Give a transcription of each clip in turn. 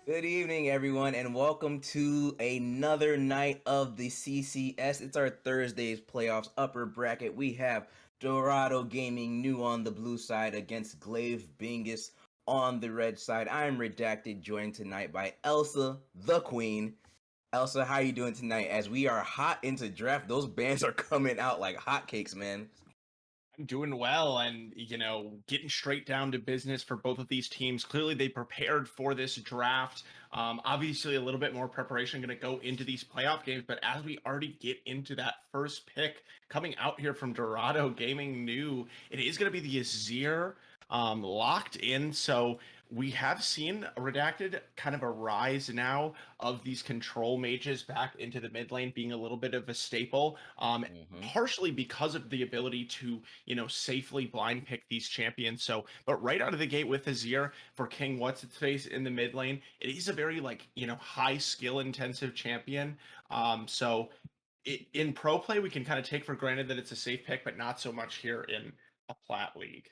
Good evening, everyone, and welcome to another night of the CCS. It's our Thursday's playoffs upper bracket. We have Dorado Gaming new on the blue side against Glaive Bingus on the red side. I am Redacted, joined tonight by Elsa, the Queen. Elsa, how you doing tonight? As we are hot into draft, those bans are coming out like hotcakes, man. I'm doing well and, getting straight down to business for both of these teams. Clearly, they prepared for this draft. Obviously, a little bit more preparation going to go into these playoff games. But as we already get into that first pick coming out here from Dorado Gaming New, it is going to be the Azir locked in. So we have seen Redacted kind of a rise now of these control mages back into the mid lane being a little bit of a staple. Partially because of the ability to, safely blind pick these champions. So, but right out of the gate with Azir for King What's Its Face in the mid lane, it is a very high skill intensive champion. So in pro play, we can kind of take for granted that it's a safe pick, but not so much here in a plat league.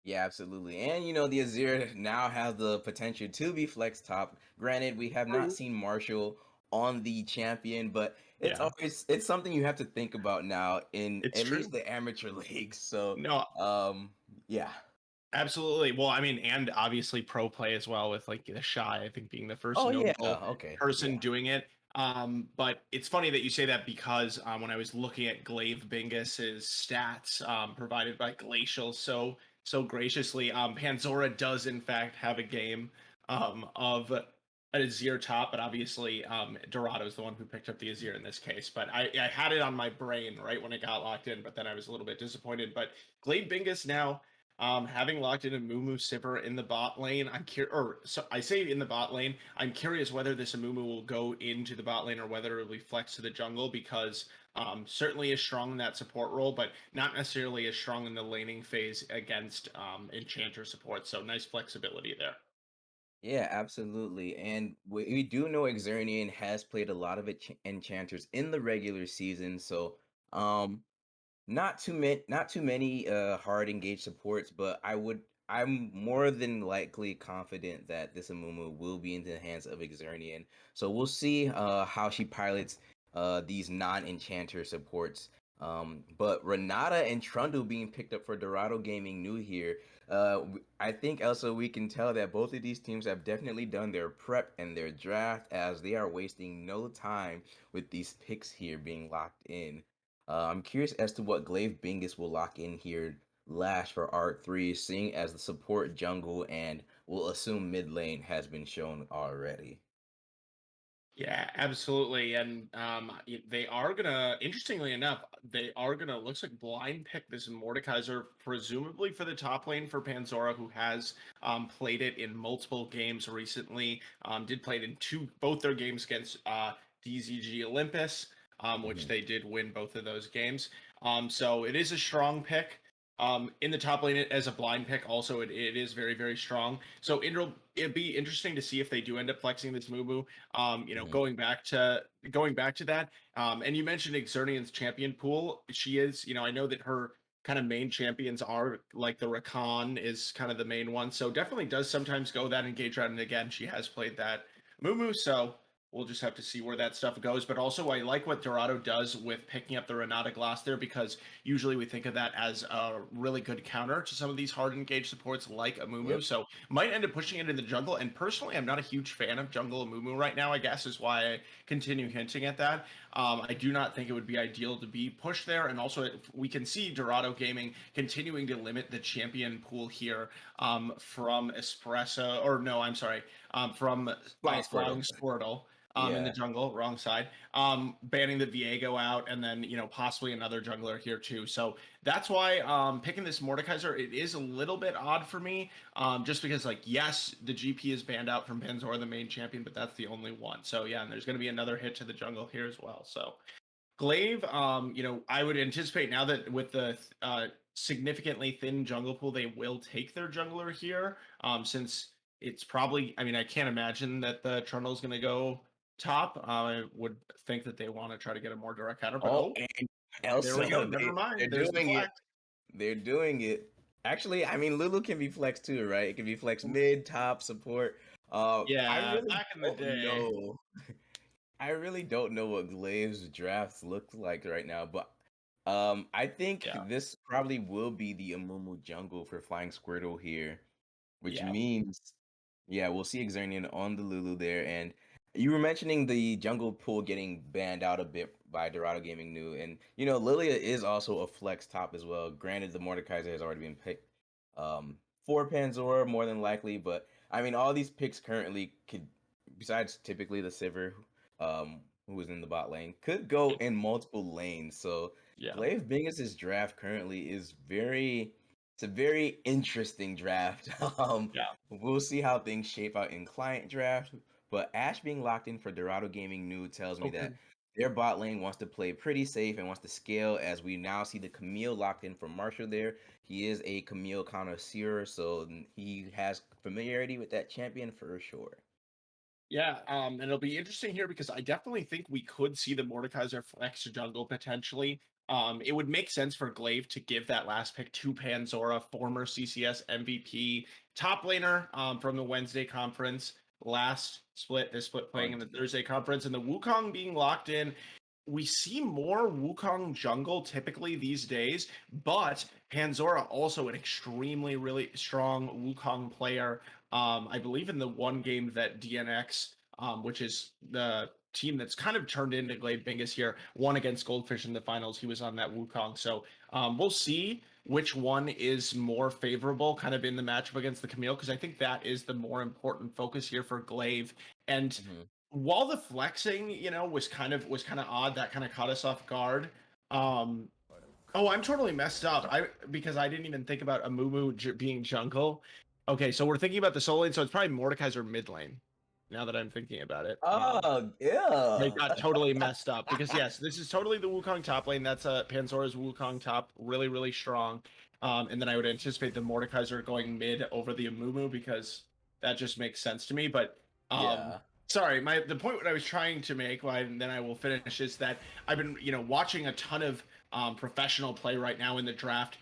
Yeah, absolutely. And the Azir now has the potential to be flex top. Granted, we have not True. seen Marshall on the champion, but Yeah, it's something you have to think about now in it's at least true. the amateur leagues. So No, yeah. absolutely. Well, I mean, and obviously pro play as well with like the Shy, I think being the first Oh yeah, notable okay. person Yeah. doing it. But it's funny that you say that because when I was looking at Glaive Bingus's stats provided by Glacial so graciously, Panzora does in fact have a game of an Azir top, but obviously Dorado is the one who picked up the Azir in this case. But I had it on my brain right when it got locked in, but then I was a little bit disappointed. But Glaive Bingus now having locked in a Mumu Sipper in the bot lane, I say in the bot lane. I'm curious whether this Amumu will go into the bot lane or whether it will be flexed to the jungle because certainly is strong in that support role, but not necessarily as strong in the laning phase against Enchanter support. So nice flexibility there. Yeah, absolutely. And we do know Xernean has played a lot of enchanters in the regular season, so not too many hard engaged supports, but I'm more than likely confident that this Amumu will be in the hands of Xernean. So we'll see how she pilots these non-enchanter supports. But Renata and Trundle being picked up for Dorado Gaming new here. I think also we can tell that both of these teams have definitely done their prep and their draft as they are wasting no time with these picks here being locked in. I'm curious as to what Glaive Bingus will lock in here last for Art 3, seeing as the support jungle and we'll assume mid lane has been shown already. Yeah, absolutely. And they are gonna, interestingly enough, they are gonna looks like blind pick this Mordekaiser, presumably for the top lane for Panzora, who has played it in multiple games recently. Did play it in both their games against DZG Olympus, which Mhm. they did win both of those games. So it is a strong pick. In the top lane as a blind pick, also it is very, very strong. So it'd be interesting to see if they do end up flexing this Mumu. Mhm. Going back to that, and you mentioned Xernean's champion pool. She is, I know that her kind of main champions are like the Rakan is kind of the main one. So definitely does sometimes go that engage route. And again, she has played that Mumu, so we'll just have to see where that stuff goes. But also, I like what Dorado does with picking up the Renata Glass there because usually we think of that as a really good counter to some of these hard engaged supports like Amumu. Yep. So might end up pushing it in the jungle. And personally, I'm not a huge fan of jungle Amumu right now, I guess is why I continue hinting at that. I do not think it would be ideal to be pushed there. And also, we can see Dorado Gaming continuing to limit the champion pool here from Espresso, or no, I'm sorry, from Flying Squirtle. Flying Squirtle. In the Yeah. jungle, wrong side, banning the Viego out, and then possibly another jungler here too. So that's why picking this Mordekaiser, it is a little bit odd for me, just because like yes, the GP is banned out from Panzor, the main champion, but that's the only one. So yeah, and there's going to be another hit to the jungle here as well. So Glaive, I would anticipate now that with the significantly thin jungle pool, they will take their jungler here, since it's probably. I mean, I can't imagine that the Trundle is going to go top. I would think that they want to try to get a more direct counter, but Oh, and there we go. Elsa, Never they're mind. There's the doing it. flag. They're doing it. Actually, I mean, Lulu can be flexed too, right? It can be flexed mid, top, support. I Yeah, really back in the don't day. know. I really don't know what Glaive's drafts look like right now, but I think Yeah, this probably will be the Amumu jungle for Flying Squirtle here, which yeah. means, yeah, we'll see Xernean on the Lulu there. And you were mentioning the jungle pool getting banned out a bit by Dorado Gaming New, and Lilia is also a flex top as well. Granted, the Mordekaiser has already been picked for Panzora more than likely, but I mean, all these picks currently could, besides typically the Sivir, who is in the bot lane, could go in multiple lanes. So Yeah. Glaive Bingus's draft currently is it's a very interesting draft. Yeah. We'll see how things shape out in client draft. But Ash being locked in for Dorado Gaming New tells me Okay. that their bot lane wants to play pretty safe and wants to scale, as we now see the Camille locked in for Marshall there. He is a Camille connoisseur, so he has familiarity with that champion for sure. Yeah, and it'll be interesting here because I definitely think we could see the Mordekaiser flex to jungle potentially. It would make sense for Glaive to give that last pick to Panzora, former CCS MVP, top laner from the Wednesday conference, last split, this split playing in the Indeed. Thursday conference, and the Wukong being locked in. We see more Wukong jungle typically these days, but Panzora also an extremely really strong Wukong player. I believe in the one game that DNX, which is the team that's kind of turned into Glaive Bingus here, won against Goldfish in the finals. He was on that Wukong. So we'll see which one is more favorable kind of in the matchup against the Camille, because I think that is the more important focus here for Glaive. And Mhm. while the flexing, was kind of odd, that kind of caught us off guard. Um, Oh, I'm totally messed up. Because I didn't even think about being jungle. Okay, so we're thinking about the soul lane, so it's probably Mordekaiser mid lane. Now that I'm thinking about it, Oh, they yeah. got totally messed up because yes, this is totally the Wukong top lane. That's Panzora's Wukong top, really really strong. And then I would anticipate the Mordekaiser going mid over the Amumu because that just makes sense to me. But Yeah. sorry, the point what I was trying to make, and then I will finish, is that I've been watching a ton of professional play right now in the draft.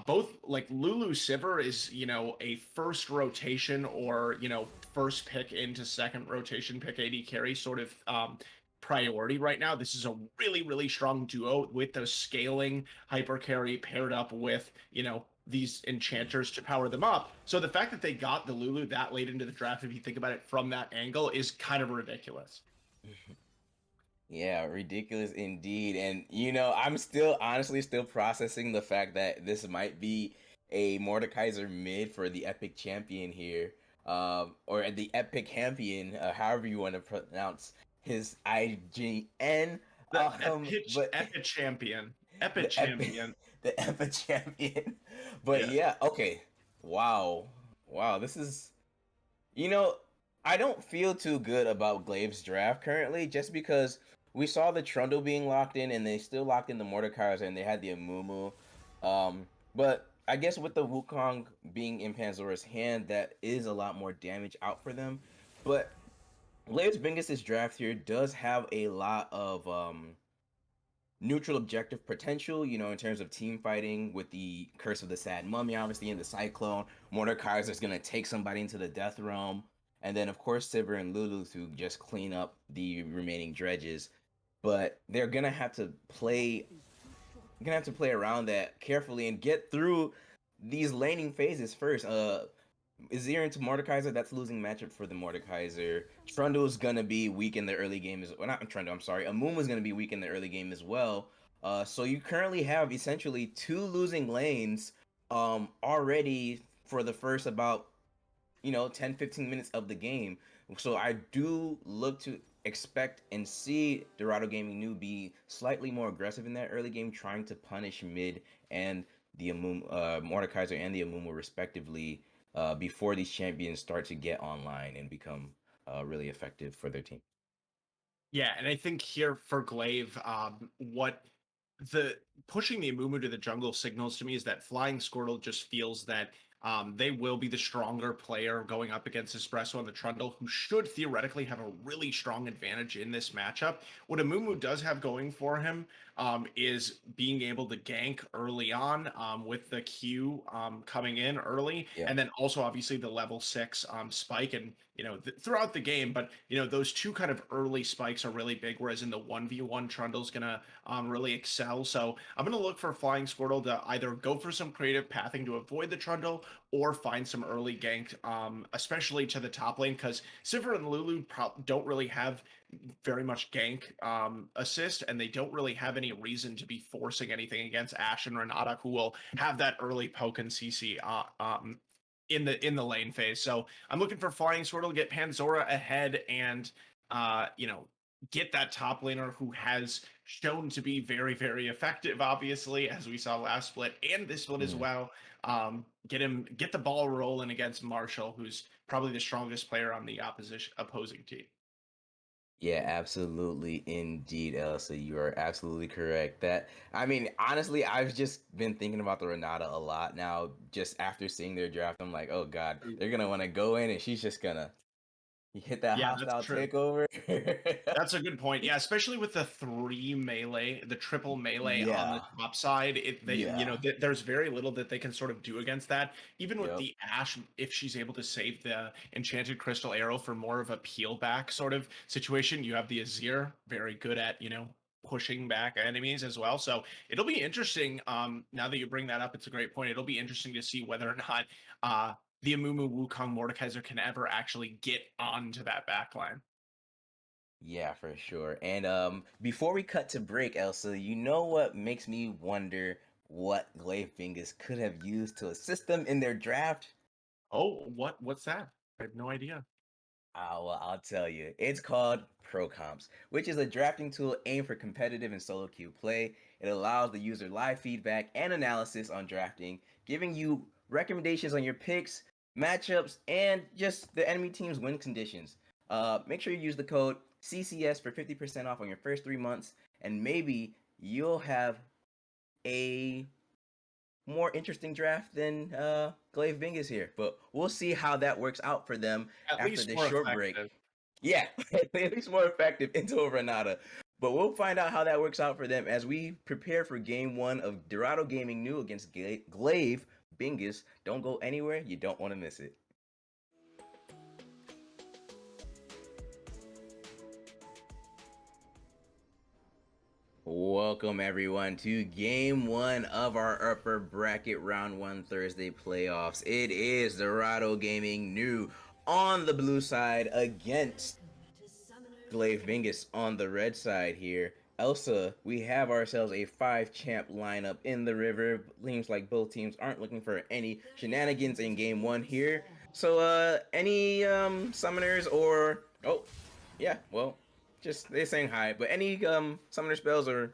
Both like Lulu Sivir is a first rotation or first pick into second rotation pick AD carry sort of priority right now. This is a really really strong duo with the scaling hyper carry paired up with these enchanters to power them up. So the fact that they got the Lulu that late into the draft, if you think about it from that angle, is kind of ridiculous. Yeah, ridiculous indeed. And I'm still honestly still processing the fact that this might be a Mordekaiser mid for the Epic Champion here. Or the Epic Champion, however you want to pronounce his IGN. The But epic champion, epic the Epic champion. the Epic Champion. But Yeah. yeah, okay. Wow. Wow, this is you know, I don't feel too good about Glaive's draft currently, just because we saw the Trundle being locked in, and they still locked in the Mordekaiser, and they had the Amumu. But I guess with the Wukong being in Panzora's hand, that is a lot more damage out for them. But Glaive's Bingus' draft here does have a lot of neutral objective potential, in terms of team fighting with the Curse of the Sad Mummy, obviously, in the Cyclone. Mordekaiser's going to take somebody into the Death Realm. And then, of course, Sivir and Lulu to just clean up the remaining dredges. But they're gonna have to play around that carefully and get through these laning phases first. Azir into Mordekaiser, that's losing matchup for the Mordekaiser. Trundle's gonna be weak in the early game as well. Not Trundle, I'm sorry. Amuma's gonna be weak in the early game as well. So you currently have essentially two losing lanes already for the first about 10 15 minutes of the game. So I do look to expect and see Dorado Gaming New be slightly more aggressive in that early game, trying to punish mid and the Mordekaiser and the Amumu respectively, before these champions start to get online and become really effective for their team. Yeah, and I think here for Glaive, what the pushing the Amumu to the jungle signals to me is that Flying Squirtle just feels that They will be the stronger player going up against Espresso and the Trundle, who should theoretically have a really strong advantage in this matchup. What Amumu does have going for him is being able to gank early on with the Q coming in early, Yeah. and then also obviously the level 6 spike, and throughout the game. But those two kind of early spikes are really big, whereas in the 1v1, Trundle's gonna really excel. So I'm gonna look for Flying Squirtle to either go for some creative pathing to avoid the Trundle or find some early gank, especially to the top lane, because Sivir and Lulu don't really have very much gank assist, and they don't really have any reason to be forcing anything against Ashe and Renata, who will have that early poke and CC in the lane phase. So I'm looking for Flying Sword to get Panzora ahead and get that top laner who has shown to be very, very effective, obviously, as we saw last split and this one as well. Get the ball rolling against Marshall, who's probably the strongest player on the opposing team. Yeah, absolutely, indeed, Elsa. You are absolutely correct. I mean, honestly, I've just been thinking about the Renata a lot now. Just after seeing their draft, I'm like, oh God, they're gonna want to go in, and she's just gonna hit that Yeah, that's hostile true. takeover. That's a good point. Yeah, especially with the the triple melee on the Yeah, top side, yeah, there's very little that they can sort of do against that. Even with yep. the Ashe, if she's able to save the enchanted crystal arrow for more of a peel back sort of situation, you have the Azir, very good at pushing back enemies as well. So it'll be interesting. Now that you bring that up, it's a great point. It'll be interesting to see whether or not the Amumu Wukong Mordekaiser can ever actually get onto that backline. Yeah, for sure. And before we cut to break, Elsa, you know what makes me wonder what Glaive Bingus could have used to assist them in their draft? Oh, what's that? I have no idea. Well, I'll tell you. It's called ProComps, which is a drafting tool aimed for competitive and solo queue play. It allows the user live feedback and analysis on drafting, giving you recommendations on your picks, matchups, and just the enemy team's win conditions. Make sure you use the code CCS for 50% off on your first 3 months, and maybe you'll have a more interesting draft than Glaive Bingus here. But we'll see how that works out for them At after least this more short break. effective. Yeah, at least more effective into a Renata. But we'll find out how that works out for them as we prepare for game one of Dorado Gaming New against Glaive Bingus. Don't go anywhere. You don't want to miss it. Welcome everyone to game one of our upper bracket round one Thursday playoffs. It is Dorado Gaming New on the blue side against Glaive Bingus on the red side here. Elsa, we have ourselves a 5-champ lineup in the river. Seems like both teams aren't looking for any shenanigans in game one here. So any summoners or yeah, well, just they're saying hi, but any summoner spells or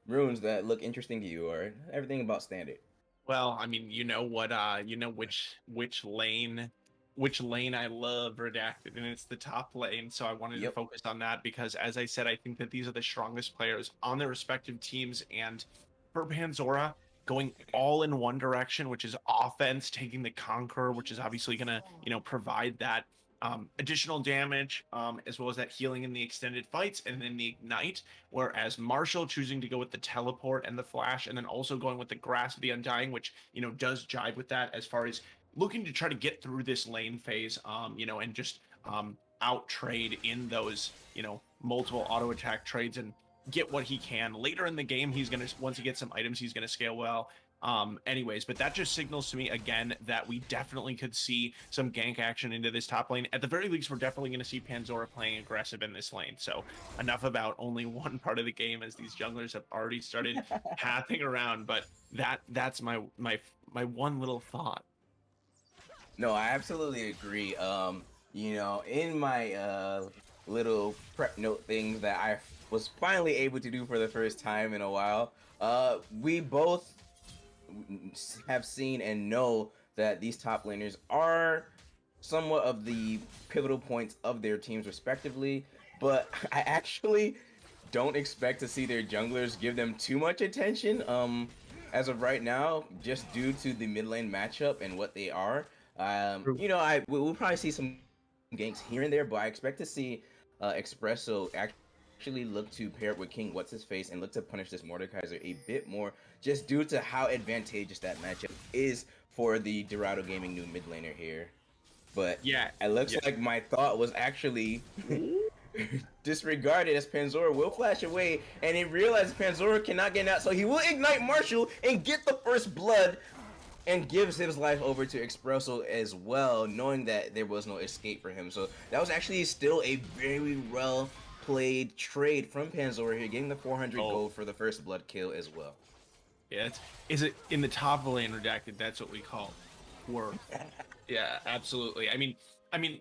runes that look interesting to you, or everything about standard? Well, I mean, you know what you know which lane I love redacted, and it's the top lane. So I wanted to Yep. focus on that because, as I said, I think that these are the strongest players on their respective teams. And for Panzora, going all in one direction, which is offense, taking the Conqueror, which is obviously gonna, provide that additional damage, as well as that healing in the extended fights, and then the ignite. Whereas Marshall choosing to go with the teleport and the flash, and then also going with the grasp of the undying, which does jive with that as far as looking to try to get through this lane phase, and just out trade in those multiple auto attack trades and get what he can later in the game. He's gonna, once he gets some items, he's gonna scale well. Anyways, but that just signals to me again that we definitely could see some gank action into this top lane. At the very least, we're definitely going to see Panzora playing aggressive in this lane. So enough about only one part of the game, as these junglers have already started pathing around. But that's my one little thought. No, I absolutely agree. In my little prep note things that I was finally able to do for the first time in a while, we both have seen and know that these top laners are somewhat of the pivotal points of their teams respectively, but I actually don't expect to see their junglers give them too much attention. as of right now, just due to the mid lane matchup and what they are. True. You know, we'll probably see some ganks here and there, but I expect to see Espresso actually look to pair up with King What's His Face and look to punish this Mordekaiser a bit more, just due to how advantageous that matchup is for the Dorado Gaming new mid laner here. But Yeah, it looks like my thought was actually disregarded, as Panzora will flash away, and he realizes Panzora cannot get out, so he will ignite Marshall and get the first blood, and gives his life over to Espresso as well, knowing that there was no escape for him. So that was actually still a very well played trade from Panzora here, getting the 400 gold for the first blood kill as well. Yeah, is it in the top lane redacted? That's what we call worth. Yeah, absolutely. I mean,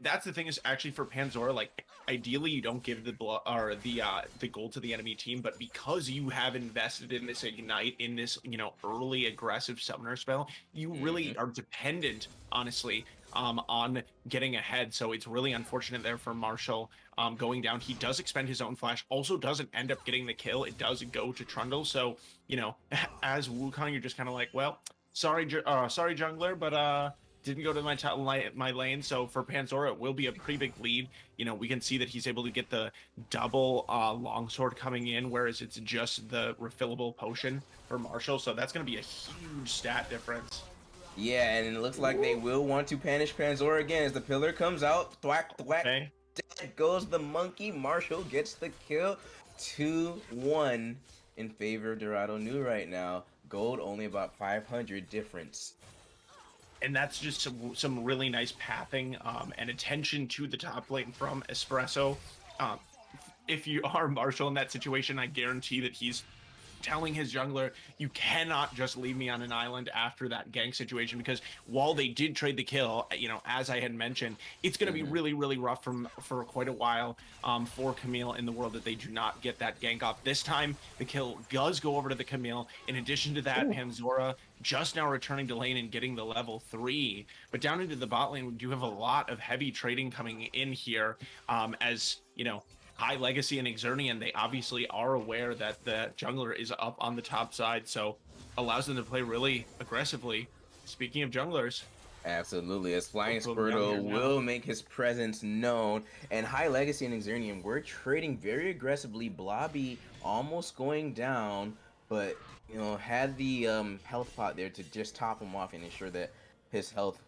that's the thing is actually for Panzora, like ideally you don't give the blood or the gold to the enemy team, but because you have invested in this ignite, in this, you know, early aggressive summoner spell, you really are dependent, honestly, on getting ahead. So it's really unfortunate there for Marshall going down. He does expend his own flash, also doesn't end up getting the kill. It does go to Trundle. So, you know, as Wukong, you're just kind of like, well, sorry jungler, but didn't go to my lane. So for Panzora, it will be a pretty big lead. You know, we can see that he's able to get the double longsword coming in, whereas it's just the refillable potion for Marshall. So that's going to be a huge stat difference. Yeah, and it looks like they will want to punish Panzora again as the pillar comes out. Thwack, thwack. Okay. There goes the monkey. Marshall gets the kill. 2-1 in favor of Dorado New right now. Gold only about 500 difference. And that's just some really nice pathing and attention to the top lane from Espresso. If you are Marshall in that situation, I guarantee that he's telling his jungler, you cannot just leave me on an island after that gank situation, because while they did trade the kill, you know, as I had mentioned, it's going to be really, really rough for quite a while for Camille in the world that they do not get that gank off. This time, the kill does go over to the Camille. In addition to that, Panzora just now returning to lane and getting the level 3. But down into the bot lane, we do have a lot of heavy trading coming in here as, you know, High Legacy and Xernian, they obviously are aware that the jungler is up on the top side, so allows them to play really aggressively. Speaking of junglers, Absolutely, as Flying Squirtle will make his presence known, and High Legacy and Xernian were trading very aggressively. Blobby almost going down, but you know, had the health pot there to just top him off and ensure that his health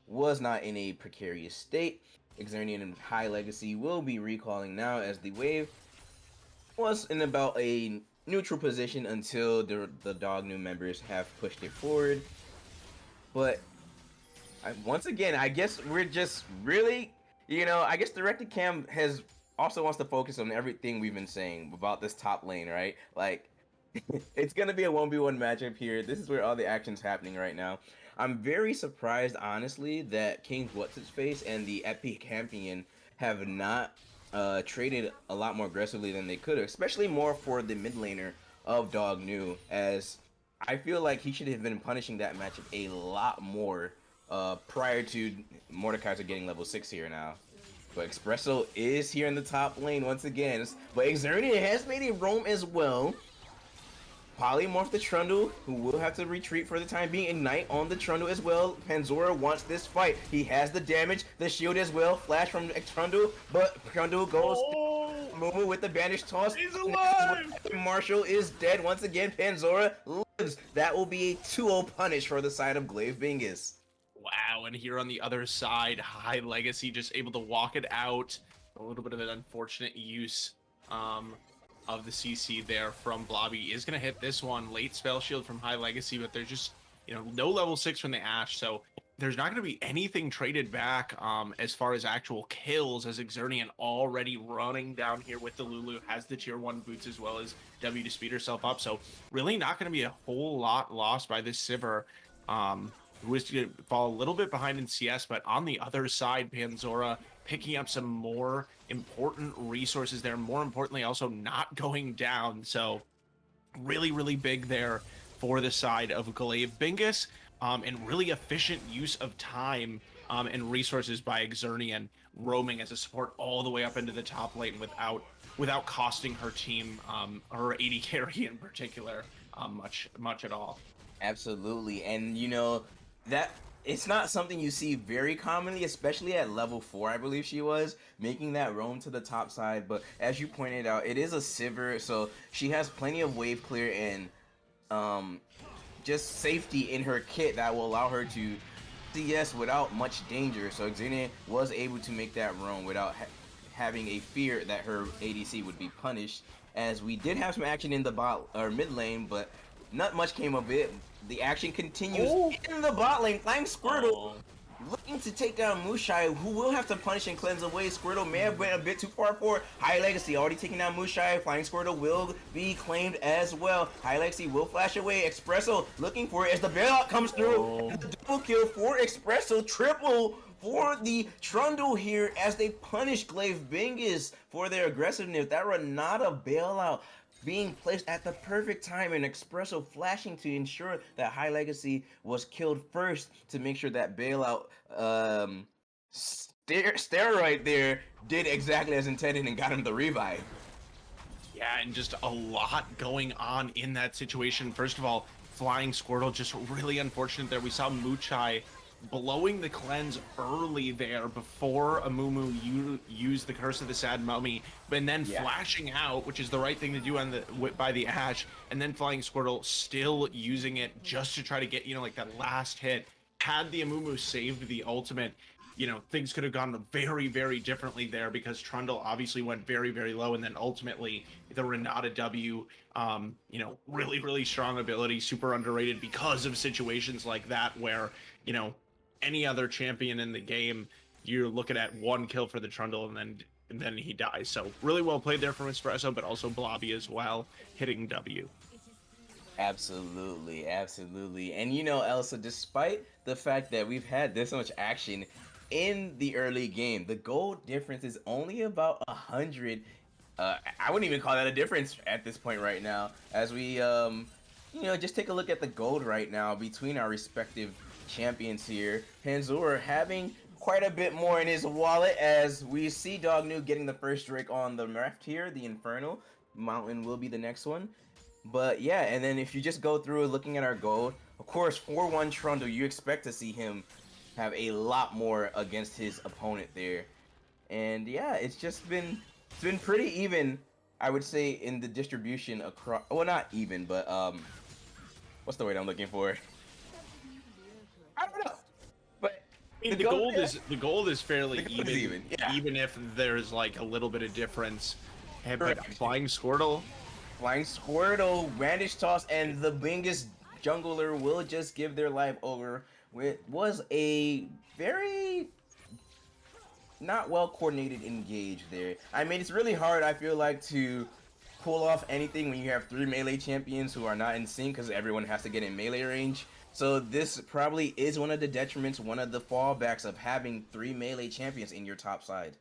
was not in a precarious state. Xernian and High Legacy will be recalling now, as the wave was in about a neutral position until the Dog New members have pushed it forward. But once again, I guess we're just really, you know, I guess Directed Cam has also wants to focus on everything we've been saying about this top lane, right? Like, it's gonna be a 1v1 matchup here. This is where all the action's happening right now. I'm very surprised, honestly, that King What's-His-Face and the Epic Champion have not traded a lot more aggressively than they could have, especially more for the mid laner of Dog New, as I feel like he should have been punishing that matchup a lot more prior to Mordekaiser getting level 6 here now. But Espresso is here in the top lane once again, but Xernian has made a roam as well. Polymorph the Trundle, who will have to retreat for the time being. Ignite on the Trundle as well. Panzora wants this fight. He has the damage, the shield as well. Flash from Trundle, but Trundle goes Mumu with the banish toss. He's alive! Marshall is dead once again. Panzora lives. That will be a 2-0 punish for the side of Glaive Bingus. Wow, and here on the other side, High Legacy just able to walk it out. A little bit of an unfortunate use of the CC there from Blobby. Is going to hit this one. Late spell shield from High Legacy, but there's just, you know, no level 6 from the Ashe, so there's not going to be anything traded back as far as actual kills, as Xernian already running down here with the Lulu, has the tier 1 boots as well as W to speed herself up, so really not going to be a whole lot lost by this Sivir, who is going to fall a little bit behind in CS, but on the other side, Panzora picking up some more important resources there. More importantly, also not going down. So really, really big there for the side of Glaive Bingus, and really efficient use of time and resources by Xernian, roaming as a support all the way up into the top lane without costing her team, her AD carry in particular, much at all. Absolutely. And you know, that it's not something you see very commonly, especially at level 4, I believe she was, making that roam to the top side. But as you pointed out, it is a Sivir, so she has plenty of wave clear and um just safety in her kit that will allow her to CS without much danger. So Xenia was able to make that roam without having a fear that her ADC would be punished. As we did have some action in the bot or mid lane, but not much came of it. The action continues in the bot lane. Flying Squirtle looking to take down Mushai, who will have to punish and cleanse away. Squirtle may have went a bit too far forward. High Legacy already taking down Mushai. Flying Squirtle will be claimed as well. High Legacy will flash away. Espresso looking for it as the bailout comes through. The double kill for Espresso. Triple for the Trundle here as they punish Glaive Bingus for their aggressiveness. That Renata bailout being placed at the perfect time and Espresso flashing to ensure that High Legacy was killed first to make sure that bailout steroid there did exactly as intended and got him the revive. Yeah, and just a lot going on in that situation. First of all, Flying Squirtle, just really unfortunate there. We saw Muchai blowing the cleanse early there before Amumu used the Curse of the Sad Mummy, and then flashing out, which is the right thing to do on the by the Ashe, and then Flying Squirtle still using it just to try to get, you know, like that last hit. Had the Amumu saved the ultimate, you know, things could have gone very, very differently there because Trundle obviously went very, very low, and then ultimately the Renata W, you know, really, really strong ability, super underrated because of situations like that where, you know, any other champion in the game, you're looking at one kill for the Trundle and then he dies. So really well played there from Espresso, but also Blobby as well, hitting W. Absolutely, absolutely. And you know, Elsa, despite the fact that we've had this much action in the early game, the gold difference is only about 100. I wouldn't even call that a difference at this point right now. As we, you know, just take a look at the gold right now between our respective champions here. Panzor having quite a bit more in his wallet as we see Dognu getting the first Drake on the left here, the Infernal. Mountain will be the next one. But yeah, and then if you just go through looking at our gold, of course, 4-1 Trundle, you expect to see him have a lot more against his opponent there. And yeah, it's been pretty even, I would say, in the distribution across, well, not even, but what's the word I'm looking for? I don't know. But I mean, the gold is fairly even, yeah. Even if there's like a little bit of difference. Hey, but Flying Squirtle, Randish Toss, and the Bingus jungler will just give their life over. It was a very not well coordinated engage there. I mean, it's really hard, I feel like, to pull off anything when you have 3 melee champions who are not in sync because everyone has to get in melee range. So this probably is one of the detriments, one of the fallbacks of having 3 melee champions in your top side.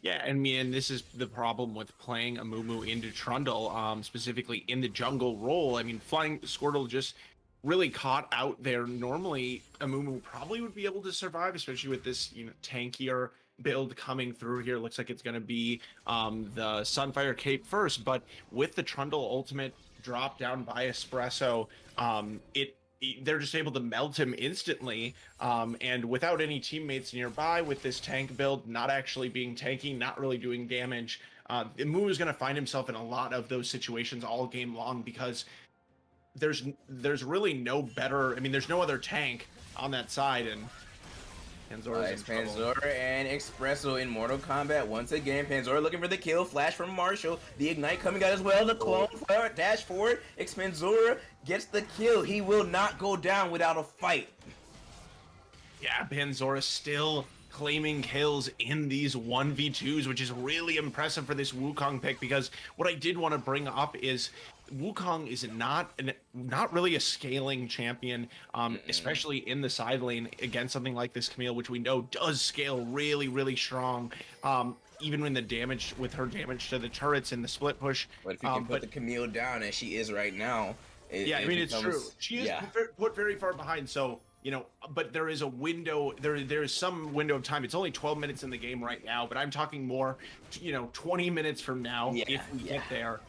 Yeah, I mean, and this is the problem with playing Amumu into Trundle, specifically in the jungle role. I mean, Flying Squirtle just really caught out there. Normally, Amumu probably would be able to survive, especially with this, you know, tankier build coming through here. Looks like it's going to be the Sunfire Cape first, but with the Trundle ultimate drop down by Espresso, they're just able to melt him instantly, and without any teammates nearby, with this tank build not actually being tanky, not really doing damage, Amumu is going to find himself in a lot of those situations all game long because there's really no better, I mean, there's no other tank on that side, and Panzor and Espresso in Mortal Kombat once again. Panzor looking for the kill. Flash from Marshall. The Ignite coming out as well. The clone forward, dash forward. Panzor gets the kill. He will not go down without a fight. Yeah, Panzor still claiming kills in these 1v2s, which is really impressive for this Wukong pick, because what I did want to bring up is Wukong is not really a scaling champion, especially in the side lane against something like this Camille, which we know does scale really, really strong. Even when the damage with her damage to the turrets and the split push. But if you can put the Camille down as she is right now, it's true. She is put very far behind, so you know, but there is a window, there is some window of time. It's only 12 minutes in the game right now, but I'm talking more, you know, 20 minutes from now if we get there.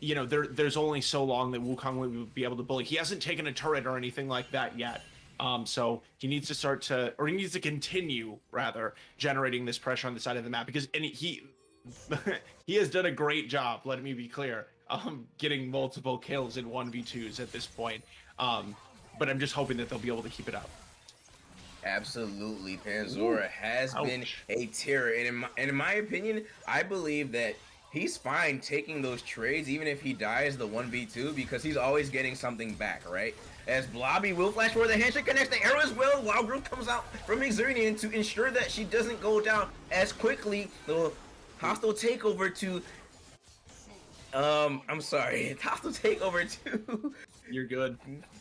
you know, there's only so long that Wukong will be able to bully. He hasn't taken a turret or anything like that yet. So he needs to start to, or he needs to continue rather, generating this pressure on the side of the map, because he he has done a great job, let me be clear, getting multiple kills in 1v2s at this point. But I'm just hoping that they'll be able to keep it up. Absolutely, Panzora has been a terror, and in my opinion, I believe that he's fine taking those trades even if he dies the 1v2, because he's always getting something back, right? As Blobby will flash for the handshake, connects the arrow as well. Wild Growth comes out from Xernian to ensure that she doesn't go down as quickly. The hostile takeover to I'm sorry, hostile takeover to You're good.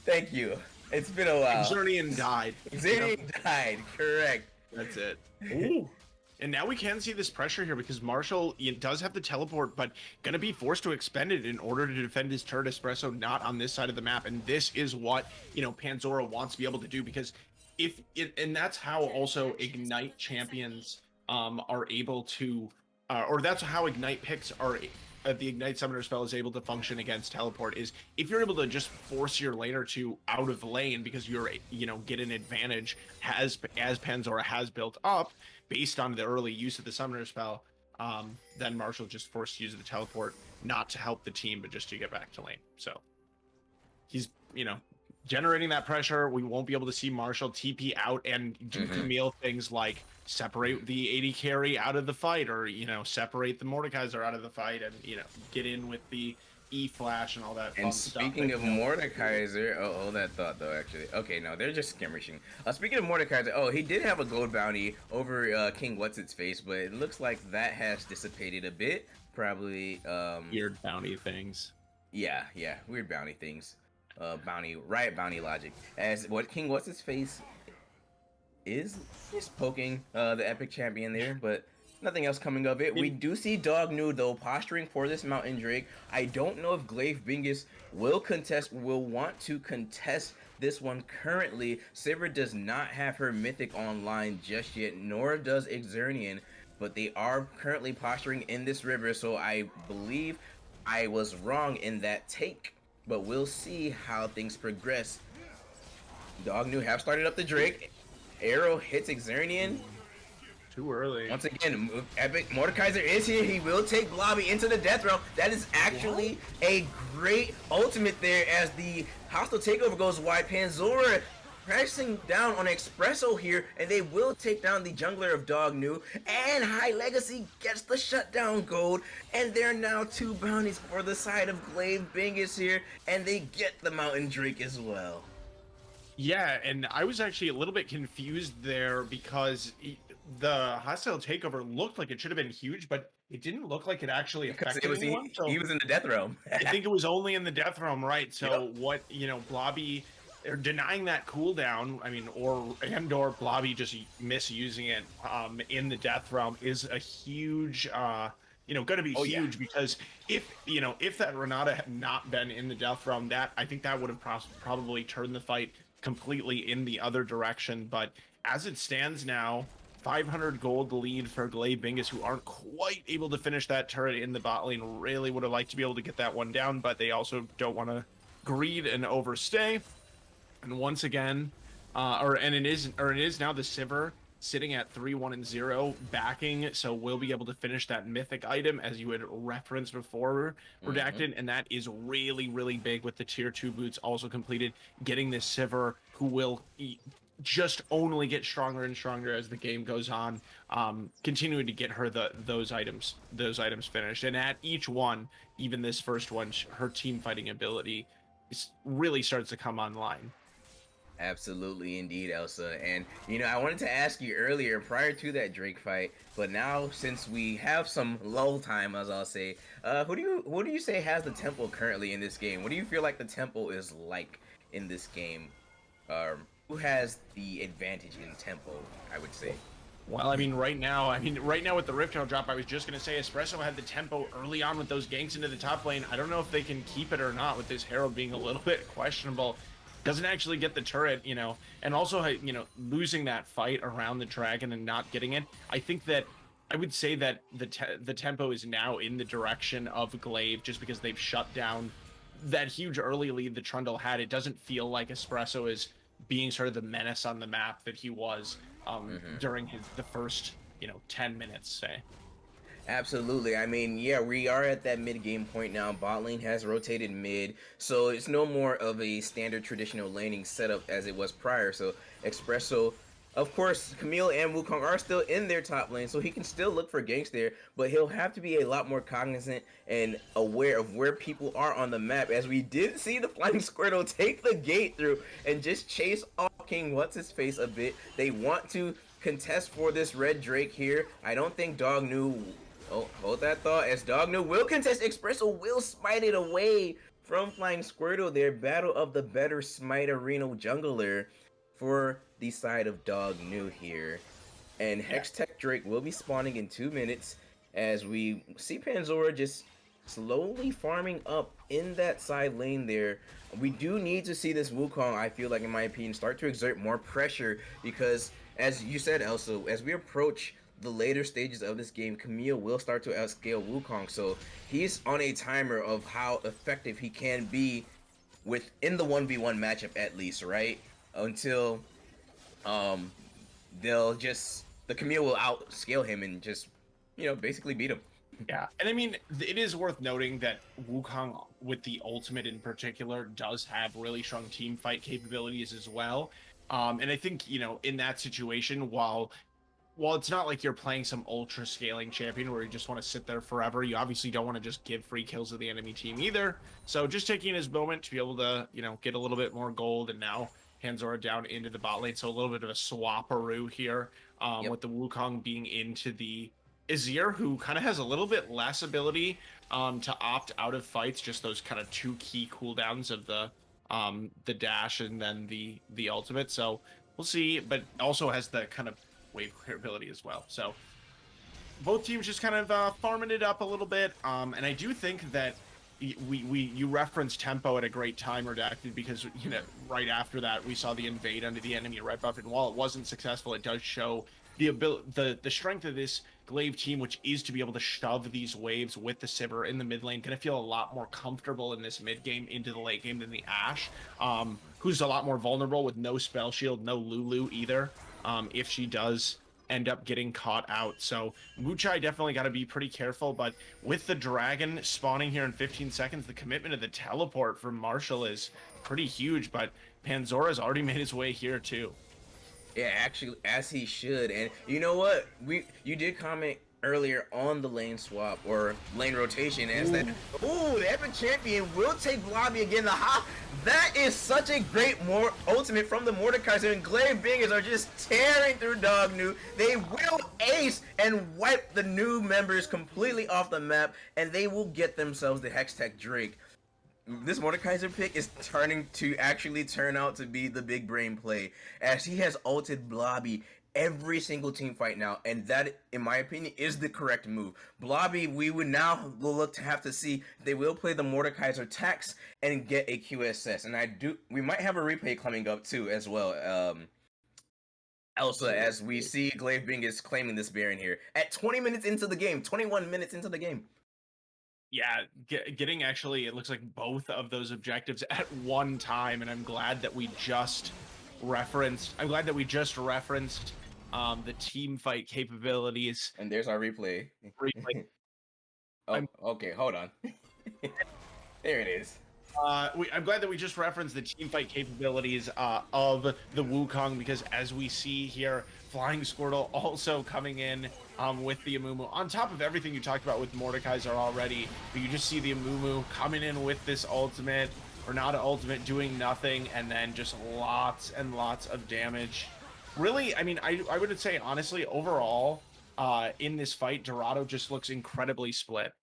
Thank you. It's been a while. Xernian died. Xernian died, correct. That's it. Ooh. And now we can see this pressure here because Marshall does have the teleport, but going to be forced to expend it in order to defend his turret. Espresso not on this side of the map. And this is what, you know, Panzora wants to be able to do, because if it, and that's how also Ignite champions are able to, or that's how Ignite picks are, the Ignite Summoner spell is able to function against teleport, is if you're able to just force your laner to out of lane because you're, you know, get an advantage as Panzora has built up based on the early use of the Summoner spell, then Marshall just forced to use the teleport, not to help the team, but just to get back to lane. So he's, you know, generating that pressure. We won't be able to see Marshall TP out and do Camille things like separate the AD carry out of the fight, or, you know, separate the Mordekaiser out of the fight, and, you know, get in with the E-flash and all that fun stuff. And speaking of Mordekaiser, hold that thought though, actually. Okay, no, they're just skirmishing. Speaking of Mordekaiser, he did have a gold bounty over King What's-Its-Face, but it looks like that has dissipated a bit. Probably weird bounty things. Yeah, weird bounty things. Bounty logic. As what King What's-Its-Face is poking the epic champion there, but nothing else coming of it. We do see Dog New though posturing for this Mountain Drake. I don't know if Glaive Bingus will want to contest this one currently. Sivir does not have her mythic online just yet, nor does Xernian, but they are currently posturing in this river, so I believe I was wrong in that take, but we'll see how things progress. Dog New have started up the Drake. Arrow hits Xernian. Too early. Once again, epic Mordekaiser is here. He will take Blobby into the death realm. That is actually a great ultimate there as the hostile takeover goes wide. Panzora pressing down on Espresso here, and they will take down the jungler of Dog New. And High Legacy gets the shutdown gold. And there are now 2 bounties for the side of Glaive Bingus here, and they get the Mountain Drake as well. Yeah, and I was actually a little bit confused there because the hostile takeover looked like it should have been huge, but it didn't look like it actually affected anyone. He was in the death realm. I think it was only in the death realm, right? So what, you know, Blobby, they're denying that cooldown. I mean, or Blobby just misusing it in the death realm is a huge, you know, going to be huge, because if, you know, if that Renata had not been in the death realm, that I think that would have probably turned the fight completely in the other direction. But as it stands now, 500 gold lead for Glaive Bingus, who aren't quite able to finish that turret in the bot lane. Really would have liked to be able to get that one down, but they also don't want to greed and overstay. And once again, it is now the Sivir sitting at 3-1-0 backing, so we'll be able to finish that mythic item as you had referenced before, Redacted, and that is really, really big with the tier 2 boots also completed, getting this Sivir, who will just only get stronger and stronger as the game goes on, continuing to get her those items finished. And at each one, even this first one, her team fighting ability really starts to come online. Absolutely, indeed, Elsa. And, you know, I wanted to ask you earlier, prior to that Drake fight, but now since we have some lull time, as I'll say, who do you say has the tempo currently in this game? What do you feel like the tempo is like in this game? Who has the advantage in tempo, I would say? Well, I mean, right now with the Rift Herald drop, I was just going to say Espresso had the tempo early on with those ganks into the top lane. I don't know if they can keep it or not with this Herald being a little bit questionable. Doesn't actually get the turret, you know, and also, you know, losing that fight around the dragon and not getting it. I think that I would say that the tempo is now in the direction of Glaive, just because they've shut down that huge early lead that Trundle had. It doesn't feel like Espresso is being sort of the menace on the map that he was during the first 10 minutes, say. Absolutely. I mean, yeah, we are at that mid game point now. Bot lane has rotated mid, so it's no more of a standard traditional laning setup as it was prior. So Espresso, of course, Camille and Wukong are still in their top lane, so he can still look for ganks there, but he'll have to be a lot more cognizant and aware of where people are on the map, as we did see the Flying Squirtle take the gate through and just chase off King What's-His-Face a bit. They want to contest for this red Drake here. I don't think Dog knew. Oh, hold that thought, as Dogno will contest. Espresso will smite it away from Flying Squirtle. Their battle of the better Smiterino jungler for the side of Dogno here. And Hextech Drake will be spawning in 2 minutes, as we see Panzora just slowly farming up in that side lane there. We do need to see this Wukong, I feel like, in my opinion, start to exert more pressure, because as you said, Elsa, as we approach the later stages of this game, Camille will start to outscale Wukong, so he's on a timer of how effective he can be within the 1v1 matchup, at least, right? Until the Camille will outscale him and just, basically beat him. Yeah, and I mean, it is worth noting that Wukong, with the ultimate in particular, does have really strong team fight capabilities as well. And I think, in that situation, while it's not like you're playing some ultra scaling champion where you just want to sit there forever, you obviously don't want to just give free kills to the enemy team either. So just taking his moment to be able to, get a little bit more gold, and now Panzora down into the bot lane. So a little bit of a swap-aroo here, with the Wukong being into the Azir, who kind of has a little bit less ability to opt out of fights, just those kind of 2 key cooldowns of the dash and then the ultimate. So we'll see, but also has the kind of wave clear ability as well. So both teams just kind of farming it up a little bit, and I do think that you referenced tempo at a great time, Redacted, because right after that we saw the invade under the enemy red buff, and while it wasn't successful, it does show the ability, the strength of this Glaive team, which is to be able to shove these waves with the Sivir in the mid lane. Gonna feel a lot more comfortable in this mid game into the late game than the Ashe, who's a lot more vulnerable with no spell shield, no Lulu either, if she does end up getting caught out. So Muchai definitely got to be pretty careful, but with the dragon spawning here in 15 seconds, the commitment of the teleport from Marshall is pretty huge, but Panzora's already made his way here too. Yeah, actually, as he should. And you know what? You did comment earlier on the lane swap or lane rotation as that. Ooh, the Epic Champion will take Lobby again. That is such a great ultimate from the Mordekaiser, and Glaive Bingus are just tearing through Dognu. They will ace and wipe the new members completely off the map, and they will get themselves the Hextech Drake. This Mordekaiser pick is turning to actually turn out to be the big brain play, as he has ulted Blobby every single team fight now, and that, in my opinion, is the correct move. Blobby, we would now look to have to see they will play the Mordekaiser tax and get a QSS, and we might have a replay coming up too as well. Elsa, as we see Glaive Bingus claiming this Baron here at 20 minutes into the game, 21 minutes into the game. Yeah, getting actually, it looks like both of those objectives at one time, and I'm glad that we just referenced the team fight capabilities. And there's our replay. Oh, okay, hold on. There it is. I'm glad that we just referenced the team fight capabilities of the Wukong, because as we see here, Flying Squirtle also coming in with the Amumu. On top of everything you talked about with Mordekaiser already, but you just see the Amumu coming in with this ultimate, or not an ultimate, doing nothing, and then just lots and lots of damage. Really, I mean, I would say, honestly, overall, in this fight, Dorado just looks incredibly split.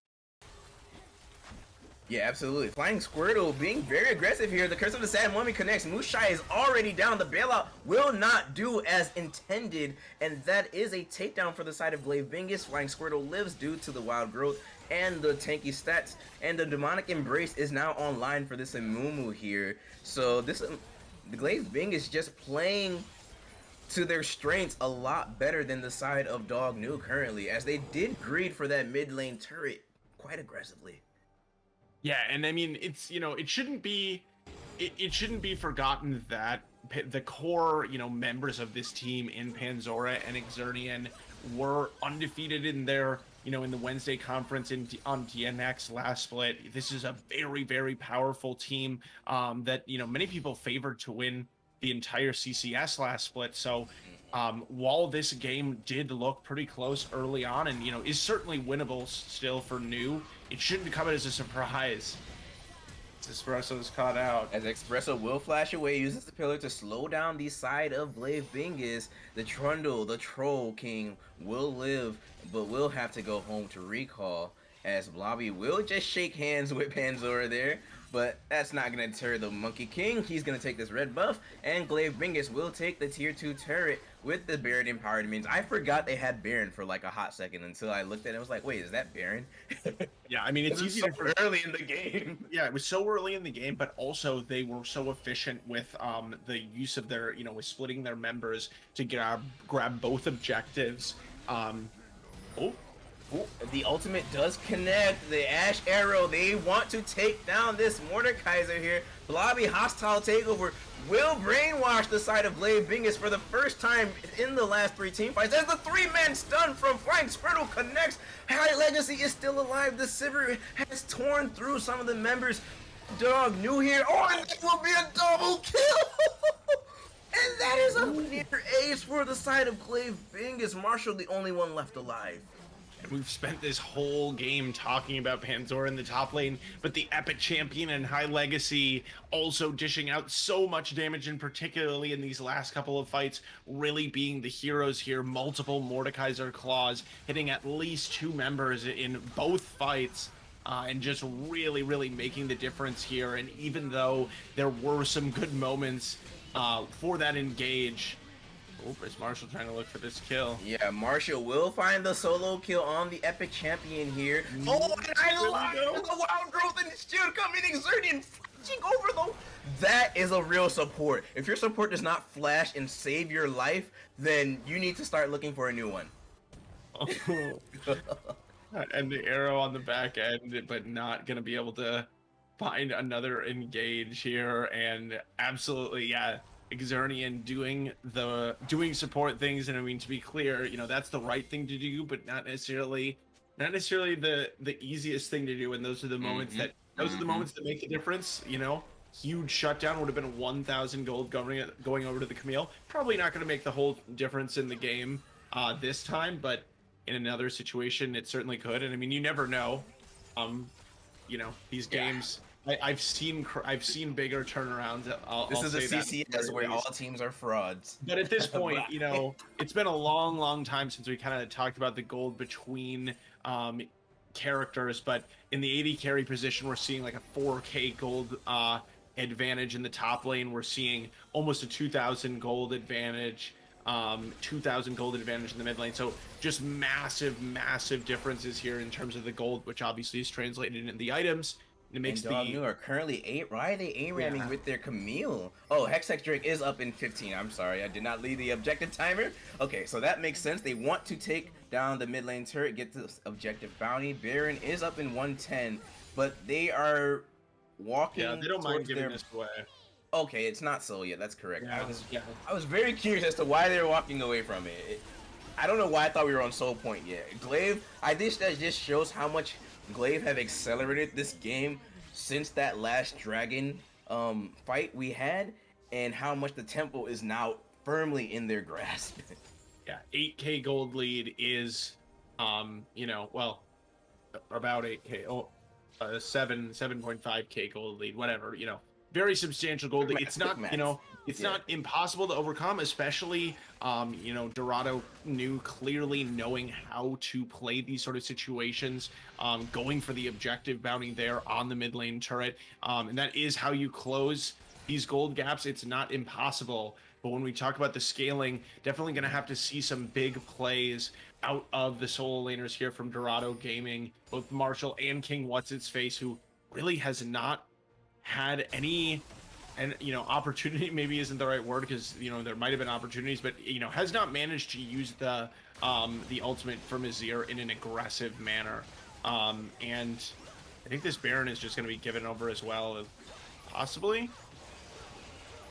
Yeah, absolutely. Flying Squirtle being very aggressive here. The Curse of the Sad Mummy connects. Mushai is already down. The bailout will not do as intended, and that is a takedown for the side of Glaive Bingus. Flying Squirtle lives due to the wild growth and the tanky stats, and the Demonic Embrace is now online for this Amumu here. So the Glaive Bingus just playing to their strengths a lot better than the side of Dog New currently, as they did greed for that mid lane turret quite aggressively. Yeah, and I mean, it's, it shouldn't be, it shouldn't be forgotten that the core, members of this team in Panzora and Xernean were undefeated in their, in the Wednesday conference on DNX last split. This is a very, very powerful team that, many people favored to win the entire CCS last split. So while this game did look pretty close early on and, is certainly winnable still for New, it shouldn't come as a surprise. Espresso's caught out. As Espresso will flash away, uses the pillar to slow down the side of Glaive Bingus. The Trundle, the Troll King, will live, but will have to go home to recall. As Blobby will just shake hands with Panzora there, but that's not going to deter the Monkey King. He's going to take this red buff, and Glaive Bingus will take the tier 2 turret with the Baron Empowered Minions. I forgot they had Baron for like a hot second until I looked at it and was like, wait, is that Baron? Yeah, I mean, it's easy so to early in the game. Yeah, it was so early in the game, but also they were so efficient with the use of their, with splitting their members to grab both objectives. Ooh, the ultimate does connect. The Ash Arrow, they want to take down this Mordekaiser here. Blobby hostile takeover will brainwash the side of Glaive Bingus for the first time in the last 3 team fights. As the 3-man stun from Flying Squirtle connects, High Legacy is still alive. The Sivir has torn through some of the members. Dog New here. Oh, and that will be a double kill! And that is a near ace for the side of Glaive Bingus. Marshall, the only one left alive. We've spent this whole game talking about Panzora in the top lane, but the Epic Champion and High Legacy also dishing out so much damage, and particularly in these last couple of fights, really being the heroes here. Multiple Mordekaiser claws, hitting at least 2 members in both fights, and just really, really making the difference here. And even though there were some good moments for that engage, is Marshall trying to look for this kill? Yeah, Marshall will find the solo kill on the Epic Champion here. Oh, and I love the Wild Growth and Shield coming, Xernean flashing over though. That is a real support. If your support does not flash and save your life, then you need to start looking for a new one. And the arrow on the back end, but not going to be able to find another engage here. And absolutely, yeah, Xernean doing support things, and I mean, to be clear, that's the right thing to do, but not necessarily the easiest thing to do. And those are the moments that make the difference. Huge shutdown would have been 1,000 gold going over to the Camille. Probably not going to make the whole difference in the game this time, but in another situation, it certainly could. And I mean, you never know. These games. I've seen bigger turnarounds. This is a CCS where all teams are frauds. But at this point, it's been a long, long time since we kind of talked about the gold between characters. But in the 80 carry position, we're seeing like a 4K gold advantage in the top lane. We're seeing almost a 2,000 gold advantage. 2,000 gold advantage in the mid lane. So just massive, massive differences here in terms of the gold, which obviously is translated into the items. It makes and New are currently why are they A-ramming with their Camille? Oh, Hex Drake is up in 15. I'm sorry, I did not leave the objective timer. Okay, so that makes sense. They want to take down the mid lane turret, get the objective bounty. Baron is up in 110, but they are walking. Yeah, they don't mind giving this away. Okay, it's not so yet. That's correct. Yeah, I was very curious as to why they were walking away from it. I don't know why I thought we were on Soul Point yet. Glaive, I think that just shows how much Glaive have accelerated this game since that last dragon fight we had, and how much the tempo is now firmly in their grasp. Yeah, 8K gold lead is, well, about 8K. Oh, 7.5K gold lead, whatever. Very substantial gold lead. It's not, it's not impossible to overcome, especially, Dorado clearly knowing how to play these sort of situations, going for the objective bounty there on the mid lane turret. And that is how you close these gold gaps. It's not impossible. But when we talk about the scaling, definitely going to have to see some big plays out of the solo laners here from Dorado Gaming, both Marshall and King What's-Its-Face, who really has not had any and opportunity maybe isn't the right word, because there might have been opportunities, but has not managed to use the ultimate from Azir in an aggressive manner. And I think this Baron is just going to be given over as well, possibly.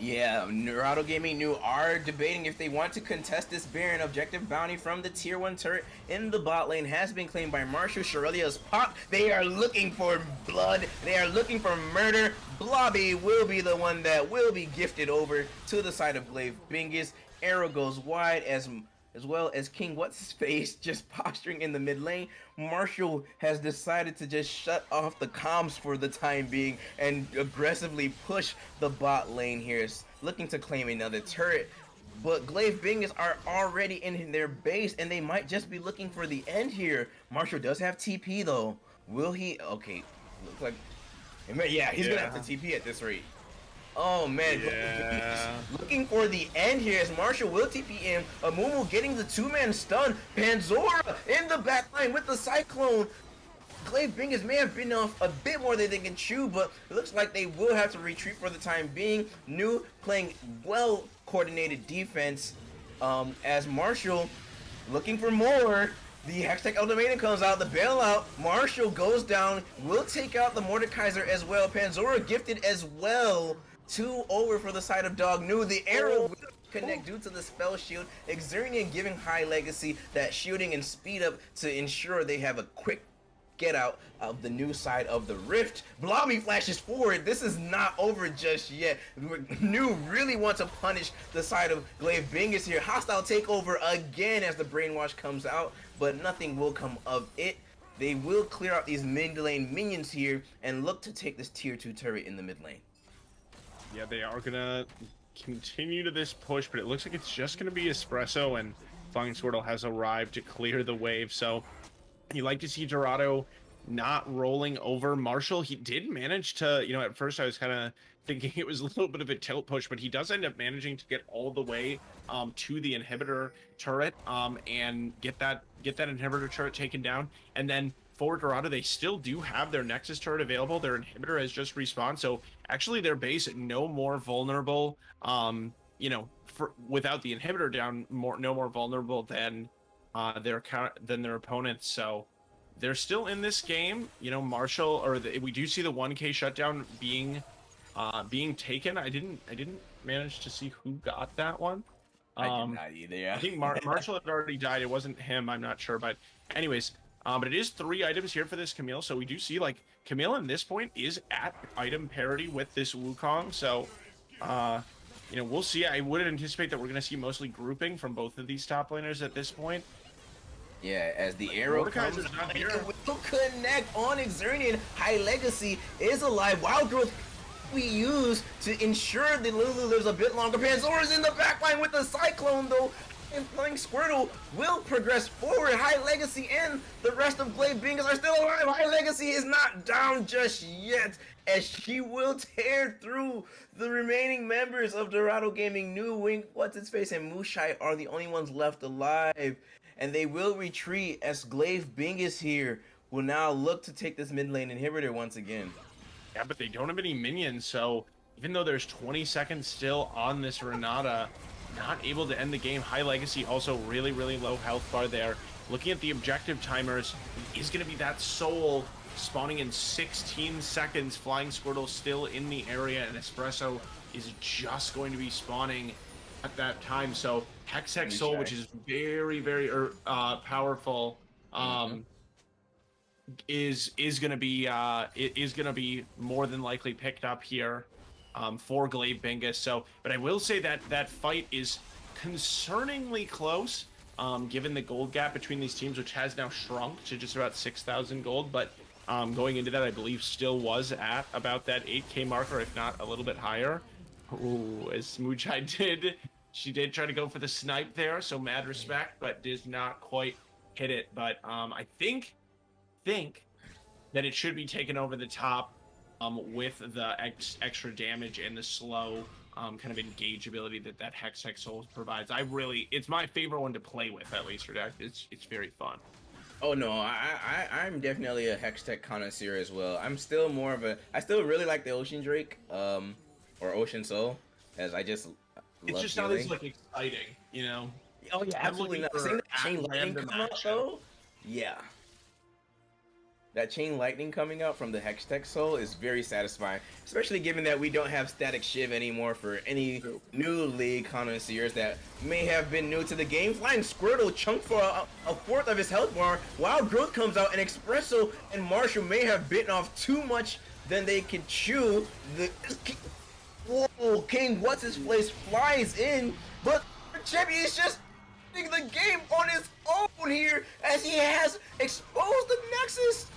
Yeah, Dorado Gaming New are debating if they want to contest this Baron. Objective bounty from the tier 1 turret in the bot lane has been claimed by Marshall. Shirelia's pop. They are looking for blood. They are looking for murder. Blobby will be the one that will be gifted over to the side of Glaive. Bingus. Arrow goes wide as well as King What's-His-Face just posturing in the mid lane. Marshall has decided to just shut off the comms for the time being and aggressively push the bot lane here, looking to claim another turret. But Glaive Bingus are already in their base, and they might just be looking for the end here. Marshall does have TP though. Will he? Okay, looks like, yeah, he's gonna have to TP at this rate. Oh man, yeah. Looking for the end here as Marshall will TP in. Amumu getting the 2-man stun. Panzora in the back line with the Cyclone. Glaive Bingus may have been off a bit more than they can chew, but it looks like they will have to retreat for the time being. New playing well coordinated defense as Marshall looking for more. The Hextech Ultimatum comes out, the bailout. Marshall goes down, will take out the Mordekaiser as well. Panzora gifted as well. 2 over for the side of Dog New. The arrow will connect due to the spell shield. Xernean giving high legacy that shielding and speed up to ensure they have a quick get out of the new side of the rift. Blobby flashes forward. This is not over just yet. New really want to punish the side of Glaive Bingus here. Hostile takeover again as the brainwash comes out, but nothing will come of it. They will clear out these mid lane minions here and look to take this tier 2 turret in the mid lane. Yeah, they are gonna continue to this push, but it looks like it's just gonna be Espresso, and Flying Squirtle has arrived to clear the wave. So you like to see Dorado not rolling over Marshall. He did manage to, at first I was kind of thinking it was a little bit of a tilt push, but he does end up managing to get all the way to the inhibitor turret and get that inhibitor turret taken down. And then for Dorado, they still do have their Nexus turret available. Their inhibitor has just respawned, so actually their base no more vulnerable. Without the inhibitor down, no more vulnerable than their opponents. So they're still in this game. Marshall, we do see the 1K shutdown being taken. I didn't manage to see who got that one. I did not either. Yeah. I think Marshall had already died. It wasn't him. I'm not sure, but anyways. But it is 3 items here for this Camille, so we do see, like, Camille at this point is at item parity with this Wukong, so, we'll see. I would anticipate that we're going to see mostly grouping from both of these top laners at this point. Yeah, as the arrow comes, it will connect on Xernean. High Legacy is alive. Wild Growth we use to ensure that Lulu lives a bit longer. Panzora's in the backline with the Cyclone, though. And Flying Squirtle will progress forward. High Legacy and the rest of Glaive Bingus are still alive. High Legacy is not down just yet, as she will tear through the remaining members of Dorado Gaming. New Wing, What's-Its-Face, and Mushai are the only ones left alive. And they will retreat as Glaive Bingus here will now look to take this mid lane inhibitor once again. Yeah, but they don't have any minions, so even though there's 20 seconds still on this Renata, not able to end the game. High Legacy also really, really low health bar there. Looking at the objective timers, it is going to be that Soul spawning in 16 seconds. Flying Squirtle still in the area, and Espresso is just going to be spawning at that time. So Hextech Soul, which is very, very powerful, is going to be more than likely picked up here for Glaive Bingus. So, but I will say that that fight is concerningly close, given the gold gap between these teams, which has now shrunk to just about 6,000 gold. But going into that, I believe still was at about that 8K marker, if not a little bit higher. Ooh, as Smoochai she did try to go for the snipe there, so mad respect, but did not quite hit it. But I think that it should be taken over the top with the extra damage and the slow kind of engage ability that Hextech Soul provides. It's my favorite one to play with, at least for deck. It's very fun. Oh no, I'm definitely a Hextech connoisseur as well. I'm still more of I still really like the Ocean Drake. or Ocean Soul, as I just It's love just not as healing. like exciting, you know. Oh yeah, I'm absolutely looking not. Seeing for that chain lightning random come out action. though, yeah, that chain lightning coming out from the Hextech Soul is very satisfying, especially given that we don't have Static Shiv anymore for any True. new League connoisseurs that may have been new to the game. Flying Squirtle chunked for a fourth of his health bar. Wild Growth comes out, and Espresso and Marshall may have bitten off too much than they could chew. The Whoa, King What's His Place flies in, but the champion is just taking the game on his own here as he has exposed the Nexus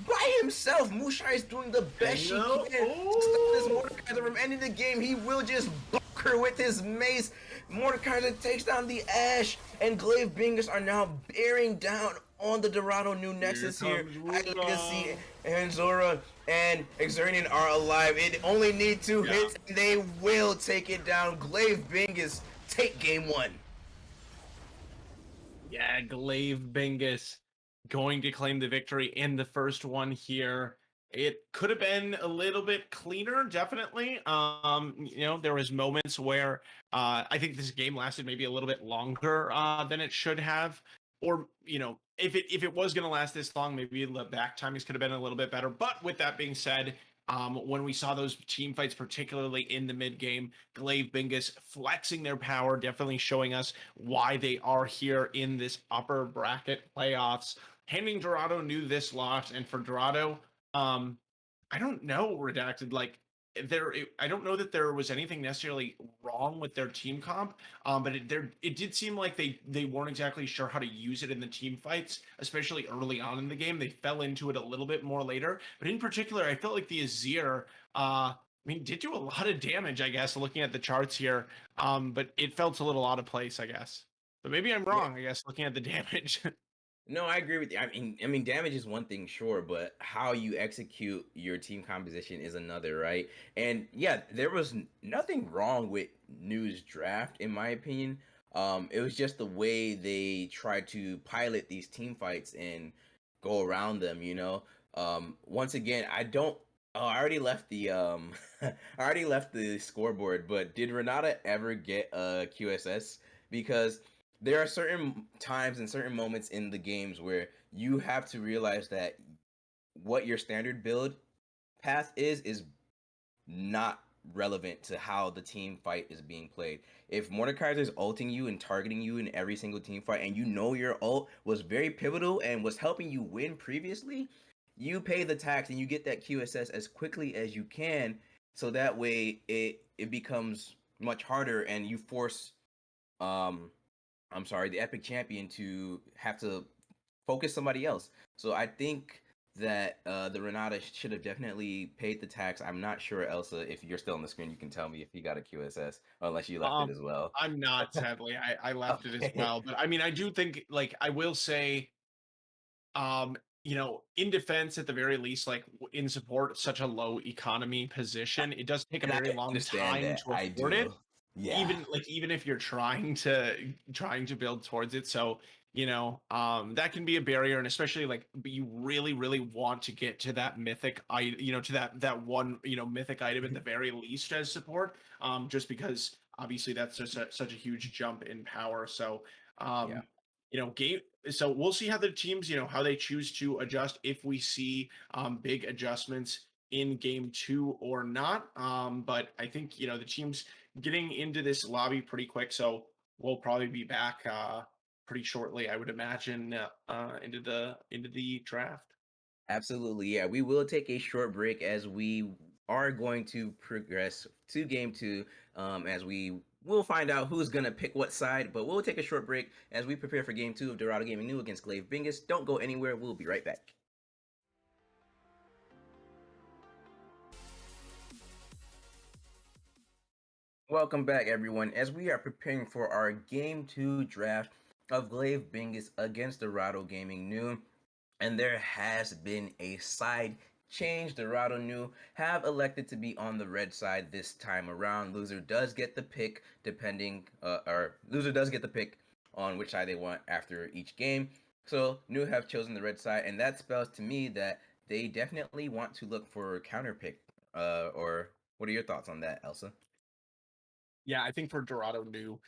by himself. Mushai is doing the best she Bingo. can to stop this Mordekaiser from ending the game. He will just buck her with his mace. Mordekaiser takes down the Ash, and Glaive Bingus are now bearing down on the Dorado new Here Nexus here. comes High Ruga. Legacy and Zora and Xernian are alive. It only need 2 Yeah. hits, and they will take it down. Glaive Bingus take game 1. Yeah, Glaive Bingus going to claim the victory in the first one here. It could have been a little bit cleaner, definitely. There was moments where I think this game lasted maybe a little bit longer than it should have. Or, if it was going to last this long, maybe the back timings could have been a little bit better. But with that being said, when we saw those team fights, particularly in the mid game, Glaive Bingus flexing their power, definitely showing us why they are here in this upper bracket playoffs. Handing Dorado knew this loss, and for Dorado, um, I don't know, Redacted. Like I don't know that there was anything necessarily wrong with their team comp, but it did seem like they weren't exactly sure how to use it in the team fights, especially early on in the game. They fell into it a little bit more later, but in particular, I felt like the Azir. Did do a lot of damage, I guess, looking at the charts here. But it felt a little out of place, I guess. But maybe I'm Yeah. wrong, I guess, looking at the damage. No, I agree with you. I mean, damage is one thing, sure, but how you execute your team composition is another, right? And yeah, there was nothing wrong with News draft, in my opinion. It was just the way they tried to pilot these team fights and go around them. Once again, I don't. Oh, I already left the I already left the scoreboard. But did Renata ever get a QSS? Because there are certain times and certain moments in the games where you have to realize that what your standard build path is not relevant to how the team fight is being played. If Mordekaiser is ulting you and targeting you in every single team fight, and you know your ult was very pivotal and was helping you win previously, you pay the tax and you get that QSS as quickly as you can, so that way it becomes much harder and you force um I'm sorry, the Epic Champion to have to focus somebody else. So I think that the Renata should have definitely paid the tax. I'm not sure, Elsa, if you're still on the screen, you can tell me if he got a QSS, unless you left it Um, as well. I'm not, sadly. I left it as Okay. well. But I do think, like, I will say, in defense, at the very least, like in support, such a low economy position, it does take a And I very long understand time that. to I afford it. do. Yeah. Even if you're trying to build towards it. So, that can be a barrier, and especially like you really, really want to get to that mythic to that one, mythic item at the very least as support. Just because obviously that's just such a huge jump in power. So Yeah. um, game so we'll see how the teams, how they choose to adjust, if we see big adjustments in game 2 or not. But I think, the teams getting into this lobby pretty quick, so we'll probably be back pretty shortly, I would imagine, into the draft. Absolutely. Yeah. We will take a short break as we are going to progress to game 2, as we will find out who's going to pick what side. But we'll take a short break as we prepare for game 2 of Dorado Gaming New against Glaive Bingus. Don't go anywhere. We'll be right back. Welcome back, everyone, as we are preparing for our Game 2 draft of Glaive Bingus against Dorado Gaming New. And there has been a side change. Dorado New have elected to be on the red side this time around. Loser does get the pick, or loser does get the pick on which side they want after each game. So New have chosen the red side, and that spells to me that they definitely want to look for counter pick, or What are your thoughts on that, Elsa? Yeah, I think for Dorado new,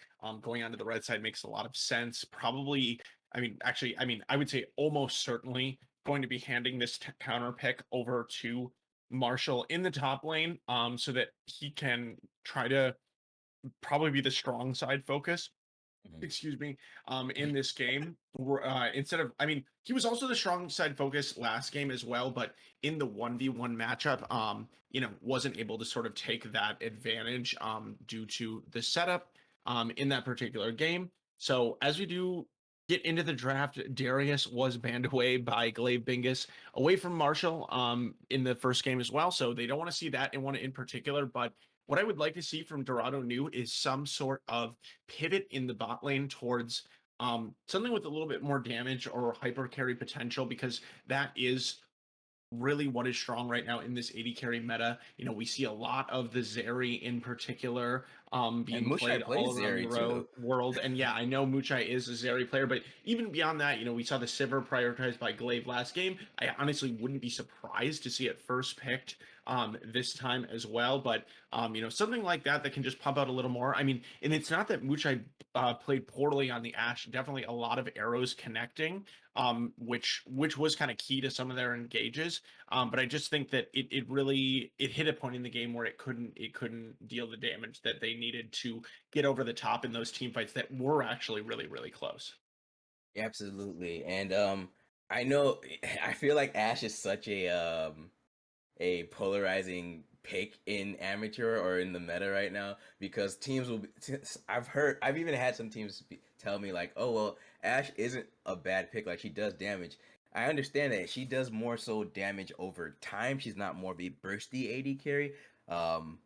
going onto the red side makes a lot of sense. Probably, I mean, actually, I mean, I would say almost certainly going to be handing this counter pick over to Marshall in the top lane, so that he can try to probably be the strong side focus, Mhm. excuse me, in this game. Instead of, I mean, he was also the strong side focus last game as well, but in the 1v1 matchup, wasn't able to sort of take that advantage due to the setup in that particular game. So as we do get into the draft, Darius was banned away by Glaive Bingus away from Marshall in the first game as well. So they don't want to see that in one in particular, but what I would like to see from Dorado New is some sort of pivot in the bot lane towards something with a little bit more damage or hyper carry potential, because that is really what is strong right now in this 80 carry meta. We see a lot of the Zeri in particular And being played Mushai all plays around the Zeri too. world. And yeah, I know Muchai is a Zeri player, but even beyond that, we saw the Sivir prioritized by Glaive last game. I honestly wouldn't be surprised to see it first picked this time as well. But something like that can just pump out a little more. I mean, and it's not that Muchai played poorly on the Ashe. Definitely a lot of arrows connecting, which was kind of key to some of their engages. But I just think that it really it hit a point in the game where it couldn't deal the damage that they needed to get over the top in those team fights that were actually really, really close. Absolutely. And I know I feel like Ash is such a polarizing pick in amateur or in the meta right now, because teams will be, I've even had some teams tell me like, oh well, Ash isn't a bad pick, like she does damage. I understand that she does more so damage over time. She's not more of a bursty AD carry, um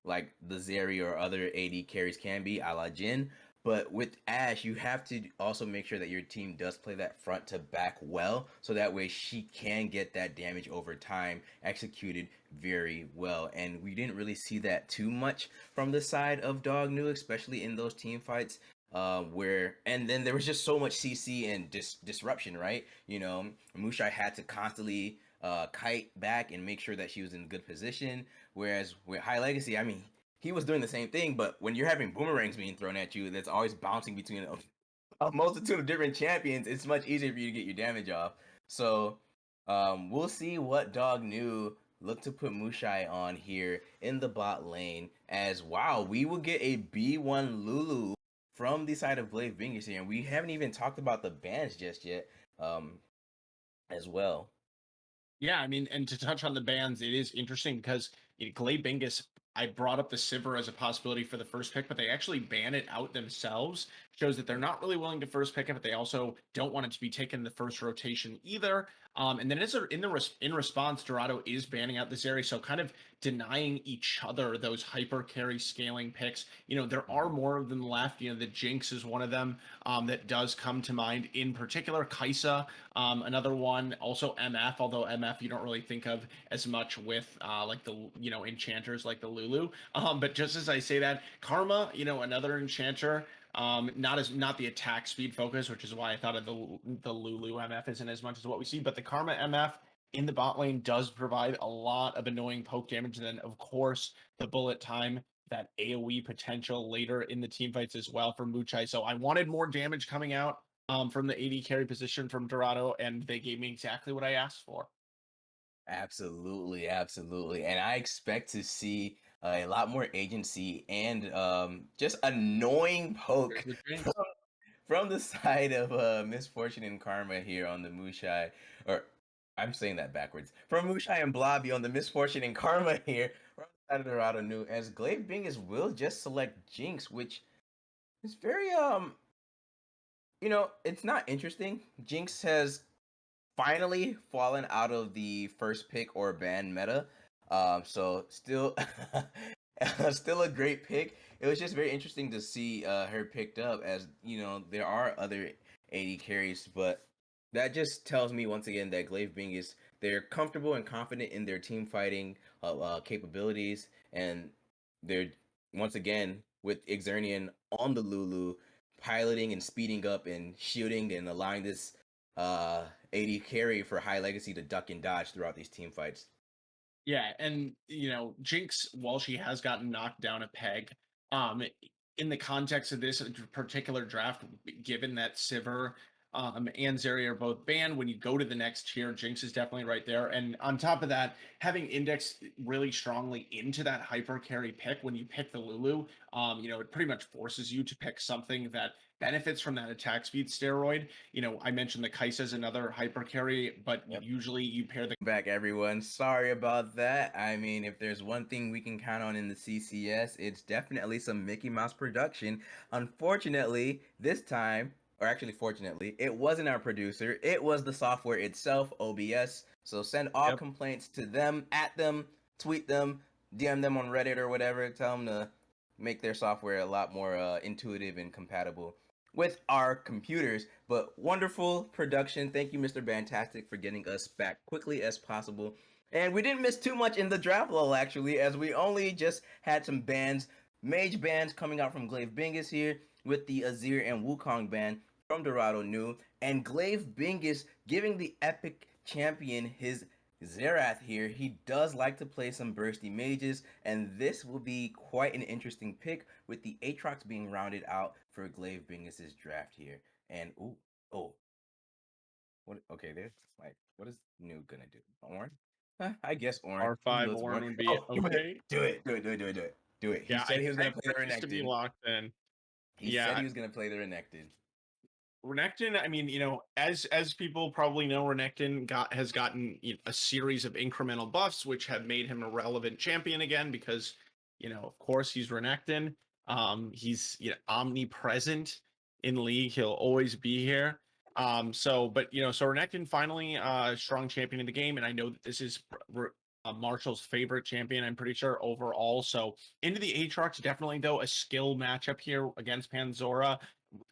like the Zeri or other AD carries can be, a la Jin. But with Ash, you have to also make sure that your team does play that front to back well, so that way she can get that damage over time executed very well. And we didn't really see that too much from the side of Dog New, especially in those team fights. And then there was just so much CC and disruption, right? Mushai had to constantly kite back and make sure that she was in good position. Whereas with High Legacy, I mean, he was doing the same thing, but when you're having boomerangs being thrown at you, that's always bouncing between a multitude of different champions, it's much easier for you to get your damage off. So we'll see what Dog New look to put Mushai on here in the bot lane. As wow, we will get a B1 Lulu from the side of Glaive Bingus here, and we haven't even talked about the bans just yet, um, as well. Yeah, I mean, and to touch on the bans, it is interesting because Glaive Bingus, I brought up the Sivir as a possibility for the first pick, but they actually ban it out themselves. Shows that they're not really willing to first pick it, but they also don't want it to be taken in the first rotation either. And then in response, Dorado is banning out the Zeri, so kind of denying each other those hyper carry scaling picks. There are more of them left. The Jinx is one of them that does come to mind in particular. Kaisa, another one, also MF, although MF you don't really think of as much with like the enchanters like the Lulu. But just as I say that, Karma, another enchanter, not the attack speed focus, which is why I thought of the Lulu MF isn't as much as what we see, but the Karma MF in the bot lane does provide a lot of annoying poke damage. And then of course the bullet time, that AoE potential later in the team fights as well for Muchai. So I wanted more damage coming out from the AD carry position from Dorado, and they gave me exactly what I asked for. Absolutely, absolutely. And I expect to see a lot more agency and just annoying There's poke the from, Jinx. from the side of Misfortune and Karma here on the Mushai. Or I'm saying that backwards. From Mushai and Blobby on the Misfortune and Karma here from the side of Dorado New, as Glaive Bingus will just select Jinx, which is very it's not interesting. Jinx has finally fallen out of the first pick or ban meta. So still, still a great pick. It was just very interesting to see her picked up, as there are other 80 carries, but that just tells me once again that Glaive Bingus, they're comfortable and confident in their team fighting capabilities, and they're once again with Xernian on the Lulu, piloting and speeding up and shielding and allowing this 80 carry for High Legacy to duck and dodge throughout these team fights. Yeah, and Jinx, while she has gotten knocked down a peg, um, in the context of this particular draft, given that Sivir and Zeri are both banned, when you go to the next tier, Jinx is definitely right there. And on top of that, having indexed really strongly into that hyper carry pick when you pick the Lulu, it pretty much forces you to pick something that benefits from that attack speed steroid. I mentioned the Kai'Sa's another hyper carry, but Yep. usually you pair the Back, everyone. Sorry about that. I mean, if there's one thing we can count on in the CCS, it's definitely some Mickey Mouse production. Unfortunately, this time, or actually fortunately, it wasn't our producer. It was the software itself, OBS. So send all Yep. complaints to them, at them, tweet them, DM them on Reddit or whatever. Tell them to make their software a lot more intuitive and compatible with our computers. But wonderful production. Thank you, Mr. Fantastic, for getting us back quickly as possible. And we didn't miss too much in the draft lull, actually, as we only just had some bans, mage bans coming out from Glaive Bingus here, with the Azir and Wukong ban from Dorado new, and Glaive Bingus giving the epic champion his Xerath here. He does like to play some bursty mages, and this will be quite an interesting pick with the Aatrox being rounded out for Glaive Bingus's draft here. And what? Okay, there's like, what is New gonna do? Ornn? I guess Ornn. He R5 loves Ornn. Ornn would be Oh, okay. do it, do it, do it, do it, do it, do it. He Yeah, said he was I gonna play the expect this to be Renekton. locked in. He said Yeah, he was gonna play the Renekton. Renekton, I mean, as people probably know, Renekton has gotten a series of incremental buffs, which have made him a relevant champion again because, of course, he's Renekton. He's omnipresent in League. He'll always be here. So Renekton finally a strong champion in the game, and I know that this is Marshall's favorite champion. I'm pretty sure overall. So into the Aatrox, definitely though a skill matchup here against Panzora.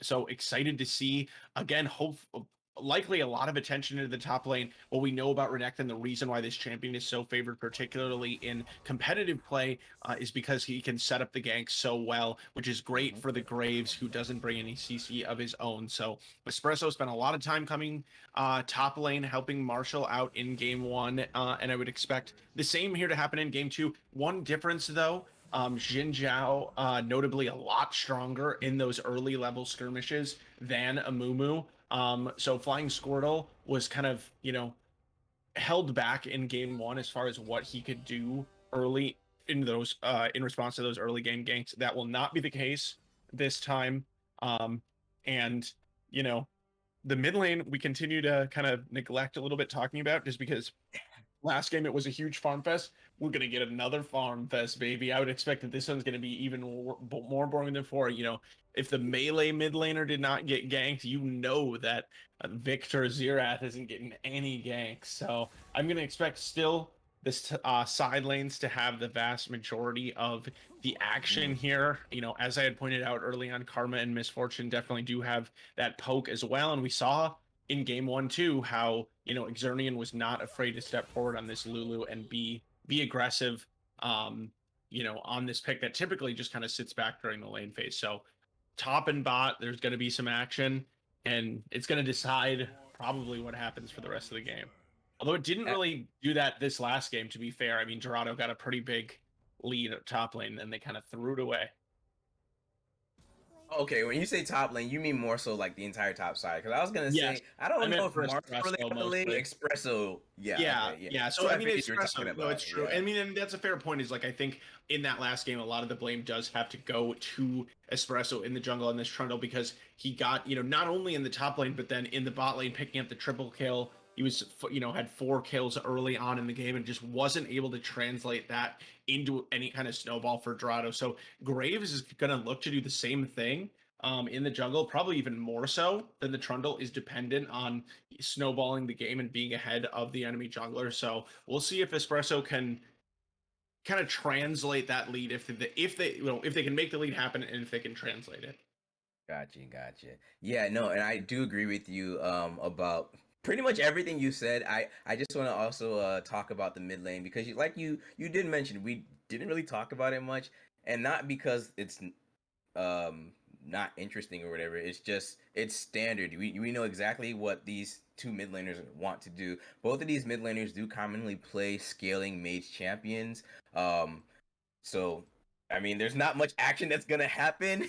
So excited to see again. Likely a lot of attention to the top lane. What we know about Renekton, the reason why this champion is so favored, particularly in competitive play, is because he can set up the gank so well, which is great for the Graves, who doesn't bring any CC of his own. So Espresso spent a lot of time coming top lane, helping Marshall out in game one, and I would expect the same here to happen in game two. One difference though. Xin Zhao, notably a lot stronger in those early level skirmishes than Amumu. So Flying Squirtle was kind of, held back in game one as far as what he could do early in those in response to those early game ganks. That will not be the case this time. And the mid lane we continue to kind of neglect a little bit talking about just because last game it was a huge farm fest. We're gonna get another farm fest, baby. I would expect that this one's gonna be even more boring than before. If the melee mid laner did not get ganked, that Victor Xerath isn't getting any ganks. So I'm gonna expect still this side lanes to have the vast majority of the action here. As I had pointed out early on, Karma and Misfortune definitely do have that poke as well, and we saw in game one too how Xernean was not afraid to step forward on this Lulu and be aggressive on this pick that typically just kind of sits back during the lane phase. So top and bot, there's going to be some action, and it's going to decide probably what happens for the rest of the game. Although it didn't really do that this last game, to be fair. I mean, Dorado got a pretty big lead at top lane, and they kind of threw it away. Okay, when you say top lane, you mean more so like the entire top side. Because I was gonna Yes, say I don't I know meant if for Mark really Espresso got the lead. mostly. Espresso, yeah, Yeah, okay, yeah. yeah. That's So what I mean, figured you were talking Espresso. No, about. it's true. Yeah. I mean, and that's a fair point. Is like I think in that last game, a lot of the blame does have to go to Espresso in the jungle in this trundle because he got not only in the top lane but then in the bot lane picking up the triple kill. He was had 4 kills early on in the game and just wasn't able to translate that into any kind of snowball for Dorado. So Graves is going to look to do the same thing in the jungle, probably even more so than the Trundle is dependent on snowballing the game and being ahead of the enemy jungler. So we'll see if Espresso can kind of translate that lead if they can make the lead happen and if they can translate it. Gotcha. Yeah, no, and I do agree with you about pretty much everything you said. I just want to also talk about the mid lane because you did mention we didn't really talk about it much, and not because it's not interesting or whatever. It's standard. We know exactly what these two mid laners want to do. Both of these mid laners do commonly play scaling mage champions. So I mean, there's not much action that's gonna happen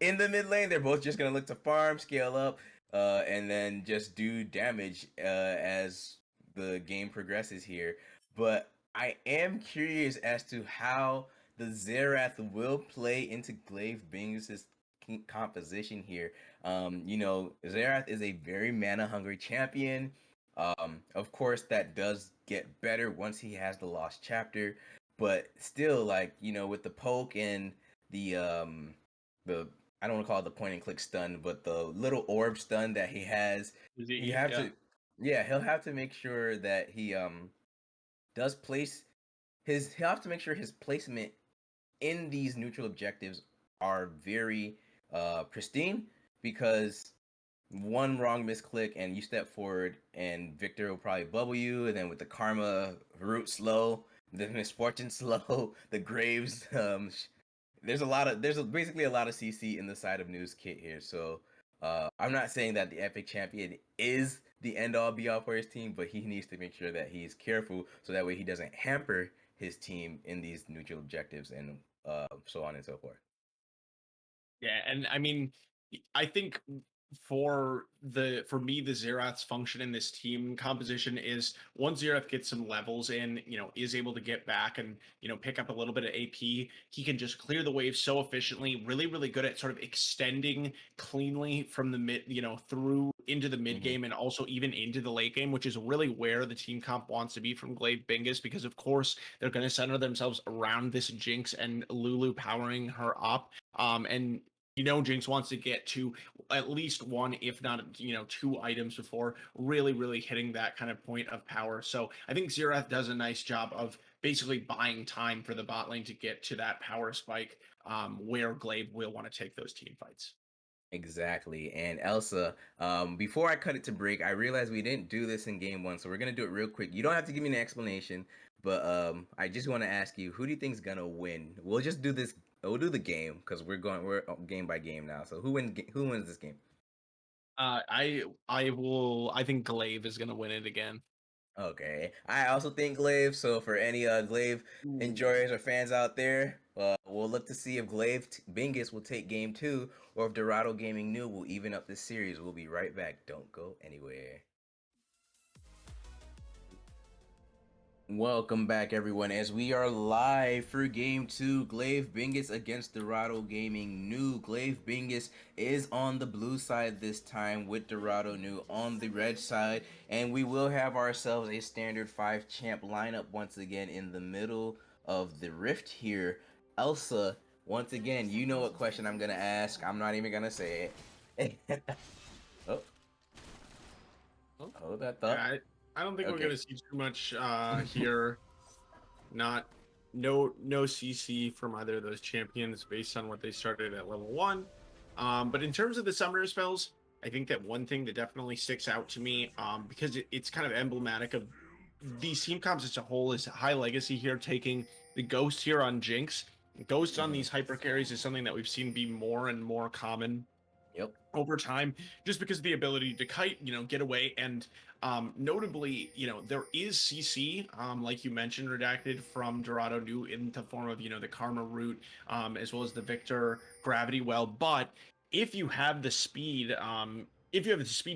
in the mid lane. They're both just gonna look to farm, scale up, and then just do damage as the game progresses here. But I am curious as to how the Xerath will play into Glaive Bingus's composition here. Xerath is a very mana hungry champion. Of course, that does get better once he has the Lost Chapter, but still, like, with the poke and the I don't want to call it the point and click stun, but the little orb stun that he has, he have Yeah. to, yeah, he'll have to make sure that he does place he'll have to make sure his placement in these neutral objectives are very pristine, because one wrong misclick and you step forward and Victor will probably bubble you, and then with the karma root slow, the misfortune slow, the graves, there's basically a lot of CC in the side of news kit here. So I'm not saying that the epic champion is the end all be all for his team, but he needs to make sure that he's careful so that way he doesn't hamper his team in these neutral objectives and so on and so forth. Yeah, and I mean, I think for me, the Xerath's function in this team composition is once Xerath gets some levels in, is able to get back and pick up a little bit of AP, he can just clear the wave so efficiently. Really, really good at sort of extending cleanly from the mid, through into the mid game and also even into the late game, which is really where the team comp wants to be from Glaive Bingus, because of course they're going to center themselves around this Jinx and Lulu powering her up. And Jinx wants to get to at least one, if not, two items before really, really hitting that kind of point of power. So I think Xerath does a nice job of basically buying time for the bot lane to get to that power spike, where Glaive will want to take those team fights. Exactly. And Elsa, before I cut it to break, I realized we didn't do this in game one, so we're gonna do it real quick. You don't have to give me an explanation, but I just want to ask you, who do you think's gonna win? We'll just do this. We'll do the game because we're game by game now. So who wins this game? I think Glaive is gonna win it again. Okay. I also think Glaive. So for any Glaive Ooh. enjoyers or fans out there, we'll look to see if Bingus will take game two, or if Dorado Gaming New will even up this series. We'll be right back. Don't go anywhere. Welcome back, everyone, as we are live for Game 2, Glaive Bingus against Dorado Gaming New. Glaive Bingus is on the blue side this time, with Dorado New on the red side, and we will have ourselves a standard 5 champ lineup once again in the middle of the rift here. Elsa, once again, you know what question I'm going to ask. I'm not even going to say it. Oh, Oh, hold that thought. I don't think we're Okay. gonna see too much here. Not no CC from either of those champions based on what they started at level 1. But in terms of the summoner spells, I think that one thing that definitely sticks out to me, because it's kind of emblematic of these team comps as a whole, is high legacy here, taking the ghost here on Jinx. Ghost on these hyper carries is something that we've seen be more and more common Yep. over time, just because of the ability to kite, get away. And notably, there is CC, like you mentioned, redacted from Dorado New in the form of, the Karma root, as well as the Victor gravity well. But if you have the speed,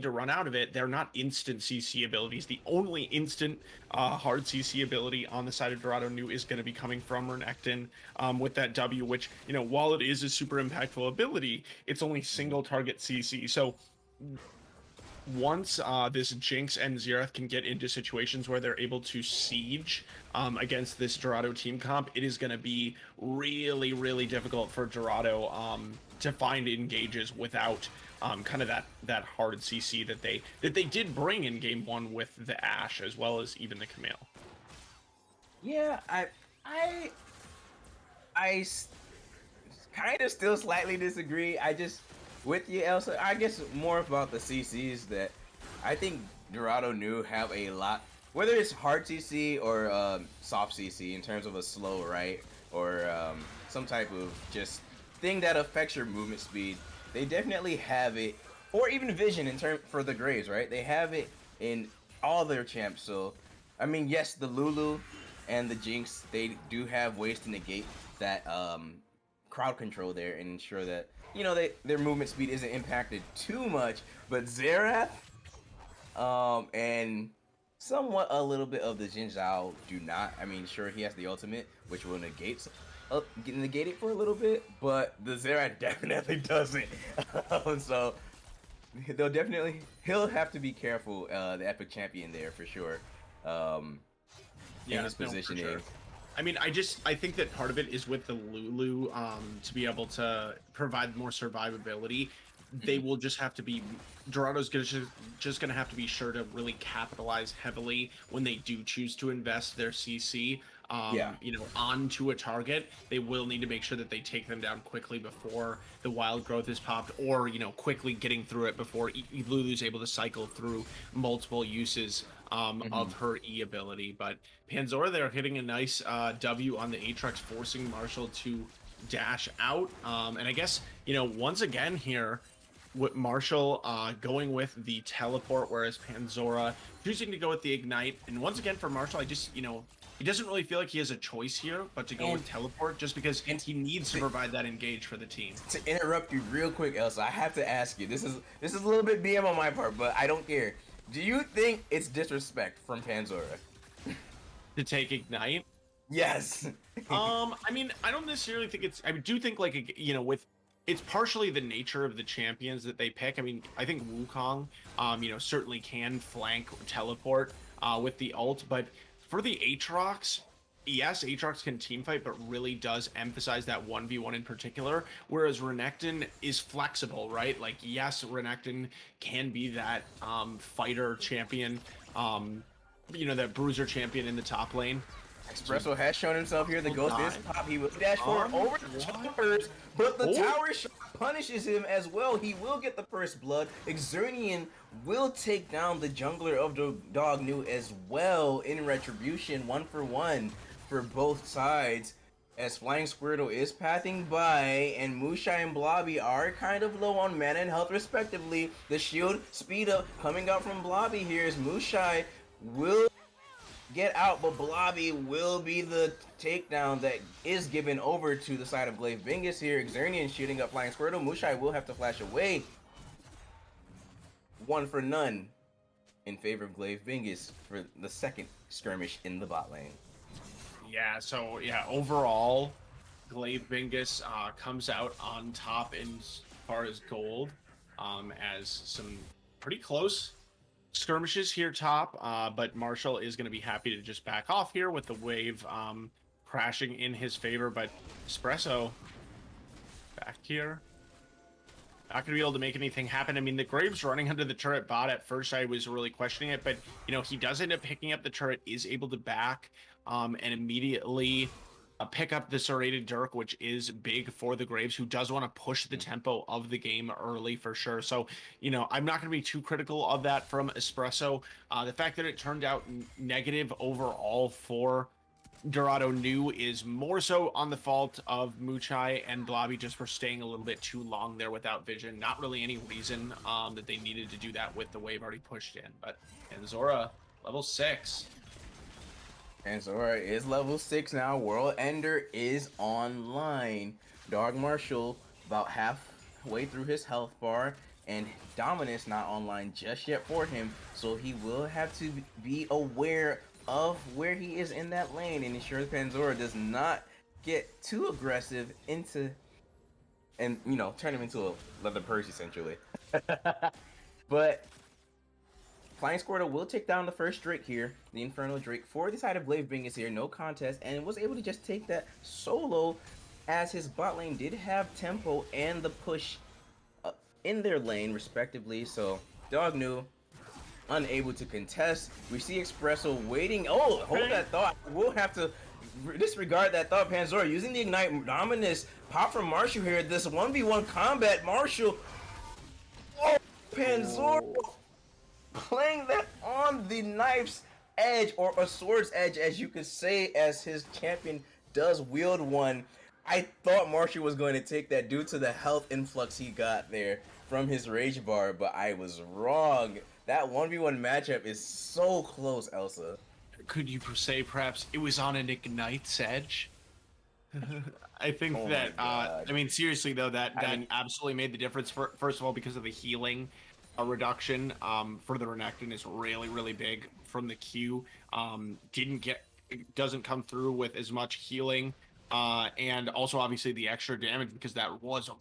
to run out of it, they're not instant CC abilities. The only instant hard CC ability on the side of Dorado New is going to be coming from Renekton, with that W, which, while it is a super impactful ability, it's only single target CC. So once this Jinx and Xerath can get into situations where they're able to siege against this Dorado team comp, it is going to be really, really difficult for Dorado to find engages without kind of that hard CC that they did bring in game 1 with the Ashe, as well as even the Camille. Yeah, I kind of still slightly disagree. I just, with you, Elsa, I guess more about the CCs that I think Dorado New have a lot, whether it's hard CC or soft CC in terms of a slow right, or some type of just thing that affects your movement speed, they definitely have it, or even vision in term for the Graves, right? They have it in all their champs. So, I mean, yes, the Lulu and the Jinx, they do have ways to negate that crowd control there and ensure that their movement speed isn't impacted too much. But Xerath, and somewhat a little bit of the Jin Zhao do not. I mean, sure, he has the ultimate, which will negate it for a little bit, but the Xerath definitely doesn't. So he'll have to be careful, the epic champion there for sure. In his positioning. Sure. I mean, I think that part of it is with the Lulu, to be able to provide more survivability. They will just have to be, Dorado's just gonna have to be sure to really capitalize heavily when they do choose to invest their CC, onto a target. They will need to make sure that they take them down quickly before the wild growth is popped, or quickly getting through it before Lulu's able to cycle through multiple uses of her E ability. But Panzora there hitting a nice W on the Aatrox, forcing Marshall to dash out. And I guess, once again here, with Marshall going with the teleport, whereas Panzora choosing to go with the ignite. And once again for Marshall, I just, he doesn't really feel like he has a choice here, but to go with teleport, just because he needs to provide that engage for the team. To interrupt you real quick, Elsa, I have to ask you. This is a little bit BM on my part, but I don't care. Do you think it's disrespect from Panzora to take ignite? Yes. I mean, I don't necessarily think it's. I do think with. It's partially the nature of the champions that they pick. I mean, I think Wukong, certainly can flank teleport with the ult, but for the Aatrox, yes, Aatrox can teamfight, but really does emphasize that 1v1 in particular, whereas Renekton is flexible, right? Like, yes, Renekton can be that fighter champion, that bruiser champion in the top lane. Xflow has shown himself here. The ghost is pop. He will dash forward over the choppers, but the tower shot punishes him as well. He will get the first blood. Xernean will take down the jungler of the Dog New as well in retribution, 1-for-1 for both sides. As Flying Squirtle is pathing by, and Mushai and Blobby are kind of low on mana and health respectively. The shield speed up coming out from Blobby here as Mushai will get out, but Blobby will be the takedown that is given over to the side of Glaive Bingus here. Xernean shooting up Flying Squirtle. Mushai will have to flash away. 1-for-0 in favor of Glaive Bingus for the second skirmish in the bot lane. Yeah, so overall, Glaive Bingus comes out on top as far as gold, as some pretty close skirmishes here top, but Marshall is going to be happy to just back off here with the wave crashing in his favor. But Espresso back here, not going to be able to make anything happen. I mean, the Graves running under the turret bot, at first I was really questioning it, but he does end up picking up the turret, is able to back and immediately pick up the serrated Dirk, which is big for the Graves, who does want to push the tempo of the game early for sure. So, I'm not going to be too critical of that from Espresso. The fact that it turned out negative overall for Dorado New is more so on the fault of Muchai and Blobby just for staying a little bit too long there without vision. Not really any reason that they needed to do that with the wave already pushed in. But Zora, level 6. And Zora is level 6 now. World Ender is online. Dog Marshall about halfway through his health bar, and Dominus not online just yet for him, so he will have to be aware of where he is in that lane and ensure that Panzora does not get too aggressive and turn him into a leather purse essentially. But Flying Squirtle will take down the first Drake here, the Infernal Drake for the side of Glaive Bingus here, no contest, and was able to just take that solo as his bot lane did have tempo and the push in their lane respectively. So Dog New unable to contest. We see Espresso waiting. Oh, hold that thought. We'll have to disregard that thought. Panzora using the Ignite. Dominus pop from Marshall here. This 1v1 combat. Marshall. Oh, Panzora playing that on the knife's edge, or a sword's edge, as you could say, as his champion does wield one. I thought Marshall was going to take that due to the health influx he got there from his rage bar, but I was wrong. That 1v1 matchup is so close, Elsa. Could you say perhaps it was on an Ignite's edge? I think Oh my that god. I mean seriously though that I mean, absolutely made the difference for first of all because of the healing reduction for the Renekton is really big from the Q. Doesn't come through with as much healing and also obviously the extra damage because that was a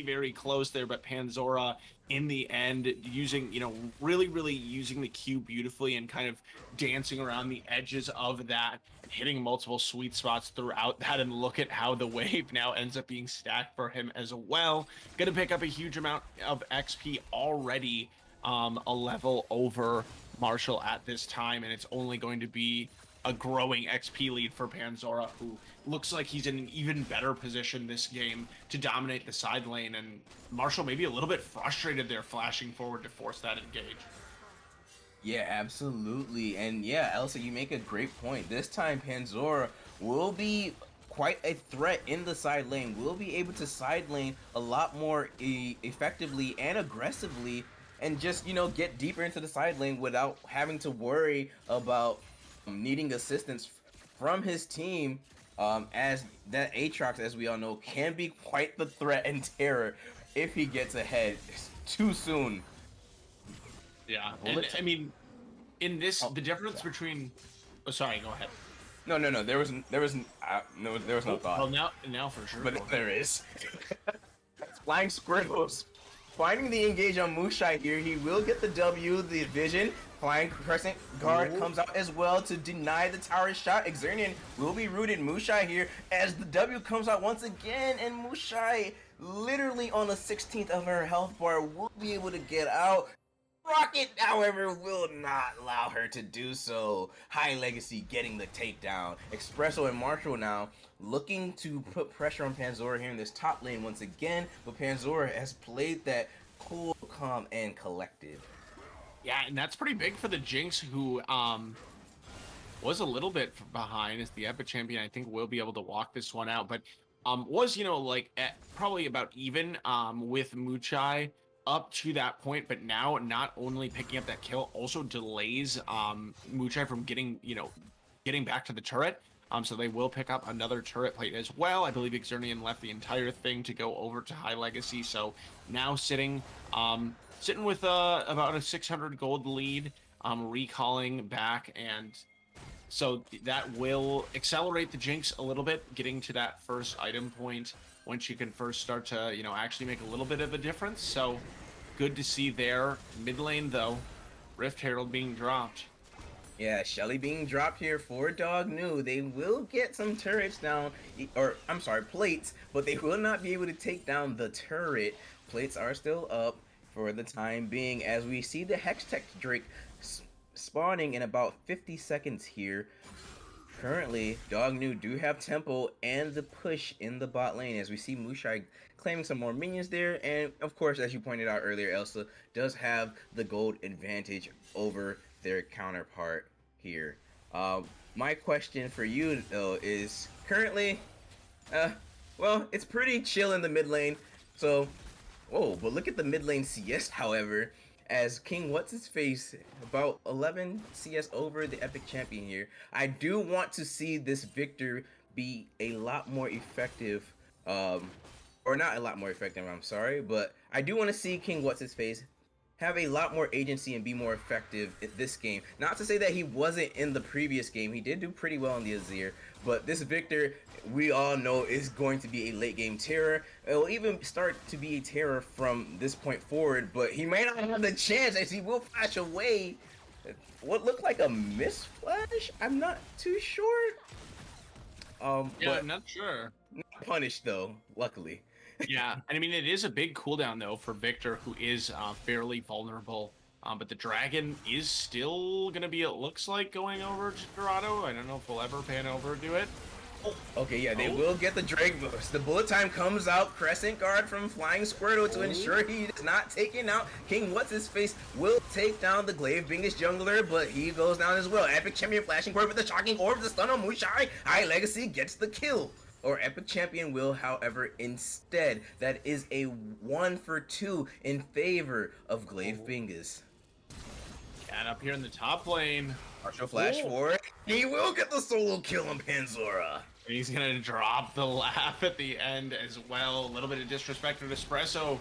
very close there, but Panzora in the end using really using the Q beautifully and kind of dancing around the edges of that, hitting multiple sweet spots throughout that, and look at how the wave now ends up being stacked for him as well. Gonna pick up a huge amount of XP already, a level over Marshall at this time, and it's only going to be a growing XP lead for Panzora, who looks like he's in an even better position this game to dominate the side lane, and Marshall maybe a little bit frustrated there flashing forward to force that engage. yeah, absolutely. And yeah, Elsa, you make a great point. This time Panzora will be quite a threat in the side lane. Will be able to side lane a lot more effectively and aggressively and just, get deeper into the side lane without having to worry about needing assistance from his team, as that Aatrox, as we all know, can be quite the threat and terror if he gets ahead too soon. Yeah, and I mean, in this, the difference between... Oh, sorry, go ahead. No. There was no thought. Well, now for sure. But there is. Flying Squirtles finding the engage on Mushai here. He will get the W, the vision. Flying Crescent Guard comes out as well to deny the tower shot. Xernean will be rooted. Mushai here as the W comes out once again, and Mushai, literally on the 16th of her health bar, will be able to get out. Rocket, however, will not allow her to do so. High Legacy getting the takedown. Espresso and Marshall now looking to put pressure on Panzora here in this top lane once again, but Panzora has played that cool, calm, and collected. Yeah, and that's pretty big for the Jinx, who was a little bit behind as the Epic champion. I think will be able to walk this one out, but was like at probably about even with Muchai up to that point, but now not only picking up that kill, also delays Muchai from getting back to the turret. So they will pick up another turret plate as well. I believe Xernean left the entire thing to go over to High Legacy. So now sitting with about a 600 gold lead, recalling back, and so that will accelerate the Jinx a little bit, getting to that first item point once you can first start to actually make a little bit of a difference. So good to see there. Mid lane though, Rift Herald being dropped. Yeah, Shelly being dropped here for Dog New. They will get some turrets down, or I'm sorry, plates, but they will not be able to take down the turret. Plates are still up for the time being as we see the Hextech Drake spawning in about 50 seconds here. Currently, Dog New do have tempo and the push in the bot lane as we see Mushai claiming some more minions there, and of course, as you pointed out earlier, Elsa does have the gold advantage over their counterpart here. My question for you though is currently, well, it's pretty chill in the mid lane. So, whoa, but look at the mid lane CS, however, as King What's His Face about 11 CS over the Epic champion here. I do want to see this Victor be a lot more effective, or not a lot more effective, I'm sorry, but I do want to see King What's His Face have a lot more agency and be more effective in this game. Not to say that he wasn't in the previous game. He did do pretty well in the Azir, but this Victor, we all know, is going to be a late game terror. It will even start to be a terror from this point forward, but he may not have the chance as he will flash away. What looked like a miss flash? I'm not too sure. Yeah, but I'm not sure. Not punished though, luckily. Yeah, and I mean it is a big cooldown though for Victor, who is fairly vulnerable. But the dragon is still gonna be, it looks like, going over to Dorado. I don't know if we'll ever pan over to it. Okay, yeah, they will get the Drake boost. The bullet time comes out. Crescent Guard from Flying Squirtle to ensure he is not taken out. King What's His Face will take down the Glaive Bingus jungler, but he goes down as well. Epic champion flashing forward with the shocking orb, the stun on Mushai. High Legacy gets the kill. or Epic Champion will, however, instead. That is a 1-for-2 in favor of Glaive Bingus. And up here in the top lane, Partial flash forward. He will get the solo kill on Panzora. He's gonna drop the laugh at the end as well. A little bit of disrespect to Espresso.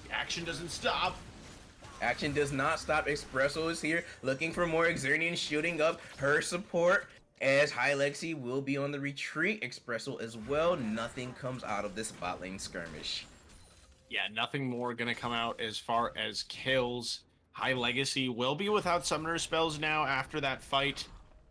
The action doesn't stop. Action does not stop. Espresso is here looking for more. Xernean shooting up her support as High Lexi will be on the retreat. Espresso as well. Nothing comes out of this bot lane skirmish. Yeah, nothing more gonna come out as far as kills. High Legacy will be without summoner spells now after that fight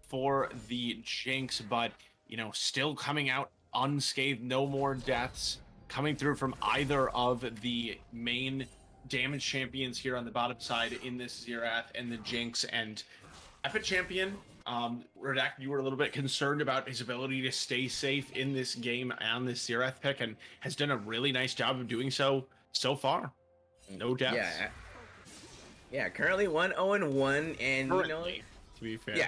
for the Jinx, but you know, still coming out unscathed, no more deaths coming through from either of the main damage champions here on the bottom side in this Xerath and the Jinx. And Epic Champion, Redact, you were a little bit concerned about his ability to stay safe in this game on this Xerath pick, and has done a really nice job of doing so far. No deaths. Yeah, currently 1-0-1, and Currently, to be fair. Yeah,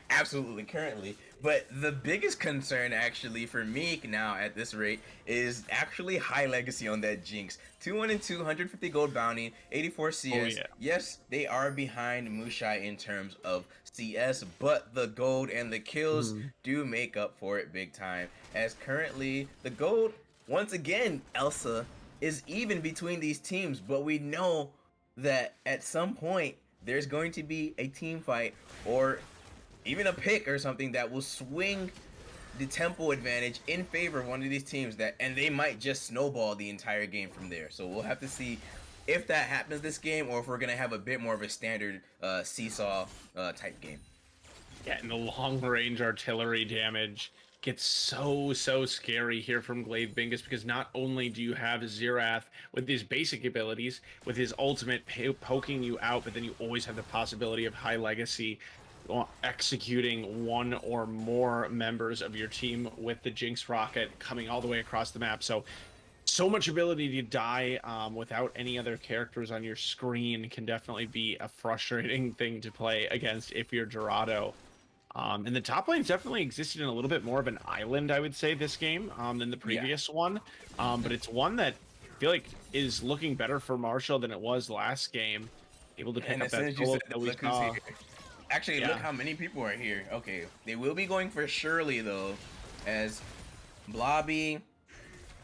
absolutely, currently. But the biggest concern, actually, for me now at this rate is actually High Legacy on that Jinx. 2-1-2, 150 gold bounty, 84 CS. Oh, yeah. Yes, they are behind Mushai in terms of CS, but the gold and the kills do make up for it big time. As currently, the gold, once again, Elsa, is even between these teams, but we know that at some point there's going to be a team fight or even a pick or something that will swing the tempo advantage in favor of one of these teams, and they might just snowball the entire game from there. So we'll have to see if that happens this game, or if we're gonna have a bit more of a standard seesaw type game. Yeah, and the long range artillery damage gets so scary here from Glaive Bingus, because not only do you have Xerath with his basic abilities, with his ultimate poking you out, but then you always have the possibility of High Legacy executing one or more members of your team with the Jinx rocket coming all the way across the map. So much ability to die without any other characters on your screen can definitely be a frustrating thing to play against if you're Dorado. And the top lane's definitely existed in a little bit more of an island, I would say, this game than the previous one. But it's one that I feel like is looking better for Marshall than it was last game. Able to pick up that gold that we saw. Actually, look how many people are here. Okay, they will be going for Shirley, though, as Blobby,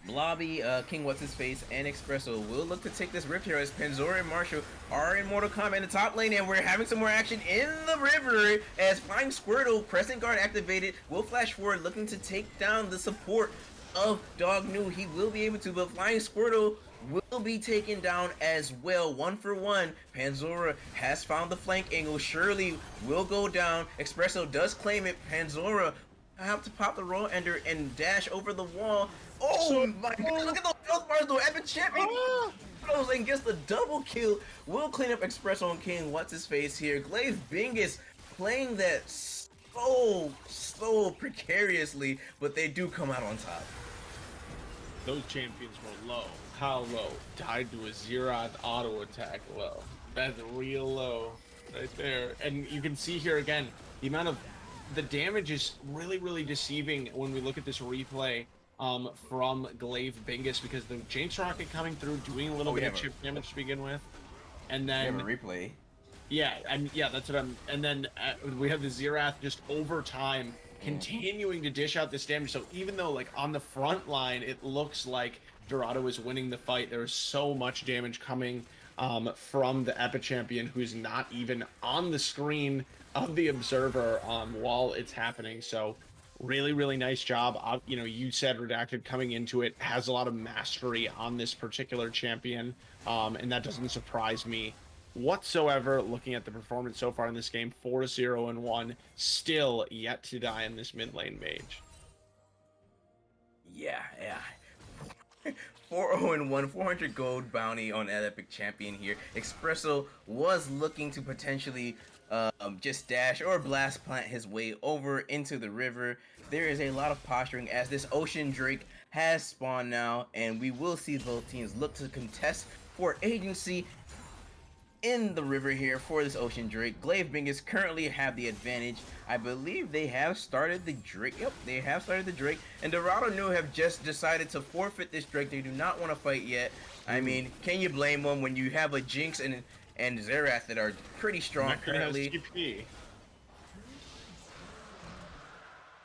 King What's-His-Face, and Espresso will look to take this rift here as Panzora and Marshall are in Mortal Kombat in the top lane, and we're having some more action in the river as Flying Squirtle, Crescent Guard activated, will flash forward looking to take down the support of Dog New. He will be able to, but Flying Squirtle will be taken down as well. 1-for-1. Panzora has found the flank angle. Shirley will go down. Espresso does claim it. Panzora have to pop the roll ender and dash over the wall. Oh my god, look at those health bars though. Epic Champion and gets the double kill. Will clean up Espresso and King What's-His-Face here. Glaive Bingus playing that so precariously, but they do come out on top. Those champions were low. How low? Died to a Xerath auto attack low. That's real low right there. And you can see here again, the amount of the damage is really deceiving when we look at this replay from Glaive Bingus, because the Jinx rocket coming through, doing a little bit of chip damage to begin with, and then we have a replay. Yeah, that's what I'm. And then we have the Xerath just over time continuing to dish out this damage. So even though like on the front line it looks like Dorado is winning the fight, there is so much damage coming from the Epic Champion, who's not even on the screen of the observer while it's happening. So really nice job. You know, you said Redacted coming into it has a lot of mastery on this particular champion, and that doesn't surprise me whatsoever looking at the performance so far in this game. 4-0-1, still yet to die in this mid lane mage. Yeah. 4-0-1, 400 gold bounty on that Epic Champion here. Espresso was looking to potentially just dash or blast plant his way over into the river. There is a lot of posturing as this Ocean Drake has spawned now, and we will see both teams look to contest for agency. in the river here for this Ocean Drake. Glaive Bingus currently have the advantage. I believe they have started the Drake. Yep, they have started the Drake. And Dorado New have just decided to forfeit this Drake. They do not want to fight yet. I mean, can you blame them when you have a Jinx and Xerath that are pretty strong currently? TP.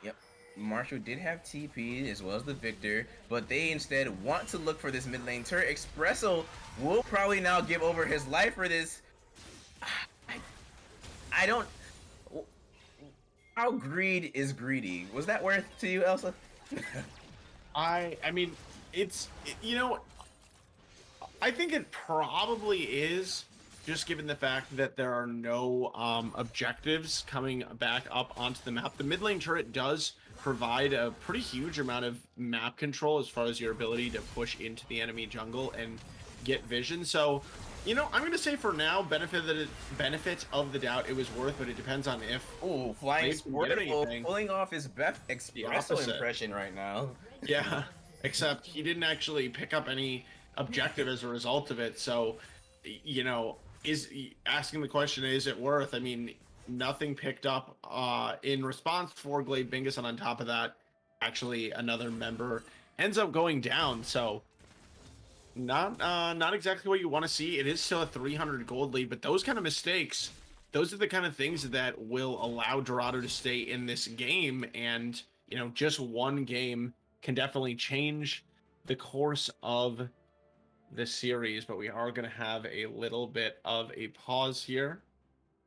Yep, Marshall did have TP as well as the Victor, but they instead want to look for this mid lane turret. Espresso will probably now give over his life for this. I don't. How greed is greedy? Was that worth to you, Elsa? I mean, you know, I think it probably is, just given the fact that there are no objectives coming back up onto the map. The mid lane turret does provide a pretty huge amount of map control as far as your ability to push into the enemy jungle and get vision. So, you know, I'm going to say for now, benefit of the doubt, it was worth, but it depends on if... Oh, Flying Squirtle pulling off his Beth Espresso impression right now. Yeah, except he didn't actually pick up any objective as a result of it. So, you know, asking the question, is it worth? I mean, nothing picked up in response for Glaive Bingus, and on top of that, actually another member ends up going down. So not exactly what you want to see. It is still a 300 gold lead, but those kind of mistakes, those are the kind of things that will allow Dorado to stay in this game. And, you know, just one game can definitely change the course of the series. But we are going to have a little bit of a pause here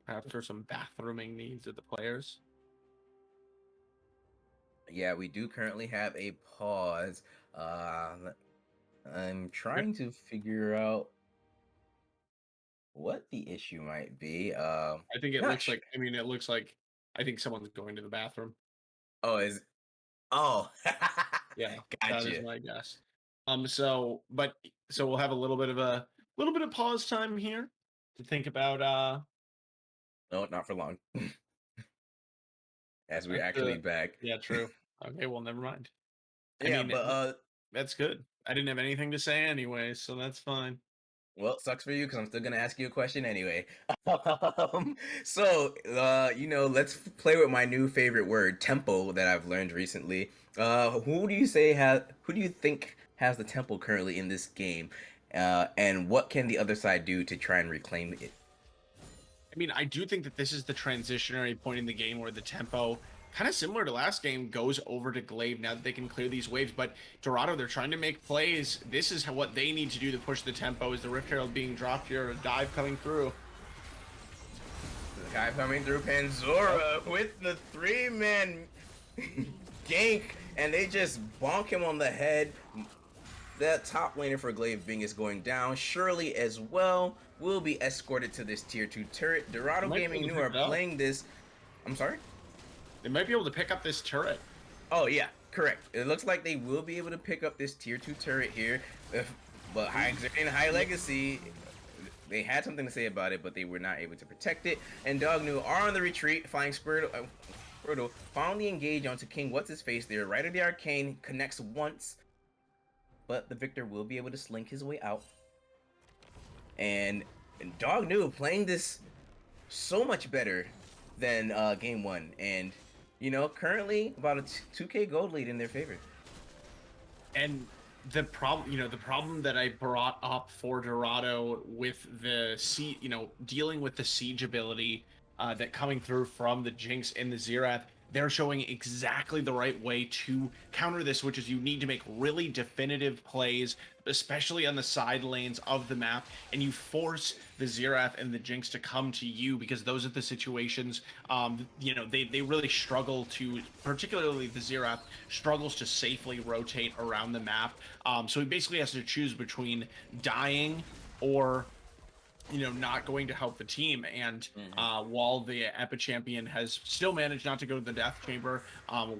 after some bathrooming needs of the players. Yeah, we do currently have a pause. I'm trying to figure out what the issue might be. I think it looks like, I mean, it looks like, I think someone's going to the bathroom. Oh, oh, yeah, gotcha. that is my guess. So we'll have a little bit of pause time here to think about. No, not for long. As we're actually back. Yeah, true. Okay, well, never mind. I mean, but that's good. I didn't have anything to say anyway, so that's fine. Well, sucks for you because I'm still gonna ask you a question anyway. You know, let's play with my new favorite word, tempo, that I've learned recently. Who do you think has the tempo currently in this game? And what can the other side do to try and reclaim it? I mean, I do think that this is the transitionary point in the game where the tempo, kind of similar to last game, goes over to Glaive now that they can clear these waves. But Dorado, they're trying to make plays. This is what they need to do to push the tempo. Is the Rift Herald being dropped here, a dive coming through? The guy coming through, Panzora with the 3-man gank, and they just bonk him on the head. That top laner for Glaive Bingus going down. Shirley as well will be escorted to this tier 2 turret. Dorado Gaming New are playing this. I'm sorry? They might be able to pick up this turret. Oh, yeah, correct. It looks like they will be able to pick up this tier 2 turret here. But High Legacy, they had something to say about it, but they were not able to protect it. And Dog New are on the retreat. Flying Squirtle found the engage onto King What's-His-Face there. Right of the Arcane connects once. But the Victor will be able to slink his way out. And Dog New playing this so much better than game 1. And, you know, currently about a 2k gold lead in their favor. And the problem that I brought up for Dorado with the dealing with the siege ability that coming through from the Jinx and the Xerath, they're showing exactly the right way to counter this, which is you need to make really definitive plays, especially on the side lanes of the map, and you force the Xerath and the Jinx to come to you, because those are the situations, they really struggle to, particularly the Xerath, struggles to safely rotate around the map. So he basically has to choose between dying or not going to help the team. And while the Epic Champion has still managed not to go to the Death Chamber,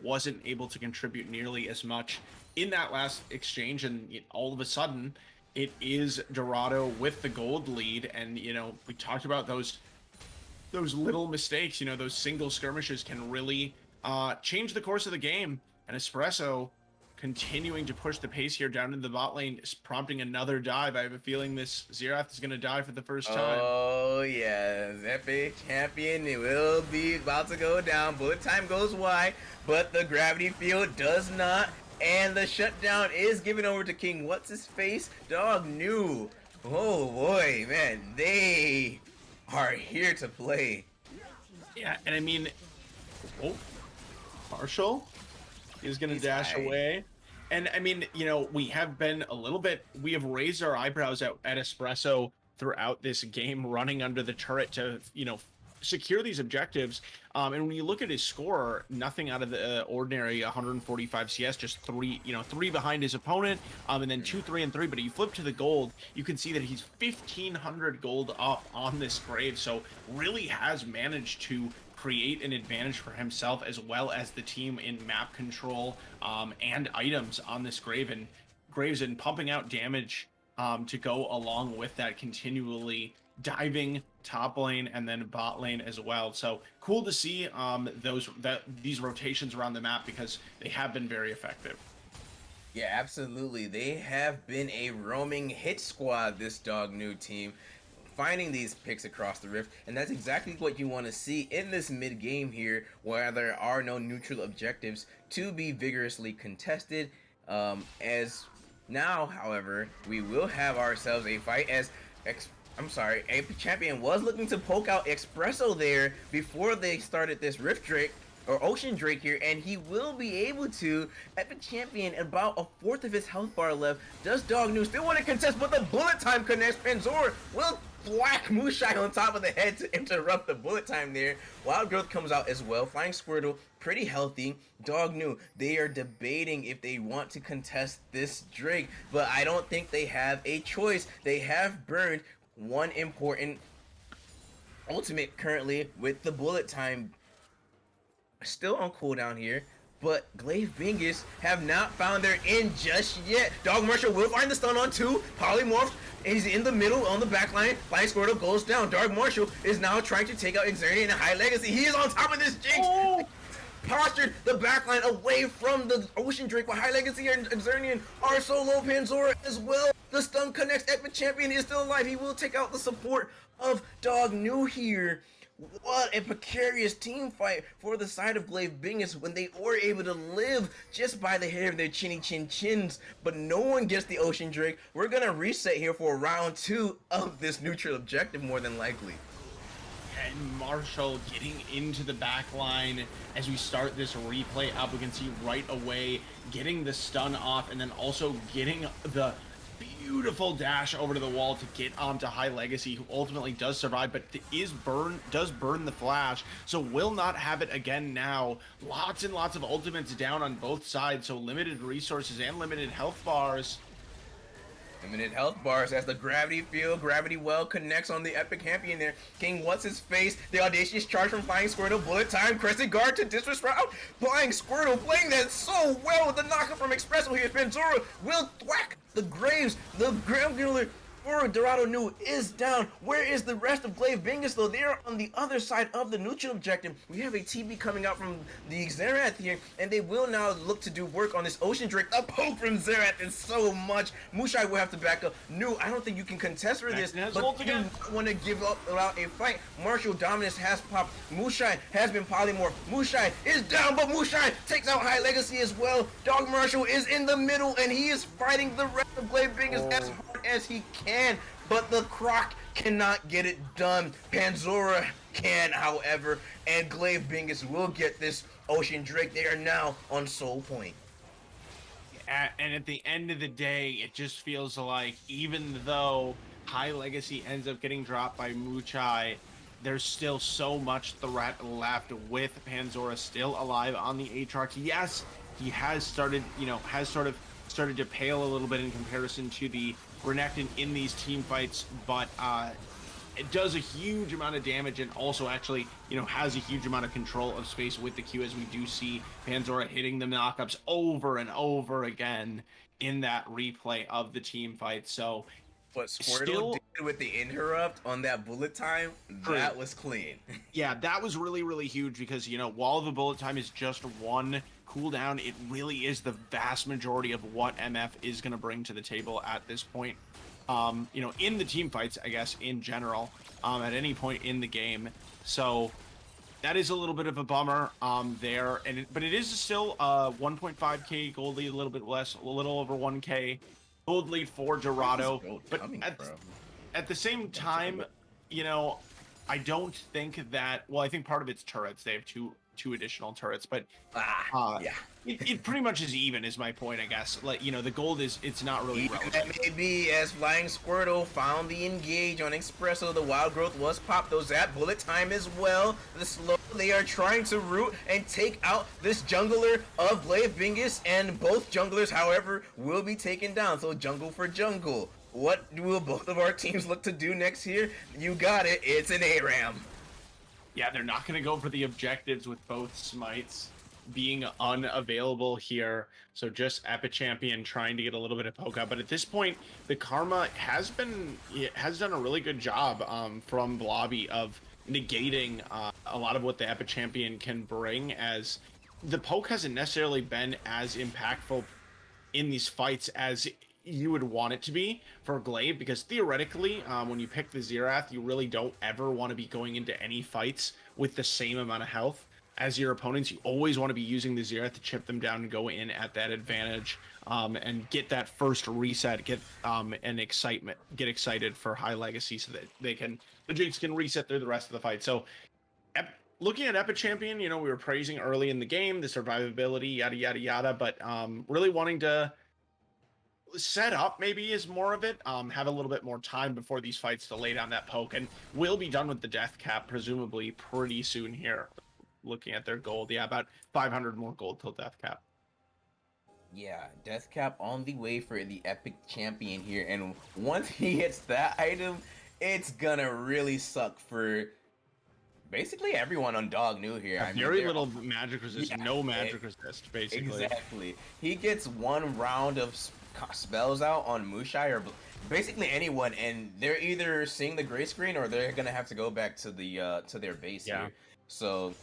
wasn't able to contribute nearly as much in that last exchange, and all of a sudden it is Dorado with the gold lead. And we talked about those little mistakes, those single skirmishes can really change the course of the game. And Espresso continuing to push the pace here down in the bot lane, prompting another dive. I have a feeling this Xerath is going to die for the first time. Oh, yes. Epic Champion, it will be about to go down. Bullet time goes wide, but the gravity field does not. And the shutdown is given over to King What's-His-Face. Dog New. Oh, boy, man. They are here to play. Yeah, and I mean, oh, Marshall is going to dash high. away. And I mean, you know, we have raised our eyebrows at Espresso throughout this game, running under the turret to, you know, secure these objectives. And when you look at his score, nothing out of the ordinary, 145 CS, just three behind his opponent, and then 2, 3, and 3. But if you flip to the gold, you can see that he's 1,500 gold up on this Glaive. So really has managed to create an advantage for himself as well as the team in map control and items on this Glaive, and Graves and pumping out damage to go along with that, continually diving top lane and then bot lane as well. So cool to see these rotations around the map, because they have been very effective. Yeah, absolutely. They have been a roaming hit squad, this Dog New team, finding these picks across the rift, and that's exactly what you want to see in this mid game here, where there are no neutral objectives to be vigorously contested. As now, however, we will have ourselves a fight as Epic Champion was looking to poke out Espresso there before they started this Rift Drake or Ocean Drake here, and he will be able to. Epic Champion, about a fourth of his health bar left. Does Dog New still want to contest, but the bullet time connects. Panzor will whack Mushai on top of the head to interrupt the bullet time there. Wild Growth comes out as well. Flying Squirtle, pretty healthy. Dog New, they are debating if they want to contest this Drake, but I don't think they have a choice. They have burned one important ultimate currently with the bullet time still on cooldown here, but Glaive Bingus have not found their end just yet. Dog Marshall will find the stun on 2. Polymorph, he's in the middle on the backline. Flying Squirtle goes down. Dog Marshall is now trying to take out Xernean and High Legacy. He is on top of this Jinx. Oh! Postured the backline away from the Ocean Drake, while High Legacy and Xernean are solo. Panzora as well. The stun connects. Epic Champion is still alive. He will take out the support of Dog New here. What a precarious team fight for the side of Glaive Bingus when they were able to live just by the hair of their chinny chin chins, but no one gets the Ocean Drake. We're gonna reset here for round 2 of this neutral objective, more than likely. And Marshall getting into the back line as we start this replay up. We can see right away getting the stun off, and then also getting the beautiful dash over to the wall to get onto High Legacy, who ultimately does survive, but does burn the flash, so will not have it again now. Lots and lots of ultimates down on both sides, so limited resources and limited health bars. Limited health bars as the gravity field, gravity well connects on the Epic Champion there. King What's-His-Face, the audacious charge from Flying Squirtle, bullet time, crested guard to disrupt. Flying Squirtle playing that so well with the knockup from Espresso here. Panzora will thwack the Graves, the Granular for Dorado New is down. Where is the rest of Glaive Bingus though? They are on the other side of the neutral objective. We have a TB coming out from the Xerath here, and they will now look to do work on this Ocean Drake. A poke from Xerath is so much. Mushai will have to back up. New, I don't think you can contest for this, but you want to give up without a fight. Martial Dominance has popped. Mushai has been polymorphed. Mushai is down, but Mushai takes out High Legacy as well. Dog Marshall is in the middle, and he is fighting the rest of Glaive Bingus as hard as he can, but the Croc cannot get it done. Panzora can, however, and Glaive Bingus will get this Ocean Drake. They are now on Soul Point. And at the end of the day, it just feels like even though High Legacy ends up getting dropped by Muchai, there's still so much threat left with Panzora still alive on the Aatrox. Yes, he has started to pale a little bit in comparison to the Renekton in these team fights, but it does a huge amount of damage, and also actually, has a huge amount of control of space with the Q, as we do see Panzora hitting the knockups over and over again in that replay of the team fight. So What Squirtle Still, did with the interrupt on that bullet time, that was clean. yeah, that was really, really huge because, you know, while the bullet time is just one cooldown, it really is the vast majority of what MF is going to bring to the table at this point. You know, in the team fights, I guess, in general, at any point in the game. So that is a little bit of a bummer there, but it is still 1.5k gold lead, a little bit less, a little over 1k gold lead for Dorado. But at the same time, you know, I don't think that. Well, I think part of it's turrets. They have two additional turrets, but yeah, it pretty much is even. Is my point, I guess. Like, you know, the gold it's not really relevant. That may be, as Flying Squirtle found the engage on Espresso. The wild growth was popped. Though Zap bullet time as well. The slow, they are trying to root and take out this jungler of Glaive Bingus, and both junglers, however, will be taken down. So jungle for jungle. What will both of our teams look to do next here? You got it. It's an ARAM. Yeah, they're not going to go for the objectives with both smites being unavailable here. So just Epichampion trying to get a little bit of poke out. But at this point, the Karma has done a really good job from Blobby of negating a lot of what the Epichampion can bring, as the poke hasn't necessarily been as impactful in these fights as you would want it to be for Glaive, because theoretically, when you pick the Xerath, you really don't ever want to be going into any fights with the same amount of health as your opponents. You always want to be using the Xerath to chip them down and go in at that advantage, and get that first reset, get excited for high legacy so that the Jinx can reset through the rest of the fight. So looking at Epichampion, you know, we were praising early in the game the survivability, yada yada yada, but really wanting to set up maybe is more of it. Have a little bit more time before these fights to lay down that poke, and we'll be done with the death cap presumably pretty soon here. Looking at their gold, yeah, about 500 more gold till death cap. Yeah, death cap on the way for the epic champion here, and once he hits that item, it's gonna really suck for basically everyone on Dog New here. I mean, very little magic resist, yeah, no magic resist, basically. Exactly. He gets one round of spells out on Mushai or basically anyone, and they're either seeing the gray screen or they're gonna have to go back to the to their base here. So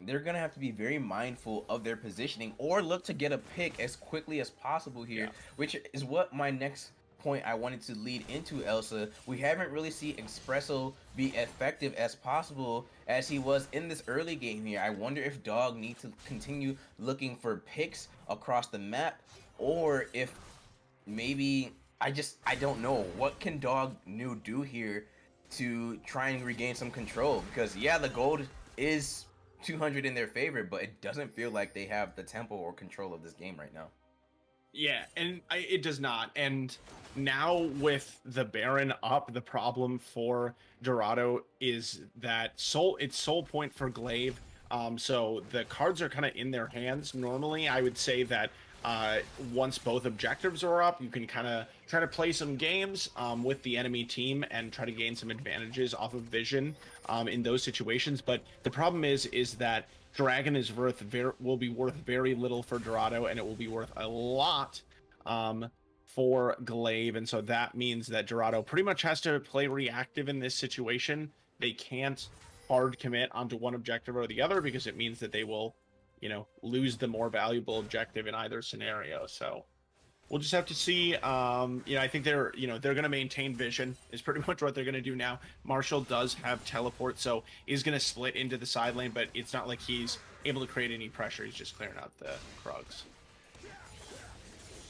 they're gonna have to be very mindful of their positioning or look to get a pick as quickly as possible here, which is what my next point I wanted to lead into, Elsa. We haven't really seen Espresso be effective as possible as he was in this early game here. I wonder if Dog needs to continue looking for picks across the map, or if maybe I don't know, what can Dog New do here to try and regain some control? Because yeah, the gold is 200 in their favor, but it doesn't feel like they have the tempo or control of this game right now. Yeah, and it does not. And now with the Baron up, the problem for Dorado is that it's soul point for Glaive. So the cards are kind of in their hands. Normally, I would say that once both objectives are up, you can kind of try to play some games with the enemy team and try to gain some advantages off of vision in those situations. But the problem is that Dragon will be worth very little for Dorado, and it will be worth a lot for Glaive. And so that means that Dorado pretty much has to play reactive in this situation. They can't hard commit onto one objective or the other, because it means that they will, you know, lose the more valuable objective in either scenario. So we'll just have to see. You know, I think they're going to maintain vision is pretty much what they're going to do now. Marshall does have teleport, so he's going to split into the side lane, but it's not like he's able to create any pressure. He's just clearing out the Krugs.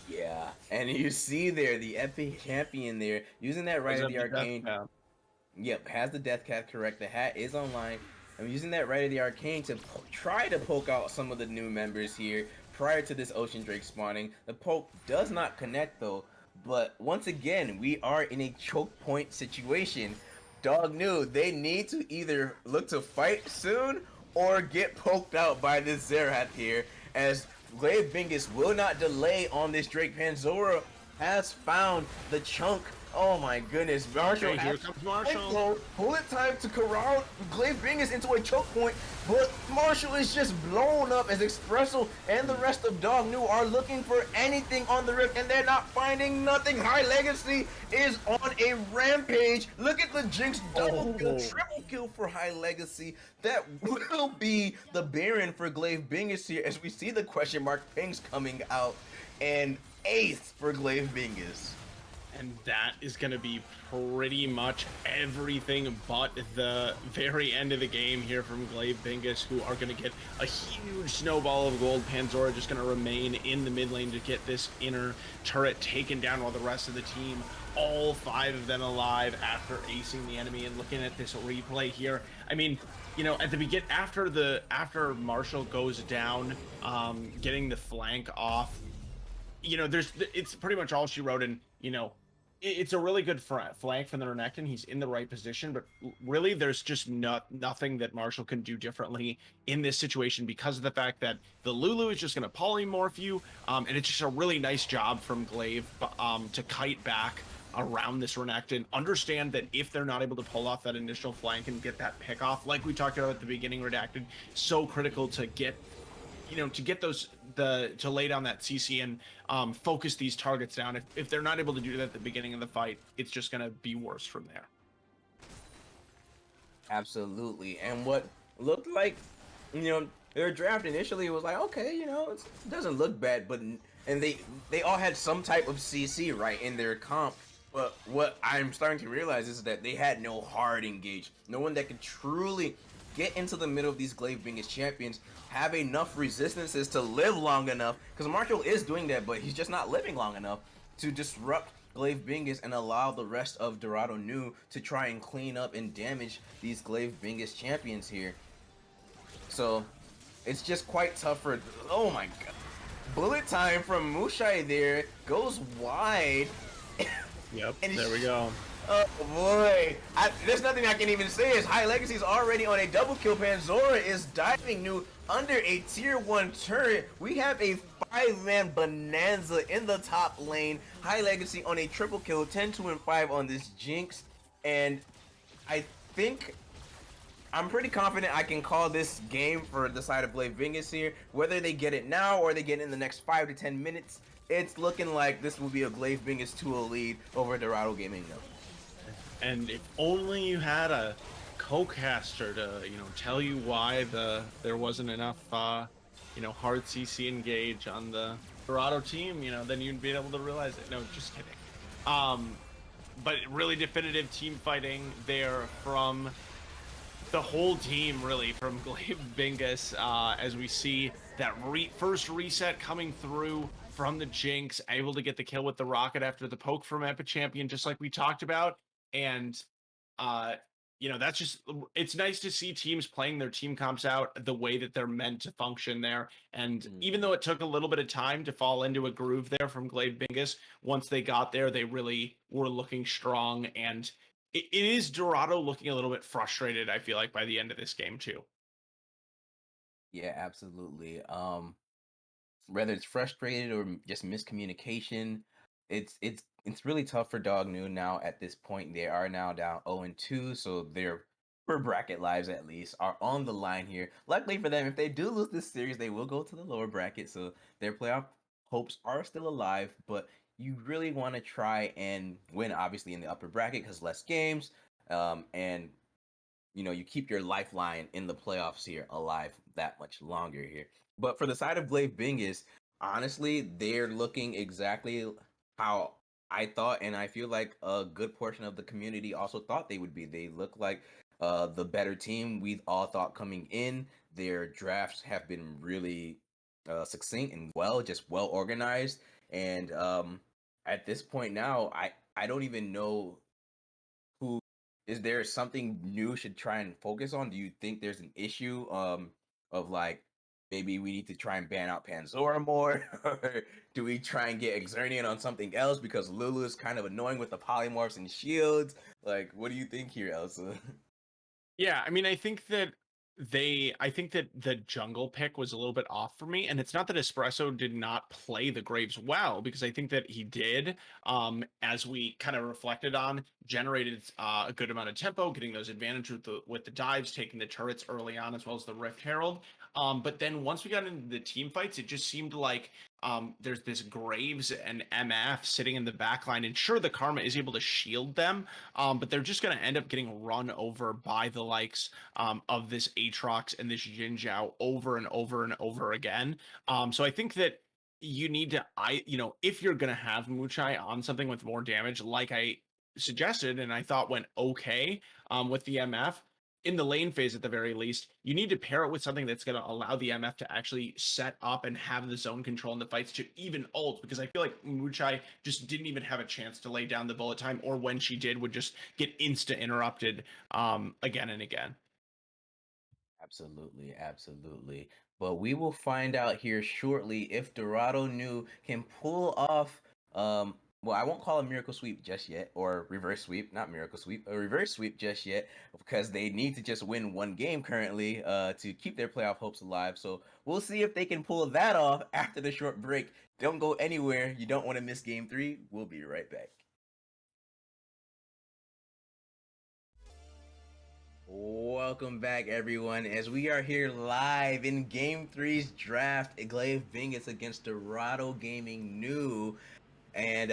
Yeah, and you see there the epic champion there using that Rite of the Arcane. Yep, has the death cap correct. The hat is online. I'm using that Rite of the Arcane to try to poke out some of the new members here prior to this Ocean Drake spawning. The poke does not connect though, but once again, we are in a choke point situation. Dog New, they need to either look to fight soon or get poked out by this Xerath here, as Glaive Bingus will not delay on this Drake. Panzora has found the chunk Oh my goodness, Marshall. Okay, here comes Marshall. Xflow, bullet time to corral Glaive Bingus into a choke point, but Marshall is just blown up as Espresso and the rest of Dog New are looking for anything on the Rift, and they're not finding nothing. High Legacy is on a rampage. Look at the Jinx double kill, triple kill for High Legacy. That will be the Baron for Glaive Bingus here, as we see the question mark pings coming out, and ace for Glaive Bingus. And that is going to be pretty much everything but the very end of the game here from Glaive Bingus, who are going to get a huge snowball of gold. Panzora just going to remain in the mid lane to get this inner turret taken down, while the rest of the team, all 5 of them alive after acing the enemy. And looking at this replay here, I mean, you know, at the beginning, after Marshall goes down, getting the flank off, you know, it's pretty much all she wrote. And, you know, it's a really good flank from the Renekton. He's in the right position, but really there's just nothing that Marshall can do differently in this situation, because of the fact that the Lulu is just going to polymorph you, and it's just a really nice job from Glaive to kite back around this Renekton. Understand that if they're not able to pull off that initial flank and get that pick off, like we talked about at the beginning, Redacted, so critical to get, you know, to get those to lay down that CC and focus these targets down. If they're not able to do that at the beginning of the fight, it's just going to be worse from there. Absolutely. And what looked like, you know, their draft initially was like, okay, you know, it doesn't look bad, but and they all had some type of CC right in their comp. But what I'm starting to realize is that they had no hard engage, no one that could truly get into the middle of these Glaive Bingus champions, have enough resistances to live long enough, because Marshall is doing that, but he's just not living long enough to disrupt Glaive Bingus and allow the rest of Dorado New to try and clean up and damage these Glaive Bingus champions here. So it's just quite tough for, oh my god. Bullet time from Mushai there, goes wide. Yep, there we go. Oh boy, there's nothing I can even say. Is High Legacy's already on a double kill. Panzora is diving New under a tier 1 turret. We have a 5-man bonanza in the top lane. High Legacy on a triple kill, 10, 2, and 5 on this Jinx. And I think I'm pretty confident I can call this game for the side of Glaive Bingus here. Whether they get it now or they get it in the next 5 to 10 minutes, it's looking like this will be a Glaive Bingus 2-0 lead over Dorado Gaming though. And if only you had a co-caster to, you know, tell you why there wasn't enough, you know, hard CC engage on the Dorado team, you know, then you'd be able to realize it. No, just kidding. But really definitive team fighting there from the whole team, really, from Glaive Bingus, as we see that first reset coming through from the Jinx, able to get the kill with the rocket after the poke from Epic Champion, just like we talked about. And you know, that's just, it's nice to see teams playing their team comps out the way that they're meant to function there. And even though it took a little bit of time to fall into a groove there from Glaive Bingus, once they got there, they really were looking strong. And it is Dorado looking a little bit frustrated, I feel like, by the end of this game too. Yeah, absolutely. Whether it's frustrated or just miscommunication, it's really tough for Dog New now at this point. They are now down 0-2, so their per bracket lives at least are on the line here. Luckily for them, if they do lose this series, they will go to the lower bracket, so their playoff hopes are still alive. But you really want to try and win, obviously, in the upper bracket because less games, and you know, you keep your lifeline in the playoffs here alive that much longer here. But for the side of Glaive Bingus, honestly, they're looking exactly how I thought, and I feel like a good portion of the community also thought they would be. They look like the better team we all thought coming in. Their drafts have been really succinct and just well organized. And at this point now, I don't even know who is there something new should try and focus on? Do you think there's an issue of like maybe we need to try and ban out Panzora more? Or do we try and get Xernean on something else because Lulu is kind of annoying with the polymorphs and shields? Like, what do you think here, Elsa? Yeah, I mean, I think that I think that the jungle pick was a little bit off for me, and it's not that Espresso did not play the Graves well, because I think that he did, as we kind of reflected on, generated a good amount of tempo, getting those advantage with the dives, taking the turrets early on, as well as the Rift Herald. But then once we got into the team fights, it just seemed like there's this Graves and MF sitting in the back line, and sure, the Karma is able to shield them, but they're just going to end up getting run over by the likes of this Aatrox and this Jin Zhao over and over and over again. So I think that you need to, if you're going to have Muchai on something with more damage, like I suggested, and I thought went okay with the MF, in the lane phase at the very least, you need to pair it with something that's going to allow the MF to actually set up and have the zone control in the fights to even ult, because I feel like Muchai just didn't even have a chance to lay down the bullet time, or when she did, would just get insta interrupted again and again. Absolutely, absolutely. But we will find out here shortly if Dorado New can pull off well, I won't call a miracle sweep just yet, or reverse sweep, not miracle sweep, a reverse sweep just yet, because they need to just win one game currently to keep their playoff hopes alive. So we'll see if they can pull that off after the short break. Don't go anywhere. You don't want to miss game 3. We'll be right back. Welcome back, everyone, as we are here live in Game 3's draft. Glaive Bingus against Dorado Gaming New. And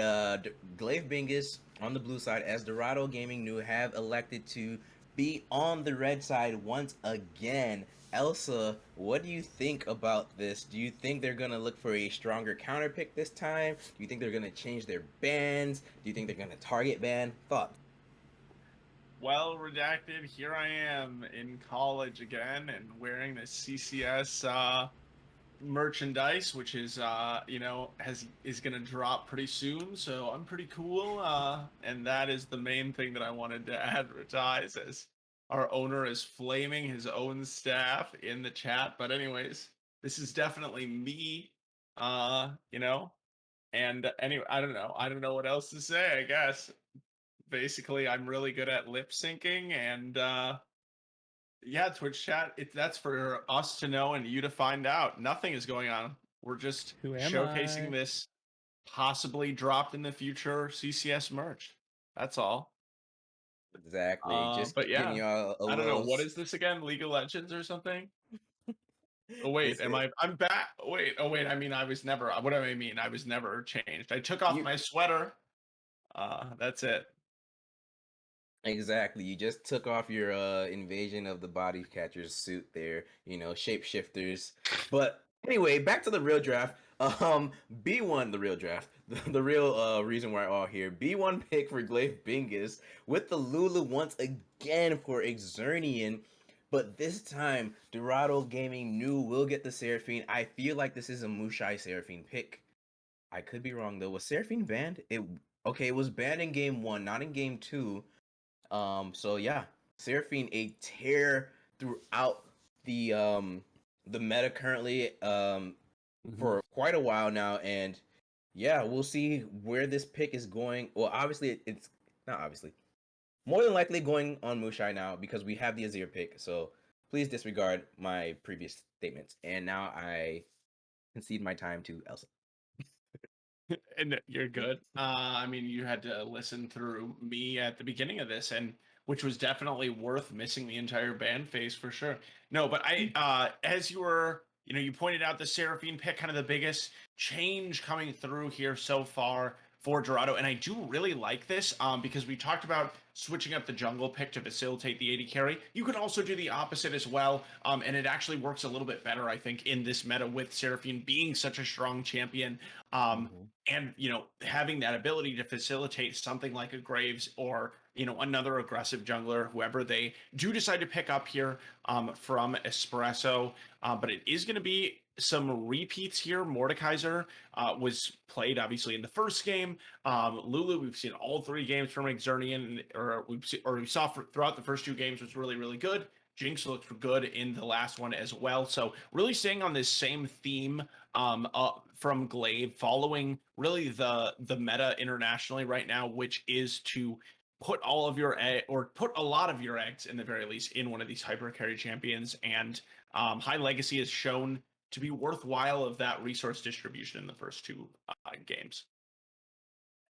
Glaive Bingus on the blue side, as Dorado Gaming New have elected to be on the red side once again. Elsa, what do you think about this? Do you think they're going to look for a stronger counter pick this time? Do you think they're going to change their bans? Do you think they're going to target ban? Thoughts? Well, redacted, here I am in college again and wearing the CCS merchandise, which is is gonna drop pretty soon, so I'm pretty cool. And that is the main thing that I wanted to advertise, as our owner is flaming his own staff in the chat. But anyways, this is definitely me. And anyway, I don't know what else to say, I guess. Basically, I'm really good at lip syncing, and yeah, Twitch chat, that's for us to know and you to find out. Nothing is going on. We're just Who am showcasing I? this possibly dropped in the future CCS merch. That's all. Exactly. Just But giving yeah, y'all a I don't know. little. What is this again? League of Legends or something? Oh wait, This am is I'm back. Wait, oh wait, I mean I was never, what do I mean? I was never changed. I took off you. my sweater. That's it. Exactly. You just took off your invasion of the body catchers suit there, shapeshifters. But anyway, back to the real draft. B1, the real draft. The real reason we're all here. B1 pick for Glaive Bingus with the Lulu once again for Xernian. But this time, Dorado Gaming New will get the Seraphine. I feel like this is a Mushai Seraphine pick. I could be wrong though. Was Seraphine banned? It was banned in game 1, not in game 2. So yeah, Seraphine a tear throughout the meta currently for quite a while now, and yeah, we'll see where this pick is going. Well, obviously it's not obviously. More than likely going on Mushai now because we have the Azir pick. So please disregard my previous statements. And now I concede my time to Elsa. And you're good. I mean, you had to listen through me at the beginning of this, and which was definitely worth missing the entire band phase for sure. No, but as you were, you pointed out the Seraphine pick, kind of the biggest change coming through here so far for Dorado, and I do really like this because we talked about switching up the jungle pick to facilitate the AD carry. You can also do the opposite as well, and it actually works a little bit better, I think, in this meta with Seraphine being such a strong champion. And having that ability to facilitate something like a Graves or another aggressive jungler, whoever they do decide to pick up here from Espresso. But it is going to be some repeats here. Mordekaiser was played obviously in the first game. Lulu, we've seen all 3 games from Xernian, or we saw throughout the first 2 games, was really, really good. Jinx looked good in the last one as well. So really staying on this same theme from Glaive, following really the meta internationally right now, which is to put all of your or put a lot of your eggs in the very least in one of these hyper carry champions. And High Legacy has shown to be worthwhile of that resource distribution in the first two games.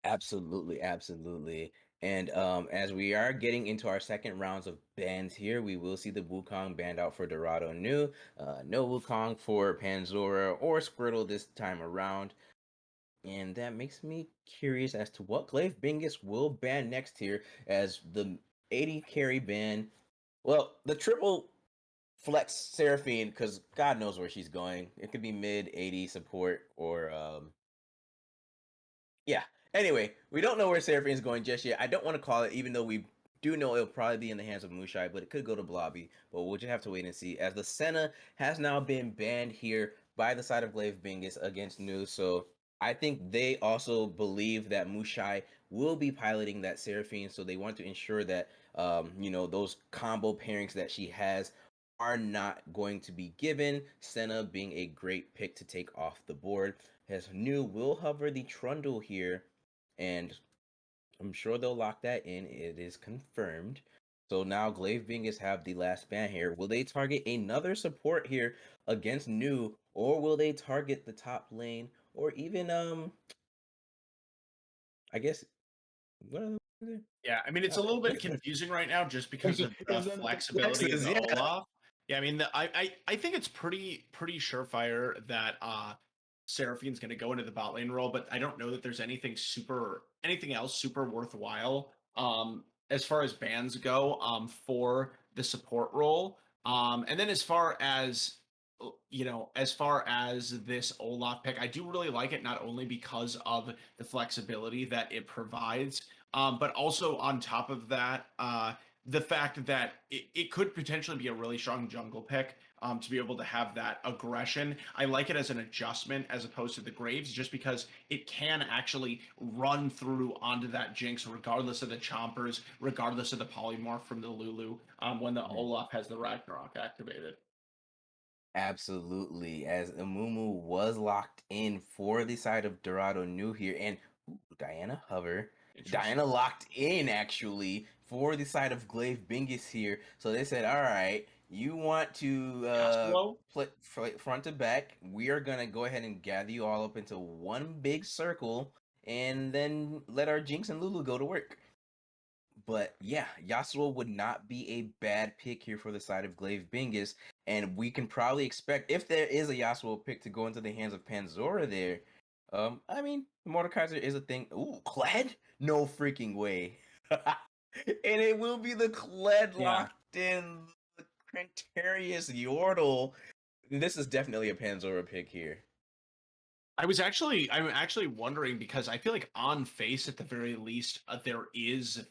Absolutely, absolutely. And as we are getting into our second rounds of bans here, we will see the Wukong banned out for Dorado New, no Wukong for Panzora or Squirtle this time around. And that makes me curious as to what Glaive Bingus will ban next here, as the 80 carry ban. Well, the triple flex Seraphine, because God knows where she's going. It could be mid 80 support or yeah. Anyway, we don't know where Seraphine is going just yet. I don't want to call it, even though we do know it'll probably be in the hands of Mushai, but it could go to Blobby. But we'll just have to wait and see. As the Senna has now been banned here by the side of Glaive Bingus against New. So I think they also believe that Mushai will be piloting that Seraphine. So they want to ensure that those combo pairings that she has are not going to be given. Senna being a great pick to take off the board. As New will hover the Trundle here, and I'm sure they'll lock that in. It is confirmed. So now Glaive Bingus have the last ban here. Will they target another support here against New, or will they target the top lane, or even I guess what are the Yeah, I mean it's a little bit confusing right now just because of the flexibility of flexes? the Yeah. Olaf. Yeah, I mean I think it's pretty surefire that Seraphine's going to go into the bot lane role, but I don't know that there's anything else super worthwhile as far as bans go for the support role. And then as far as this Olaf pick, I do really like it, not only because of the flexibility that it provides, but also on top of that, the fact that it could potentially be a really strong jungle pick to be able to have that aggression. I like it as an adjustment as opposed to the Graves, just because it can actually run through onto that Jinx, regardless of the Chompers, regardless of the Polymorph from the Lulu, when the Olaf has the Ragnarok activated. Absolutely, as Amumu was locked in for the side of Dorado New here, and Diana Hover. Interesting. Diana locked in actually for the side of Glaive Bingus here. So they said, all right, you want to Xflow? play front to back. We are going to go ahead and gather you all up into one big circle and then let our Jinx and Lulu go to work. But yeah, Yasuo would not be a bad pick here for the side of Glaive Bingus. And we can probably expect, if there is a Yasuo pick, to go into the hands of Panzora there. I mean, Mordekaiser is a thing. Ooh, Kled? No freaking way. And it will be the Kled Yeah. locked in, the Crantarius Yordle. This is definitely a Panzora pick here. I'm actually wondering, because I feel like on face at the very least there is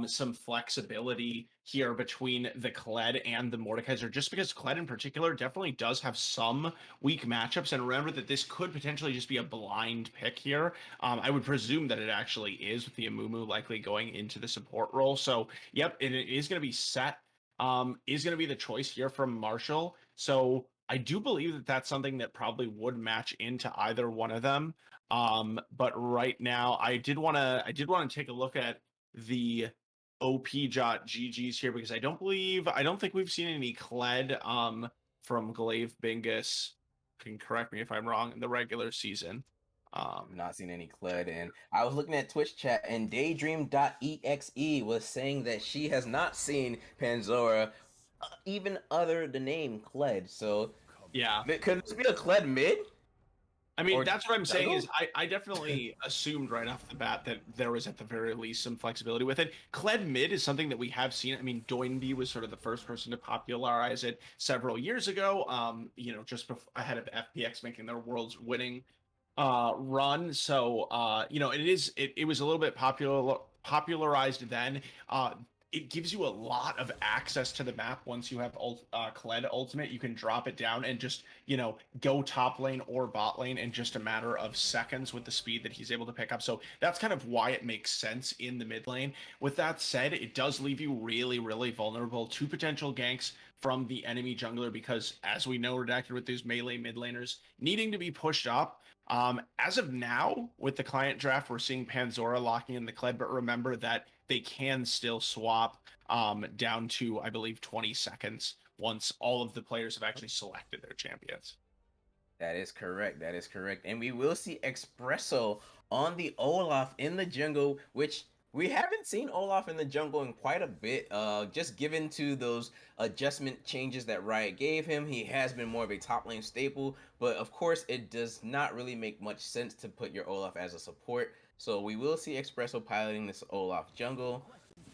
some flexibility here between the Kled and the Mordekaiser, just because Kled in particular definitely does have some weak matchups. And remember that this could potentially just be a blind pick here. I would presume that it actually is, with the Amumu likely going into the support role. So yep, it is going to be set. Is going to be the choice here from Marshall. So I do believe that that's something that probably would match into either one of them. But right now, I did want to take a look at the OP.GGs here, because I don't think we've seen any Kled from Glaive Bingus. Can correct me if I'm wrong, in the regular season. I've not seen any Kled, and I was looking at Twitch chat, and Daydream.exe was saying that she has not seen Panzora, even other the name Kled. So Yeah. could this be a Kled mid? I mean, Or that's what I'm saying, is jungle? I definitely assumed right off the bat that there was at the very least some flexibility with it. Kled mid is something that we have seen. I mean, Doinby was sort of the first person to popularize it several years ago, just ahead of FPX making their world's winning run. So it was a little bit popularized then. It gives you a lot of access to the map. Once you have Kled ultimate, you can drop it down and just go top lane or bot lane in just a matter of seconds with the speed that he's able to pick up. So that's kind of why it makes sense in the mid lane. With that said, it does leave you really, really vulnerable to potential ganks from the enemy jungler, because as we know, Redacted, with these melee mid laners needing to be pushed up. As of now, with the client draft, we're seeing Panzora locking in the Kled, but remember that they can still swap down to, I believe, 20 seconds once all of the players have actually selected their champions. That is correct. That is correct. And we will see Espresso on the Olaf in the jungle, which we haven't seen Olaf in the jungle in quite a bit. Just given to those adjustment changes that Riot gave him, he has been more of a top lane staple. But of course, it does not really make much sense to put your Olaf as a support. So we will see Espresso piloting this Olaf jungle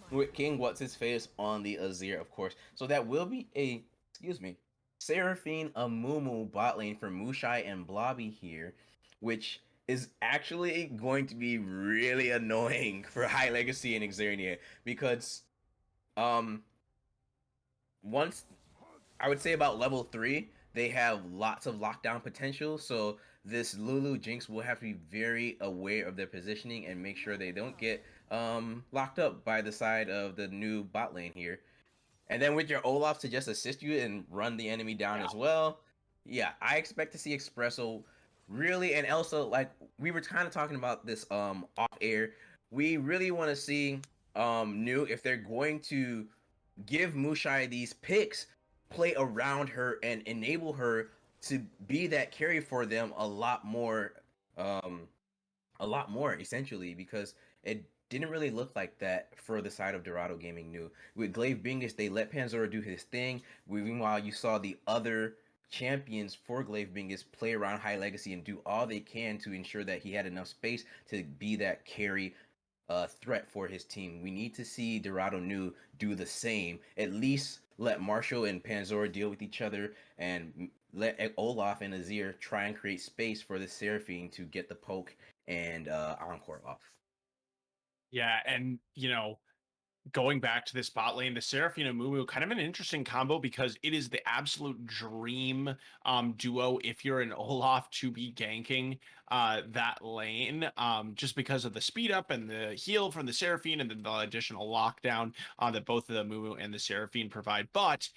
with King What's His Face on the Azir, of course. So that will be a, excuse me, Seraphine Amumu bot lane for Mushai and Blobby here, which is actually going to be really annoying for High Legacy and Xernia because um once I would say about level 3, they have lots of lockdown potential. So this Lulu Jinx will have to be very aware of their positioning and make sure they don't get locked up by the side of the new bot lane here. And then with your Olaf to just assist you and run the enemy down as well. Yeah, I expect to see Espresso really, and also like we were kind of talking about this off air. We really want to see New, if they're going to give Mushai these picks, play around her and enable her to be that carry for them um a lot more essentially, because it didn't really look like that for the side of Dorado Gaming New. With Glaive Bingus, they let Panzora do his thing. Meanwhile, you saw the other champions for Glaive Bingus play around High Legacy and do all they can to ensure that he had enough space to be that carry threat for his team. We need to see Dorado New do the same. At least let Marshall and Panzora deal with each other and let Olaf and Azir try and create space for the Seraphine to get the poke and Encore off. Yeah, and going back to this bot lane, the Seraphine and Mumu, kind of an interesting combo because it is the absolute dream duo if you're an Olaf to be ganking that lane, just because of the speed up and the heal from the Seraphine and then the additional lockdown that both of the Mumu and the Seraphine provide. But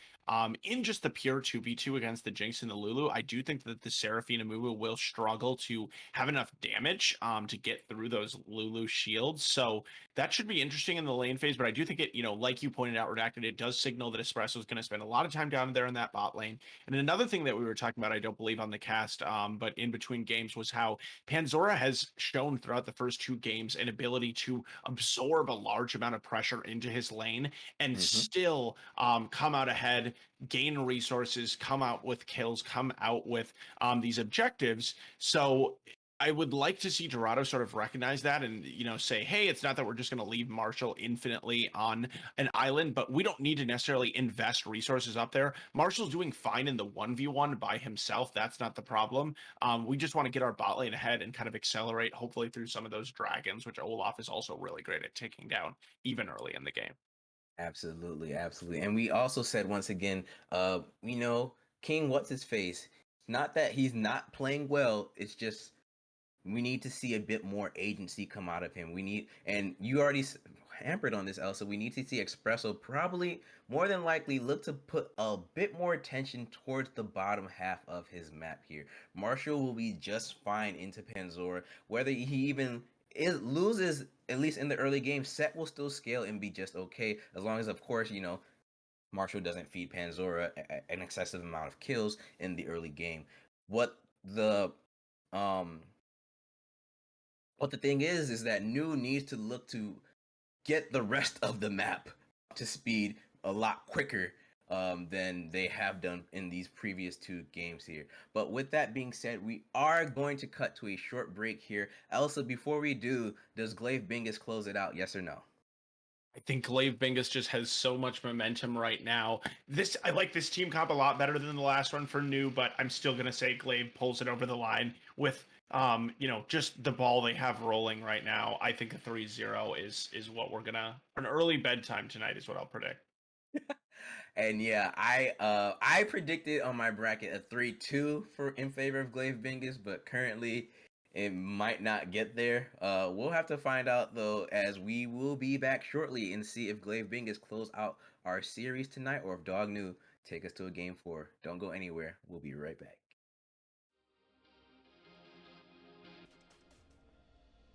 in just the pure 2v2 against the Jinx and the Lulu, I do think that the Seraphine and Mumu will struggle to have enough damage to get through those Lulu shields. So that should be interesting in the lane phase, but I do think it, like you pointed out, Redacted, it does signal that Espresso is going to spend a lot of time down there in that bot lane. And another thing that we were talking about, I don't believe on the cast, but in between games, was how Panzora has shown throughout the first 2 games an ability to absorb a large amount of pressure into his lane and still come out ahead, gain resources, come out with kills, come out with these objectives. So I would like to see Dorado sort of recognize that and, say, hey, it's not that we're just going to leave Marshall infinitely on an island, but we don't need to necessarily invest resources up there. Marshall's doing fine in the 1v1 by himself. That's not the problem. We just want to get our bot lane ahead and kind of accelerate, hopefully through some of those dragons, which Olaf is also really great at taking down even early in the game. Absolutely, absolutely. And we also said once again, King What's His Face. Not that he's not playing well, it's just we need to see a bit more agency come out of him. We need, and you already hampered on this, Elsa. We need to see Espresso probably more than likely look to put a bit more attention towards the bottom half of his map here. Marshall will be just fine into Panzora. Whether he even loses, at least in the early game, Set will still scale and be just okay, as long as, of course, Marshall doesn't feed Panzora an excessive amount of kills in the early game. What the um But the thing is that New needs to look to get the rest of the map up to speed a lot quicker than they have done in these previous 2 games here. But with that being said, we are going to cut to a short break here. Elsa, before we do, does Glaive Bingus close it out? Yes or no? I think Glaive Bingus just has so much momentum right now. I like this team comp a lot better than the last one for New, but I'm still gonna say Glaive pulls it over the line with just the ball they have rolling right now. I think a 3-0 is what we're gonna, an early bedtime tonight is what I'll predict. And yeah, I predicted on my bracket a 3-2 for in favor of Glaive Bingus, but currently it might not get there. We'll have to find out though, as we will be back shortly and see if Glaive Bingus close out our series tonight or if Dog New take us to a game 4. Don't go anywhere. We'll be right back.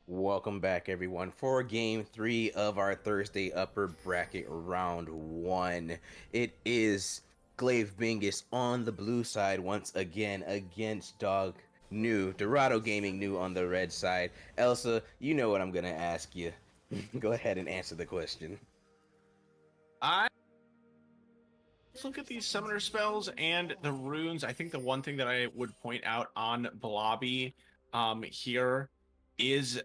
Welcome back, everyone, for game 3 of our Thursday upper bracket round 1. It is Glaive Bingus on the blue side once again against Dog New, Dorado Gaming New on the red side. Elsa, you know what I'm going to ask you. Go ahead and answer the question. Let's look at these summoner spells and the runes. I think the one thing that I would point out on Blobby here is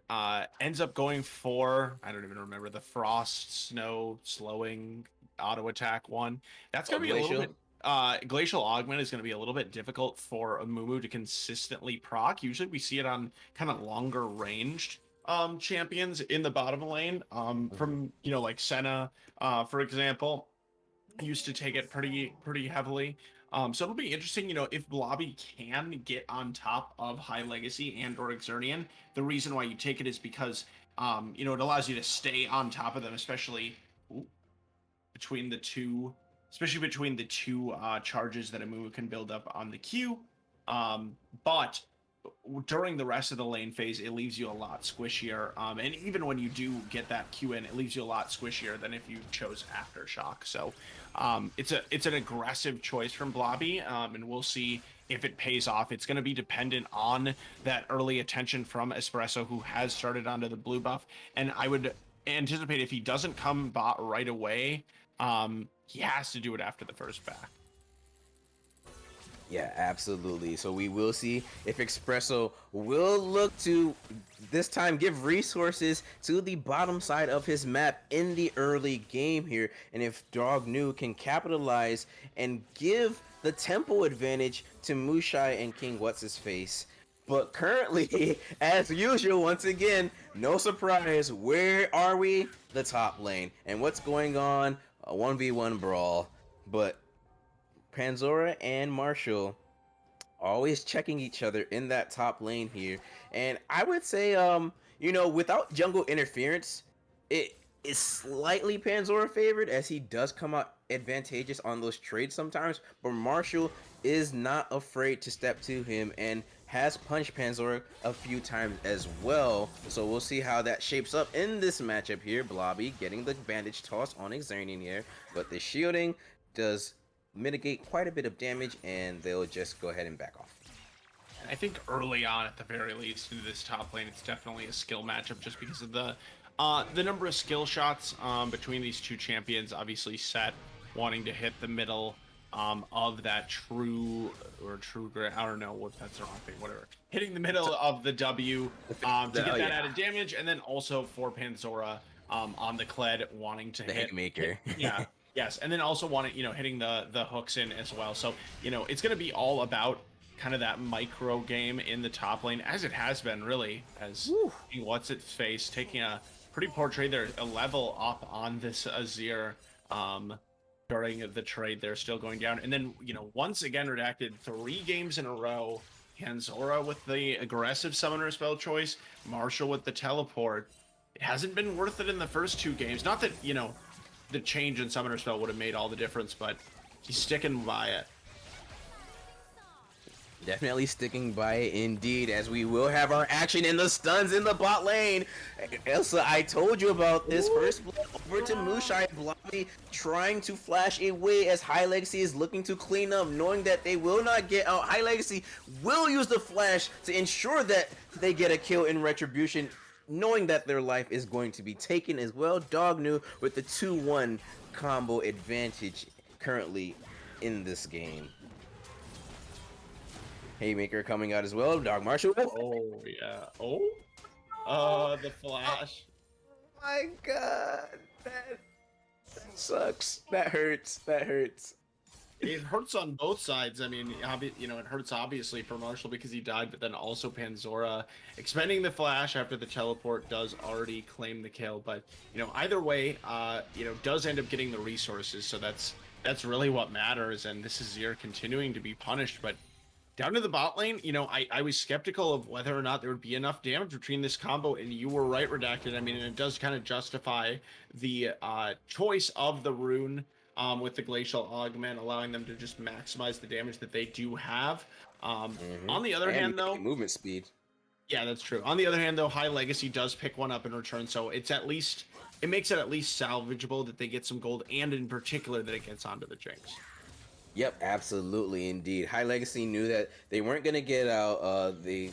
ends up going for, I don't even remember, the frost snow slowing auto attack one. That's gonna be Glacial? a little bit glacial augment is going to be a little bit difficult for a Mumu to consistently proc. Usually we see it on kind of longer ranged champions in the bottom lane, from like Senna, for example, used to take it pretty heavily. So it'll be interesting, if Blobby can get on top of High Legacy and or Xernean. The reason why you take it is because it allows you to stay on top of them, especially between the two, charges that a move can build up on the Q. But during the rest of the lane phase, it leaves you a lot squishier. And even when you do get that Q in, it leaves you a lot squishier than if you chose Aftershock. So it's an aggressive choice from Blobby, and we'll see if it pays off. It's going to be dependent on that early attention from Espresso, who has started onto the blue buff. And I would anticipate if he doesn't come bot right away, he has to do it after the first back. Yeah, absolutely. So we will see if Xflow will look to this time give resources to the bottom side of his map in the early game here, and if Dog New can capitalize and give the tempo advantage to Mushai and King What's His Face. But currently, as usual, once again, no surprise, where are we? The top lane. And what's going on? A 1v1 brawl. But Panzora and Marshall always checking each other in that top lane here. And I would say, without jungle interference, it is slightly Panzora favored, as he does come out advantageous on those trades sometimes. But Marshall is not afraid to step to him and has punched Panzora a few times as well. So we'll see how that shapes up in this matchup here. Blobby getting the bandage toss on Xernean here, but the shielding does mitigate quite a bit of damage, and they'll just go ahead and back off. I think early on, at the very least, in this top lane, it's definitely a skill matchup just because of the number of skill shots between these two champions. Obviously, Set wanting to hit the middle of that true gray. I don't know what that's the wrong thing. Whatever, hitting the middle of the W to get that added damage, and then also for Panzora on the Kled wanting to hit Haymaker. Yeah. Yes, and then also wanting, hitting the hooks in as well. So, it's going to be all about kind of that micro game in the top lane, as it has been, really, as What's Its Face taking a pretty poor trade there, a level up on this Azir during the trade. They're still going down. And then, once again, Redacted 3 games in a row. Panzora with the aggressive summoner spell choice, Marshall with the teleport. It hasn't been worth it in the first 2 games. Not that, the change in summoner spell would have made all the difference, but he's sticking by it. Definitely sticking by it indeed, as we will have our action in the stuns in the bot lane. Elsa, I told you about this. First blood over to Mushai. Blobby trying to flash away as High Legacy is looking to clean up, knowing that they will not get out. High Legacy will use the flash to ensure that they get a kill in retribution, knowing that their life is going to be taken as well. Dog New with the 2-1 combo advantage currently in this game. Haymaker coming out as well. Dog Marshall. Oh, yeah. The flash. Oh my god. That sucks. That hurts. It hurts on both sides. I mean, it hurts obviously for Marshall because he died, but then also Panzora expending the flash after the teleport does already claim the kill. But, either way, does end up getting the resources. So that's really what matters. And this is Zir continuing to be punished. But down to the bot lane, I was skeptical of whether or not there would be enough damage between this combo, and you were right, Redacted. I mean, it does kind of justify the choice of the rune with the Glacial Augment, allowing them to just maximize the damage that they do have. On the other hand, though, movement speed. Yeah, that's true. On the other hand, though, High Legacy does pick one up in return, so it's at least it makes it at least salvageable that they get some gold, and in particular that it gets onto the Jinx. Yep, absolutely, indeed. High Legacy knew that they weren't gonna get out. They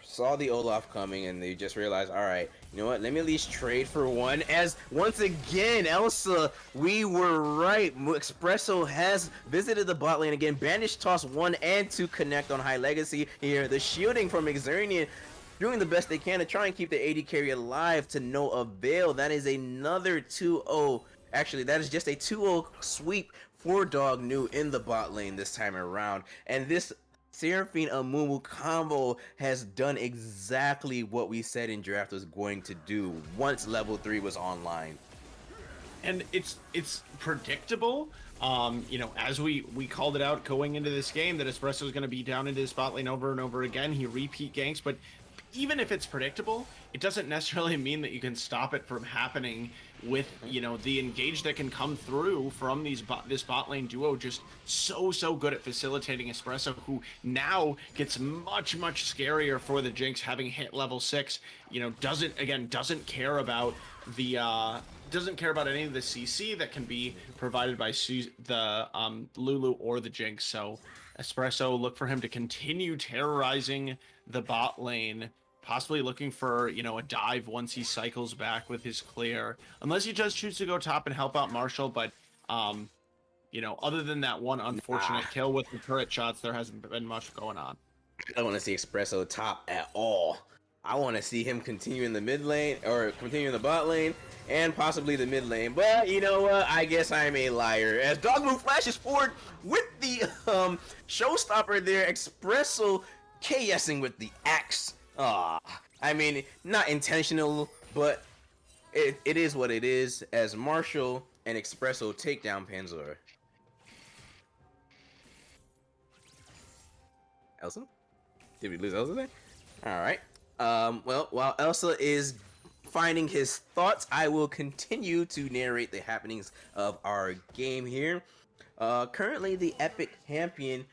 saw the Olaf coming, and they just realized, all right, you know what? Let me at least trade for one. As once again, Elsa, we were right. Espresso has visited the bot lane again. Banish toss 1 and 2 connect on High Legacy here. The shielding from Xernian doing the best they can to try and keep the AD carry alive, to no avail. That is another 2-0. Actually, that is just a 2-0 sweep for Dog New in the bot lane this time around. And this Seraphine Amumu combo has done exactly what we said in draft was going to do once level 3 was online. And it's predictable. You know, as we called it out going into this game that Espresso is going to be down into his bot lane over and over again. He repeat ganks, but even if it's predictable, it doesn't necessarily mean that you can stop it from happening with, you know, the engage that can come through from this bot lane duo. Just so good at facilitating Espresso, who now gets much scarier for the Jinx, having hit level 6. You know, doesn't care about the doesn't care about any of the CC that can be provided by the Lulu or the Jinx. So Espresso, look for him to continue terrorizing the bot lane, possibly looking for, you know, a dive once he cycles back with his clear, unless he does choose to go top and help out Marshall. But you know, other than that one unfortunate kill with the turret shots, there hasn't been much going on. I don't want to see Espresso top at all. I want to see him continue in the mid lane, or continue in the bot lane, and possibly the mid lane. But you know what? I guess I'm a liar. As Dogmo flashes forward with the showstopper there, Espresso KSing with the axe. I mean, not intentional, but it is what it is, as Marshall and Espresso take down Panzora. Elsa? Did we lose Elsa there? Alright. Well, while Elsa is finding his thoughts, I will continue to narrate the happenings of our game here. Currently, the Epic Champion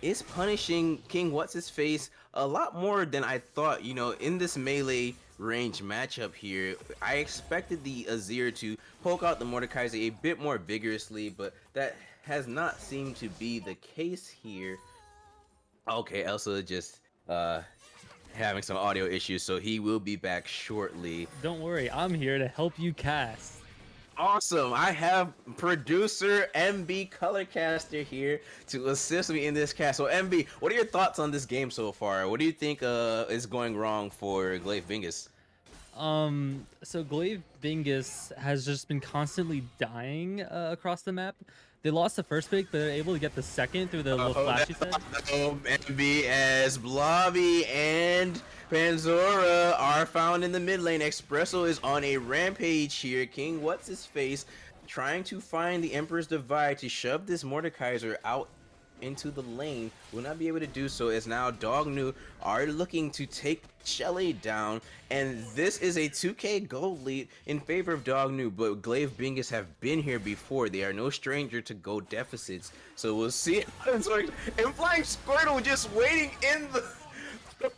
is punishing King What's-His-Face a lot more than I thought. You know, in this melee range matchup here, I expected the Azir to poke out the Mordekaiser a bit more vigorously, but that has not seemed to be the case here. Okay, Elsa just having some audio issues, so he will be back shortly. Don't worry, I'm here to help you cast. Awesome. I have producer MB Colorcaster here to assist me in this cast. So MB, what are your thoughts on this game so far? What do you think is going wrong for Glaive Bingus? So Glaive Bingus has just been constantly dying across the map. They lost the first pick, but they're able to get the second through the little flash you said. MB, as Blobby and Panzora are found in the mid lane. Espresso is on a rampage here. King What's-His-Face trying to find the Emperor's Divide to shove this Mordekaiser out into the lane. Will not be able to do so, as now Dog New are looking to take Shelly down, and this is a 2k gold lead in favor of Dog New. But Glaive Bingus have been here before. They are no stranger to gold deficits, so we'll see. And Flying Squirtle just waiting in the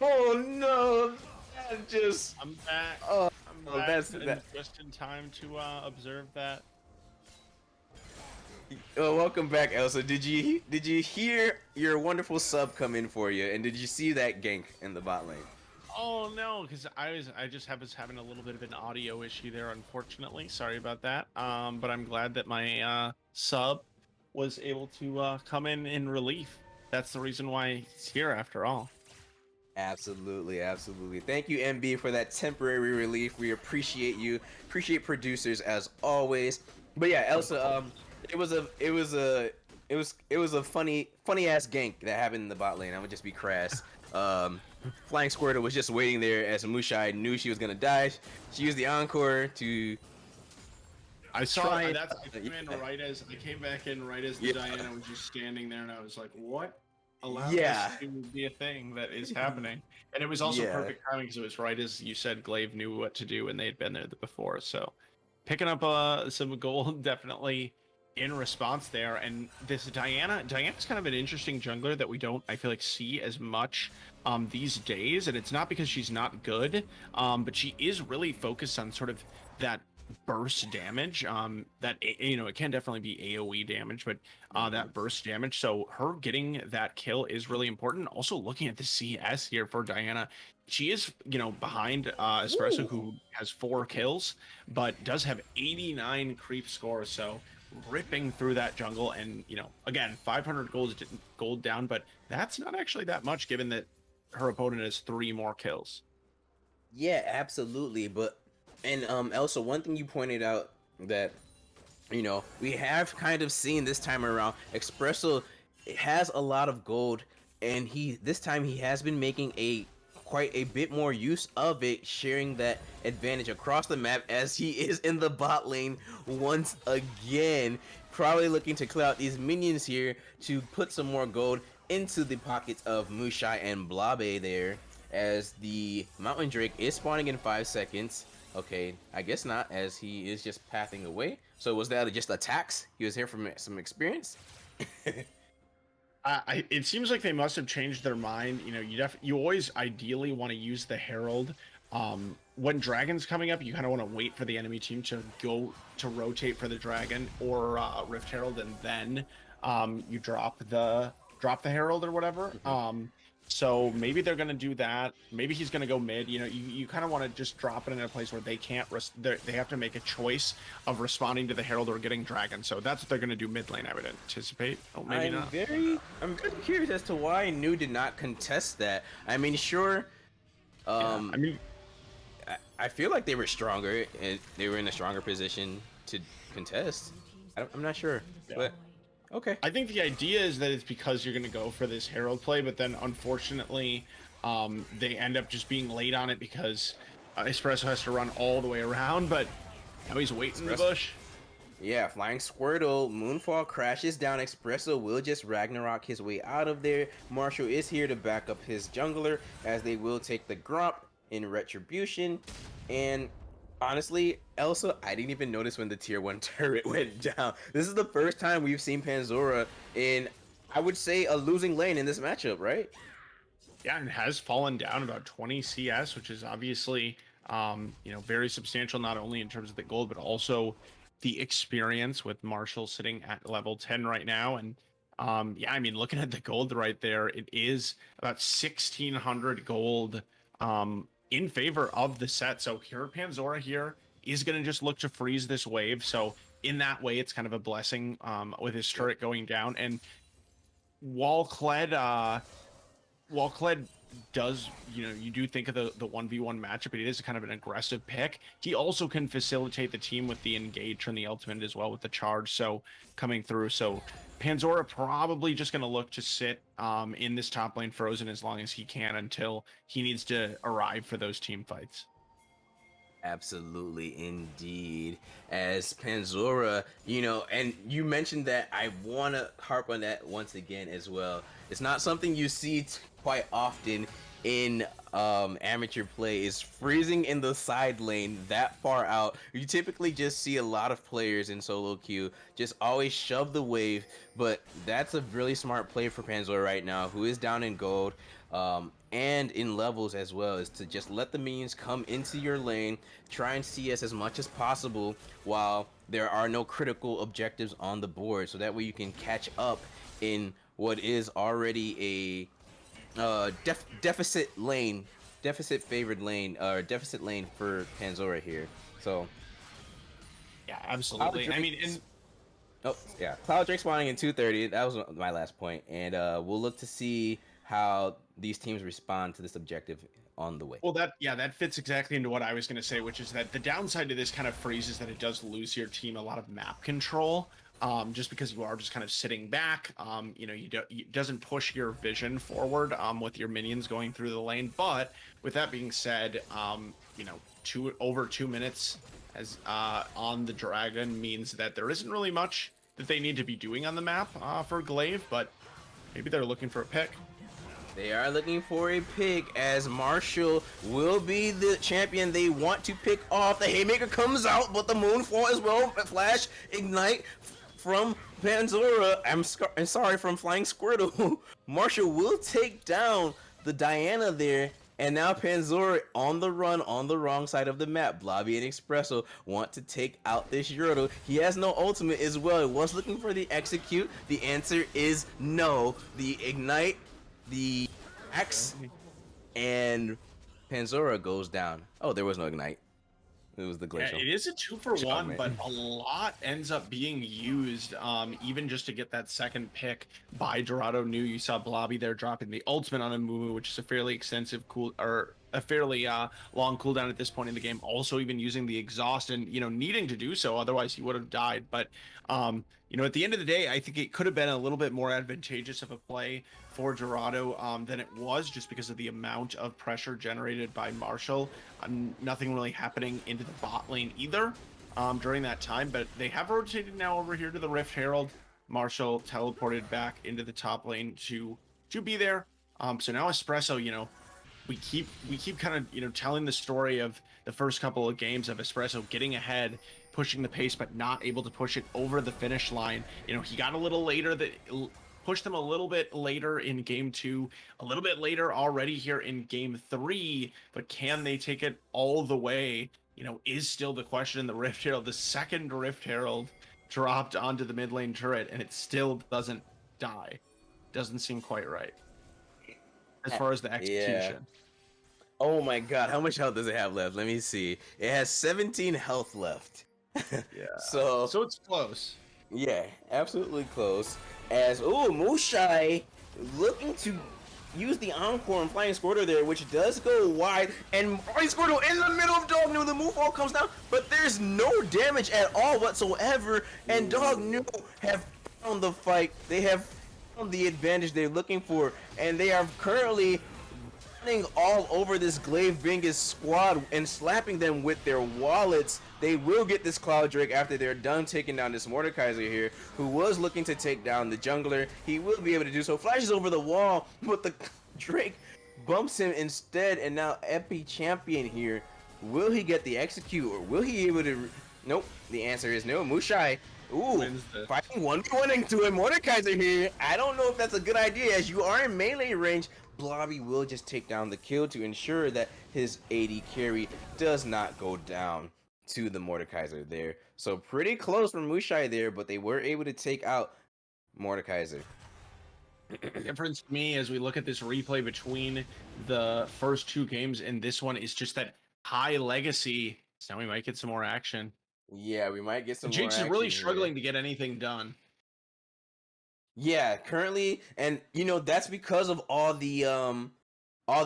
oh no, I'm back. I'm back just in time to observe that. Oh, welcome back, Elsa. Did you hear your wonderful sub come in for you, and did you see that gank in the bot lane? Oh no, because I was having a little bit of an audio issue there, unfortunately. Sorry about that. But I'm glad that my sub was able to come in relief. That's the reason why he's here, after all. Absolutely. Thank you, MB, for that temporary relief. We appreciate you. Appreciate producers as always. But yeah, Elsa, it was a funny ass gank that happened in the bot lane. I would just be crass. Flying Squirtle was just waiting there as Mushai knew she was gonna die. She used the encore to. I saw that's I came back in right as the Diana was just standing there, and I was like, what? Allow this to be a thing that is happening. And it was also perfect timing, because it was right as you said Glaive knew what to do, and they had been there before. So picking up some gold definitely in response there. And this Diana's kind of an interesting jungler that we don't, I feel like, see as much these days. And it's not because she's not good, but she is really focused on sort of that burst damage. That, you know, it can definitely be AoE damage, but that burst damage. So her getting that kill is really important. Also, looking at the CS here for Diana, she is, you know, behind Espresso, who has 4 kills, but does have 89 creep score. So ripping through that jungle, and, you know, again, 500 gold down, but that's not actually that much given that her opponent has 3 more kills. Yeah, absolutely. But and also one thing you pointed out that, you know, we have kind of seen this time around, Espresso has a lot of gold, and this time he has been making quite a bit more use of it, sharing that advantage across the map as he is in the bot lane once again, probably looking to clear out these minions here to put some more gold into the pockets of Mushai and Blabe there, as the Mountain Drake is spawning in 5 seconds. Okay, I guess not, as he is just pathing away. So was that just attacks? He was here from some experience? It seems like they must have changed their mind. You know, you always ideally want to use the Herald. When Dragon's coming up, you kind of want to wait for the enemy team to go to rotate for the Dragon or Rift Herald, and then you drop the Herald or whatever. So maybe they're gonna do that. Maybe he's gonna go mid. You know, you kind of want to just drop it in a place where they can't. They have to make a choice of responding to the Herald or getting Dragon. So that's what they're gonna do mid lane, I would anticipate. Oh, maybe not. I'm very curious as to why New did not contest that. I mean, sure. I mean, I feel like they were stronger, and they were in a stronger position to contest. I'm not sure, but okay. I think the idea is that it's because you're going to go for this Herald play, but then unfortunately, they end up just being late on it because Espresso has to run all the way around, but now he's waiting in the bush. Yeah, Flying Squirtle, Moonfall crashes down. Espresso will just Ragnarok his way out of there. Marshall is here to back up his jungler, as they will take the Gromp in retribution. And honestly, Elsa, I didn't even notice when the tier 1 turret went down. This is the first time we've seen Panzora in, I would say, a losing lane in this matchup, right? Yeah, and has fallen down about 20 CS, which is obviously, you know, very substantial, not only in terms of the gold, but also the experience, with Marshall sitting at level 10 right now. And yeah, I mean, looking at the gold right there, it is about 1,600 gold in favor of the set. So here, Panzora here is going to just look to freeze this wave. So in that way, it's kind of a blessing with his turret going down. And while Kled does, you know, you do think of the 1v1 matchup, but it is kind of an aggressive pick. He also can facilitate the team with the engage and the ultimate as well with the charge, so coming through. So Panzora probably just going to look to sit in this top lane frozen as long as he can until he needs to arrive for those team fights. Absolutely, indeed. As Panzora, you know, and you mentioned that, I want to harp on that once again as well. It's not something you see quite often in amateur play, is freezing in the side lane that far out. You typically just see a lot of players in solo queue just always shove the wave, but that's a really smart play for Panzora right now, who is down in gold and in levels as well, is to just let the minions come into your lane, try and CS as much as possible while there are no critical objectives on the board, so that way you can catch up in what is already a deficit favored lane, or deficit lane for Panzora here. So yeah, absolutely. I mean, oh yeah, Cloud Drake spawning in 230. That was my last point, and we'll look to see how these teams respond to this objective on the way. Well, that fits exactly into what I was going to say, which is that the downside to this kind of freeze is that it does lose your team a lot of map control. Just because you are just kind of sitting back, you know, it doesn't push your vision forward with your minions going through the lane. But with that being said, you know, over 2 minutes as on the Dragon means that there isn't really much that they need to be doing on the map for Glaive, but maybe they're looking for a pick. They are looking for a pick, as Marshall will be the champion they want to pick off. The Haymaker comes out, but the Moonfall as well. Flash, Ignite, from Panzora. I'm sorry, from Flying Squirtle. Marshall will take down the Diana there. And now Panzora on the run on the wrong side of the map. Blobby and Espresso want to take out this Dorado. He has no ultimate as well. He was looking for the execute. The answer is no. The ignite, the axe, and Panzora goes down. Oh, there was no ignite. It was the glacial. Yeah, it is a 2-for-1, but a lot ends up being used, even just to get that second pick by Dorado. You saw Blobby there dropping the ultimate on a Mumu, which is a fairly extensive a fairly long cooldown at this point in the game. Also, even using the exhaust and needing to do so, otherwise he would have died. But at the end of the day, I think it could have been a little bit more advantageous of a play for Dorado than it was, just because of the amount of pressure generated by Marshall. Nothing really happening into the bot lane either during that time, but they have rotated now over here to the Rift Herald. Marshall teleported back into the top lane to be there. So now Espresso, we keep kind of telling the story of the first couple of games of Espresso getting ahead, pushing the pace, but not able to push it over the finish line. He got a little later, that pushed them a little bit later in game 2, a little bit later already here in game 3, but can they take it all the way, is still the question in the Rift Herald. The second Rift Herald dropped onto the mid lane turret, and it still doesn't die. Doesn't seem quite right as far as the execution. Yeah. Oh my god, how much health does it have left? Let me see. It has 17 health left. Yeah. So it's close. Yeah, absolutely close. As Mushai looking to use the Encore and Flying Squirtle there, which does go wide, and Flying Squirtle in the middle of Dog New. The move all comes down, but there's no damage at all whatsoever, and Dog New have found the fight. They have found the advantage they're looking for, and they are currently running all over this Glaive Bingus squad and slapping them with their wallets. They will get this Cloud Drake after they're done taking down this Mordekaiser here, who was looking to take down the jungler. He will be able to do so. Flashes over the wall, but the Drake bumps him instead, and now Epi champion here. Will he get the execute, or will he be able to... Nope, the answer is no. Mushai, fighting 1v1 into a Mordekaiser here. I don't know if that's a good idea, as you are in melee range. Blobby will just take down the kill to ensure that his AD carry does not go down to the Mordekaiser there. So pretty close from Mushai there, but they were able to take out Mordekaiser. Difference to me as we look at this replay between the first 2 games and this one is just that high legacy. So now we might get some more action. Yeah, we might get some more Jinx action is really here. struggling to get anything done. Yeah, currently, and that's because of all the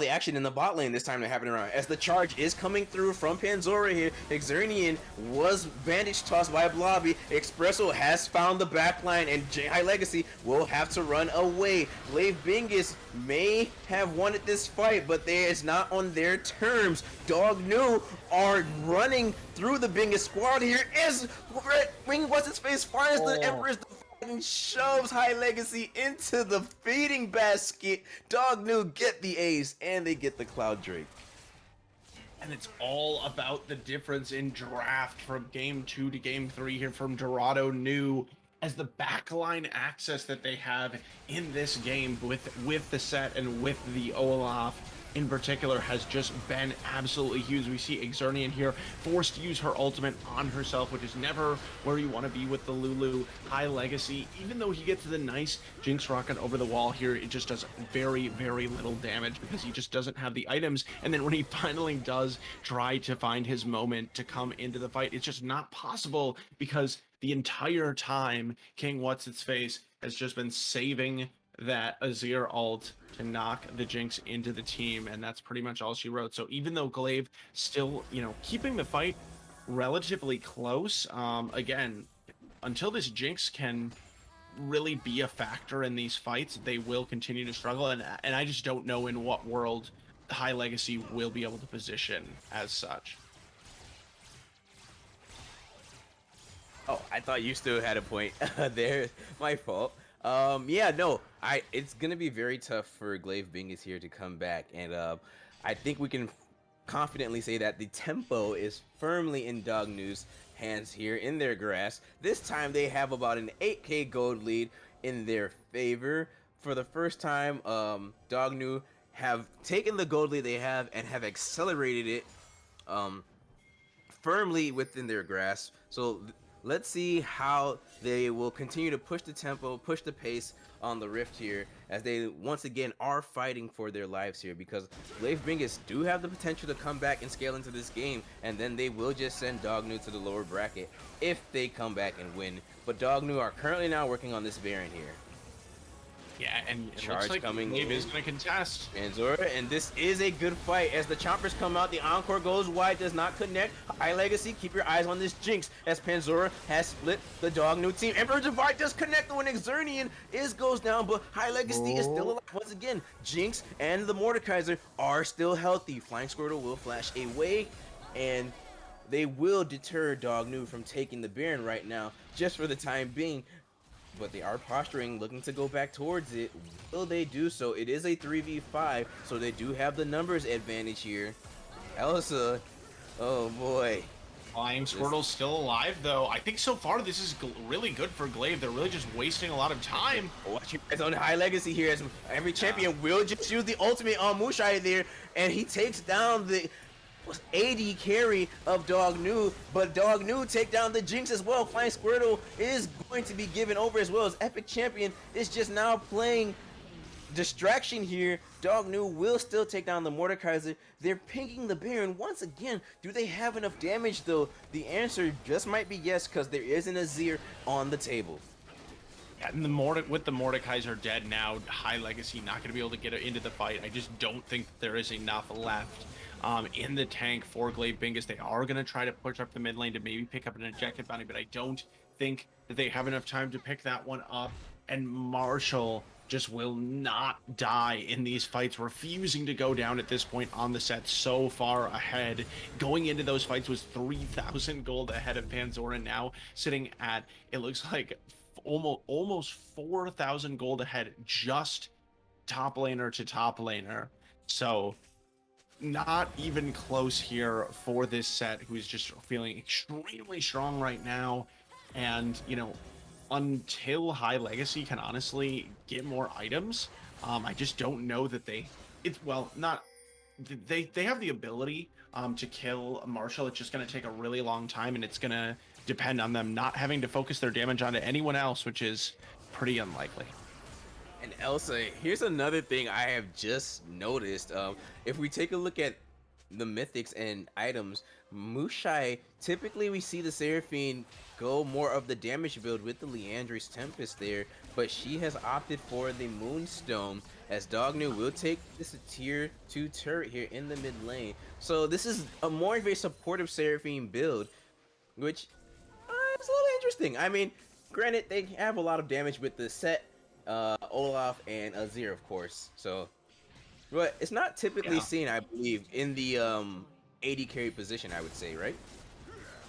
action in the bot lane this time that happened around. As the charge is coming through from Panzora here, Xernian was bandage tossed by Blobby. Espresso has found the backline, and High Legacy will have to run away. Glaive Bingus may have wanted this fight, but it's not on their terms. Dog New are running through the Bingus squad here as Red Wing, what's his face, finds the Emperor's and shoves High Legacy into the feeding basket. Dog New get the ace, and they get the Cloud Drake. And it's all about the difference in draft from game 2 to game 3 here from Dorado New, as the backline access that they have in this game with the set and with the Olaf in particular has just been absolutely huge. We see Xernian here forced to use her ultimate on herself, which is never where you want to be with the Lulu. High Legacy, even though he gets the nice Jinx rocket over the wall here, it just does very, very little damage because he just doesn't have the items. And then when he finally does try to find his moment to come into the fight, it's just not possible because the entire time King What's-Its-Face has just been saving that Azir ult to knock the Jinx into the team, and that's pretty much all she wrote. So even though Glaive still, keeping the fight relatively close, again, until this Jinx can really be a factor in these fights, they will continue to struggle, and I just don't know in what world High Legacy will be able to position as such. Oh, I thought you still had a point there. My fault. Yeah, no, it's gonna be very tough for Glaive Bingus here to come back, and I think we can confidently say that the tempo is firmly in Dog New's hands here in their grasp. This time they have about an 8k gold lead in their favor. For the first time, Dognu have taken the gold lead they have and have accelerated it firmly within their grasp. So let's see how they will continue to push the tempo, push the pace on the Rift here, as they once again are fighting for their lives here, because Glaive Bingus do have the potential to come back and scale into this game, and then they will just send Dognu to the lower bracket if they come back and win. But Dognu are currently now working on this Baron here. Yeah, and it Charge looks like coming Glaive in. is going to contest. Panzora, and this is a good fight as the choppers come out. The encore goes wide, does not connect. High Legacy, keep your eyes on this Jinx as Panzora has split the Dognu team. Emperor Divide does connect when Xernian goes down, but High Legacy is still alive. Once again, Jinx and the Mordekaiser are still healthy. Flying Squirtle will flash away, and they will deter Dognu from taking the Baron right now, just for the time being. But they are posturing, looking to go back towards it. Will they do so? It is a 3v5, so they do have the numbers advantage here. Elsa, oh boy. Flying Squirtle's still alive, though. I think so far this is really good for Glaive. They're really just wasting a lot of time. Watch you guys on High Legacy here, as every champion will just use the ultimate on Mushai there, and he takes down the AD carry of Dognu, but Dognu take down the Jinx as well. Flying Squirtle is going to be given over as well, as Epic Champion is just now playing distraction here. Dognu will still take down the Mordekaiser. They're pinking the Baron once again. Do they have enough damage though? The answer just might be yes, because there is an Azir on the table. And with the Mordekaiser dead now, High Legacy not going to be able to get into the fight. I just don't think there is enough left in the tank for Glaive Bingus. They are going to try to push up the mid lane to maybe pick up an objective bounty, but I don't think that they have enough time to pick that one up. And Marshall just will not die in these fights, refusing to go down at this point on the set, so far ahead. Going into those fights was 3,000 gold ahead of Panzora, now sitting at, it looks like, almost 4,000 gold ahead, just top laner to top laner. So not even close here for this set, who's just feeling extremely strong right now. And, you know, until High Legacy can honestly get more items, I just don't know that they have the ability to kill Marshall. It's just going to take a really long time, and it's going to depend on them not having to focus their damage onto anyone else, which is pretty unlikely. And Elsa, here's another thing I have just noticed. If we take a look at the mythics and items, Mushai, typically we see the Seraphine go more of the damage build with the Leandri's Tempest there, but she has opted for the Moonstone, as Dognu will take this tier 2 turret here in the mid lane. So this is a more of a supportive Seraphine build, which is a little interesting. I mean, granted, they have a lot of damage with the set, Olaf and Azir, of course. So, but it's not typically seen, I believe, in the AD carry position, I would say, right?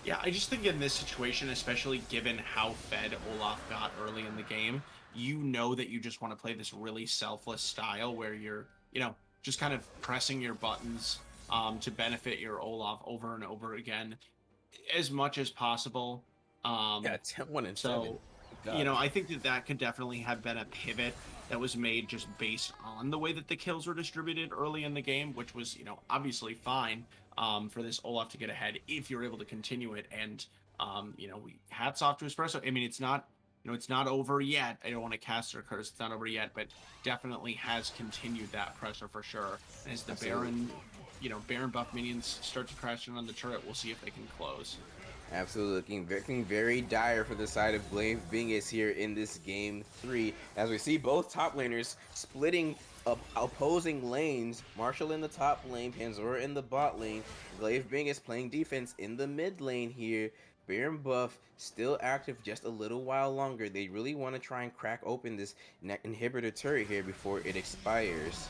Yeah, I just think in this situation, especially given how fed Olaf got early in the game, you know that you just want to play this really selfless style where you're, you know, just kind of pressing your buttons to benefit your Olaf over and over again as much as possible. Yeah, 1 and 7. You know, I think that could definitely have been a pivot that was made just based on the way that the kills were distributed early in the game, which was, you know, obviously fine for this Olaf to get ahead if you're able to continue it. And, you know, hats off to Espresso. I mean, it's not, you know, it's not over yet. I don't want to cast or curse. It's not over yet, but definitely has continued that pressure for sure. And as the Baron, you know, Baron buff minions start to crash in on the turret, we'll see if they can close. Absolutely, looking very dire for the side of Glaive Bingus here in this game 3, as we see both top laners splitting up opposing lanes. Marshall in the top lane, Panzora in the bot lane, Glaive Bingus playing defense in the mid lane here. Baron buff still active just a little while longer. They really want to try and crack open this inhibitor turret here before it expires.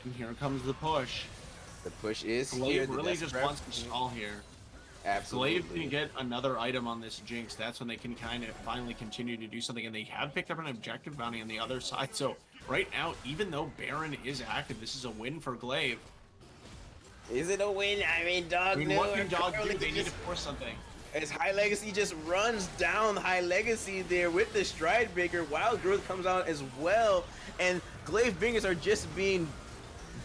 And here comes the push. The push is Glaive here. really just wants to stall here. Absolutely. Glaive can get another item on this Jinx. That's when they can kind of finally continue to do something. And they have picked up an objective bounty on the other side. So right now, even though Baron is active, this is a win for Glaive. Is it a win? I mean, I Dog mean, New what can Dog do? currently They need to just force something. as High Legacy just runs down High Legacy there with the Stride Breaker. Wild Growth comes out as well, and Glaive Bingus are just being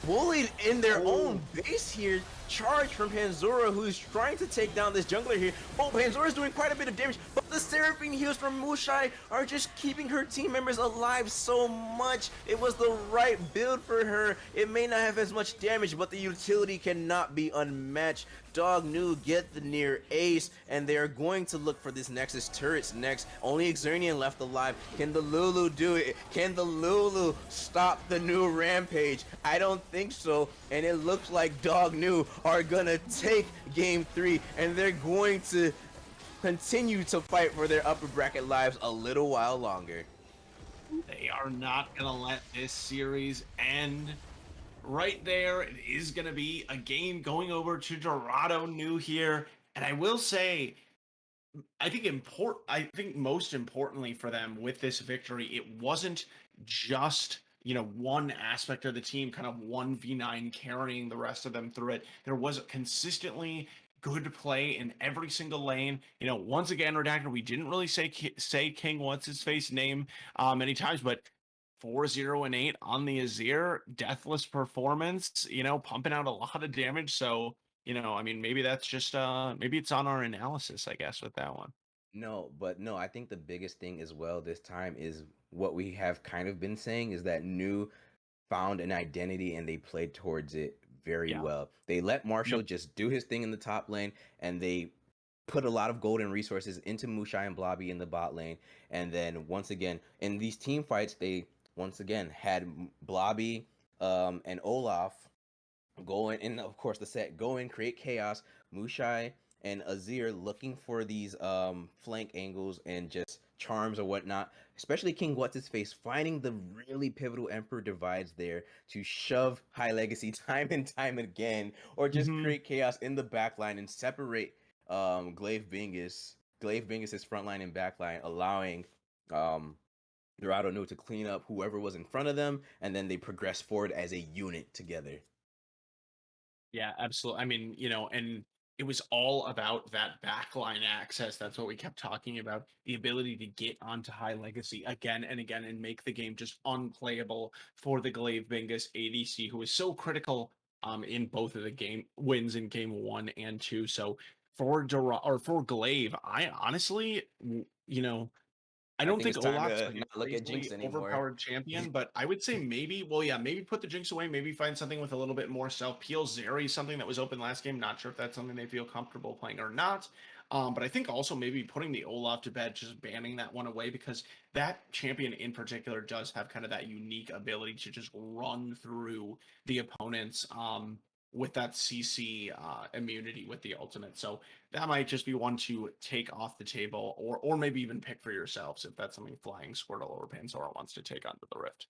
bullied in their own base here. Charge from Panzora, who's trying to take down this jungler here. Oh, Panzora's doing quite a bit of damage, but the Seraphine heals from Mushai are just keeping her team members alive so much. It was the right build for her. It may not have as much damage, but the utility cannot be unmatched. Dog New get the near ace, and they are going to look for this Nexus turrets next. Only Xernean left alive. Can the Lulu do it? Can the Lulu stop the new Rampage? I don't think so, and it looks like Dog New are gonna take game 3, and they're going to continue to fight for their upper bracket lives a little while longer. They are not gonna let this series end. Right there, it is going to be a game going over to Dorado New here. And I will say, I think most importantly for them with this victory, it wasn't just, one aspect of the team kind of 1v9 carrying the rest of them through it. There was consistently good play in every single lane. Once again, Redacted, we didn't really say King what's his face name many times, but 4-0 and 8 on the Azir, deathless performance, pumping out a lot of damage. So, I mean, maybe that's just maybe it's on our analysis, I guess, with that one. No, I think the biggest thing as well this time is what we have kind of been saying is that New found an identity and they played towards it very Yeah. well. They let Marshall just do his thing in the top lane, and they put a lot of golden resources into Mushai and Blobby in the bot lane. And then once again, in these team fights, they once again had Blobby and Olaf go in, and of course the set go in, create chaos. Mushai and Azir looking for these flank angles and just charms or whatnot, especially King What's His Face finding the really pivotal Emperor divides there to shove High Legacy time and time again, or just create chaos in the backline and separate Glaive Bingus's front line and backline, allowing Dorado New to clean up whoever was in front of them, and then they progress forward as a unit together. Yeah, absolutely. I mean, and it was all about that backline access. That's what we kept talking about. The ability to get onto High Legacy again and again and make the game just unplayable for the Glaive Bingus ADC, who is so critical in both of the game wins in game 1 and 2. So for for Glaive, I honestly, I don't think think it's time Olaf's to like a not look at crazily Jinx anymore. overpowered champion, but I would say maybe, well, yeah, maybe put the Jinx away, maybe find something with a little bit more self-peel. Zeri, something that was open last game. Not sure if that's something they feel comfortable playing or not. But I think also maybe putting the Olaf to bed, just banning that one away, because that champion in particular does have kind of that unique ability to just run through the opponents with that CC immunity with the ultimate. So that might just be one to take off the table, or maybe even pick for yourselves if that's something Flying Squirtle or Panzora wants to take onto the Rift.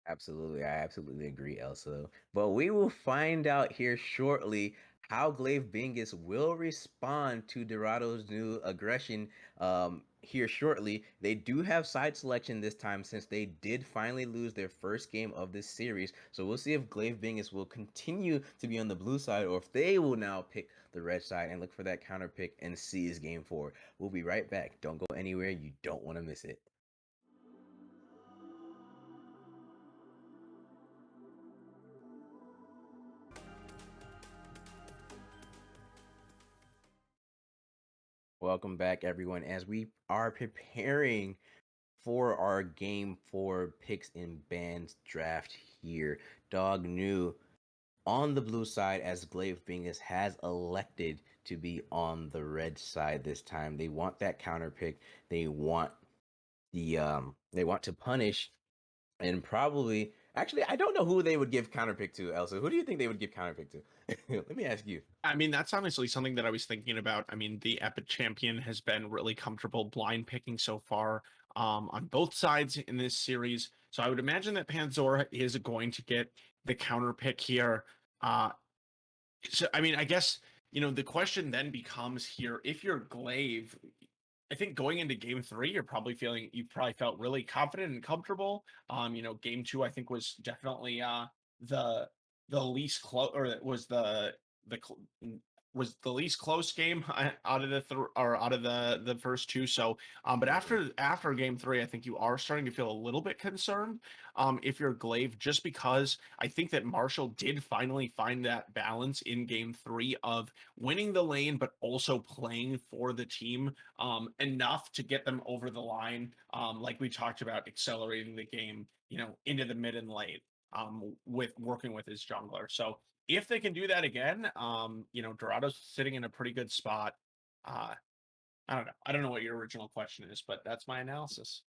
Absolutely, I absolutely agree, Elsa. But we will find out here shortly how Glaive Bingus will respond to Dorado's new aggression here shortly. They do have side selection this time since they did finally lose their first game of this series. So we'll see if Glaive Bingus will continue to be on the blue side or if they will now pick the red side and look for that counter pick and seize game 4. We'll be right back. Don't go anywhere. You don't want to miss it. Welcome back, everyone, as we are preparing for our Game 4 picks and bans draft here. Dog New on the blue side as Glaive Bingus has elected to be on the red side this time. They want that counter pick. They want they want to punish, and probably actually I don't know who they would give counter pick to, Elsa. Who do you think they would give counter pick to? Let me ask you. I mean, that's honestly something that I was thinking about. I mean, the Epic Champion has been really comfortable blind picking so far on both sides in this series. So I would imagine that Panzora is going to get the counter pick here. So, I mean, I guess, the question then becomes here, if you're Glaive, I think going into game 3, you probably felt really confident and comfortable. Game 2, I think was definitely the the least close, or it was the cl- was the least close game out of the first two. So, but after game three, I think you are starting to feel a little bit concerned. If you're Glaive, just because I think that Marshall did finally find that balance in game three of winning the lane, but also playing for the team enough to get them over the line. Like we talked about, accelerating the game, into the mid and late with working with his jungler. So if they can do that again, Dorado's sitting in a pretty good spot. Uh, I don't know. I don't know what your original question is, but that's my analysis.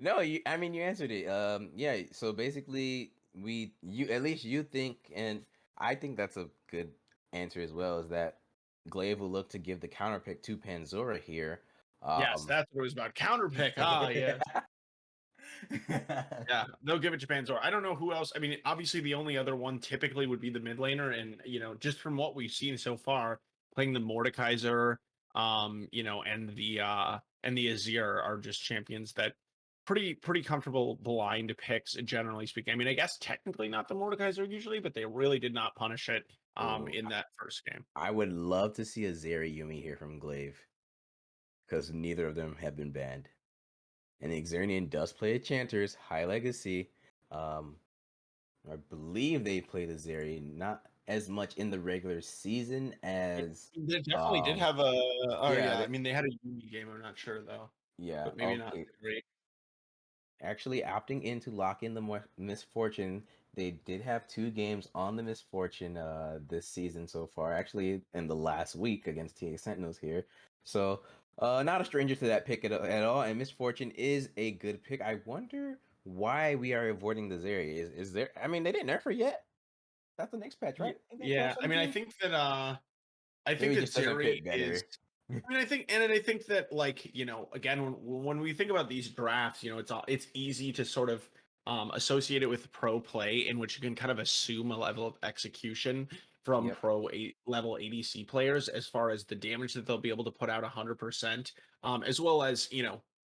No, I mean, you answered it. Yeah. So basically, you at least you think, and I think that's a good answer as well. Is that Glaive will look to give the counter pick to Panzora here. Yes, that's what it was about. Counter pick. Ah, yes. Yeah, they'll give it to Panzor. I don't know who else. I mean, obviously the only other one typically would be the mid laner, and just from what we've seen so far, playing the Mordekaiser, and the Azir are just champions that pretty comfortable blind picks, generally speaking. I mean, I guess technically not the Mordekaiser usually, but they really did not punish it Oh, in that first game. I would love to see a Zeri Yumi here from Glaive, because neither of them have been banned. And the Xernean does play a Chanters, high legacy. I believe they played a Zeri, not as much in the regular season as They definitely did have a. Oh yeah, yeah, I mean they had a Yumi game. I'm not sure though, yeah, but maybe not okay. great. Actually opting in to lock in the Misfortune. They did have 2 games on the Misfortune this season so far, actually in the last week against TA Sentinels here. So not a stranger to that pick at all, and Misfortune is a good pick. I wonder why we are avoiding the Zeri. Is there, I mean, they didn't nerf her yet. That's the next patch, right? Ain't that Yeah, patch I mean, 17? I think Maybe it that just doesn't Zeri fit is. better. I mean, I think that like again, when we think about these drafts, it's easy to sort of associate it with pro play, in which you can kind of assume a level of execution from Yep. level ADC players, as far as the damage that they'll be able to put out 100%, as well as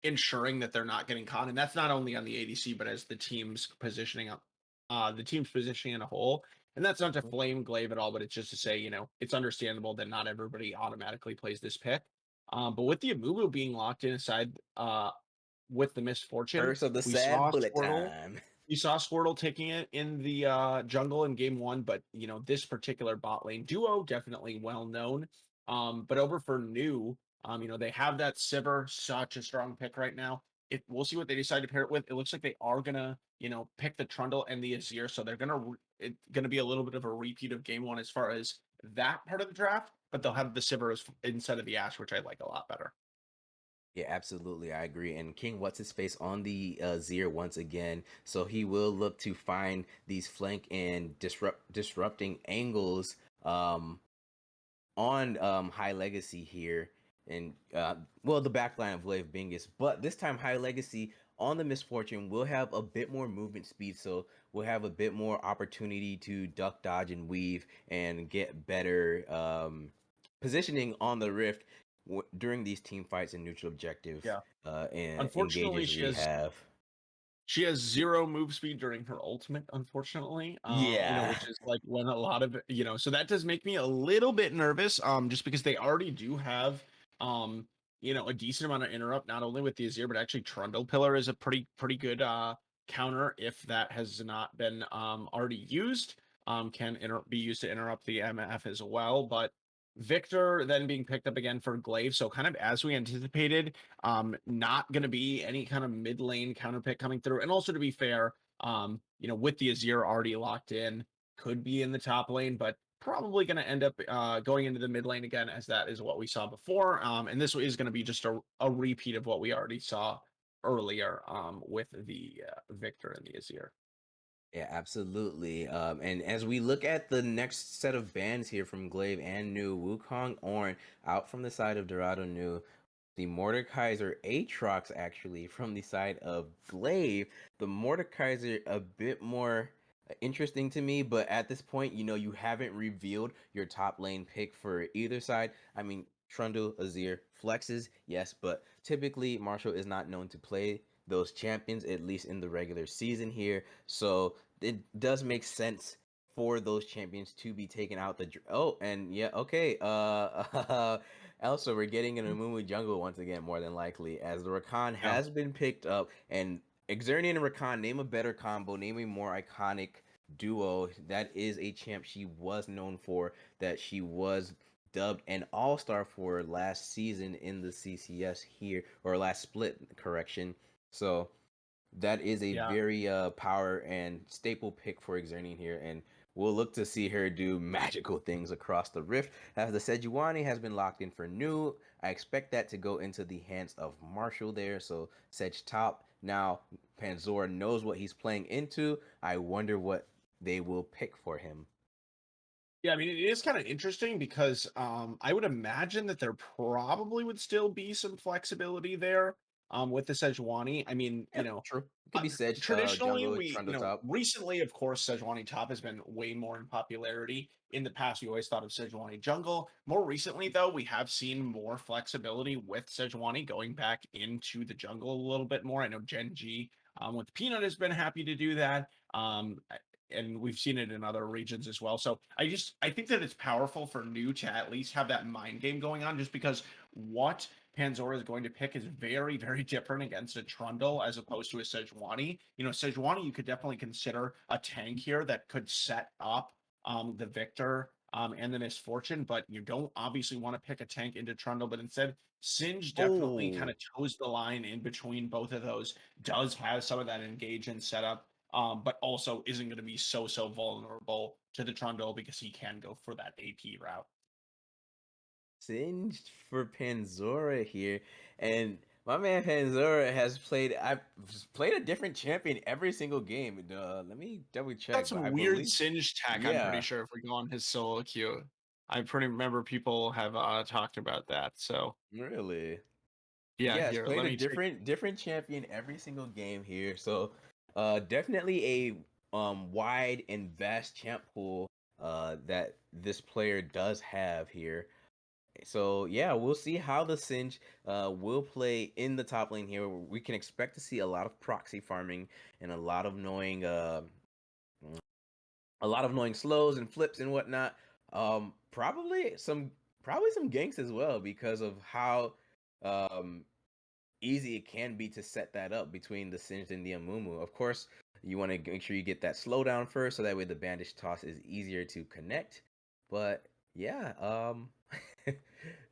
ensuring that they're not getting caught, and that's not only on the ADC, but as the team's positioning in a whole. And that's not to Mhm. flame Glaive at all, but it's just to say, it's understandable that not everybody automatically plays this pick. But with the Amumu being locked in aside with the Misfortune, Curse of the we sad saw bullet Squirtle. time. We saw Squirtle taking it in the jungle in game one, but this particular bot lane duo definitely well known. But over for new, they have that Sivir, such a strong pick right now. We'll see what they decide to pair it with. It looks like they are gonna, pick the Trundle and the Azir, so they're it's gonna be a little bit of a repeat of game one as far as that part of the draft. But they'll have the Sivir instead of the Ash, which I like a lot better. Yeah, absolutely. I agree. And King, what's his face on the Zir once again. So he will look to find these flank and disrupting angles on High Legacy here. And well, the backline of Glaive Bingus. But this time High Legacy on the Misfortune will have a bit more movement speed, so we'll have a bit more opportunity to duck, dodge, and weave and get better positioning on the Rift during these team fights and neutral objective Yeah. and Unfortunately, engages we have. she has 0 move speed during her ultimate, unfortunately. Yeah. Which is like when a lot of so that does make me a little bit nervous. Just because they already do have a decent amount of interrupt, not only with the Azir, but actually Trundle Pillar is a pretty good counter if that has not been already used. Can be used to interrupt the MF as well. But Victor then being picked up again for Glaive, so kind of as we anticipated, not going to be any kind of mid lane counter pick coming through. And also, to be fair, with the Azir already locked in, could be in the top lane, but probably going to end up going into the mid lane again, as that is what we saw before. And this is going to be just a repeat of what we already saw earlier with the Victor and the Azir. Yeah, absolutely. And as we look at the next set of bans here from Glaive and New, Wukong Ornn out from the side of Dorado New, the Mordekaiser Aatrox actually from the side of Glaive. The Mordekaiser a bit more interesting to me, but at this point, you haven't revealed your top lane pick for either side. I mean, Trundle, Azir, flexes, yes, but typically Marshall is not known to play those champions, at least in the regular season here. So it does make sense for those champions to be taken out the and yeah, okay, also we're getting an Amumu jungle once again, more than likely, as the Rakan Yeah. has been picked up. And Xernean and Rakan, name a better combo, name a more iconic duo. That is a champ she was known for, that she was dubbed an all-star for last season in the CCS here, or last split, correction. So that is a Yeah. very power and staple pick for Xernean here, and we'll look to see her do magical things across the rift. As the Sejuani has been locked in for new, I expect that to go into the hands of Marshall there. So Sedge top. Now Panzora knows what he's playing into. I wonder what they will pick for him. Yeah, I mean, it is kind of interesting because I would imagine that there probably would still be some flexibility there with the Sejuani. I mean, Yeah, true. It uh, could be Sedge, traditionally jungle, Trundle top. recently, of course, Sejuani top has been way more in popularity. In the past, we always thought of Sejuani jungle. More recently, though, we have seen more flexibility with Sejuani going back into the jungle a little bit more. I know Gen G with Peanut has been happy to do that. And we've seen it in other regions as well. So I think that it's powerful for new to at least have that mind game going on, just because what Panzora is going to pick is very, very different against a Trundle as opposed to a Sejuani. Sejuani you could definitely consider a tank here that could set up the Victor and the Misfortune, but you don't obviously want to pick a tank into Trundle, but instead Singe definitely kind Oh, of toes the line in between both of those, does have some of that engage and setup, but also isn't going to be so vulnerable to the Trundle because he can go for that AP route. Singed for Panzora here, and my man Panzora has played. I've played a different champion every single game. Let me double Got check, but some I weird believe, Singe tech, I'm pretty yeah, sure, if we go on his solo queue. I pretty remember people have talked about that. So really, yeah, yeah, it's here, played let a me take. different champion every single game here. So, definitely a wide and vast champ pool that this player does have here. So yeah, we'll see how the Singe will play in the top lane here. We can expect to see a lot of proxy farming and a lot of knowing slows and flips and whatnot. Probably some ganks as well because of how um easy it can be to set that up between the Singed and the Amumu. Of course, you want to make sure you get that slowdown first, so that way the bandage toss is easier to connect. But yeah,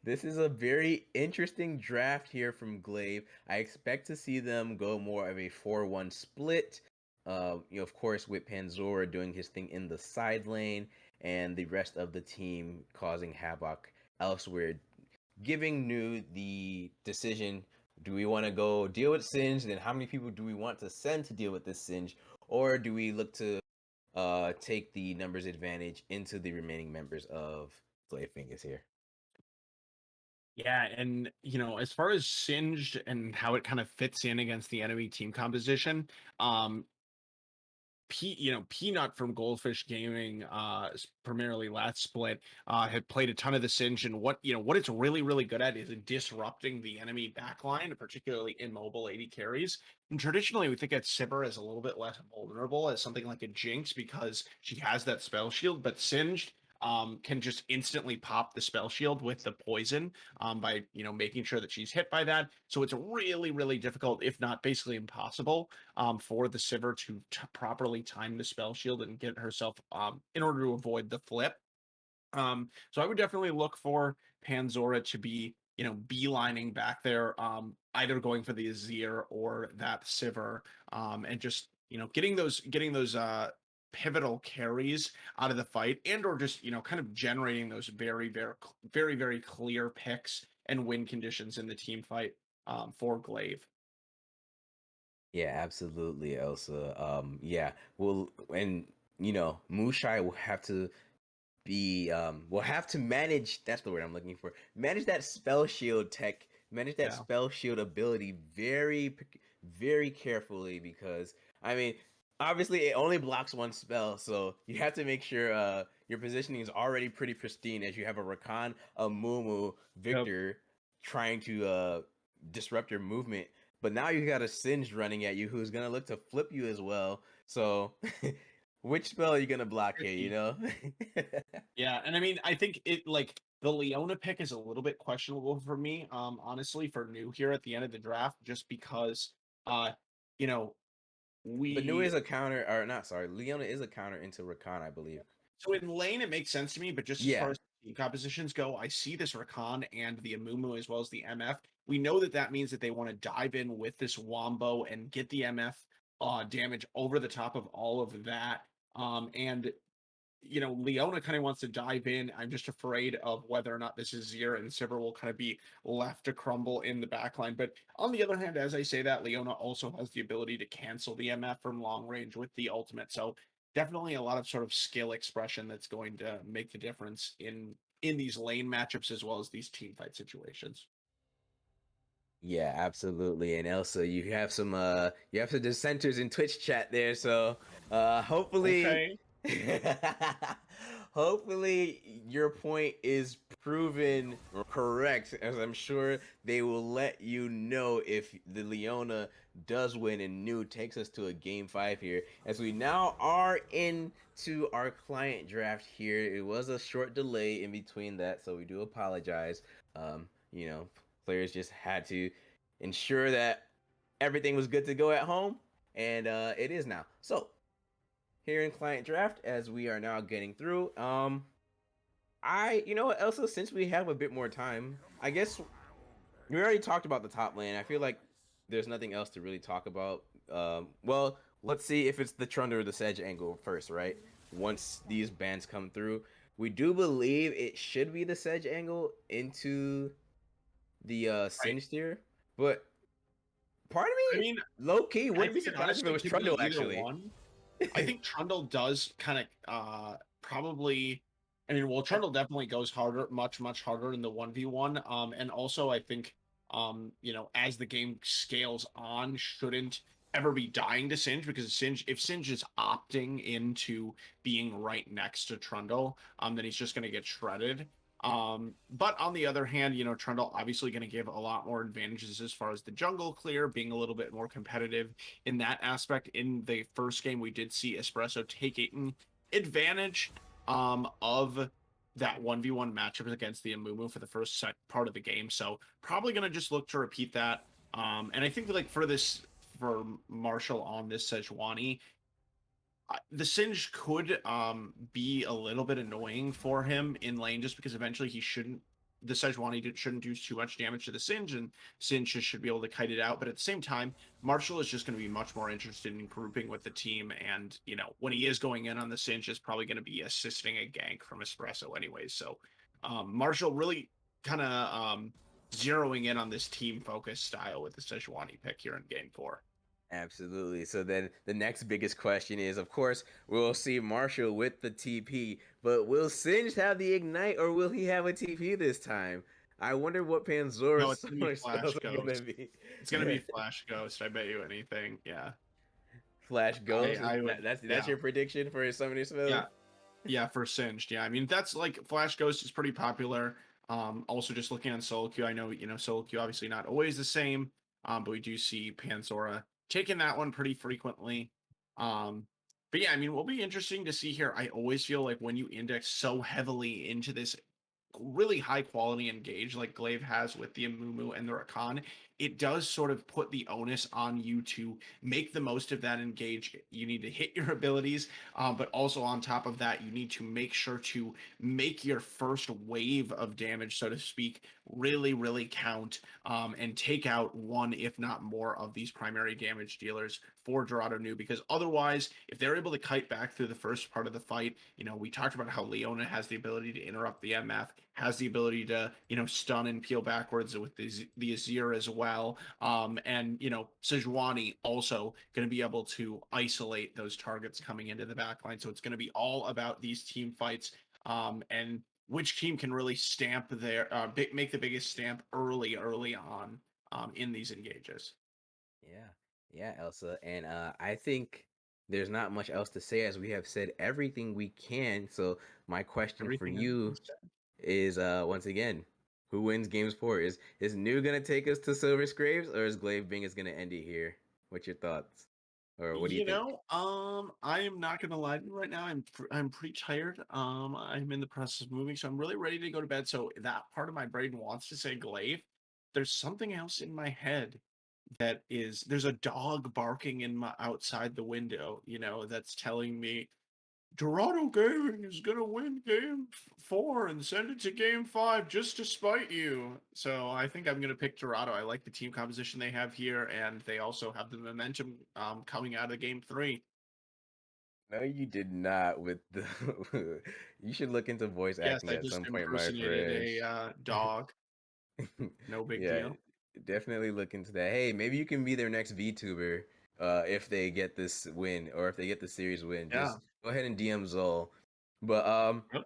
this is a very interesting draft here from Glaive. I expect to see them go more of a 4-1 split. Of course, with Panzora doing his thing in the side lane and the rest of the team causing havoc elsewhere, giving New the decision: do we want to go deal with Singe? Then how many people do we want to send to deal with this Singe? Or do we look to take the numbers advantage into the remaining members of Glaive Fingers here? Yeah, and as far as Singed and how it kind of fits in against the enemy team composition, um, Peanut from Goldfish Gaming, primarily last split, had played a ton of the Singe, and what it's really, really good at is disrupting the enemy backline, particularly in mobile AD carries. And traditionally, we think of Sivir as a little bit less vulnerable as something like a Jinx because she has that spell shield, but Singed can just instantly pop the spell shield with the poison by making sure that she's hit by that. So it's really, really difficult, if not basically impossible, for the Sivir to properly time the spell shield and get herself in order to avoid the flip. So I would definitely look for Panzora to be, beelining back there, either going for the Azir or that Sivir, and just getting those pivotal carries out of the fight, and or just kind of generating those very, very, very, very clear picks and win conditions in the team fight for Glaive. Yeah, absolutely, Elsa. Yeah, well, and Mushai will have to manage, that's the word I'm looking for, manage that spell shield tech, manage that Yeah. spell shield ability very carefully, because I mean, obviously it only blocks one spell, so you have to make sure your positioning is already pretty pristine, as you have a Rakan, a Mumu, Yep. Victor trying to disrupt your movement. But now you got a Singe running at you who's gonna look to flip you as well. So which spell are you gonna block here? You know. Yeah, and I mean, I think it like the Leona pick is a little bit questionable for me, honestly, for new here at the end of the draft, just because, uh, you know, But Nu we is a counter, or not? Sorry, Leona is a counter into Rakan, I believe. so in lane it makes sense to me, but just as far Yeah, as team compositions go, I see this Rakan and the Amumu as well as the MF. We know that that means that they want to dive in with this Wombo and get the MF damage over the top of all of that. And Leona kind of wants to dive in. I'm just afraid of whether or not this is Zir and Sivir will kind of be left to crumble in the backline. But on the other hand, as I say that, Leona also has the ability to cancel the MF from long range with the ultimate. So definitely a lot of sort of skill expression that's going to make the difference in these lane matchups as well as these team fight situations. yeah, absolutely. And Elsa, you have some dissenters in Twitch chat there, so hopefully Okay. hopefully your point is proven correct, as I'm sure they will let you know if the Leona does win and Nu takes us to a game 5 here. As we now are into our client draft here. It was a short delay in between that, so we do apologize. You know, players just had to ensure that everything was good to go at home, and it is now. So here in client draft, as we are now getting through, you know what, Elsa, since we have a bit more time, I guess we already talked about the top lane. I feel like there's nothing else to really talk about. Well, let's see if it's the Trundle or the Sedge angle first, right? Once these bans come through, we do believe it should be the Sedge angle into the Right. Singed tier, but part I of me, mean, low key, I wouldn't be think it surprised if it honestly was could be Trundle either actually. one. I think Trundle does kind of probably. I mean, well, Trundle definitely goes harder, much harder in the 1v1. And also I think as the game scales on, shouldn't ever be dying to Singe, because if Singe is opting into being right next to Trundle, then he's just gonna get shredded. But on the other hand, Trundle obviously going to give a lot more advantages as far as the jungle clear, being a little bit more competitive in that aspect. In the first game, we did see Espresso taking advantage of that 1v1 matchup against the Amumu for the first set part of the game. So probably going to just look to repeat that. And I think like for Marshall on this Sejuani, the Singe could be a little bit annoying for him in lane, just because eventually the Sejuani shouldn't do too much damage to the Singe, and Singe should be able to kite it out. But at the same time, Marshall is just going to be much more interested in grouping with the team, and when he is going in on the Singe, is probably going to be assisting a gank from Espresso anyways. So Marshall really kind of zeroing in on this team focused style with the Sejuani pick here in game 4. Absolutely. So then the next biggest question is, of course, we'll see Marshall with the TP, but will Singe have the Ignite or will he have a TP this time? I wonder what No, Panzora's it's gonna be spells Flash are gonna Ghost. be. It's gonna be Flash Ghost. I bet you anything. Yeah, Flash Ghost. I would. That's Yeah, your prediction for his summoner spell? yeah, yeah. For Singed, yeah. I mean, that's like Flash Ghost is pretty popular. Also just looking on solo queue, I know solo queue obviously not always the same. But we do see Panzora taking that one pretty frequently. But yeah, I mean, will be interesting to see here. I always feel like when you index so heavily into this really high quality engage like Glaive has with the Amumu and the Rakan, it does sort of put the onus on you to make the most of that engage. You need to hit your abilities, but also on top of that, you need to make sure to make your first wave of damage, so to speak, really, really count, and take out one, if not more, of these primary damage dealers for Dorado Nu, because otherwise, if they're able to kite back through the first part of the fight, we talked about how Leona has the ability to interrupt the MF, has the ability to, stun and peel backwards with the Azir as well. And, Sejuani also going to be able to isolate those targets coming into the backline. So it's going to be all about these team fights, and which team can really stamp make the biggest stamp early on in these engages. Yeah. Yeah, Elsa. And I think there's not much else to say, as we have said everything we can. So my question for Everything that you you said. is once again, who wins games 4? Is Nu gonna take us to Silver Scrapes, or is Glaive Bingus gonna end it here? What's your thoughts? Or what do you think? I am not gonna lie to you right now. I'm pretty tired. I'm in the process of moving, so I'm really ready to go to bed. So that part of my brain wants to say Glaive. There's something else in my head that is there's a dog barking in my outside the window, that's telling me Dorado Gaming is gonna win game 4 and send it to game 5 just to spite you. So I think I'm gonna pick Dorado. I like the team composition they have here, and they also have the momentum coming out of game 3. No, you did not with the you should look into voice Yes, acting I at just some point, my impersonated friend. a dog. No big Yeah, deal. definitely look into that. Hey, maybe you can be their next VTuber if they get this win or if they get the series win. Yeah. Just go ahead and DM Zol. But Yep.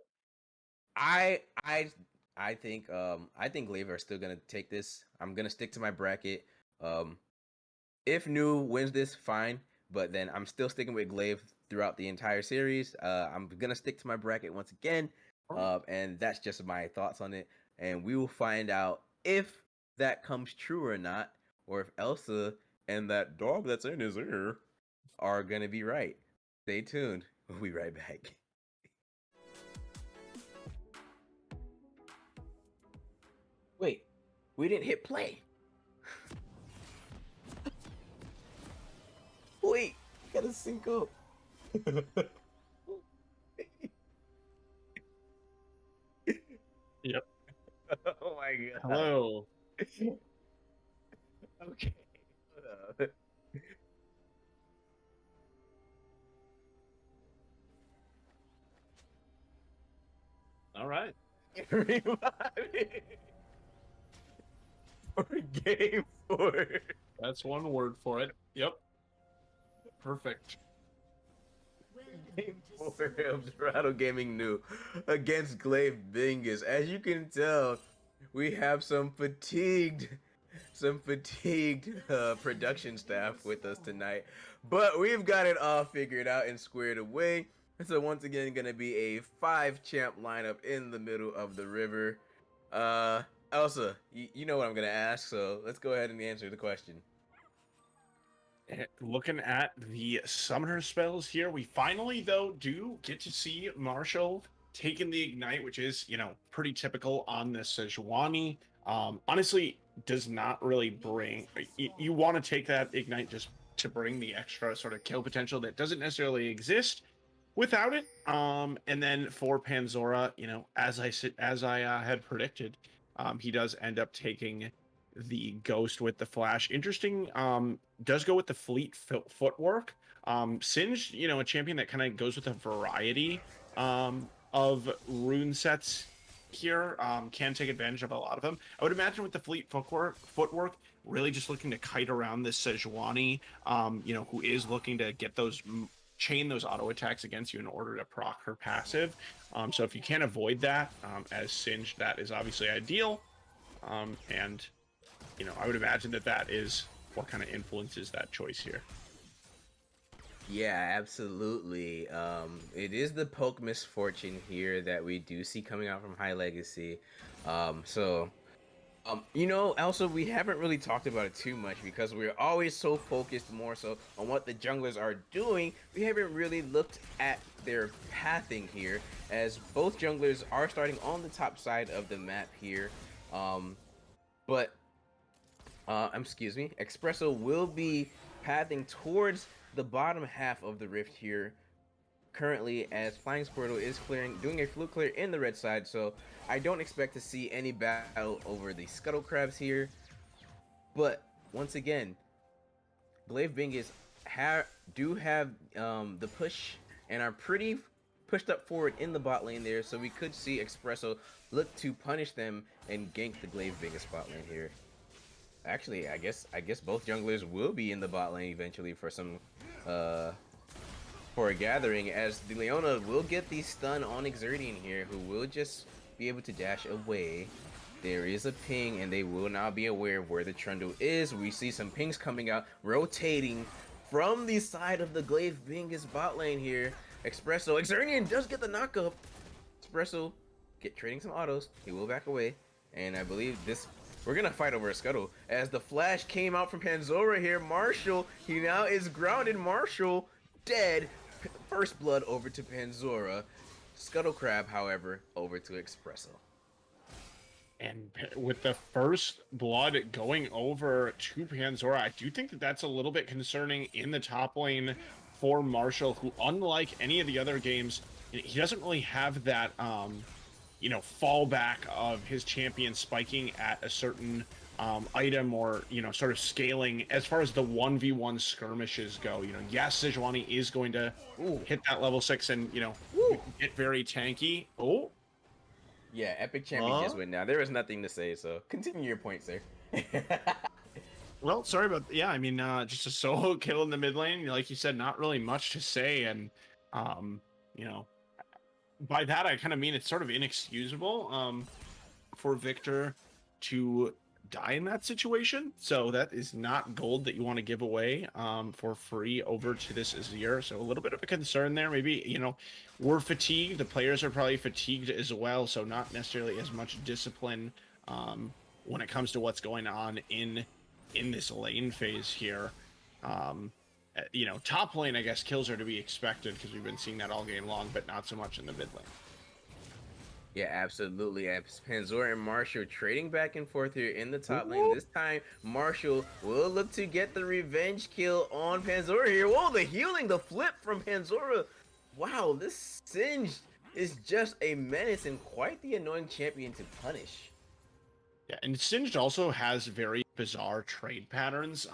I I I think Glaive are still gonna take this. I'm gonna stick to my bracket. Um if New wins this, fine. But then I'm still sticking with Glaive throughout the entire series. I'm gonna stick to my bracket once again. And that's just my thoughts on it. And we will find out if that comes true or not, or if Elsa and that dog that's in his ear are gonna be right. Stay tuned. We'll be right back. Wait, we didn't hit play. Wait, gotta sync up. Yep. Oh my god. Hello. Okay. Hold up. All right. Everybody. For game 4. That's one word for it. Yep. Perfect. Game 4 of Dorado Gaming New against Glaive Bingus. As you can tell, we have some fatigued production staff with us tonight, but we've got it all figured out and squared away. So once again, gonna be a 5-champ lineup in the middle of the river. Elsa, you know what I'm gonna ask, so let's go ahead and answer the question. Looking at the summoner spells here, we finally though do get to see Marshall taking the ignite, which is pretty typical on this Sejuani. Honestly, does not really bring. You want to take that ignite just to bring the extra sort of kill potential that doesn't necessarily exist without it. And then for Panzora, as I had predicted, he does end up taking the ghost with the flash. Interesting. Does go with the fleet footwork. Singed, a champion that kind of goes with a variety of rune sets here. Can take advantage of a lot of them. I would imagine with the fleet footwork, really just looking to kite around this Sejuani, who is looking to get those chain those auto attacks against you in order to proc her passive. So if you can't avoid that as Singed, that is obviously ideal. And I would imagine that is what kind of influences that choice here. Yeah, absolutely. It is the poke misfortune here that we do see coming out from High Legacy. Also we haven't really talked about it too much because we're always so focused more so on what the junglers are doing. We haven't really looked at their pathing here, as both junglers are starting on the top side of the map here. Excuse me, Espresso will be pathing towards the bottom half of the rift here currently, as Flying Squirtle is doing a fluke clear in the red side, so I don't expect to see any battle over the Scuttle Crabs here. But once again, Glaive Bingus do have the push and are pretty pushed up forward in the bot lane there, so we could see Espresso look to punish them and gank the Glaive Bingus bot lane here. Actually, I guess both junglers will be in the bot lane eventually for some for a gathering, as the Leona will get the stun on Exerdian here, who will just be able to dash away. There is a ping, and they will now be aware of where the Trundle is. We see some pings coming out, rotating from the side of the Glaive Bingus bot lane here. Exerdian does get the knockup. Espresso trading some autos. He will back away, and I believe this we're gonna fight over a scuttle. As the flash came out from Panzora here, Marshall, he now is grounded. Marshall dead. First blood over to Panzora. Scuttle Crab, however, over to Espresso. And with the first blood going over to Panzora, I do think that that's a little bit concerning in the top lane for Marshall, who, unlike any of the other games, he doesn't really have that, you know, fallback of his champion spiking at a certain item, or, you know, sort of scaling as far as the 1v1 skirmishes go. You know, yes, Sejuani is going to hit that level 6 and, you know, get very tanky. Oh. Yeah, Epic Champion just went down. There was nothing to say, so continue your point, sir. Well, sorry about, yeah, I mean, just a solo kill in the mid lane. Like you said, not really much to say. And, you know, by that, I kind of mean it's sort of inexcusable for Victor to die in that situation. So that is not gold that you want to give away for free over to this Azir. So a little bit of a concern there. Maybe, you know, we're fatigued. The players are probably fatigued as well. So not necessarily as much discipline when it comes to what's going on in this lane phase here. You know, top lane, I guess, kills are to be expected because we've been seeing that all game long, but not so much in the mid lane. Yeah, absolutely. Panzora and Marshall trading back and forth here in the top lane. This time, Marshall will look to get the revenge kill on Panzora here. Whoa, the healing, the flip from Panzora. Wow, this Singed is just a menace and quite the annoying champion to punish. Yeah, and Singed also has very bizarre trade patterns,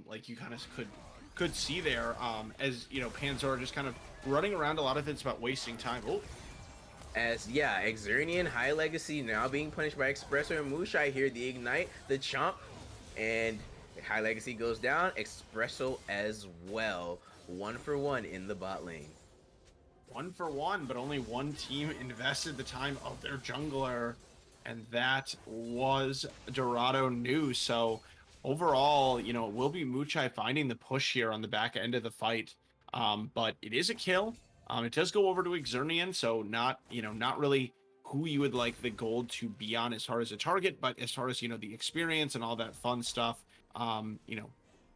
like you kind of could see there, as, you know, Panzora just kind of running around. A lot of it's about wasting time. Oh. As, yeah, Xernean, High Legacy now being punished by Espresso and Mushai here. The Ignite, the Chomp, and High Legacy goes down. Espresso as well. 1 for 1 in the bot lane. 1 for 1, but only one team invested the time of their jungler, and that was Dorado new. So overall, you know, it will be Muchai finding the push here on the back end of the fight, but it is a kill. It does go over to Xernean, so not, you know, not really who you would like the gold to be on as far as a target, but as far as, you know, the experience and all that fun stuff, you know,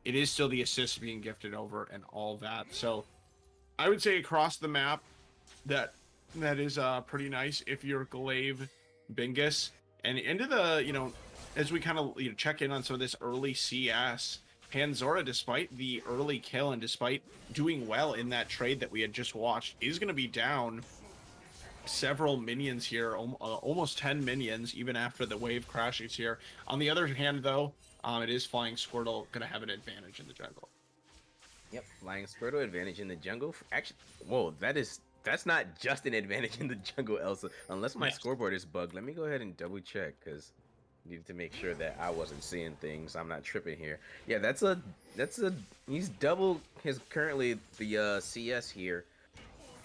it is still the assist being gifted over and all that. So I would say across the map, that is pretty nice if you're Glaive, Bingus, and into the, you know, as we kind of, you know, check in on some of this early CS, Panzora, despite the early kill and despite doing well in that trade that we had just watched, is going to be down several minions here, almost 10 minions, even after the wave crashes here. On the other hand, though, it is Flying Squirtle going to have an advantage in the jungle. Yep, Flying Squirtle advantage in the jungle. Actually, whoa, that's not just an advantage in the jungle, Elsa. Unless my scoreboard is bugged. Let me go ahead and double check, because needed to make sure that I wasn't seeing things. I'm not tripping here. Yeah, he's double his currently the CS here.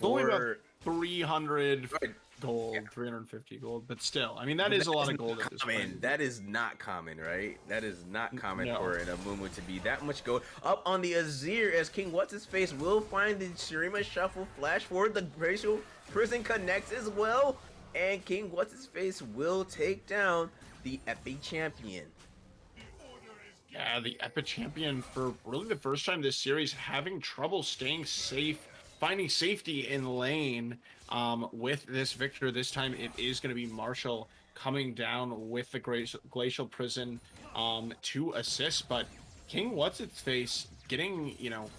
Only about 300 gold, 350 gold, but still, I mean, that is a lot of gold at this point. That is not common, right? That is not common for an Amumu to be that much gold. Up on the Azir as King What's-His-Face will find the Shurima Shuffle flash forward. The Glacial Prison connects as well, and King What's-His-Face will take down the Epic Champion. Yeah, the Epic Champion, for really the first time this series, having trouble staying safe, finding safety in lane with this Victor. This time it is going to be Marshall coming down with the Glacial Prison to assist, but King What's-Its-Face getting, you know,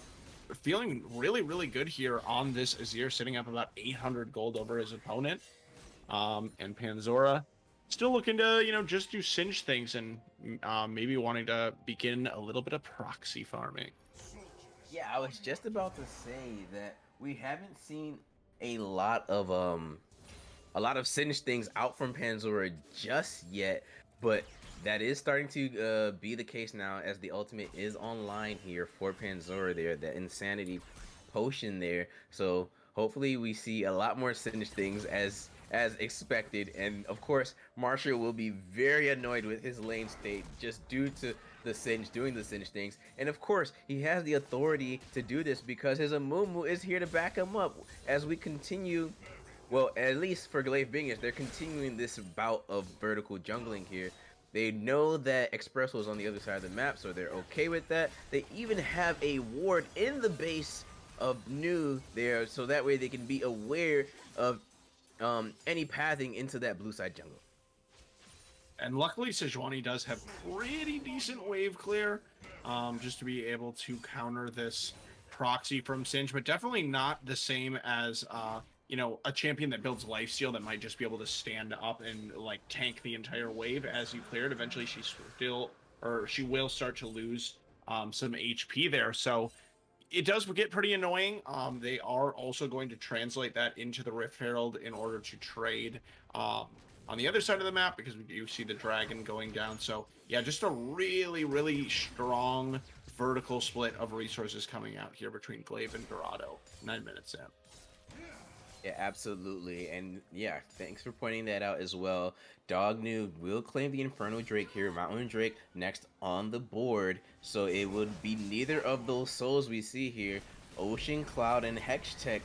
feeling really, really good here on this Azir, sitting up about 800 gold over his opponent. And Panzora still looking to, you know, just do Singe things and maybe wanting to begin a little bit of proxy farming. Yeah, I was just about to say that we haven't seen a lot of Singe things out from Panzora just yet, but that is starting to be the case now, as the ultimate is online here for Panzora there, that Insanity Potion there. So hopefully we see a lot more Singe things as expected, and of course Marshall will be very annoyed with his lane state just due to the Singe doing the Singe things, and of course he has the authority to do this because his Amumu is here to back him up as we continue. Well, at least for Glaive Bingus, they're continuing this bout of vertical jungling here. They know that Expresso is on the other side of the map, so they're okay with that. They even have a ward in the base of New there, so that way they can be aware of any pathing into that blue side jungle. And luckily, Sejuani does have pretty decent wave clear, just to be able to counter this proxy from Singe, but definitely not the same as you know, a champion that builds lifesteal that might just be able to stand up and like tank the entire wave as you clear it. Eventually, she will start to lose some HP there. So it does get pretty annoying. They are also going to translate that into the Rift Herald in order to trade on the other side of the map, because we do see the dragon going down. So yeah, just a really, really strong vertical split of resources coming out here between Glaive and Dorado. 9 minutes in. Yeah, absolutely. And yeah, thanks for pointing that out as well. Dognu will claim the Inferno Drake here. Mountain Drake next on the board. So it would be neither of those souls we see here. Ocean Cloud and Hextech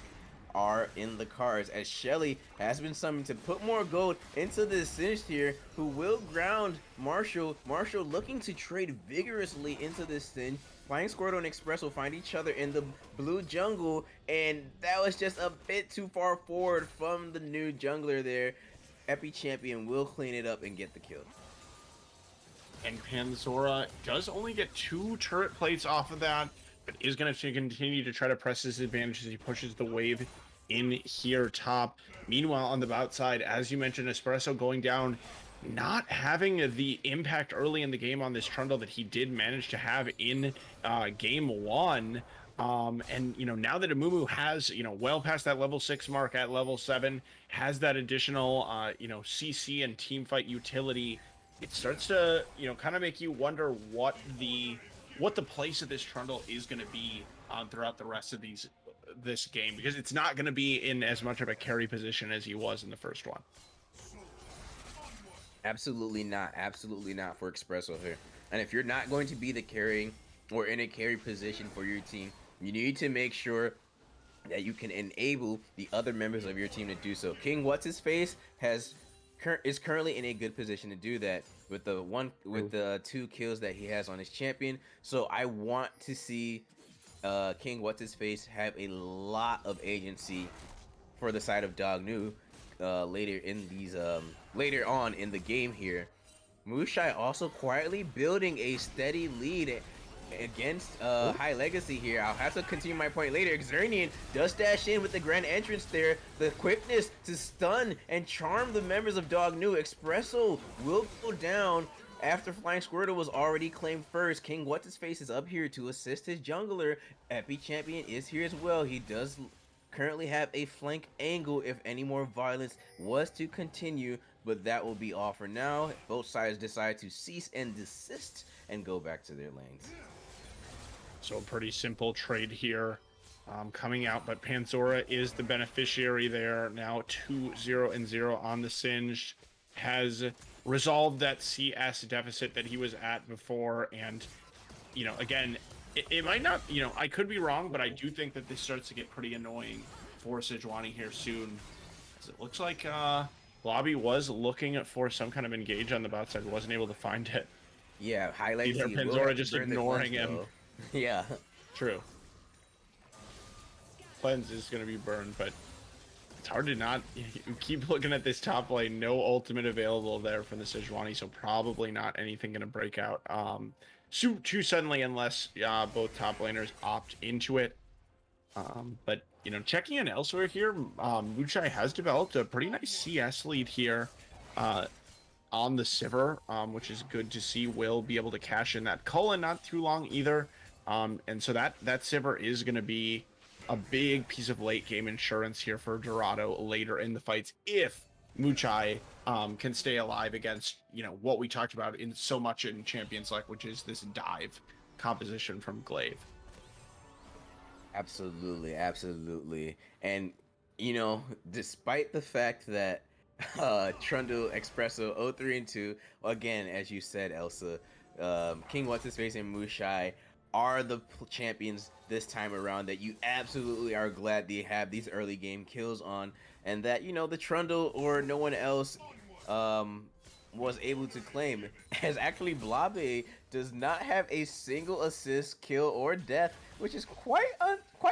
are in the cards, as Shelly has been summoned to put more gold into this Singe here, who will ground Marshall. Marshall looking to trade vigorously into this Singe. Flying Squirtle and Express will find each other in the blue jungle, and that was just a bit too far forward from the new jungler there. Epi Champion will clean it up and get the kill. And Panzora does only get 2 turret plates off of that, but is going to continue to try to press his advantage as he pushes the wave in here top. Meanwhile, on the bout side, as you mentioned, Espresso going down, not having the impact early in the game on this Trundle that he did manage to have in game 1. And you know, now that Amumu has, you know, well past that level 6 mark at level 7, has that additional you know, CC and team fight utility, it starts to, you know, kind of make you wonder what the place of this Trundle is going to be throughout the rest of this game, because it's not going to be in as much of a carry position as he was in the first one. Absolutely not for Expresso here. And if you're not going to be the carrying or in a carry position for your team, you need to make sure that you can enable the other members of your team to do so. King What's His Face is currently in a good position to do that with the 2 kills that he has on his champion. So I want to see King What's His Face have a lot of agency for the side of Dognu later on in the game here. Mushai also quietly building a steady lead against High Legacy here. I'll have to continue my point later. Xernian does dash in with the grand entrance there. The quickness to stun and charm the members of Dognu. Expresso will go down after Flying Squirtle was already claimed first. King What's His Face is up here to assist his jungler. Epi Champion is here as well. He does currently have a flank angle if any more violence was to continue, but that will be all for now. Both sides decide to cease and desist and go back to their lanes. So a pretty simple trade here coming out, but Panzora is the beneficiary there. Now 2-0-0 on the Singe, has resolved that CS deficit that he was at before. And, you know, again, it might not, you know, I could be wrong, but I do think that this starts to get pretty annoying for Sejuani here soon. As it looks like Lobby was looking for some kind of engage on the bot side, wasn't able to find it. Yeah, highlights. Either Panzora just ignoring him. Yeah. True. Cleanse is going to be burned, but it's hard to not keep looking at this top lane. No ultimate available there from the Sejuani, so probably not anything going to break out too suddenly unless both top laners opt into it. But, you know, checking in elsewhere here, Muchai has developed a pretty nice CS lead here on the Sivir, which is good to see. Will be able to cash in that Cullen not too long either. And so that Sivir is going to be a big piece of late game insurance here for Dorado later in the fights if Muchai can stay alive against, you know, what we talked about in so much in Champions Select, which is this dive composition from Glaive. Absolutely. And, you know, despite the fact that Trundle, Expresso, 03 and 2, again, as you said, Elsa, King What's His Face and Mushai are the champions this time around that you absolutely are glad they have these early game kills on, and that, you know, the Trundle or no one else was able to claim, as actually Blabe does not have a single assist, kill, or death, which is quite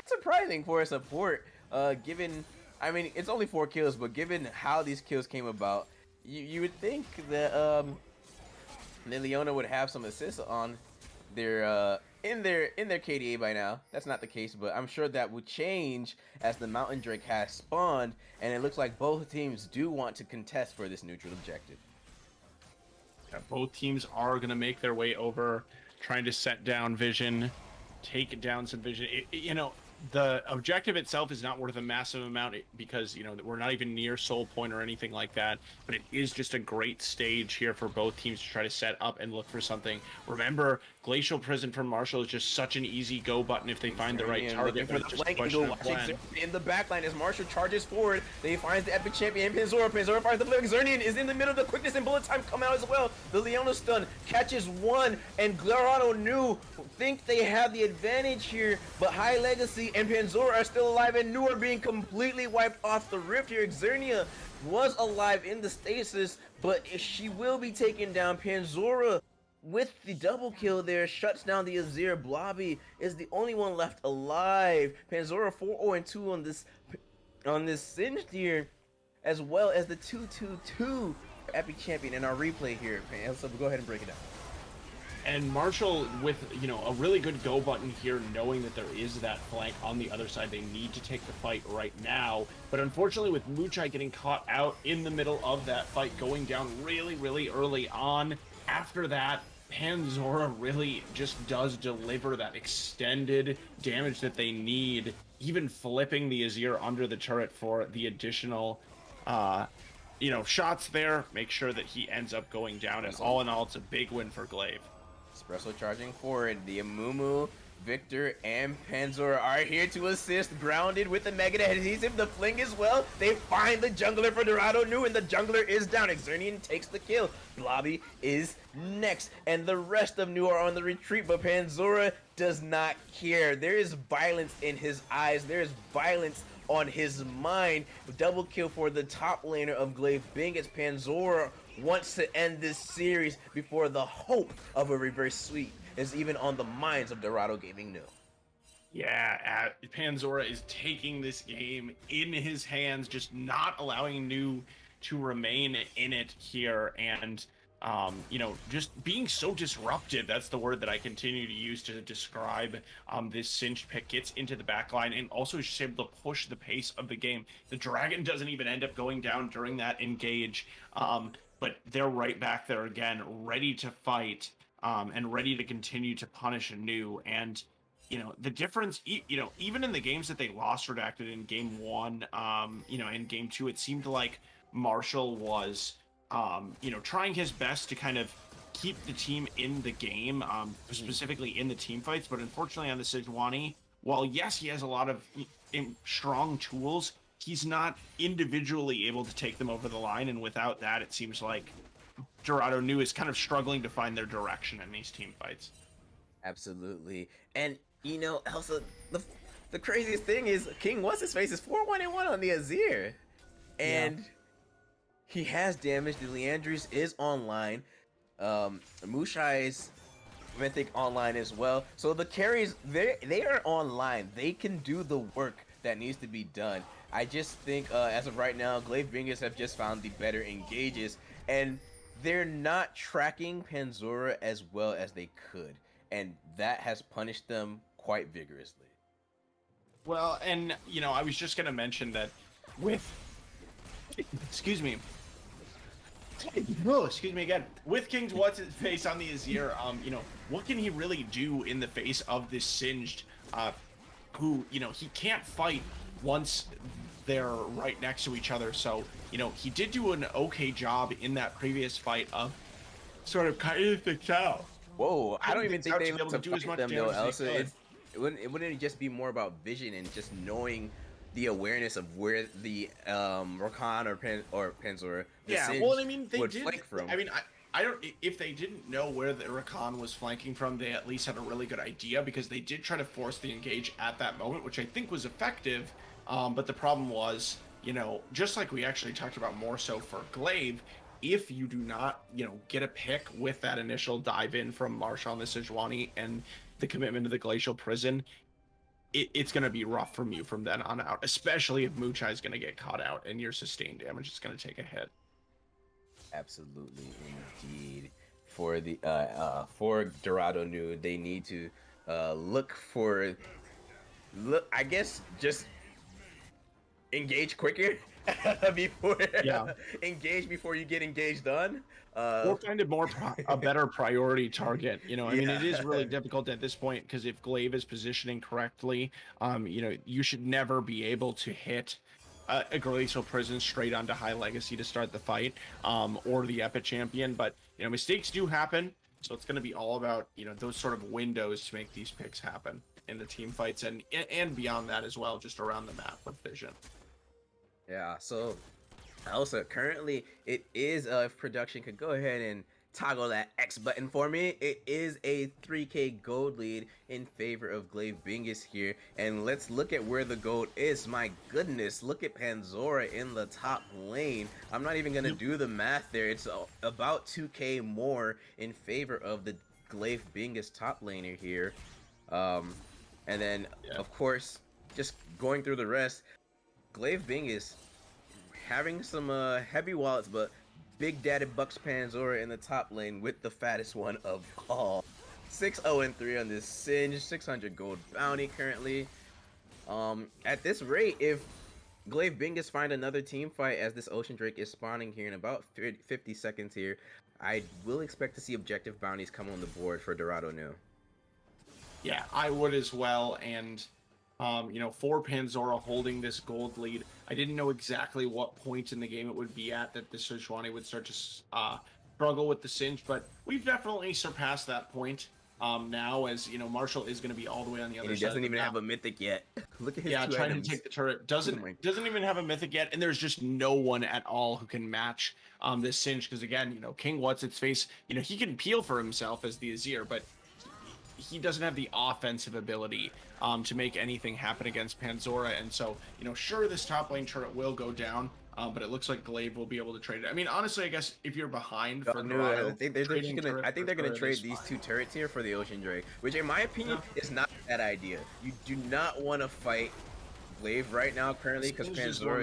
surprising for a support. Given, I mean, it's only 4 kills, but given how these kills came about, you would think that Leona would have some assists on their in their KDA by now. That's not the case, but I'm sure that would change as the Mountain Drake has spawned, and it looks like both teams do want to contest for this neutral objective. Yeah, both teams are going to make their way over, trying to set down Vision, take down some Vision. You know, the objective itself is not worth a massive amount because, you know, we're not even near Soul Point or anything like that, but it is just a great stage here for both teams to try to set up and look for something. Remember, Glacial Prison from Marshall is just such an easy go button if they find the right target. For the flank angle, in the backline as Marshall charges forward, they finds the epic champion Penzora. Penzora finds the flip. Xernean is in the middle of the quickness and bullet time come out as well. The Leona stun catches one, and Dorado Nu think they have the advantage here, but High Legacy and Penzora are still alive, and Nu are being completely wiped off the rift here. Xernean was alive in the stasis, but she will be taken down. Penzora, with the double kill there, shuts down the Azir. Blobby is the only one left alive. Penzora 4-0-2 on this singed here, as well as the 2-2-2 epic champion in our replay here. So go ahead and break it down. And Marshall with, you know, a really good go button here, knowing that there is that flank on the other side. They need to take the fight right now. But unfortunately, with Muchai getting caught out in the middle of that fight, going down really, really early on, after that, Penzora really just does deliver that extended damage that they need, even flipping the Azir under the turret for the additional, you know, shots there. Make sure that he ends up going down. And all in all, it's a big win for Glaive. Espresso charging forward. The Amumu, Victor, and Penzora are here to assist. Grounded with the Mega Adhesive, the fling as well. They find the jungler for Dorado Nu, and the jungler is down. Xernean takes the kill. Blobby is next, and the rest of Nu are on the retreat, but Penzora does not care. There is violence in his eyes. There is violence on his mind. Double kill for the top laner of Glaive, Bingus. Penzora wants to end this series before the hope of a reverse sweep is even on the minds of Dorado Gaming Nu. Yeah, Penzora is taking this game in his hands, just not allowing Nu to remain in it here, and you know, just being so disruptive. That's the word that I continue to use to describe this Singed pick. Gets into the backline and also is just able to push the pace of the game. The dragon doesn't even end up going down during that engage, but they're right back there again, ready to fight and ready to continue to punish Nu. And you know, the difference, you know, even in the games that they lost Redacted in game 1, you know, in game 2, it seemed like Marshall was you know, trying his best to kind of keep the team in the game, specifically in the team fights. But unfortunately on the Sejuani, while yes, he has a lot of strong tools, he's not individually able to take them over the line. And without that, it seems like Dorado Nu is kind of struggling to find their direction in these team fights. Absolutely. And, you know, Elsa, the craziest thing is King What's-His-Face is 4-1-1 on the Azir. And... yeah. He has damage. The Leandris is online. Mushai's Mythic online as well. So the carries, they are online. They can do the work that needs to be done. I just think as of right now, Glaive Bingus have just found the better engages, and they're not tracking Penzora as well as they could, and that has punished them quite vigorously. Well, and you know, I was just gonna mention that with excuse me, again. With King's What's-His-Face on the Azir, you know, what can he really do in the face of this Singed, who, you know, he can't fight once they're right next to each other. So, you know, he did do an okay job in that previous fight of sort of cutting things out. Whoa, I don't even think they able to do as much them damage though, Elsa. It wouldn't it just be more about vision and just knowing the awareness of where the Rakan or Penzora, yeah, well, I mean, they did flank from. I mean, I don't, if they didn't know where the Rakan was flanking from, they at least had a really good idea, because they did try to force the engage at that moment, which I think was effective. But the problem was, you know, just like we actually talked about more so for Glaive, if you do not, get a pick with that initial dive in from Marshall and the Sejuani and the commitment to the Glacial Prison, it's going to be rough from you from then on out, especially if Muchai is going to get caught out and your sustained damage is going to take a hit. Absolutely, indeed. For the for Dorado New, they need to I guess just engage quicker before engage before you get engaged on. Or find a better priority target. I mean, it is really difficult at this point because if Glaive is positioning correctly, you should never be able to hit a Glacial Prison straight onto High Legacy to start the fight, or the Epic Champion. But mistakes do happen, so it's going to be all about those sort of windows to make these picks happen in the team fights and beyond that as well, just around the map with vision. Yeah. So also currently it is if production could go ahead and toggle that X button for me, it is a 3k gold lead in favor of Glaive Bingus here. And let's look at where the gold is. My goodness, look at Panzora in the top lane. I'm not even gonna do the math there. It's about 2k more in favor of the Glaive Bingus top laner here. And then of course, just going through the rest, Glaive Bingus having some heavy wallets, but Big Daddy Bucks Panzora in the top lane with the fattest one of all. 6-0-3 on this Singe, 600 gold bounty currently. At this rate, if Glaive Bingus find another team fight as this Ocean Drake is spawning here in about 50 seconds here, I will expect to see objective bounties come on the board for Dorado New. Yeah, I would as well, and for Panzora holding this gold lead, I didn't know exactly what point in the game it would be at that the Sejuani would start to struggle with the Singe, but we've definitely surpassed that point now, as Marshall is going to be all the way on the other side. He doesn't even have a mythic yet. Look at his two trying items. to take the turret. Doesn't even have a mythic yet, and there's just no one at all who can match this Singe, because again, King What's Its Face, he can peel for himself as the Azir, but he doesn't have the offensive ability to make anything happen against Panzora. And so, sure, this top lane turret will go down, but it looks like Glaive will be able to trade it. I mean, honestly, I guess if you're behind for Dorado, I think they're gonna trade these two turrets here for the Ocean Drake, which in my opinion is not a bad idea. You do not want to fight Glaive right now currently, because Panzora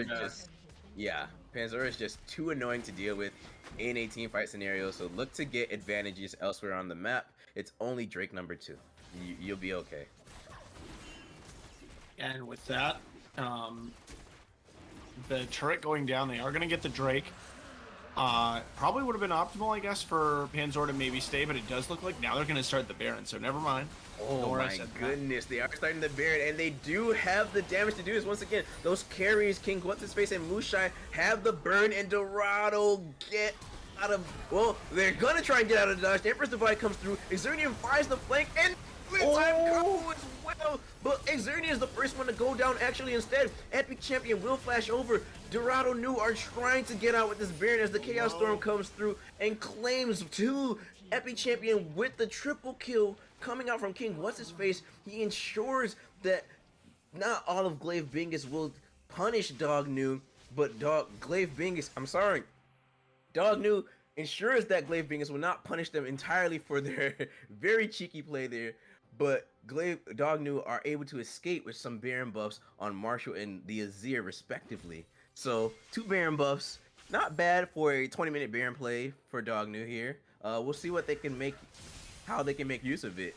is just too annoying to deal with in a team fight scenario. So look to get advantages elsewhere on the map. It's only Drake number 2. You'll be okay. And with that, the turret going down, they are going to get the Drake. Probably would have been optimal, I guess, for Panzora to maybe stay, but it does look like now they're going to start the Baron, so never mind. Oh my goodness, they are starting the Baron, and they do have the damage to do this. Once again, those carries, King What's His Face and Mushai, have the burn, and Dorado get out of, well, they're gonna try and get out of the dodge. The Emperor's Divide comes through, Xernean fires the flank, and time combo as well, but Xernean is the first one to go down. Actually, instead, Epic Champion will flash over. Dorado New are trying to get out with this Baron as the Chaos Storm comes through and claims 2. Epic Champion with the triple kill coming out from King What's His Face. He ensures that not all of Glaive Bingus will punish Dog New, but Glaive Bingus, Dog New ensures that Glaive Bingus will not punish them entirely for their very cheeky play there, but Dog New are able to escape with some Baron buffs on Marshall and the Azir respectively. So 2 Baron buffs, not bad for a 20-minute Baron play for Dog New here. We'll see what they can make, how they can make use of it.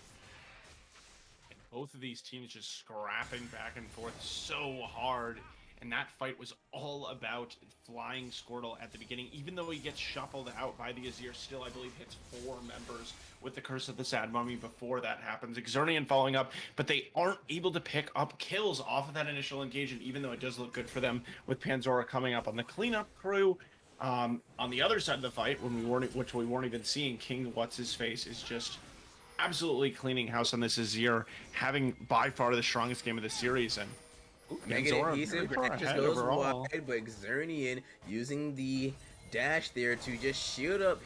And both of these teams just scrapping back and forth so hard. And that fight was all about flying Squirtle at the beginning, even though he gets shuffled out by the Azir. Still, I believe, hits 4 members with the Curse of the Sad Mummy before that happens. Xernean following up, but they aren't able to pick up kills off of that initial engagement, even though it does look good for them with Panzora coming up on the cleanup crew. On the other side of the fight, which we weren't even seeing, King What's His Face is just absolutely cleaning house on this Azir, having by far the strongest game of the series. And Negative adhesive, just goes wide, but Xernean using the dash there to just shield up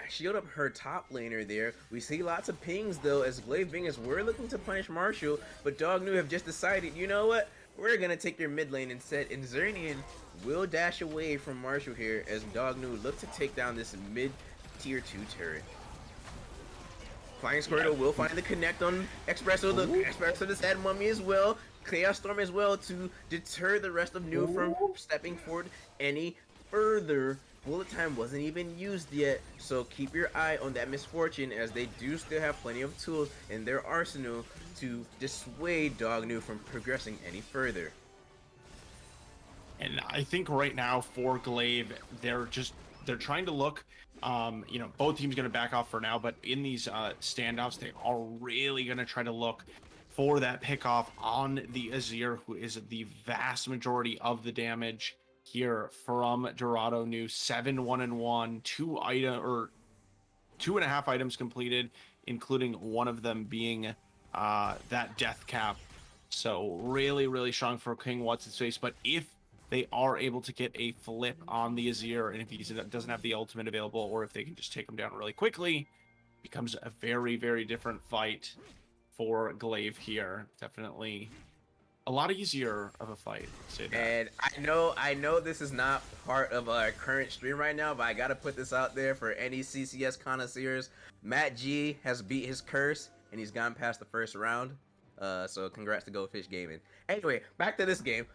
shield up her top laner there. We see lots of pings though, as Glaive Bingus were looking to punish Marshall, but Dog New have just decided, you know what? we're gonna take your mid lane instead. And Xernean will dash away from Marshall here as Dognu look to take down this mid tier 2 turret. Flying Squirtle will find the connect on Espresso. The Espresso just had Mummy as well. Chaos Storm as well to deter the rest of Nu from stepping forward any further. Bullet time wasn't even used yet, so keep your eye on that Misfortune as they do still have plenty of tools in their arsenal to dissuade Dognu from progressing any further. And I think right now for Glaive, they're trying to look, you know, both teams going to back off for now, but in these standoffs, they are really going to try to look for that pickoff on the Azir, who is the vast majority of the damage here from Dorado. Nu 7-1-1, 2.5 items completed, including one of them being that death cap. So really strong for King What's His Face. But if they are able to get a flip on the Azir, and if he doesn't have the ultimate available, or if they can just take him down really quickly, becomes a very different fight for Glaive here. Definitely a lot easier of a fight, say that. And I know this is not part of our current stream right now, but I gotta put this out there for any CCS connoisseurs. Matt G has beat his curse and he's gone past the first round. So congrats to GoFish Gaming. Anyway, back to this game.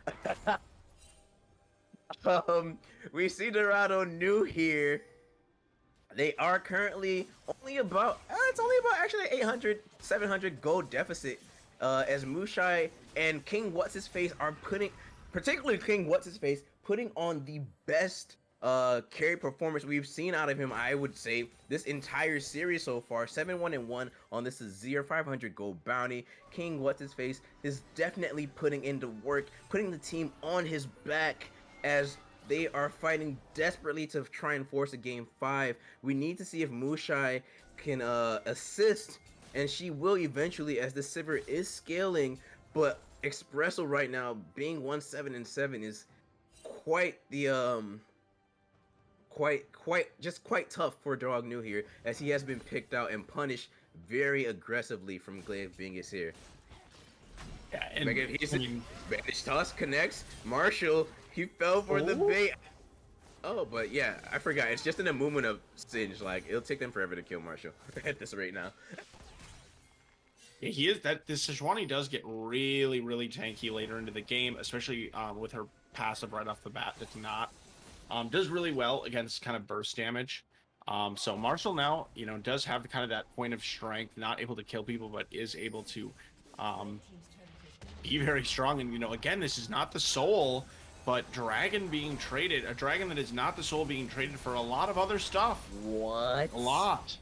We see Dorado Nu here. They are currently only about actually 800, 700 gold deficit. As Mushai and King What's His Face are particularly King What's His Face, putting on the best carry performance we've seen out of him, I would say, this entire series so far. 7-1-1 on this Azir 500 gold bounty. King What's His Face is definitely putting into work, putting the team on his back as they are fighting desperately to try and force a game 5. We need to see if Mushai can assist, and she will eventually as the Sivir is scaling, but Espresso right now being 1-7-7 is quite the quite tough for Dognu here, as he has been picked out and punished very aggressively from Glaive Bingus here. Yeah, and Bandage toss connects. Marshall, he fell for the bait. Oh, but yeah, I forgot. It's just in a movement of Singe. Like, it'll take them forever to kill Marshall at this rate now. Yeah, he is. This Sejuani does get really tanky later into the game, especially with her passive right off the bat. That's not does really well against kind of burst damage. So Marshall now, you know, does have kind of that point of strength, not able to kill people, but is able to be very strong. And, you know, again, this is not the soul, but dragon being traded, a dragon that is not the soul being traded for a lot of other stuff. What? A lot.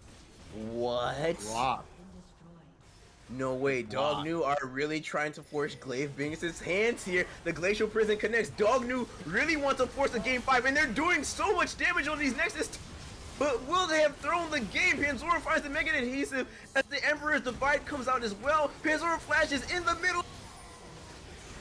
What? A lot. No way, Dognu are really trying to force Glaive Bingus' hands here. The Glacial Prison connects. Dognu really want to force a game 5, and they're doing so much damage on these Nexus. But will they have thrown the game? Panzora finds the Mega Adhesive as the Emperor's Divide comes out as well. Panzora flashes in the middle.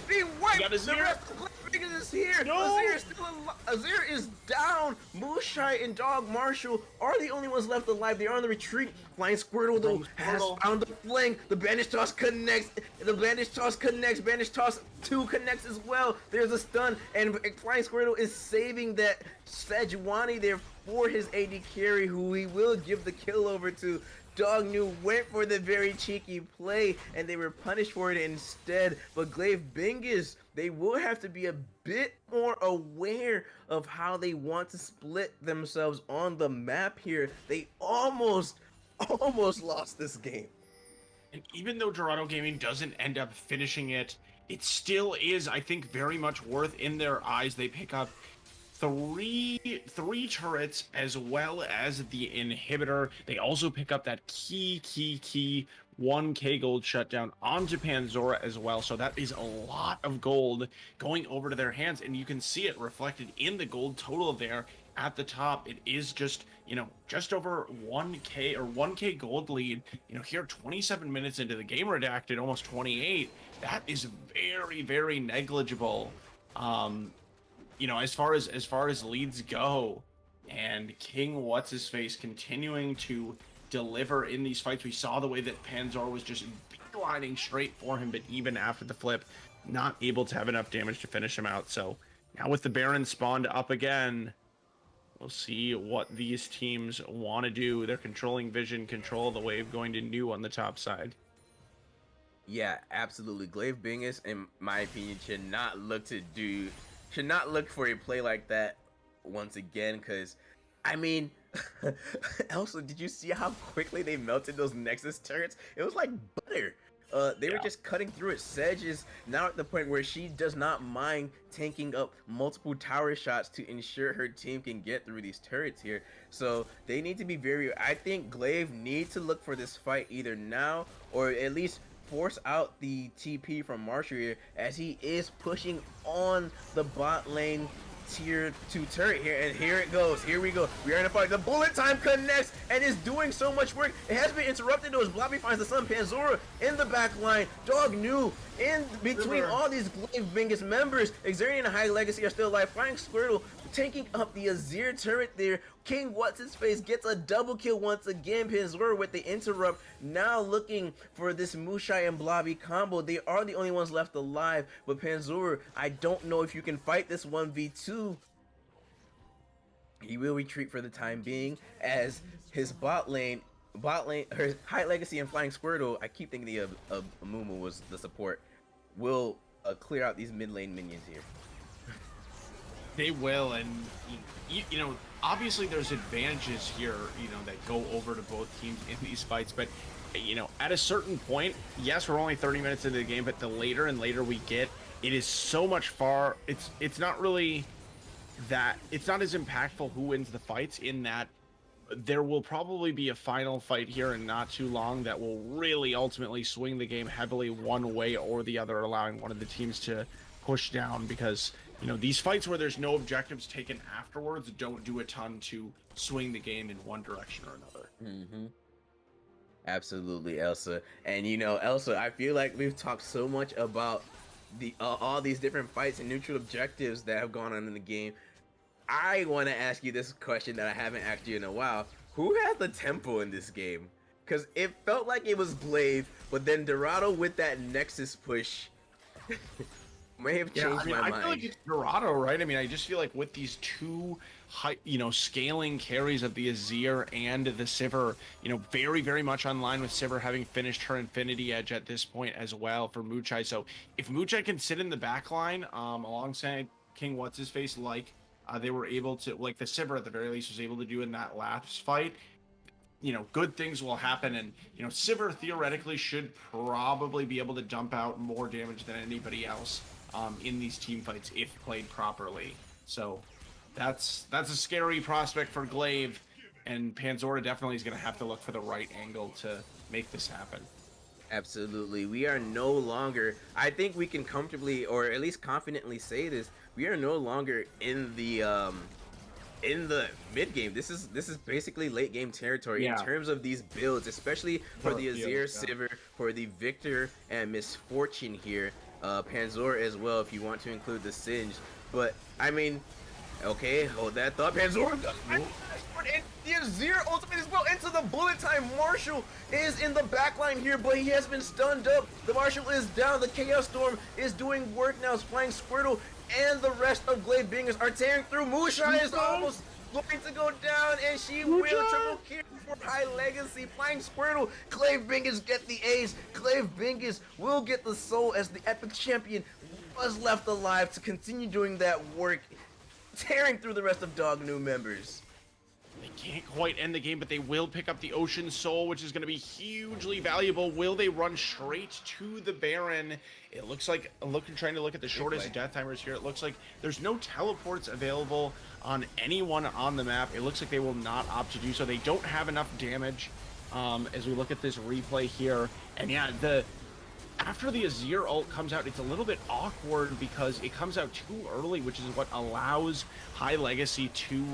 Being wiped. The rest of Glaive Bingus is here. No. Azir is still alive. Azir is down. Mushai and Dog Marshall are the only ones left alive. They are on the retreat. Flying Squirtle though has found the flank. The Bandage Toss connects. The Bandage Toss connects. Bandage Toss 2 connects as well. There's a stun, and Flying Squirtle is saving that Sejuani there for his AD carry, who he will give the kill over to. Dognu went for the very cheeky play, and they were punished for it instead. But Glaive Bingus, they will have to be a bit more aware of how they want to split themselves on the map here. They almost lost this game. And even though Dorado Gaming doesn't end up finishing it, it still is, I think, very much worth in their eyes. They pick up three turrets as well as the inhibitor. They also pick up that key 1k gold shutdown onto Panzora as well. So that is a lot of gold going over to their hands, and you can see it reflected in the gold total there at the top. It is just, you know, just over 1k gold lead. You know, here 27 minutes into the game, redacted almost 28. That is very negligible. You know, as far as leads go, and King What's His Face continuing to deliver in these fights. We saw the way that Panzor was just gliding straight for him, but even after the flip, not able to have enough damage to finish him out. So now with the Baron spawned up again, we'll see what these teams want to do. They're controlling vision, control the wave, going to new on the top side. Yeah, absolutely. Glaive Bingus, in my opinion, should not look for a play like that once again, because I mean, also, did you see how quickly they melted those Nexus turrets? It was like butter. They were just cutting through it. Sedge is now at the point where she does not mind tanking up multiple tower shots to ensure her team can get through these turrets here. So they need to be I think Glaive needs to look for this fight either now or at least force out the TP from Marshall here, as he is pushing on the bot lane tier 2 turret here, and here it goes. Here we go. We are in a fight. The bullet time connects and is doing so much work. It has been interrupted though as Blobby finds the Sun. Panzora in the back line. Dog New in between all these Glaive Bingus members. Xerion and High Legacy are still alive. Flying Squirtle taking up the Azir turret there. King What's-His-Face gets a double kill once again. Panzora with the interrupt. Now looking for this Mushai and Blobby combo. They are the only ones left alive. But Panzora, I don't know if you can fight this 1v2. He will retreat for the time being, as his bot lane, her High Legacy and Flying Squirtle, I keep thinking of Amumu was the support, will clear out these mid lane minions here. They will, and you know, obviously there's advantages here, you know, that go over to both teams in these fights, but you know, at a certain point, yes, we're only 30 minutes into the game, but the later and later we get, it is so much it's not really that, it's not as impactful who wins the fights, in that there will probably be a final fight here in not too long that will really ultimately swing the game heavily one way or the other, allowing one of the teams to push down, because you know, these fights where there's no objectives taken afterwards don't do a ton to swing the game in one direction or another. Absolutely, Elsa. And you know, Elsa, I feel like we've talked so much about the all these different fights and neutral objectives that have gone on in the game. I want to ask you this question that I haven't asked you in a while. Who has the tempo in this game? Because it felt like it was Glaive, but then Dorado with that Nexus push may have changed my mind. I feel like it's Dorado, right? I mean, I just feel like with these two scaling carries of the Azir and the Sivir, you know, very, very much on line with Sivir having finished her Infinity Edge at this point as well for Muchai. So if Muchai can sit in the back line alongside King What's-His-Face, like they were able to, like the Sivir at the very least was able to do in that last fight, you know, good things will happen. And, you know, Sivir theoretically should probably be able to dump out more damage than anybody else in these team fights if played properly. So that's a scary prospect for Glaive, and Panzora definitely is going to have to look for the right angle to make this happen. Absolutely. We are no longer, I think we can comfortably, or at least confidently say this, we are no longer in the mid game. This is basically late game territory in terms of these builds, especially for the Azir, Sivir, for the Victor and Misfortune here. Panzora as well, if you want to include the Singe. But I mean, okay, hold that thought. Panzora does, and the Azir ultimate as well into the bullet time. Marshall is in the backline here, but he has been stunned up. The Marshall is down. The Chaos Storm is doing work now. It's Flying Squirtle and the rest of Glaive Bingus are tearing through. Mushai is almost going to go down, and she will triple kill for High Legacy. Flying Squirtle, Glaive Bingus get the ace. Glaive Bingus will get the soul as the epic champion was left alive to continue doing that work, tearing through the rest of Dog New members. They can't quite end the game, but they will pick up the Ocean Soul, which is going to be hugely valuable. Will they run straight to the Baron? It looks like, trying to look at the shortest death timers here, it looks like there's no teleports available on anyone on the map. It looks like they will not opt to do so. They don't have enough damage as we look at this replay here. And yeah, after the Azir ult comes out, it's a little bit awkward because it comes out too early, which is what allows High Legacy to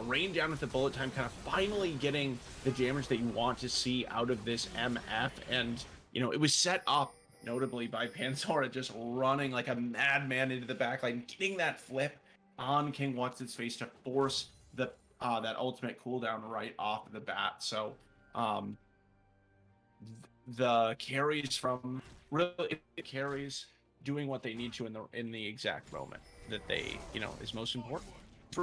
rain down with the bullet time, kind of finally getting the damage that you want to see out of this MF. And, you know, it was set up notably by Panzora just running like a madman into the backline, getting that flip on King What's-His-Face to force the that ultimate cooldown right off the bat. So the carries from doing what they need to in the exact moment that they, is most important.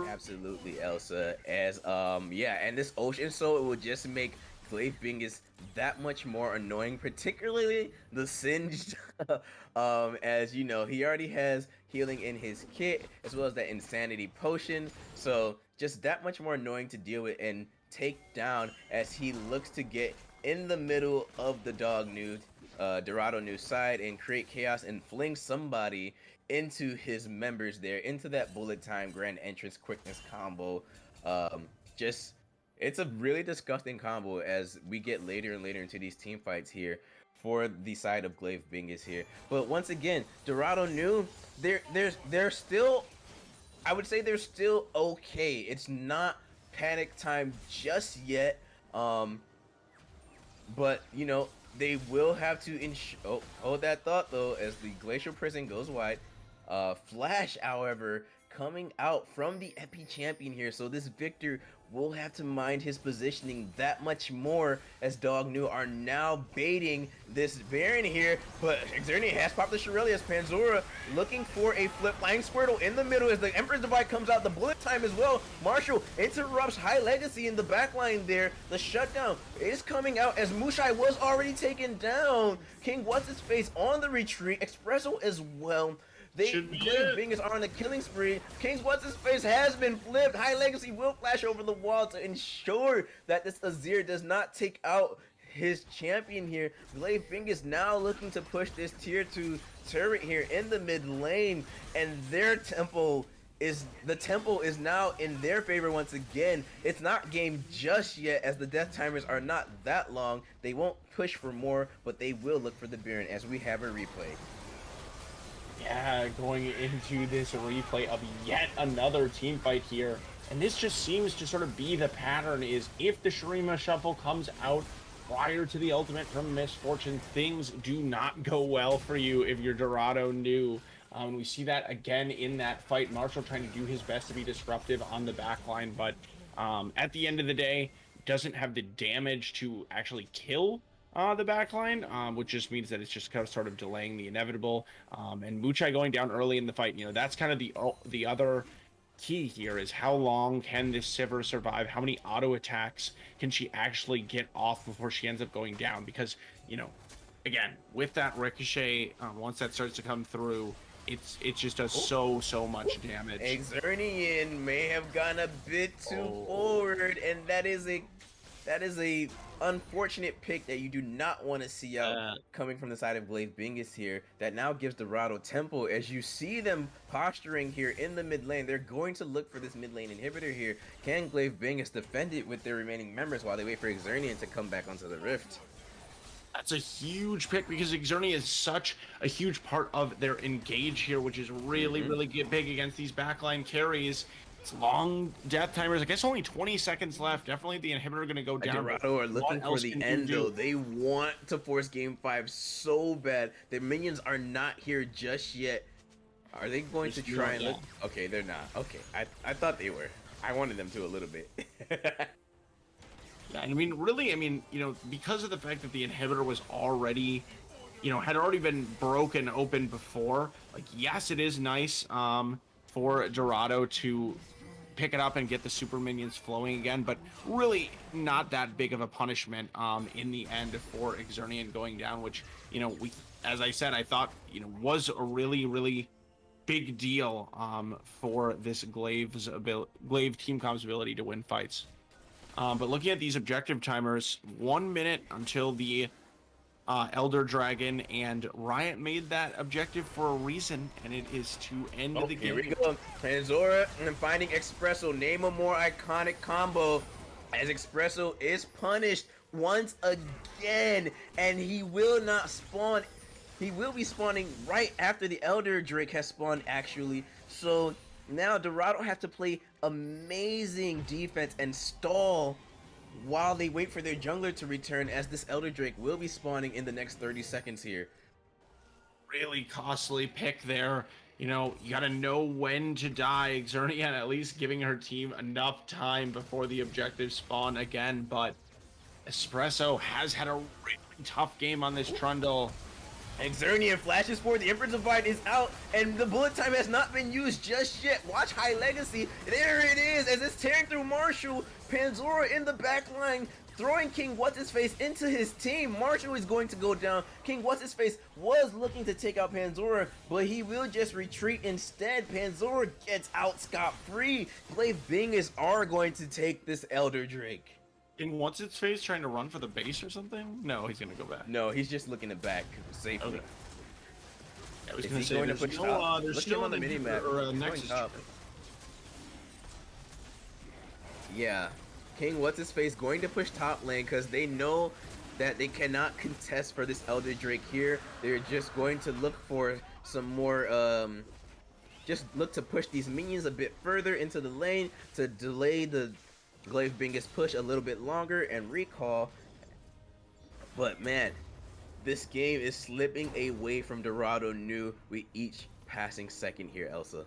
Absolutely, Elsa. As yeah, and this ocean soul, it will just make Glaive Bingus that much more annoying, particularly the singed. As you know, he already has healing in his kit as well as that insanity potion, so just that much more annoying to deal with and take down as he looks to get in the middle of the Dorado new side and create chaos and fling somebody into his members there, into that bullet time grand entrance quickness combo. Just it's a really disgusting combo as we get later and later into these team fights here for the side of Glaive Bingus here. But once again, Dorado new, they're still, I would say they're still okay. It's not panic time just yet. But you know, they will have to hold that thought though as the glacial prison goes wide. Flash, however, coming out from the Epi champion here, so this Victor will have to mind his positioning that much more as Dog New are now baiting this Baron here, but Xernean has popped the Shirelli as Panzora looking for a flip flying Squirtle in the middle as the Emperor's Divide comes out, the bullet time as well. Marshall interrupts High Legacy in the backline there. The shutdown is coming out as Mushai was already taken down. King What's His Face on the retreat, Espresso as well. Bingus are on a killing spree. King's What's His Face has been flipped. High Legacy will flash over the wall to ensure that this Azir does not take out his champion here. Glaive Bingus now looking to push this tier 2 turret here in the mid lane, and their tempo is now in their favor once again. It's not game just yet as the death timers are not that long. They won't push for more, but they will look for the Baron as we have a replay. Yeah, going into this replay of yet another team fight here. And this just seems to sort of be the pattern, is if the Shurima Shuffle comes out prior to the ultimate from Misfortune, things do not go well for you if you're Dorado new. We see that again in that fight. Marshall trying to do his best to be disruptive on the backline, but at the end of the day, doesn't have the damage to actually kill the backline, which just means that it's just kind of sort of delaying the inevitable. And Muchai going down early in the fight, that's kind of the other key here, is how long can this Sivir survive? How many auto attacks can she actually get off before she ends up going down? Because, again, with that ricochet, once that starts to come through, it just does so much damage. Xernean may have gone a bit too forward, and that is a unfortunate pick that you do not want to see out coming from the side of Glaive Bingus here. That now gives Dorado tempo as you see them posturing here in the mid lane. They're going to look for this mid lane inhibitor here. Can Glaive Bingus defend it with their remaining members while they wait for Xernean to come back onto the rift? That's a huge pick because Xernean is such a huge part of their engage here, which is really big against these backline carries. It's long death timers. I guess only 20 seconds left. Definitely the inhibitor going to go down. Dorado are looking for the end, though. They want to force game 5 so bad. Their minions are not here just yet. Are they going to try and look? Okay, they're not. Okay, I thought they were. I wanted them to a little bit. Yeah, I mean, really, because of the fact that the inhibitor was already, had already been broken open before, like, yes, it is nice for Dorado to pick it up and get the super minions flowing again, but really not that big of a punishment in the end for Xernean going down, which, as I said, I thought, was a really big deal for this Glaive Team Comp's ability to win fights. But looking at these objective timers, 1 minute until the Elder Dragon, and Riot made that objective for a reason, and it is to end the game. Here we go. Panzora and finding Espresso. Name a more iconic combo as Espresso is punished once again, and he will not spawn. He will be spawning right after the Elder Drake has spawned, actually. So now Dorado have to play amazing defense and stall while they wait for their jungler to return, as this Elder Drake will be spawning in the next 30 seconds here. Really costly pick there. You gotta know when to die. Xernean at least giving her team enough time before the objectives spawn again, but Espresso has had a really tough game on this Trundle. Xernean flashes forward, the Emperor's Divide is out, and the bullet time has not been used just yet. Watch High Legacy, there it is, as it's tearing through Marshall. Panzora in the back line, throwing King What's-His-Face into his team. Marshall is going to go down. King What's-His-Face was looking to take out Panzora, but he will just retreat instead. Panzora gets out scot-free. Glaive Bingus are going to take this Elder Drake. And what's its face trying to run for the base or something? No, he's gonna go back. No, he's just looking to back safely. Okay. I was Is gonna he say going to there's push no, top? there's Look still at him on the an minimap. or He's Nexus going up. chip. Yeah, King What's-His-Face going to push top lane because they know that they cannot contest for this Elder Drake here. They're just going to look for some more, just look to push these minions a bit further into the lane to delay the Glaive Bingus push a little bit longer and recall. But man, this game is slipping away from Dorado New with each passing second here, Elsa.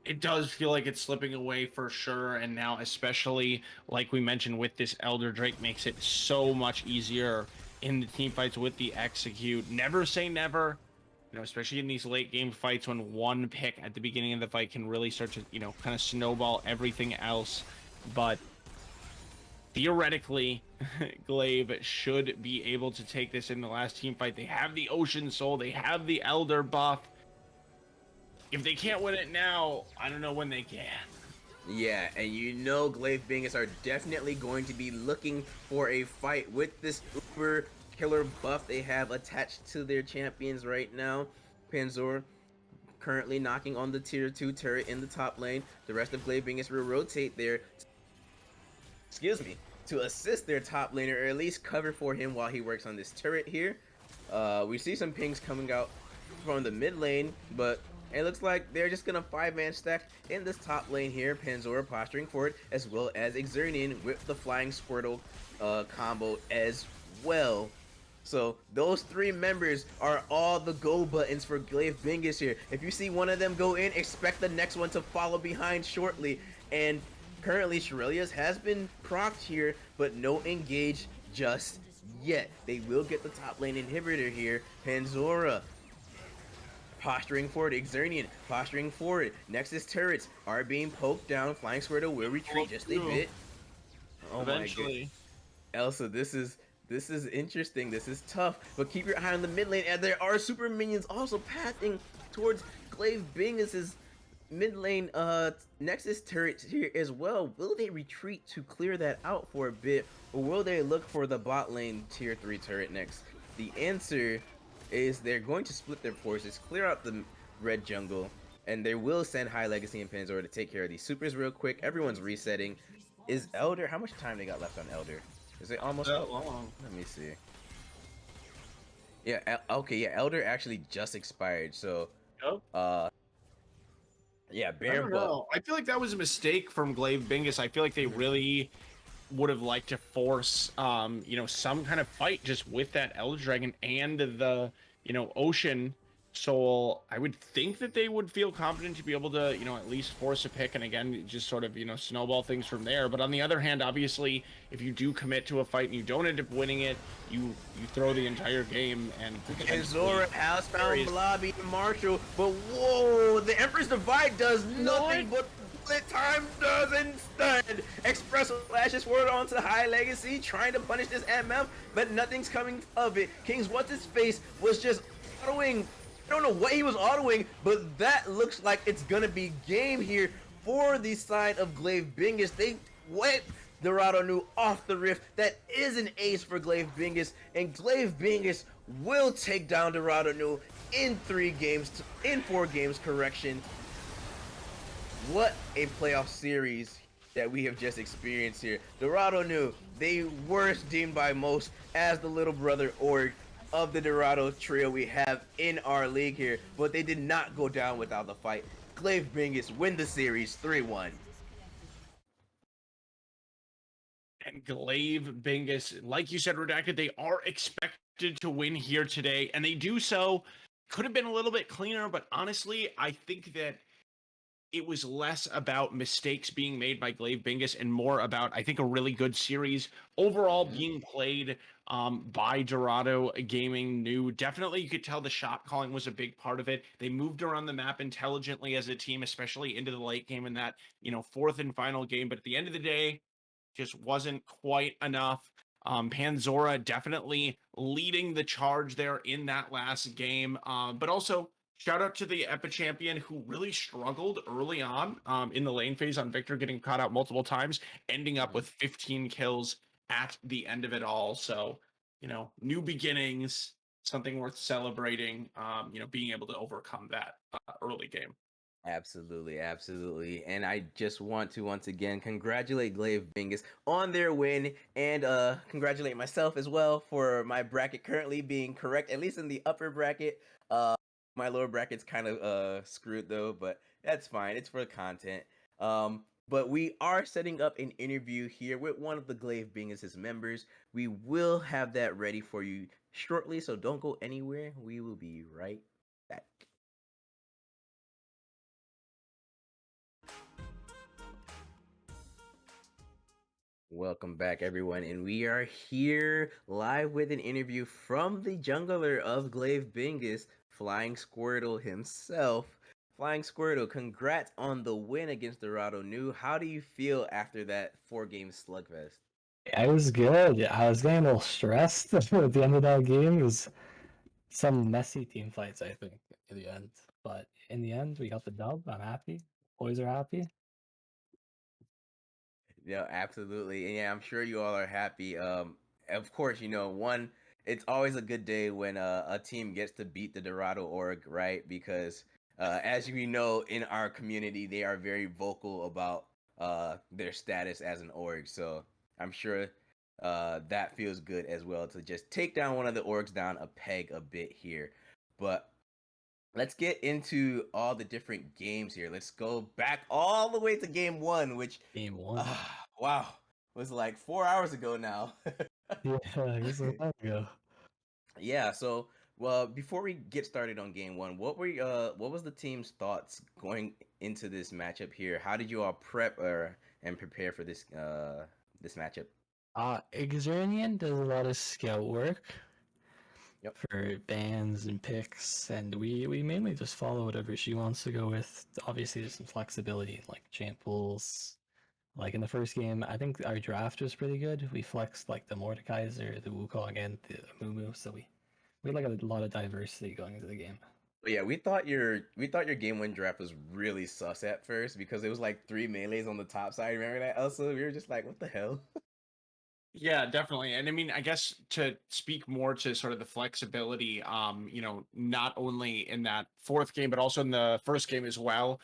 It does feel like it's slipping away for sure, and now especially like we mentioned with this Elder Drake makes it so much easier in the team fights with the execute. Never say never, you know, especially in these late game fights when one pick at the beginning of the fight can really start to, you know, kind of snowball everything else. But theoretically, Glaive should be able to take this in the last team fight. They have the Ocean Soul, they have the Elder buff. If they can't win it now, I don't know when they can. Yeah, and you know Glaive Bingus are definitely going to be looking for a fight with this uber killer buff they have attached to their champions right now. Panzor currently knocking on the tier 2 turret in the top lane. The rest of Glaive Bingus will rotate there, to assist their top laner, or at least cover for him while he works on this turret here. We see some pings coming out from the mid lane, but it looks like they're just gonna 5-man stack in this top lane here. Panzora posturing for it, as well as Xernean with the Flying Squirtle combo as well. So those three members are all the go buttons for Glaive Bingus here. If you see one of them go in, expect the next one to follow behind shortly. And currently Shirelia's has been procced here, but no engage just yet. They will get the top lane inhibitor here. Panzora posturing forward, Xernean posturing forward. Nexus turrets are being poked down. Flying Squirtle will retreat just a bit. Oh Eventually. my god. Elsa, this is interesting. This is tough, but keep your eye on the mid lane, and there are super minions also pathing towards Glaive Bingus's mid lane Nexus turret here as well. Will they retreat to clear that out for a bit, or will they look for the bot lane tier 3 turret next? The answer is they're going to split their forces, clear out the red jungle, and they will send High Legacy and Panzora to take care of these supers real quick. Everyone's resetting. Is Elder, how much time they got left on Elder? Is it almost That long? Let me see. Yeah, okay, yeah, Elder actually just expired, so Yep. yeah, I bare don't buff. know. I feel like that was a mistake from Glaive Bingus. I feel like they really would have liked to force, you know, some kind of fight just with that Elder Dragon and the, you know, Ocean Soul. I would think that they would feel confident to be able to, you know, at least force a pick and again, just sort of, you know, snowball things from there. But on the other hand, obviously, if you do commit to a fight and you don't end up winning it, you throw the entire game and Zora, Housebound, Blobby, Marshall, but whoa, the Emperor's Divide does nothing but bullet time does instead. Express flashes forward onto High Legacy, trying to punish this MF, but nothing's coming of it. King's What's-His-Face was just autoing. I don't know what he was autoing, but that looks like it's gonna be game here for the side of Glaive Bingus. They went Dorado New off the rift. That is an ace for Glaive Bingus, and Glaive Bingus will take down Dorado New in 4 games, correction. What a playoff series that we have just experienced here. Dorado New, they were deemed by most as the little brother org of the Dorado trio we have in our league here, but they did not go down without the fight. Glaive Bingus win the series 3-1. And Glaive Bingus, like you said, Redacted, they are expected to win here today, and they do so. Could have been a little bit cleaner, but honestly, I think that it was less about mistakes being made by Glaive Bingus and more about, I think, a really good series overall being played by Dorado Gaming. New, definitely, you could tell the shot calling was a big part of it. They moved around the map intelligently as a team, especially into the late game in that, fourth and final game. But at the end of the day, just wasn't quite enough. Panzora definitely leading the charge there in that last game, but also shout out to the Epi champion who really struggled early on in the lane phase on Victor, getting caught out multiple times, ending up with 15 kills at the end of it all. So, new beginnings, something worth celebrating, being able to overcome that early game. Absolutely, absolutely. And I just want to once again congratulate Glaive Bingus on their win and congratulate myself as well for my bracket currently being correct, at least in the upper bracket. My lower bracket's kind of screwed though, but that's fine. It's for the content. But we are setting up an interview here with one of the Glaive Bingus's members. We will have that ready for you shortly, so don't go anywhere. We will be right back. Welcome back, everyone, and we are here live with an interview from the jungler of Glaive Bingus, Flying Squirtle himself. Flying Squirtle, congrats on the win against Dorado New. How do you feel after that 4-game slugfest? I was good. I was getting a little stressed at the end of that game. It was some messy team fights, I think, in the end. But in the end, we got the dub. I'm happy. Boys are happy. Yeah, absolutely. And yeah, I'm sure you all are happy. Of course, it's always a good day when a team gets to beat the Dorado org, right? Because as you know, in our community, they are very vocal about their status as an org. So I'm sure that feels good as well to just take down one of the orgs down a peg a bit here. But let's get into all the different games here. Let's go back all the way to game 1, which Game 1. wow, was like 4 hours ago now. Yeah, it was a while ago. Yeah, so well, before we get started on game 1, what was the team's thoughts going into this matchup here? How did you all prep and prepare for this this matchup? Xernian does a lot of scout work Yep. for bans and picks, and we mainly just follow whatever she wants to go with. Obviously, there's some flexibility, like champ pools. Like in the first game, I think our draft was pretty good. We flexed like the Mordekaiser, the Wukong, and the Mumu, so we had like a lot of diversity going into the game. But yeah, we thought your game 1 draft was really sus at first because it was like 3 melees on the top side. Remember that? Also, we were just like, what the hell? Yeah, definitely. And I mean, I guess to speak more to sort of the flexibility, not only in that fourth game, but also in the first game as well,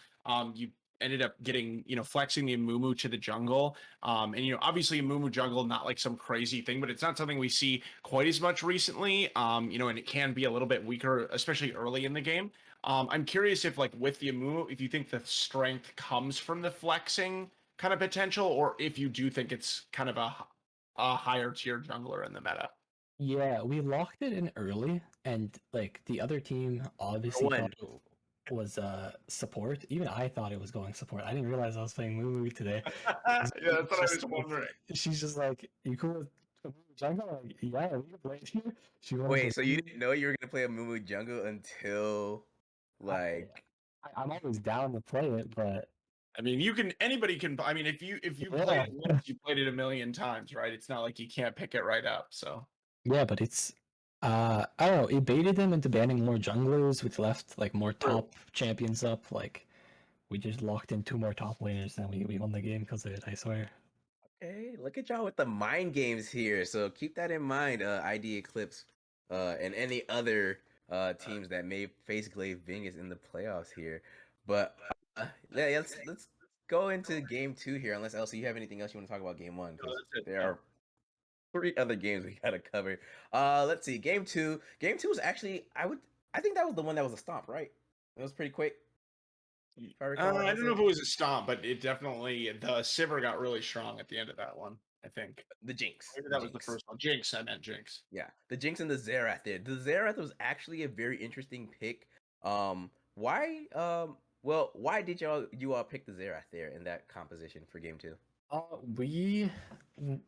you ended up getting, flexing the Mumu to the jungle. And, obviously Mumu jungle, not like some crazy thing, but it's not something we see quite as much recently, and it can be a little bit weaker, especially early in the game. I'm curious if like with the Mumu, if you think the strength comes from the flexing kind of potential, or if you do think it's kind of a higher tier jungler in the meta. Yeah, we locked it in early, and like the other team obviously thought it was support. Even I thought it was going support. I didn't realize I was playing Mumu today. Yeah, that's what I was wondering. She's just like, "You cool with Mumu jungle?" I'm like, yeah, we can play it here. She wanted Wait, to so you didn't know you were gonna play a Mumu jungle until like I'm always down to play it, but I mean, anybody can. I mean, if you Yeah. played it once, you played it a million times, right? It's not like you can't pick it right up. So yeah, but it's I don't know, it baited them into banning more junglers, which left like more True. top champions up. Like we just locked in 2 more top laners and we won the game because of it, I swear. hey, look at y'all with the mind games here. So keep that in mind, ID Eclipse, and any other teams that may face Glaive Bingus in the playoffs here. But yeah, let's go into game 2 here. Unless Elsie, you have anything else you want to talk about game 1? Because that's it. there are 3 other games we gotta cover. Let's see, game 2. Game 2 was actually I think that was the one that was a stomp, right? It was pretty quick. If I recall, I don't know if it was a stomp, but it definitely the Sivir got really strong at the end of that one. I think the Jinx. maybe the that was the Jinx. first one. Jinx, I meant Jinx. Yeah, the Jinx and the Xerath there. The Xerath was actually a very interesting pick. Why Well, why did you all pick the Xerath there in that composition for game 2? We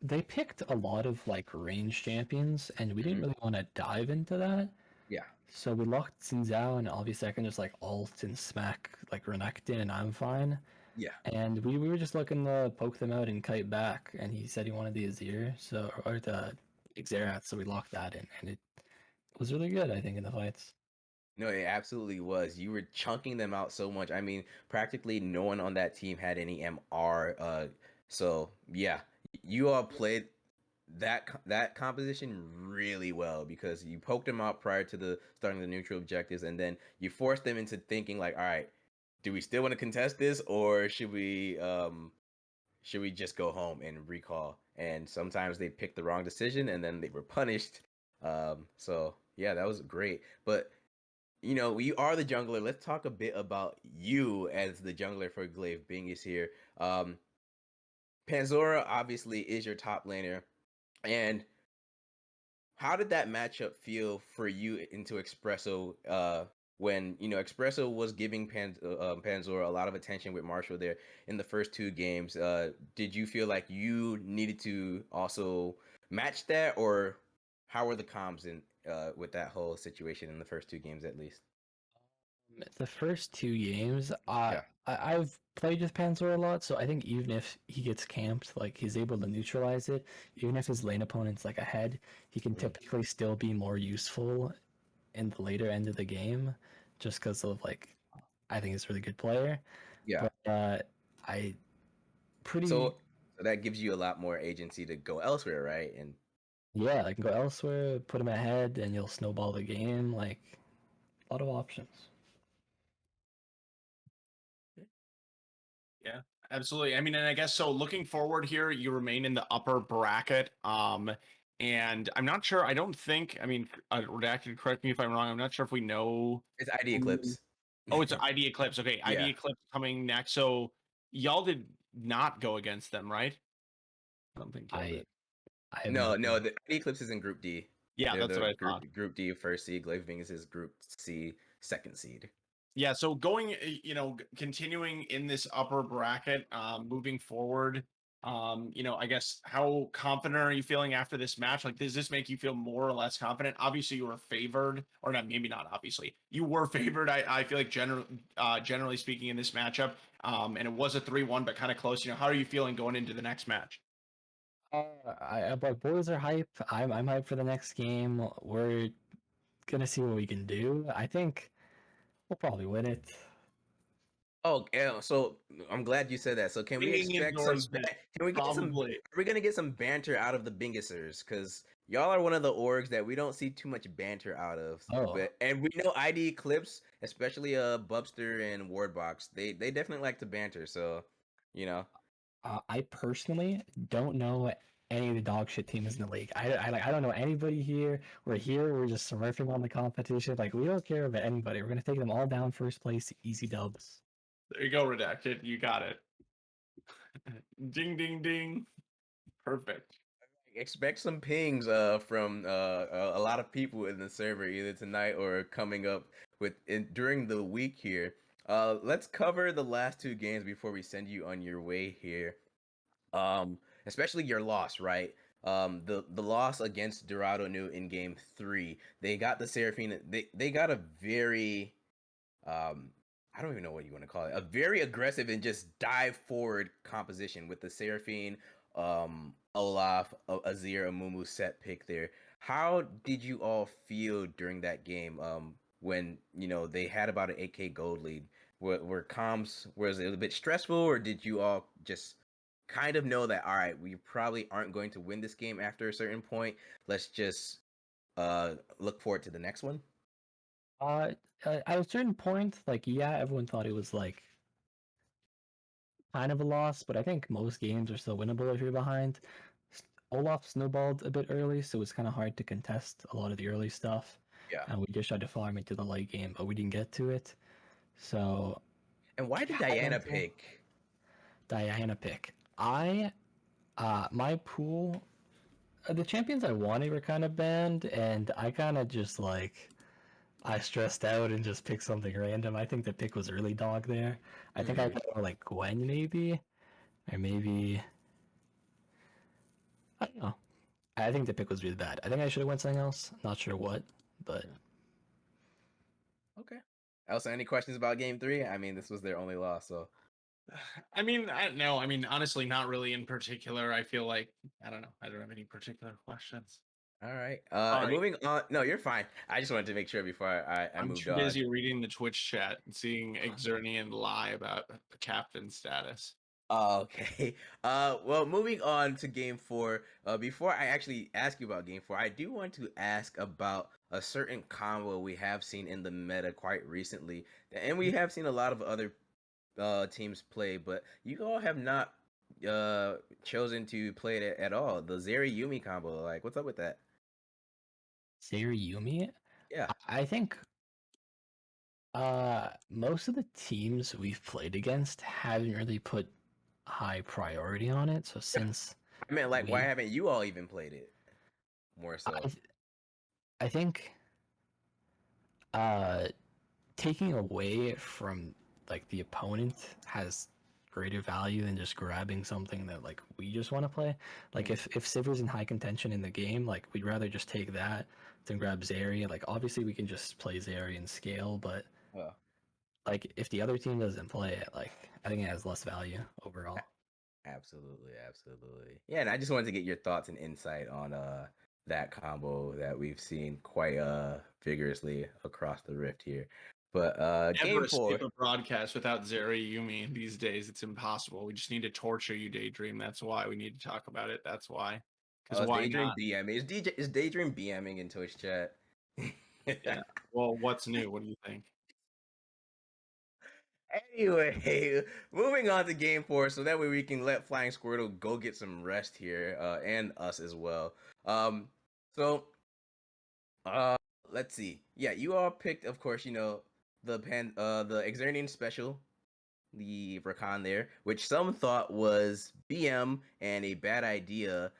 they picked a lot of like range champions, and we didn't Mhm. really want to dive into that. Yeah. So we locked Xin Zhao, and obviously I can just like alt and smack like Renekton, and I'm fine. Yeah. And we were just looking to poke them out and kite back, and he said he wanted the Azir, so or the Xerath, so we locked that in, and it was really good, I think, in the fights. No, it absolutely was. You were chunking them out so much. I mean, practically no one on that team had any MR. So yeah, you all played that composition really well because you poked them out prior to the starting the neutral objectives, and then you forced them into thinking like, all right, do we still want to contest this, or should we just go home and recall? And sometimes they picked the wrong decision, and then they were punished. So yeah, that was great. But you are the jungler. Let's talk a bit about you as the jungler for Glaive Bingus here. Panzora obviously is your top laner, and how did that matchup feel for you into Espresso? When Espresso was giving Panzora a lot of attention with Marshall there in the first 2 games. Did you feel like you needed to also match that, or how were the comms in with that whole situation in the first 2 games at least? The first 2 games, Yeah. I've played with Panzer a lot, so I think even if he gets camped, like he's able to neutralize it. Even if his lane opponent's like ahead, he can Mhm. typically still be more useful in the later end of the game, just because of like I think he's a really good player. Yeah. But I pretty So that gives you a lot more agency to go elsewhere, right? And yeah, I can go elsewhere, put him ahead, and you'll snowball the game. Like a lot of options. Yeah, absolutely. I mean, and I guess so looking forward here, you remain in the upper bracket. And I'm not sure, I don't think, I mean, Redacted, correct me if I'm wrong. I'm not sure if we know it's ID who. Eclipse. Oh, it's ID Eclipse. Okay, ID Yeah. Eclipse coming next. So y'all did not go against them, right? I don't think y'all I did. I have no No, idea. the ID Eclipse is in Group D. Yeah, They're that's the what I group thought. Group D first seed. Glaive Bingus is Group C second seed. Yeah, so going, continuing in this upper bracket, moving forward, I guess how confident are you feeling after this match? Like, does this make you feel more or less confident? Obviously, you were favored, or not, maybe not. Obviously, you were favored. I feel like generally speaking in this matchup, and it was a 3-1, but kind of close. How are you feeling going into the next match? But boys are hype. I'm hyped for the next game. We're gonna see what we can do. I think we'll probably win it. Oh, yeah. So I'm glad you said that. So can we Ringing expect endorsement, can we get some? probably. Are we gonna get some banter out of the Bingusers? Because y'all are one of the orgs that we don't see too much banter out of. Oh, And we know ID Eclipse, especially Bubster and Wardbox, they definitely like to banter. So, you know. I personally don't know any of the dog shit teams in the league. I don't know anybody here. We're here. We're just surfing on the competition. Like we don't care about anybody. We're gonna take them all down first place, easy dubs. There you go, Redacted. You got it. Ding, ding, ding. Perfect. Expect some pings from a lot of people in the server either tonight or coming up during the week here. Let's cover the last 2 games before we send you on your way here. Especially your loss, right? The loss against Dorado New in game 3. They got the Seraphine. They got a very I don't even know what you want to call it. A very aggressive and just dive forward composition with the Seraphine, Olaf, Azir, Amumu set pick there. How did you all feel during that game? When they had about an 8K gold lead. Were comms was it a bit stressful, or did you all just kind of know that all right, we probably aren't going to win this game after a certain point? Let's just look forward to the next one. At a certain point, like yeah, everyone thought it was like kind of a loss, but I think most games are still winnable if you're behind. Olaf snowballed a bit early, so it's kind of hard to contest a lot of the early stuff. Yeah. And we just tried to farm into the late game, but we didn't get to it. So And why did I Diana don't know. pick? Diana pick. My pool, the champions I wanted were kind of banned, and I kind of just like I stressed out and just picked something random. I think the pick was early dog there. I think I got like Gwen maybe, or maybe I don't know. I think the pick was really bad. I think I should have went something else. Not sure what, but Okay. Elsa, any questions about game 3? I mean, this was their only loss, so. I mean, no. I mean, honestly, not really in particular. I feel like I don't know. I don't have any particular questions. All right. Sorry. Moving on. No, you're fine. I just wanted to make sure before I I'm moved too on. busy reading the Twitch chat and seeing Xernian lie about the captain status. Oh, okay. Well, moving on to game 4. Before I actually ask you about game 4, I do want to ask about a certain combo we have seen in the meta quite recently, and we have seen a lot of other teams play, but you all have not chosen to play it at all. The Zeri Yumi combo, like, what's up with that? Yumi? Yeah. I think most of the teams we've played against haven't really put high priority on it. So since I mean, like, why haven't you all even played it? More so. I think taking away from like the opponent has greater value than just grabbing something that like we just want to play. Like if Sivir's in high contention in the game, like we'd rather just take that than grab Zeri. Like obviously we can just play Zeri and scale, but like if the other team doesn't play it, like I think it has less value overall. Absolutely, absolutely. Yeah, and I just wanted to get your thoughts and insight on that combo that we've seen quite vigorously across the rift here. But Never game 4. escape a broadcast without Zeri Yumi these days. It's impossible. We just need to torture you, Daydream. That's why we need to talk about it. That's why. Because why Daydream not? BMing? Is Daydream BMing in Twitch chat? Yeah. Well, what's new? What do you think? Anyway, moving on to game 4, so that way we can let Flying Squirtle go get some rest here, and us as well. So let's see. Yeah, you all picked, of course, the Xernian special, the Rakan there, which some thought was BM and a bad idea,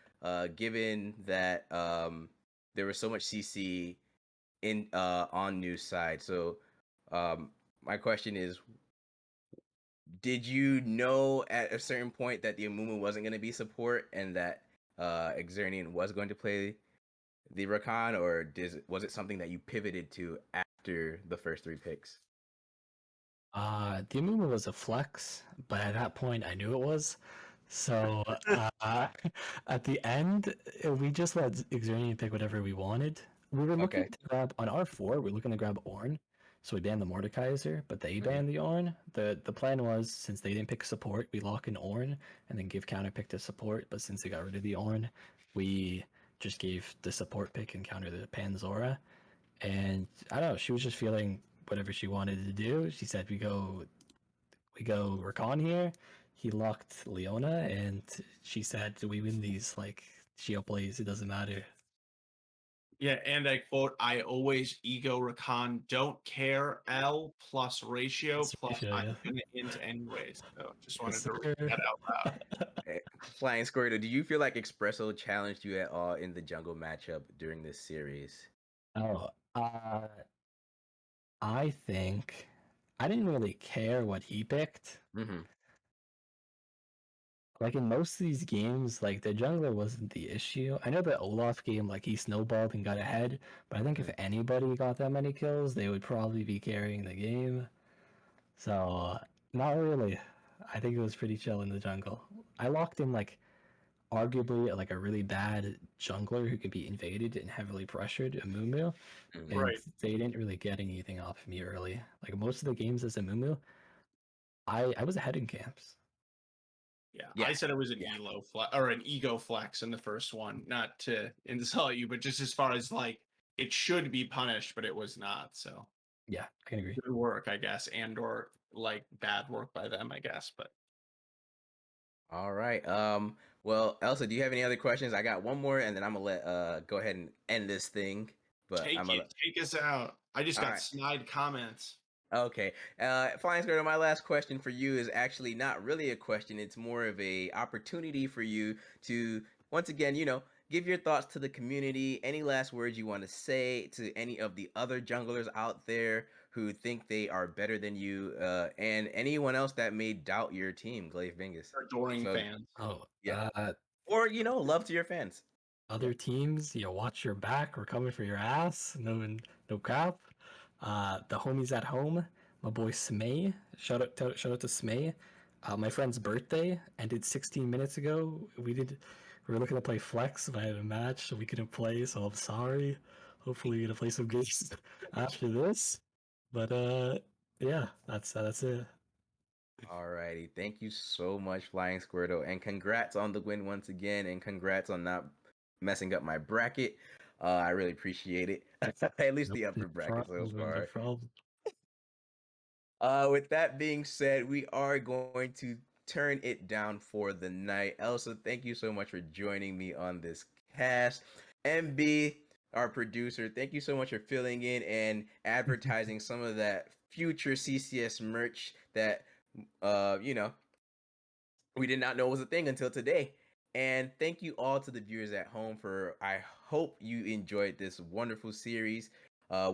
given that there was so much CC in on news side. So my question is, did you know at a certain point that the Amumu wasn't going to be support and that Xernian was going to play the Rakan, or was it something that you pivoted to after the first 3 picks? The Amumu was a flex, but at that point I knew it was. So at the end, we just let Xernian pick whatever we wanted. We were looking to grab on R4. We were looking to grab Ornn, so we banned the Mordekaiser, but they banned the Ornn. The plan was, since they didn't pick support, we lock in Ornn and then give counter pick to support. But since they got rid of the Ornn, we just gave the support pick and counter the Panzora. And I don't know, she was just feeling whatever she wanted to do. She said, "We go Rakan here." He locked Leona, and she said, "Do we win these? Like Shield Blaze, it doesn't matter." Yeah, and I quote, "I always ego Rakan, don't care, L plus ratio plus I'm gonna int anyways." So just wanted to read that out loud. Flying Squirtle, do you feel like Espresso challenged you at all in the jungle matchup during this series? Oh, I think I didn't really care what he picked. Like in most of these games, like the jungler wasn't the issue. I know the Olaf game, like he snowballed and got ahead, but I think if anybody got that many kills, they would probably be carrying the game. So not really. I think it was pretty chill in the jungle. I locked in like arguably like a really bad jungler who could be invaded and heavily pressured, Amumu, and they didn't really get anything off me early. Like most of the games as Amumu, I was ahead in camps. Yeah, I said it was an elo flex or an ego flex in the first one, not to insult you, but just as far as like it should be punished, but it was not. So yeah, I can agree. Good work, I guess, and or like bad work by them, I guess. But all right. Well, Elsa, do you have any other questions? I got one more, and then I'm gonna let go ahead and end this thing. But take us out. I just got snide comments. Okay. Flying Squirtle, my last question for you is actually not really a question. It's more of a opportunity for you to, once again, give your thoughts to the community. Any last words you want to say to any of the other junglers out there who think they are better than you, and anyone else that may doubt your team, Glaive Bingus. Adoring So fans. Oh, yeah, or love to your fans. other teams, watch your back. We're coming for your ass. No crap. The homies at home. My boy Smay. Shout out to Smay. My friend's birthday ended 16 minutes ago. We were looking to play flex, but I had a match, so we couldn't play. So I'm sorry. Hopefully, we're gonna play some games after this. But yeah, that's it. Alrighty, thank you so much, Flying Squirtle, and congrats on the win once again, and congrats on not messing up my bracket. I really appreciate it. At least the upper bracket so No far. problem. With that being said, we are going to turn it down for the night. Elsa, thank you so much for joining me on this cast. MB, our producer, thank you so much for filling in and advertising some of that future CCS merch that we did not know was a thing until today. And thank you all to the viewers at home for, I hope you enjoyed this wonderful series.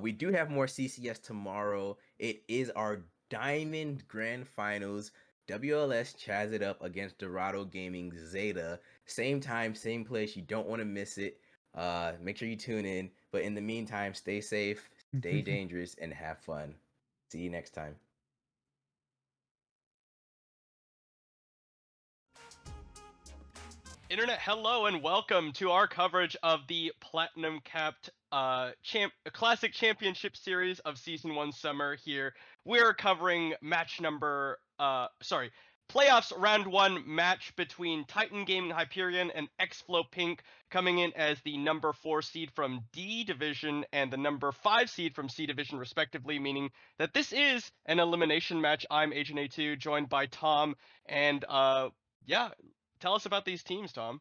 We do have more CCS tomorrow. It is our Diamond Grand Finals. WLS Chaz it up against Dorado Gaming Zeta. Same time, same place. You don't want to miss it. Make sure you tune in. But in the meantime, stay safe, stay dangerous, and have fun. See you next time. Internet, hello and welcome to our coverage of the Platinum Capped Classic Championship Series of Season 1 Summer here. We're covering playoffs round 1 match between Titan Gaming Hyperion and Xflow Pink, coming in as the number 4 seed from D Division and the number 5 seed from C Division respectively, meaning that this is an elimination match. I'm Agent A2, joined by Tom, and yeah, tell us about these teams, Tom.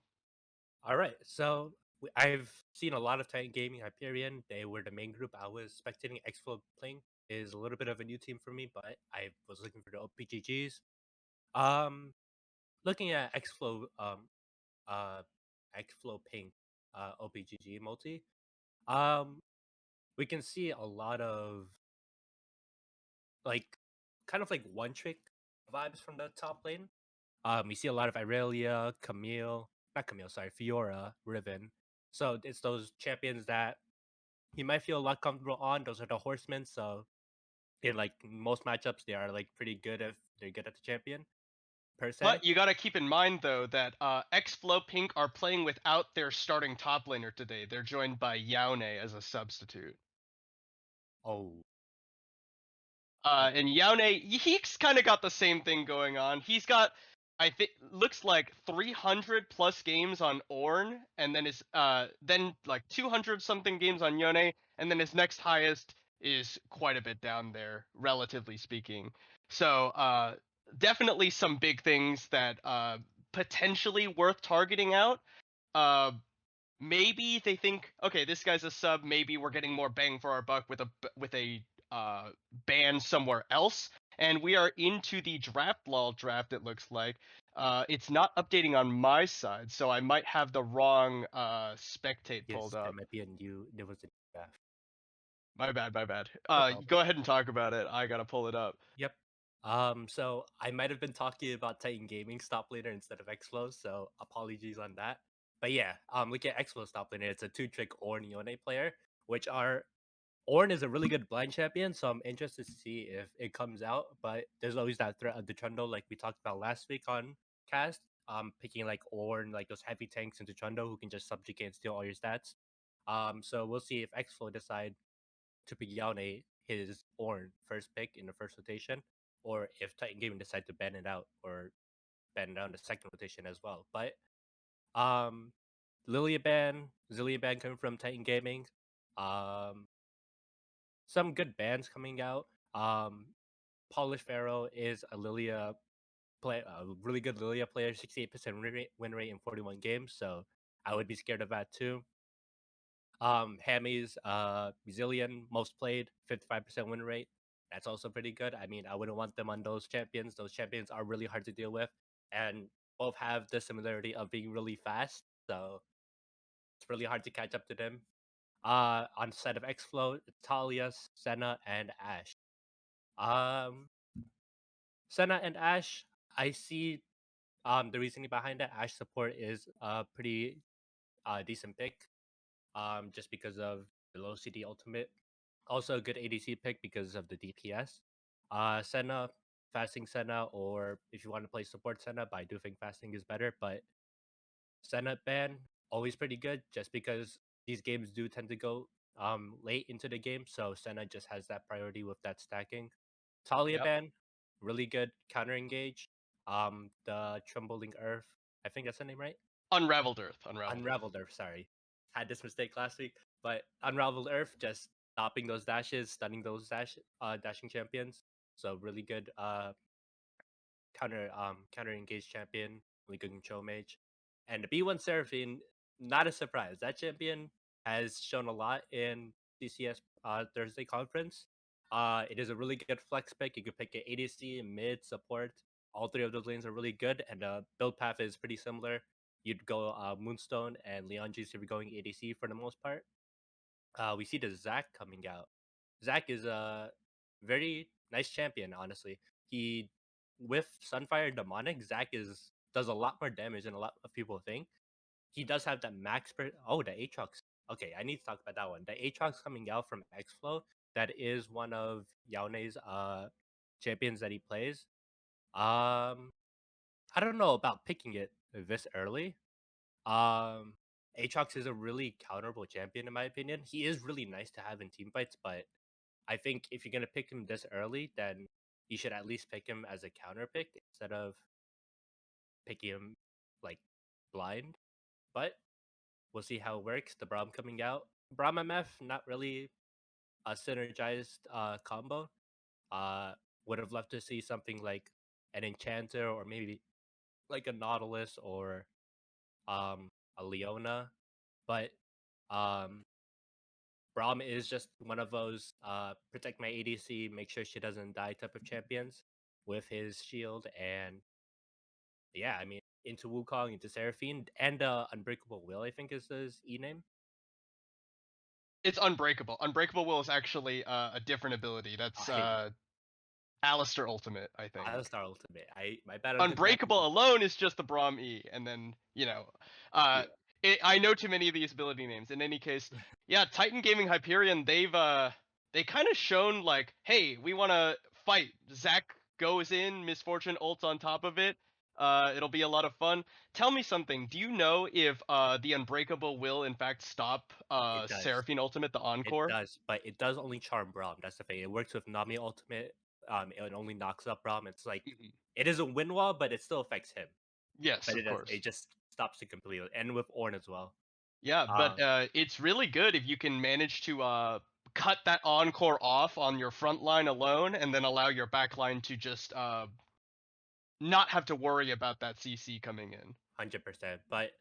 All right, so I've seen a lot of Titan Gaming Hyperion. They were the main group I was spectating. Xflow playing is a little bit of a new team for me, but I was looking for the OPGGs. Looking at uh, Xflow Pink, OPGG multi. We can see a lot of like kind of like one trick vibes from the top lane. We see a lot of Irelia, Fiora, Riven. So it's those champions that you might feel a lot comfortable on. Those are the horsemen. So in like most matchups, they are like pretty good if they're good at the champion per se. But you gotta keep in mind though that Xflow Pink are playing without their starting top laner today. They're joined by Yaone as a substitute. Oh, And Yaone, he's kind of got the same thing going on. He's got, I think, looks like 300 plus games on Ornn, and then then like 200 something games on Yone, and then his next highest is quite a bit down there, relatively speaking. So definitely some big things that potentially worth targeting out. Maybe they think, okay, this guy's a sub. Maybe we're getting more bang for our buck with a ban somewhere else. And we are into the draft lull draft. It looks like it's not updating on my side, so I might have the wrong spectate yes, pulled there up. might be there was a draft. My bad. problem. Go ahead and talk about it. I gotta pull it up. Yep. So I might have been talking about Titan Gaming stop laner instead of Xflow, so apologies on that. But yeah, look at Xflow stop laner. It's a 2-trick Ornn Yone player, which are Ornn is a really good blind champion, so I'm interested to see if it comes out. But there's always that threat of the Trundle, like we talked about last week on cast. Picking like Ornn, like those heavy tanks into Trundle who can just subjugate and steal all your stats. So we'll see if Xflow decide to pick Yaone his Ornn first pick in the first rotation, or if Titan Gaming decide to ban it out or ban it out in the second rotation as well. But Zilia ban coming from Titan Gaming. Some good bans coming out. Polish Pharaoh is a really good Lilia player, 68% win rate in 41 games. So I would be scared of that too. Hammy's Zillion, most played, 55% win rate. That's also pretty good. I mean, I wouldn't want them on those champions. Those champions are really hard to deal with, and both have the similarity of being really fast. So It's really hard to catch up to them. On the side of Xflow, Talia, Senna, and Ashe. Um, Senna and Ashe, I see the reasoning behind that. Ashe support is a pretty decent pick. Just because of the low CD ultimate. Also a good ADC pick because of the DPS. Senna, fasting Senna, or if you want to play support Senna, but I do think fasting is better. But Senna ban, always pretty good just because these games do tend to go late into the game. So Senna just has that priority with that stacking. Talia Yep. ban, really good counter engage. The Trembling Earth, I think that's the name, right? Unraveled Earth. Unraveled. Unraveled Earth, sorry. Had this mistake last week, but Unraveled Earth just stopping those dashes, stunning those dashing champions. So really good counter engage champion, really good control mage. And the B1 Seraphine, not a surprise. That champion has shown a lot in CCS Thursday conference. It is a really good flex pick. You could pick an ADC, mid, support. All three of those lanes are really good, and the build path is pretty similar. You'd go Moonstone and Leonjis if you're going ADC for the most part. We see the Zac coming out. Zac is a very nice champion, honestly. He with Sunfire Demonic, Zac does a lot more damage than a lot of people think. He does have that the Aatrox. Okay, I need to talk about that one. The Aatrox coming out from Xflow, that is one of Yaone's champions that he plays. I don't know about picking it this early. Aatrox is a really counterable champion in my opinion. He is really nice to have in team fights, but I think if you're gonna pick him this early, then you should at least pick him as a counter pick instead of picking him like blind. But we'll see how it works. The Braum coming out. Braum MF, not really a synergized combo. Uh, would have loved to see something like an Enchanter or maybe like a Nautilus or a Leona, but um Braum is just one of those protect my ADC, make sure she doesn't die type of champions with his shield. And yeah, I mean, into Wukong, into Seraphine, and Unbreakable Will, I think is his E name. It's Unbreakable. Unbreakable Will is actually a different ability. That's Alistair Ultimate, I think. Alistar Ultimate. My bad. Unbreakable alone is just the Braum E, and then Yeah. I know too many of these ability names. In any case, yeah, Titan Gaming Hyperion, they kind of shown like, hey, we want to fight. Zac goes in, Misfortune ults on top of it. It'll be a lot of fun. Tell me something. Do you know if the Unbreakable will in fact stop It does. Seraphine Ultimate, the Encore? It does, but it does only charm Braum. That's the thing. It works with Nami Ultimate. It only knocks up Braum. It's like it is a win wall, but it still affects him. Yes, But of course. it just stops it completely, and with Ornn as well. Yeah, but it's really good if you can manage to cut that Encore off on your front line alone, and then allow your back line to just not have to worry about that CC coming in. 100%. But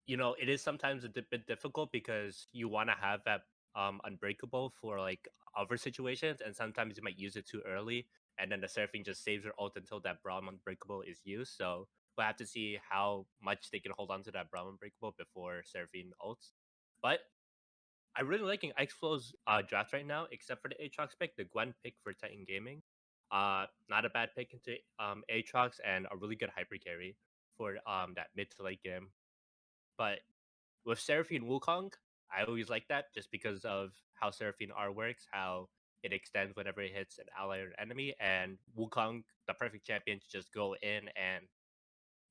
you know, it is sometimes a bit difficult because you want to have that unbreakable for like other situations, and sometimes you might use it too early, and then the Seraphine just saves her ult until that Braum unbreakable is used. So we'll have to see how much they can hold on to that Braum unbreakable before Seraphine ults. But I'm really liking Xflow's draft right now, except for the Aatrox pick, the Gwen pick for Titan Gaming. Not a bad pick into Aatrox, and a really good hyper carry for that mid to late game. But with Seraphine Wukong, I always like that just because of how Seraphine R works, how it extends whenever it hits an ally or an enemy, and Wukong, the perfect champion to just go in and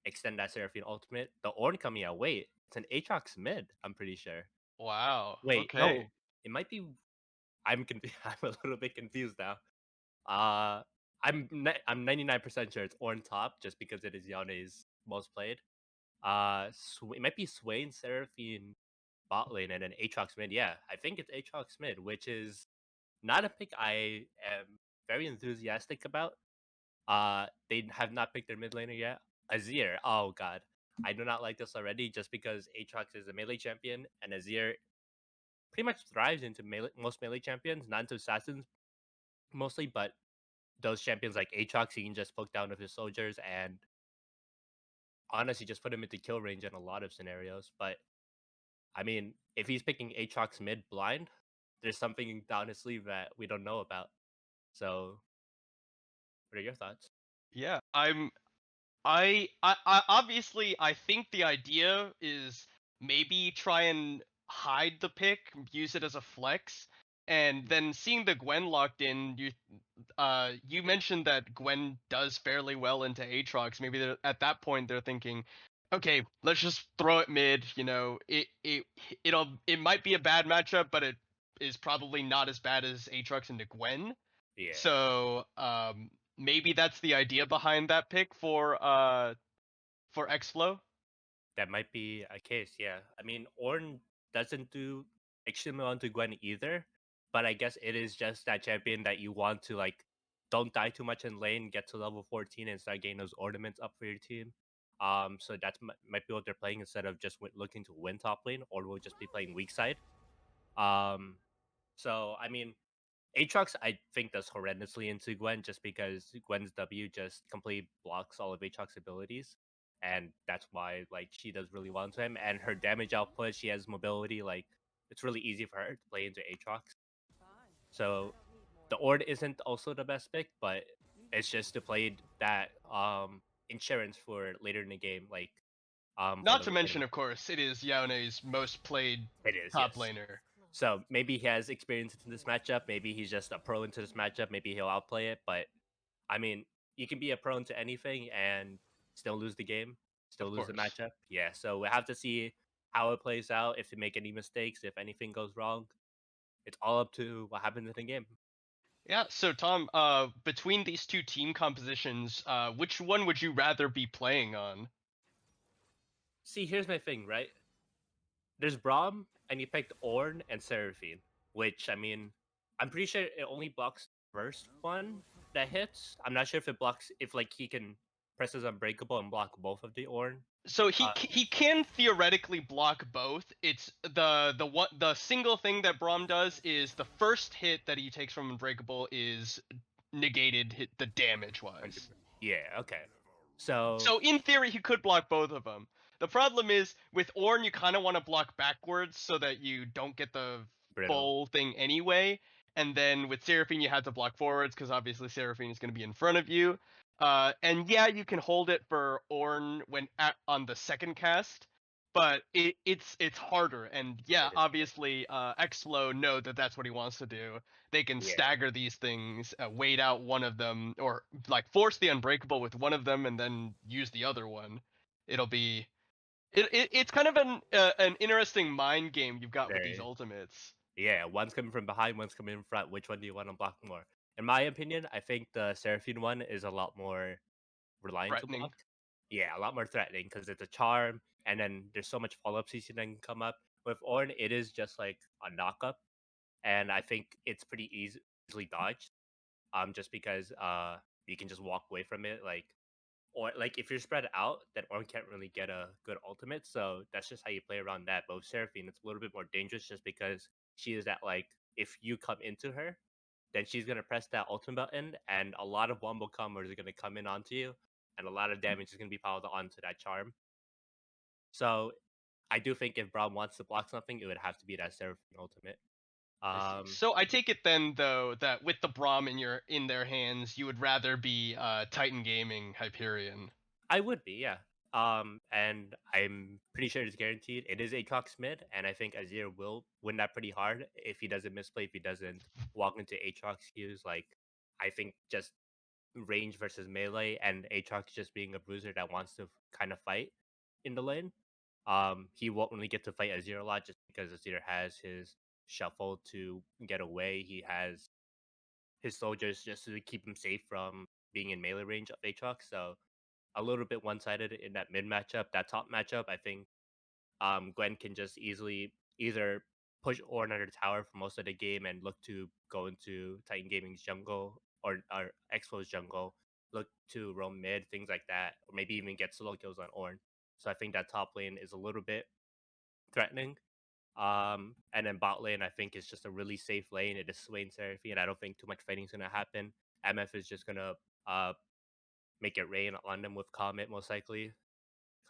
extend that Seraphine ultimate. The Ornn coming out, wait, it's an Aatrox mid, I'm pretty sure. Wow. Wait, Okay. no, it might be. I'm I'm a little bit confused now. I'm 99% sure it's Ornn top just because it is Yane's most played. It might be Swain, Seraphine bot lane, and then Aatrox mid. Yeah, I think it's Aatrox mid, which is not a pick I am very enthusiastic about. They have not picked their mid laner yet. Azir, oh god, I do not like this already just because Aatrox is a melee champion, and Azir pretty much thrives into most melee champions, not into assassins mostly, but those champions like Aatrox, he can just poke down with his soldiers and honestly just put him into kill range in a lot of scenarios. But I mean, if he's picking Aatrox mid blind, there's something down his sleeve that we don't know about. So, what are your thoughts? Yeah, I obviously I think the idea is maybe try and hide the pick, use it as a flex, and then seeing the Gwen locked in, you mentioned that Gwen does fairly well into Aatrox. Maybe at that point they're thinking, okay, let's just throw it mid. You know, it might be a bad matchup, but it is probably not as bad as Aatrox into Gwen. Yeah, So maybe that's the idea behind that pick for Xflow. that might be a case. Yeah, I mean, Ornn doesn't do extremely well to Gwen either, but I guess it is just that champion that you want to like don't die too much in lane, get to level 14, and start getting those ornaments up for your team. So that's might be what they're playing instead of just looking to win top lane, or will just be playing weak side. Um, so I mean, Aatrox, I think, does horrendously into Gwen just because Gwen's W just completely blocks all of Aatrox's abilities. And that's why like she does really well into him. And her damage output, she has mobility, like it's really easy for her to play into Aatrox. So the Ord isn't also the best pick, but it's just to play that insurance for later in the game, like for Not the to later mention, of course, it is Yaone's most played it is, top yes. laner. So maybe he has experience in this matchup. Maybe he's just a pro into this matchup. Maybe he'll outplay it. But I mean, you can be a pro into anything and still lose the game, still Of lose the course. matchup. Yeah. So we have to see how it plays out. If they make any mistakes, if anything goes wrong, it's all up to what happens in the game. Yeah, so Tom, between these two team compositions, which one would you rather be playing on? See, here's my thing, right? There's Braum, and you picked Ornn and Seraphine, which I mean, I'm pretty sure it only blocks the first one that hits. I'm not sure if it blocks if like he can press his unbreakable and block both of the Ornn. So he can theoretically block both. It's the single thing that Braum does is the first hit that he takes from Unbreakable is negated hit the damage wise. Yeah, okay. So So in theory, he could block both of them. The problem is with Ornn, you kind of want to block backwards so that you don't get the brittle. full thing anyway. And then with Seraphine, you had to block forwards because obviously Seraphine is going to be in front of you. And yeah, you can hold it for Ornn when on the second cast, but it's harder. And yeah, It is. obviously, Xflow know that that's what he wants to do. They can Yeah. stagger these things, wait out one of them, or like force the unbreakable with one of them and then use the other one. It'll be it's kind of an interesting mind game you've got with these Very. ultimates. Yeah, one's coming from behind, one's coming in front. Which one do you want to block more? In my opinion, I think the Seraphine one is a lot more reliant to Threatening. block. Yeah, a lot more threatening because it's a charm, and then there's so much follow-up CC that can come up. With Ornn, it is just like a knock-up, and I think it's pretty easily dodged. Just because you can just walk away from it, like or like if you're spread out, then Ornn can't really get a good ultimate. So that's just how you play around that. But with Seraphine, it's a little bit more dangerous just because she is that like if you come into her, then she's gonna press that ultimate button, and a lot of wombo combos are gonna come in onto you, and a lot of damage is gonna be piled onto that charm. So I do think if Braum wants to block something, it would have to be that Seraphine ultimate. I see. So I take it then though that with the Braum in their hands, you would rather be Titan Gaming Hyperion. I would be, yeah. And I'm pretty sure it's guaranteed. It is a Aatrox mid, and I think Azir will win that pretty hard if he doesn't misplay, if he doesn't walk into Aatrox queues. Like, I think just range versus melee, and Aatrox just being a bruiser that wants to kind of fight in the lane. He won't really get to fight Azir a lot just because Azir has his shuffle to get away. He has his soldiers just to keep him safe from being in melee range of Aatrox. So a little bit one-sided in that mid matchup. That top matchup, I think Gwen can just easily either push Ornn under tower for most of the game and look to go into Titan Gaming's jungle or Xflow's jungle, look to roam mid, things like that, or maybe even get solo kills on Ornn. So I think that top lane is a little bit threatening. And then bot lane, I think, is just a really safe lane. It is Swain Seraphine. I don't think too much fighting is gonna happen. MF is just gonna make it rain on them with Comet most likely.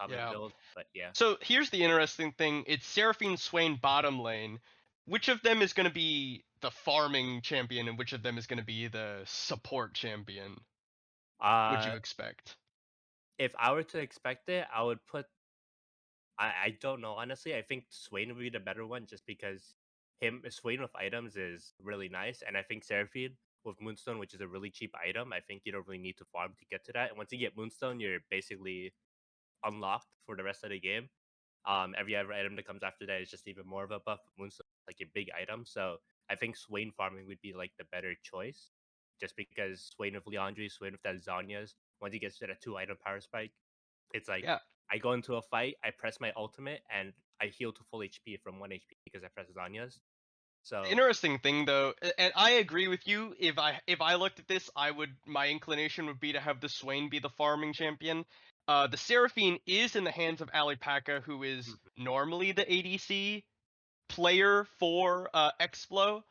common Yeah. build. But yeah. So here's the interesting thing: it's Seraphine, Swain, bottom lane. Which of them is going to be the farming champion, and which of them is going to be the support champion? Would you Uh, expect? if I were to expect it, I would put. I don't know honestly. I think Swain would be the better one just because Swain with items is really nice, and I think Seraphine with Moonstone, which is a really cheap item, I think you don't really need to farm to get to that. And once you get Moonstone, you're basically unlocked for the rest of the game. Every other item that comes after that is just even more of a buff. Moonstone is like a big item, so I think Swain farming would be like the better choice, just because Swain with Leandri, Swain with that Zanya's. Once he gets to that 2 item power spike, it's like Yeah. I go into a fight, I press my ultimate, and I heal to full HP from 1 HP because I press Zanya's. So Interesting thing though, and I agree with you. If I looked at this, my inclination would be to have the Swain be the farming champion. The Seraphine is in the hands of Alipaka, who is normally the ADC player for Xflow.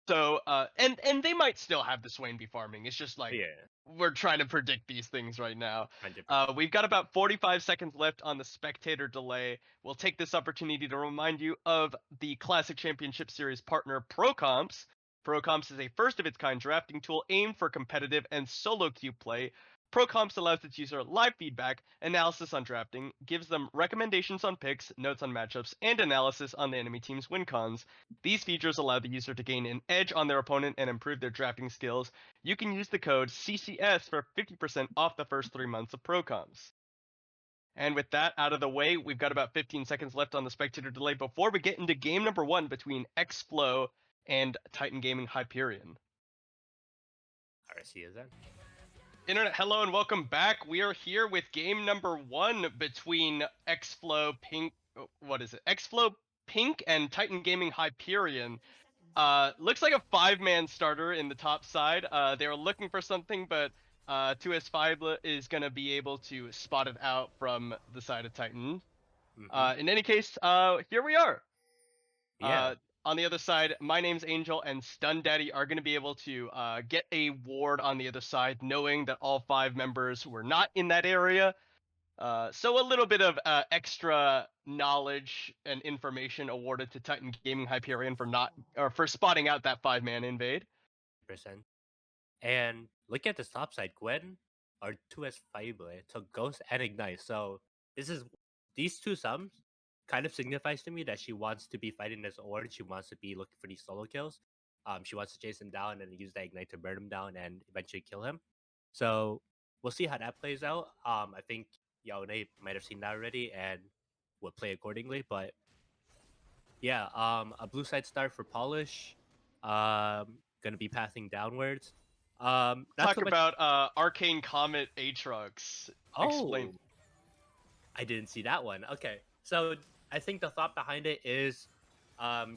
So and they might still have the Swain be farming. It's just like yeah, we're trying to predict these things right now. 100%. We've got about 45 seconds left on the spectator delay. We'll take this opportunity to remind you of the Classic Championship Series partner ProComps. ProComps is a first of its kind drafting tool aimed for competitive and solo queue play. ProComps allows its user live feedback, analysis on drafting, gives them recommendations on picks, notes on matchups, and analysis on the enemy team's win cons. These features allow the user to gain an edge on their opponent and improve their drafting skills. You can use the code CCS for 50% off the first 3 months of ProComps. And with that out of the way, we've got about 15 seconds left on the spectator delay before we get into game number 1 between Xflow and Titan Gaming Hyperion. Alright, see you then. Internet, hello and welcome back. We are here with game number 1 between Xflow Pink. What is it? Xflow Pink and Titan Gaming Hyperion. Looks like a 5-man starter in the top side. They were looking for something, but 2S5 is gonna be able to spot it out from the side of Titan. In any case, here we are. Yeah, On the other side, my name's Angel, and Stun Daddy are going to be able to get a ward on the other side, knowing that all 5 members were not in that area. So a little bit of extra knowledge and information awarded to Titan Gaming Hyperion for spotting out that 5-man invade. 100%. And look at this top side. Gwen, our 2S5 took Ghost and Ignite. So these 2 sums kind of signifies to me that she wants to be fighting this Ord. She wants to be looking for these solo kills. She wants to chase him down and use that Ignite to burn him down and eventually kill him. So we'll see how that plays out. I think Yaone might have seen that already and will play accordingly. But yeah, a blue side start for Polish. Gonna be passing downwards. Not Talk so much... about Arcane Comet Aatrox. Explain. I didn't see that one. Okay, so I think the thought behind it is,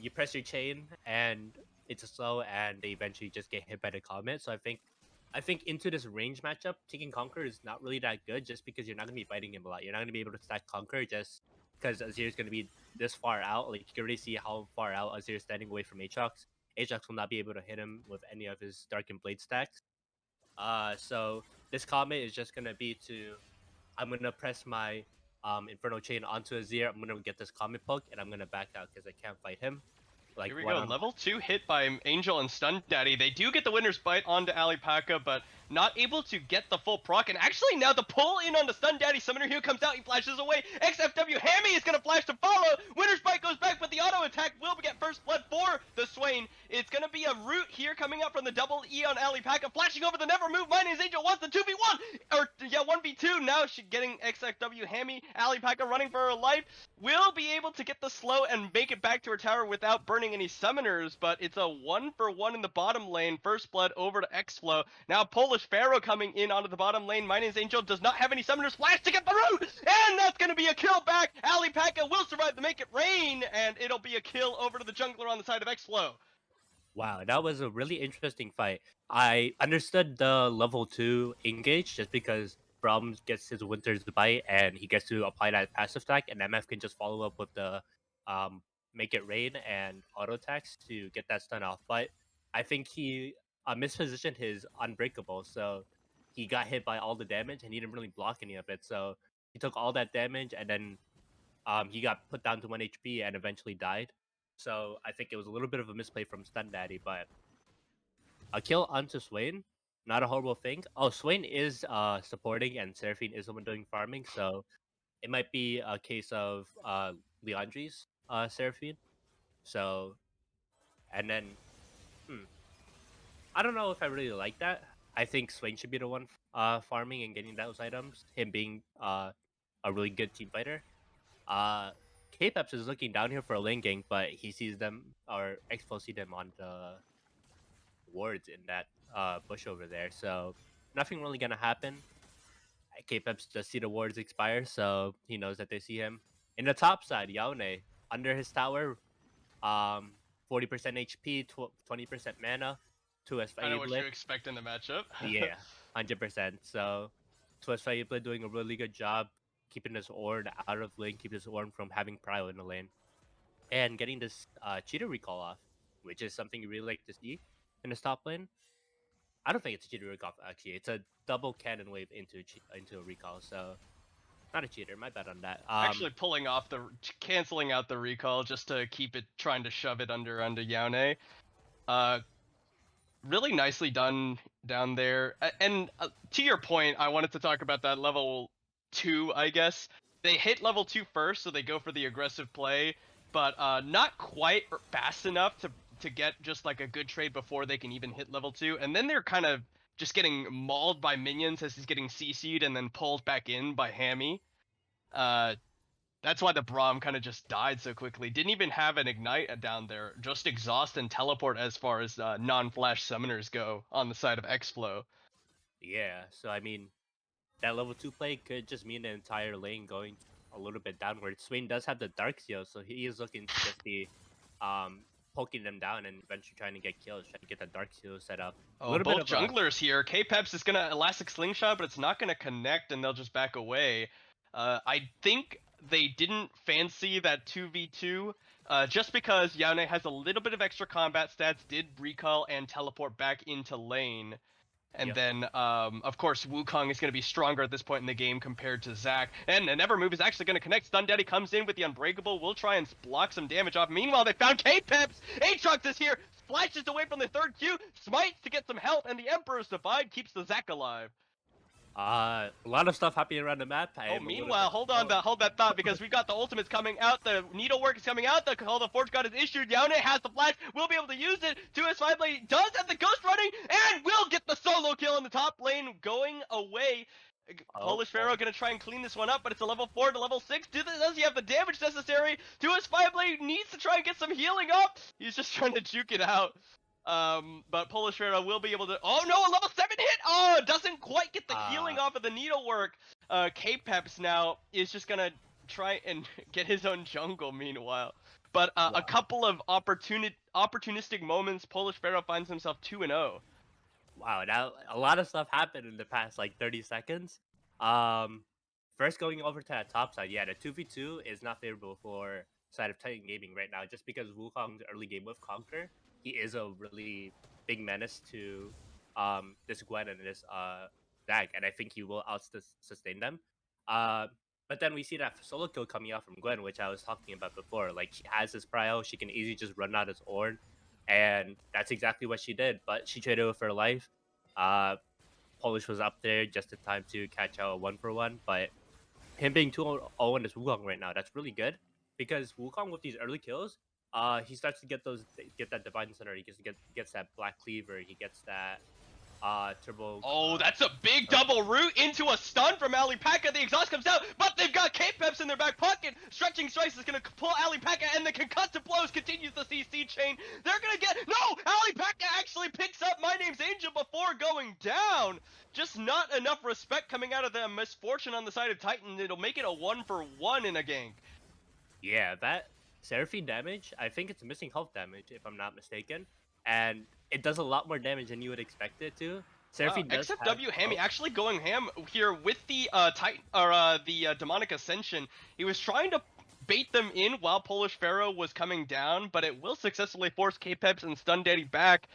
you press your chain and it's a slow, and they eventually just get hit by the comet. So I think into this range matchup, taking Conquer is not really that good, just because you're not gonna be fighting him a lot. You're not gonna be able to stack Conquer just because Azir is gonna be this far out. Like, you can already see how far out Azir is standing away from Aatrox. Aatrox will not be able to hit him with any of his Dark and Blade stacks. So this comet is just gonna be I'm gonna press my Inferno Chain onto Azir. I'm gonna get this comet poke, and I'm gonna back out because I can't fight him. Like, here we go. Level 2 hit by Angel and Stun Daddy. They do get the winner's bite onto Alipaka, but not able to get the full proc. And actually now the pull in on the Stun Daddy. Summoner Hero comes out, he flashes away. XFW Hammy is going to flash to follow. Winner's bite goes back, but the auto attack will get first blood for the Swain. It's going to be a root here coming up from the double E on Alipaka. Flashing over the never move. My name's Angel wants the 2v1. Or, yeah, 1v2. Now she's getting XFW Hammy. Alipaka running for her life. Will be able to get the slow and make it back to her tower without burning any summoners, but it's a 1-for-1 in the bottom lane. First blood over to Xflow. Now Polish Pharaoh coming in onto the bottom lane. My name's Angel, does not have any summoners. Flash to get the root, and that's going to be a kill back. Alipaka will survive to make it rain, and it'll be a kill over to the jungler on the side of Xflow. Wow, that was a really interesting fight. I understood the level 2 engage just because Braum gets his Winter's Bite and he gets to apply that passive stack, and MF can just follow up with the Make It Rain and auto attacks to get that stun off. But I think he mispositioned his Unbreakable, so he got hit by all the damage and he didn't really block any of it. So He took all that damage, and then he got put down to 1 HP and eventually died. So I think it was a little bit of a misplay from Stun Daddy, but a kill onto Swain, not a horrible thing. Oh, Swain is supporting and Seraphine is the one doing farming, so it might be a case of Leandri's Seraphine. So, and then, I don't know if I really like that. I think Swain should be the one farming and getting those items, him being a really good team fighter. K-Peps is looking down here for a lane gank, but he sees them, or Xflow see them on the wards in that bush over there, so nothing really gonna happen. K-Peps just see the wards expire, so he knows that they see him. In the top side, Yaone, under his tower, 40% HP, 20% mana, 2S I know what you Faible. expect in the matchup. Yeah, 100%. So 2S Faible doing a really good job keeping this Ornn out of lane, keep this Ornn from having prio in the lane, and getting this cheater recall off, which is something you really like to see in this top lane. I don't think it's a cheater recall, actually. It's a double cannon wave into a recall, so not a cheater. My bad on that. Actually pulling off canceling out the recall just to keep it, trying to shove it under Yaone. Really nicely done down there. And to your point, I wanted to talk about that level 2, I guess. They hit level 2 first, so they go for the aggressive play, but not quite fast enough to get just like a good trade before they can even hit level 2. And then they're kind of just getting mauled by minions as he's getting CC'd and then pulled back in by Hammy. That's why the Braum kind of just died so quickly. Didn't even have an ignite down there. Just exhaust and teleport as far as non-flash summoners go on the side of Xflow. Yeah, so I mean, that level 2 play could just mean the entire lane going a little bit downward. Swain does have the Dark Seal, so he is looking to just be poking them down and eventually trying to get kills, trying to get the Dark Seal set up. Oh, both junglers here. K-Peps is going to Elastic Slingshot, but it's not going to connect, and they'll just back away. I think they didn't fancy that 2v2, just because Yaone has a little bit of extra combat stats, did recall and teleport back into lane. And then, of course, Wukong is going to be stronger at this point in the game compared to Zac. And an Evermove is actually going to connect. Stun Daddy comes in with the Unbreakable. We'll try and block some damage off. Meanwhile, they found K-Peps! Aatrox is here! Splashes away from the third Q, smites to get some health, and the Emperor's Divide keeps the Zac alive. A lot of stuff happening around the map. Meanwhile, hold that thought, because we got the ultimates coming out, the needlework is coming out, the Call the Forge God is issued, Yaone has the flash, we'll be able to use it, 2S5 Blade does have the Ghost running, and will get the solo kill in the top lane, going away. Polish Pharaoh gonna try and clean this one up, but it's a level 4 to level 6. Does he have the damage necessary? 2S5 Blade needs to try and get some healing up. He's just trying to juke it out. But Polish Pharaoh will be able to. Oh no, a level 7 hit! Oh, doesn't quite get the healing off of the needlework. K-Peps now is just gonna try and get his own jungle meanwhile. But a couple of opportunistic moments, Polish Pharaoh finds himself 2-0. Wow, now a lot of stuff happened in the past like 30 seconds. First going over to that top side, yeah, the 2v2 is not favorable for side of Titan Gaming right now, just because Wukong's early game with Conquer, he is a really big menace to this Gwen and this Zac, and I think he will sustain them. But then we see that solo kill coming out from Gwen, which I was talking about before. Like, she has this prio, she can easily just run out his Ornn, and that's exactly what she did. But she traded with her life. Polish was up there just in time to catch out a 1-for-1, but him being 2-0 in this Wukong right now, that's really good, because Wukong with these early kills, he starts to get that Divine Center, he gets that Black Cleaver, he gets that turbo. Oh, that's a big double root into a stun from Alipaka. The exhaust comes out, but they've got K-Peps in their back pocket. Stretching Strikes is going to pull Alipaka, and the concussive blows continues the CC chain. They're going to get... No! Alipaka actually picks up My Name's Angel before going down. Just not enough respect coming out of the misfortune on the side of Titan. It'll make it a 1-for-1 in a gank. Yeah, that Seraphine damage, I think it's missing health damage, if I'm not mistaken. And it does a lot more damage than you would expect it to. Seraphine does XFW Hammy actually going ham here with the Titan, the Demonic Ascension. He was trying to bait them in while Polish Pharaoh was coming down, but it will successfully force K-Peps and Stun Daddy back.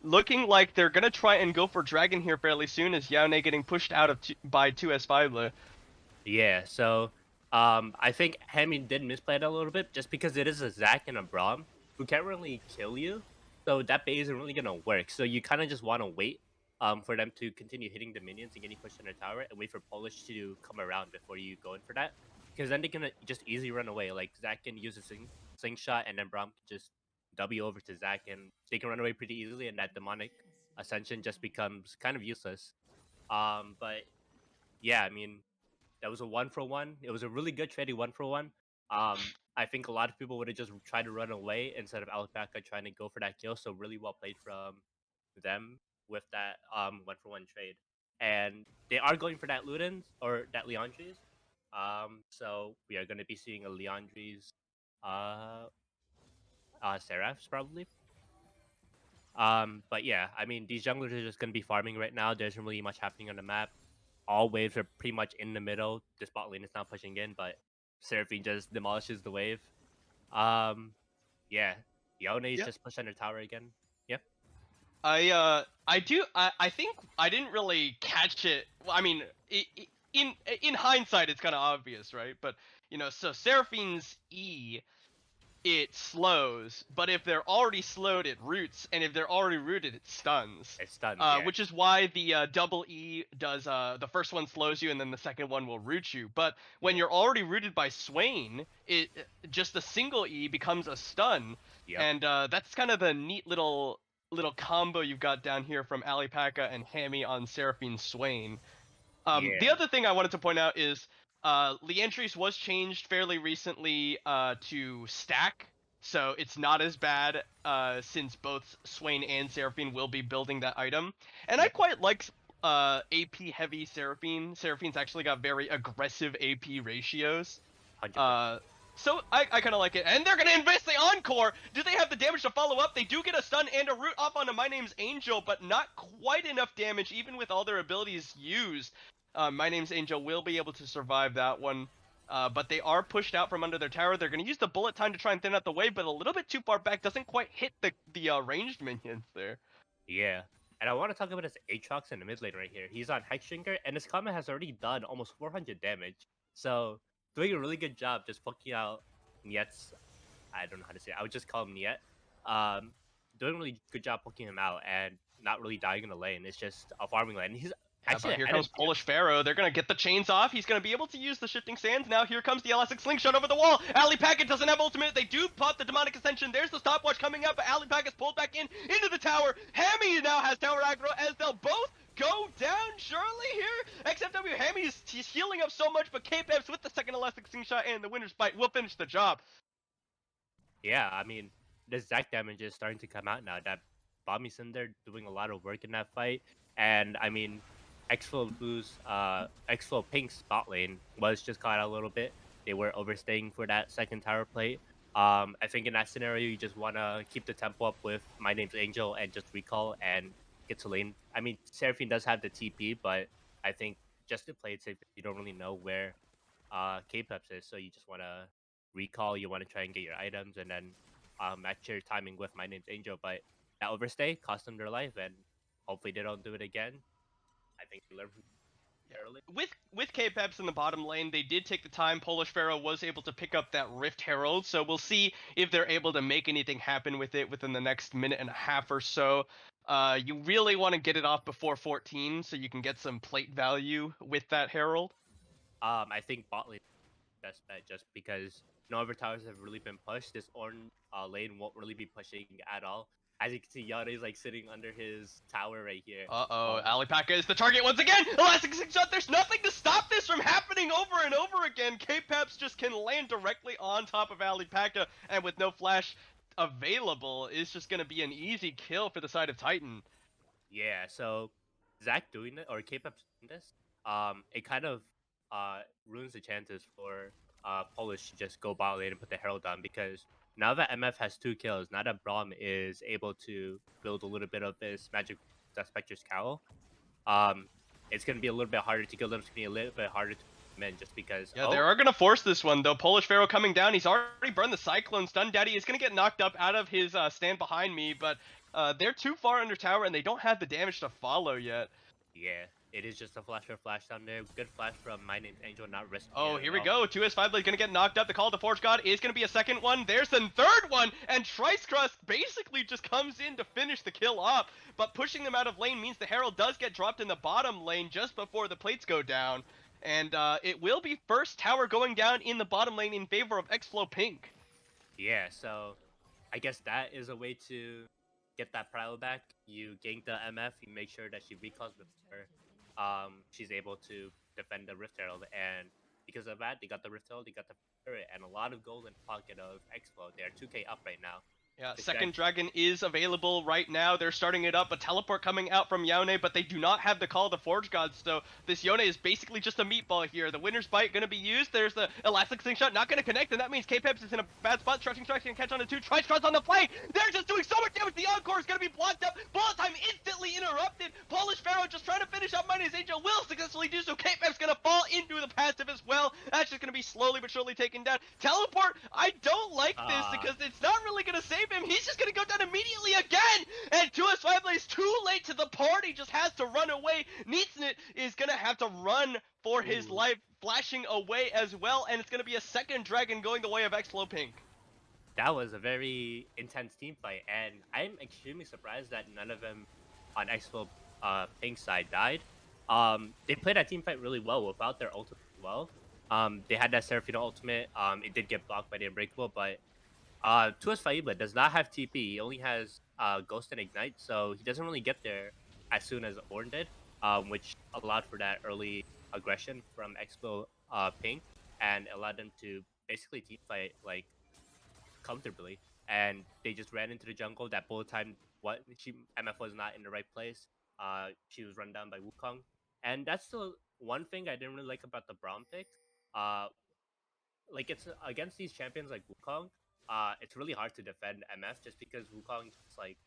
Looking like they're gonna try and go for Dragon here fairly soon, as Yaone getting pushed out of by 2S5. Yeah, so I think Hemi did misplay it a little bit just because it is a Zac and a Braum who can't really kill you. So that bait isn't really gonna work. So you kind of just want to wait for them to continue hitting the minions and getting pushed in their tower and wait for Polish to come around before you go in for that. Because then they can just easily run away. Like Zac can use a slingshot and then Braum can just W over to Zac and they can run away pretty easily and that demonic ascension just becomes kind of useless. But yeah, I mean that was a 1-for-1. It was a really good trading 1-for-1. I think a lot of people would have just tried to run away instead of Alpaca trying to go for that kill. So really well played from them with that 1-for-1 trade. And they are going for that Ludens or that Leandres. So we are going to be seeing a Leandres Seraphs probably. But yeah, I mean these junglers are just going to be farming right now. There isn't really much happening on the map. All waves are pretty much in the middle. This bot lane is not pushing in, but Seraphine just demolishes the wave. Yeah, Yone is just pushing her tower again. Yep. I think I didn't really catch it. Well, I mean, in hindsight, it's kind of obvious, right? But so Seraphine's E, it slows, but if they're already slowed, it roots, and if they're already rooted, it stuns. It stuns. Yeah. Which is why the double E does the first one slows you, and then the second one will root you. But when you're already rooted by Swain, it just a single E becomes a stun, and that's kind of the neat little combo you've got down here from Alpaca and Hammy on Seraphine Swain. The other thing I wanted to point out is Leandres was changed fairly recently to stack, so it's not as bad since both Swain and Seraphine will be building that item. And I quite like AP heavy Seraphine. Seraphine's actually got very aggressive AP ratios. So I kind of like it. And they're going to invest the Encore! Do they have the damage to follow up? They do get a stun and a root off onto My Name's Angel, but not quite enough damage even with all their abilities used. My Name's Angel will be able to survive that one. But they are pushed out from under their tower. They're going to use the bullet time to try and thin out the wave, but a little bit too far back. Doesn't quite hit the ranged minions there. Yeah. And I want to talk about his Aatrox in the mid lane right here. He's on Hexdrinker, and his comment has already done almost 400 damage. So, doing a really good job just poking out Niet's... I don't know how to say it. I would just call him Niet. Doing a really good job poking him out and not really dying in the lane. It's just a farming lane. He's Actually, here comes Polish Pharaoh. They're going to get the chains off. He's going to be able to use the shifting sands. Now here comes the elastic slingshot over the wall. Alpaca doesn't have ultimate. They do pop the demonic ascension. There's the stopwatch coming up, but Alpaca's pulled back into the tower. Hammy now has tower aggro as they'll both go down surely here. XFW Hammy is healing up so much, but K-Peps with the second elastic slingshot and the winner's bite will finish the job. Yeah, I mean, the Zac damage is starting to come out now. That Bommy's in there doing a lot of work in that fight. And, I mean, Xflow Pink's bot lane was just caught out a little bit. They were overstaying for that second tower plate. I think in that scenario, you just want to keep the tempo up with My Name's Angel and just recall and get to lane. I mean, Seraphine does have the TP, but I think just to play it safe, you don't really know where K-Peps is, so you just want to recall, you want to try and get your items, and then match your timing with My Name's Angel. But that overstay cost them their life, and hopefully they don't do it again. I think they learned early. With K-Peps in the bottom lane, they did take the time. Polish Pharaoh was able to pick up that Rift Herald, so we'll see if they're able to make anything happen with it within the next minute and a half or so. You really want to get it off before 14 so you can get some plate value with that Herald. I think bot lane best bet just because no other towers have really been pushed. This Ornn lane won't really be pushing at all. As you can see, Yone is like sitting under his tower right here. Alpaca is the target once again! Elastic shot, there's nothing to stop this from happening over and over again! K-Peps just can land directly on top of Alpaca, and with no flash available, it's just gonna be an easy kill for the side of Titan. Yeah, so Zac doing it, or K-Peps doing this, it kind of ruins the chances for Polish to just go bot lane and put the Herald on, because now that MF has 2 kills, now that Braum is able to build a little bit of this Magic Spectre's Cowl, it's going to be a little bit harder to kill them. It's going to be a little bit harder to win just because... Yeah, they are going to force this one, though. Polish Pharaoh coming down. He's already burned the Cyclone. Stun Daddy is going to get knocked up out of his stand behind me, but they're too far under tower, and they don't have the damage to follow yet. Yeah, it is just a flash down there. Good flash from My Name's Angel, not risking it Oh, at here we all. go. 2S5 Blade gonna get knocked up. The Call of the Forge God is gonna be a second one. There's the third one, and Tricecrust basically just comes in to finish the kill off. But pushing them out of lane means the Herald does get dropped in the bottom lane just before the plates go down. And it will be first tower going down in the bottom lane in favor of Xflow Pink. Yeah, so I guess that is a way to get that prio back. You gank the MF, you make sure that she recalls before she's able to defend the Rift Herald, and because of that, they got the Rift Herald, they got the turret, and a lot of gold in pocket of Xflow. They're 2k up right now. Yeah, This second guy- dragon is available right now. They're starting it up. A teleport coming out from Yone, but they do not have the Call of the Forge Gods, so this Yone is basically just a meatball here. The Winner's Bite going to be used. There's the Elastic Slingshot not going to connect, and that means K-Peps is in a bad spot. Stretching Strike's going to catch on to 2. Tricecrust on the play. They're just doing so much damage. The Encore is going to be blocked up. Bullet time instantly interrupted. Polish Pharaoh just trying to finish up Mighty's Angel. Will successfully do so. K-Peps going to fall into the passive as well. That's just going to be slowly but surely taken down. Teleport, I don't like this because it's not really going to save him. He's just going to go down immediately again, and 2S5 Blaze too late to the party, just has to run away. Neatsnit is gonna have to run for his life, flashing away as well, and it's gonna be a second dragon going the way of Xflow Pink. That was a very intense team fight, and I'm extremely surprised that none of them on Xflow Pink side died. They played that team fight really well without their ultimate as well. They had that Seraphina ultimate. It did get blocked by the Unbreakable, but 2S Faibla does not have TP. He only has Ghost and Ignite, so he doesn't really get there as soon as Ornn did, which allowed for that early aggression from Xflow Pink and allowed them to basically team fight like comfortably. And they just ran into the jungle. That bullet time, MF was not in the right place. She was run down by Wukong, and that's the one thing I didn't really like about the Braum pick. Like it's against these champions like Wukong. It's really hard to defend MF just because Wukong just like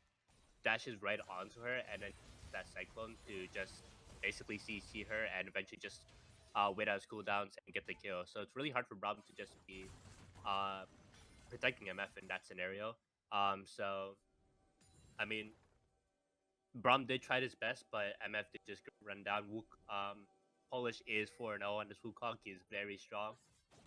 dashes right onto her and then that Cyclone to just basically CC her and eventually just wait out his cooldowns and get the kill. So it's really hard for Braum to just be protecting MF in that scenario. So I mean, Braum did try his best, but MF did just run down. Polish is 4-0 on this Wukong. He is very strong.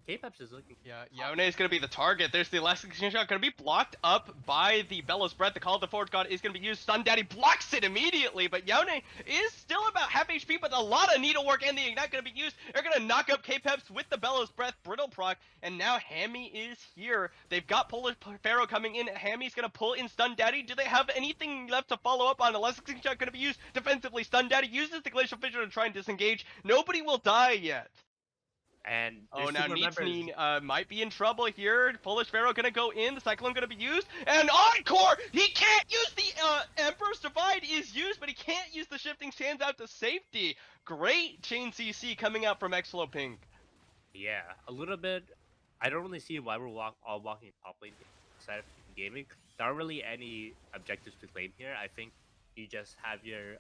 K-Peps is looking... Yeah, Yone is going to be the target. There's the Elastic Slingshot going to be blocked up by the Bellows Breath. The Call of the Forge God is going to be used. Sun Daddy blocks it immediately, but Yone is still about half HP, but a lot of needlework and the Ignite going to be used. They're going to knock up K-Peps with the Bellows Breath, Brittle proc, and now Hammy is here. They've got Polish Pharaoh coming in. Hammy's going to pull in Stun Daddy. Do they have anything left to follow up on? Elastic Slingshot going to be used defensively. Stun Daddy uses the Glacial Fissure to try and disengage. Nobody will die yet. And oh, now Neatsneen might be in trouble here. Polish Pharaoh gonna go in. The Cyclone gonna be used. And Encore! He can't use the Emperor's Divide is used, but he can't use the Shifting Sands out to safety. Great chain CC coming out from Xflow Pink. Yeah, a little bit. I don't really see why we're all walking top lane side of gaming. There aren't really any objectives to claim here. I think you just have your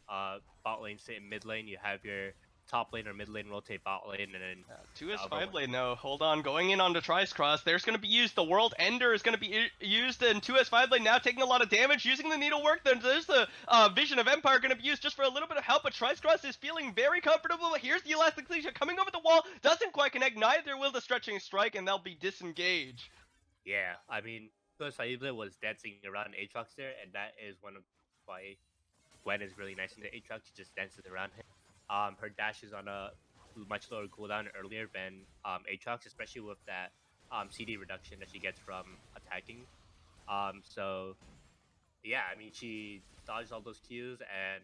bot lane sit in mid lane. You have your top lane or mid lane rotate bot lane, and then 2S5 lane, no, hold on, going in onto Tricecrust, there's going to be used, the World Ender is going to be used, and 2S5 lane now taking a lot of damage, using the needlework, then there's the Vision of Empire going to be used just for a little bit of help, but Tricecrust is feeling very comfortable. Here's the Elastic Slingshot coming over the wall, doesn't quite connect, neither will the Stretching Strike, and they'll be disengaged. Yeah, I mean, Faibla was dancing around Aatrox there, and that is one of why Gwen is really nice in the Aatrox. She just dances around him. Her dash is on a much lower cooldown earlier than Aatrox, especially with that CD reduction that she gets from attacking. So yeah, I mean, she dodged all those Qs and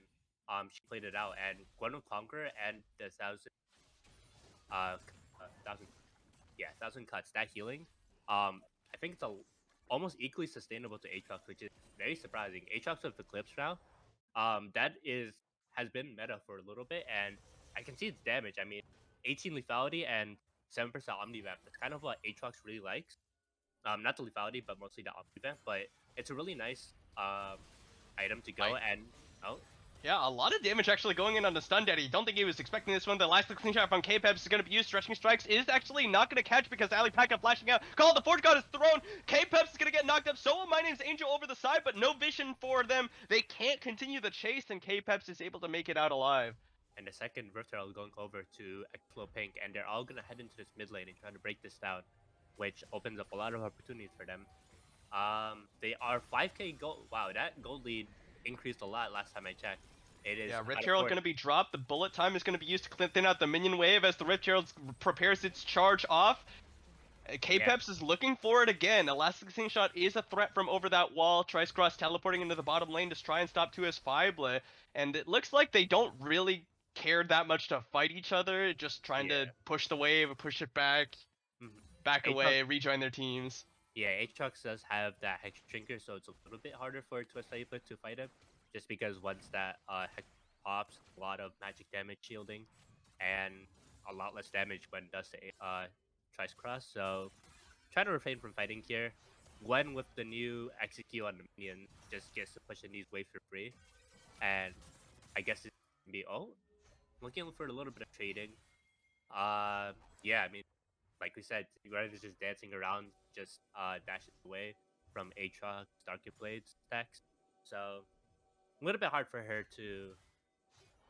she played it out. And Gwen will conquer and the 1,000 cuts, that healing. I think it's almost equally sustainable to Aatrox, which is very surprising. Aatrox with Eclipse now, that has been meta for a little bit, and I can see its damage. I mean, 18 lethality and 7% omnivamp. That's kind of what Aatrox really likes. Not the lethality, but mostly the omnivamp. But it's a really nice item to go. Yeah, a lot of damage actually going in on the Stun Daddy. Don't think he was expecting this one. The last Slingshot from K-Peps is going to be used. Stretching Strikes is actually not going to catch because Ali Paka flashing out. Call of the Forge God is thrown. K-Peps is going to get knocked up. So will My Name's Angel over the side, but no vision for them. They can't continue the chase, and K-Peps is able to make it out alive. and the second Rift Herald going over to Xflow Pink, and they're all gonna head into this mid lane and try to break this down, which opens up a lot of opportunities for them. They are 5k gold. Wow, that gold lead increased a lot last time I checked. It is Yeah, Rift Herald going to be dropped. The bullet time is going to be used to thin out the minion wave as the Rift Herald prepares its charge off. K-Peps is looking for it again. Elastic Slingshot is a threat from over that wall. Trice-Cross teleporting into the bottom lane to try and stop 2S Fible. And it looks like they don't really care that much to fight each other. Just trying to push the wave, push it back, back away, rejoin their teams. Yeah, Aatrox does have that Hex Drinker, so it's a little bit harder for Twist Fible to fight him. Just because once that Hex pops, a lot of magic damage shielding, and a lot less damage when it does the Trice Cross. So trying to refrain from fighting here. Gwen with the new execute on the minion just gets to push in these waves for free. And I guess it's gonna be looking for a little bit of trading. Yeah, I mean, like we said, Dorado is just dancing around, just dashes away from Aatrox, Darker Blades stacks. So a little bit hard for her to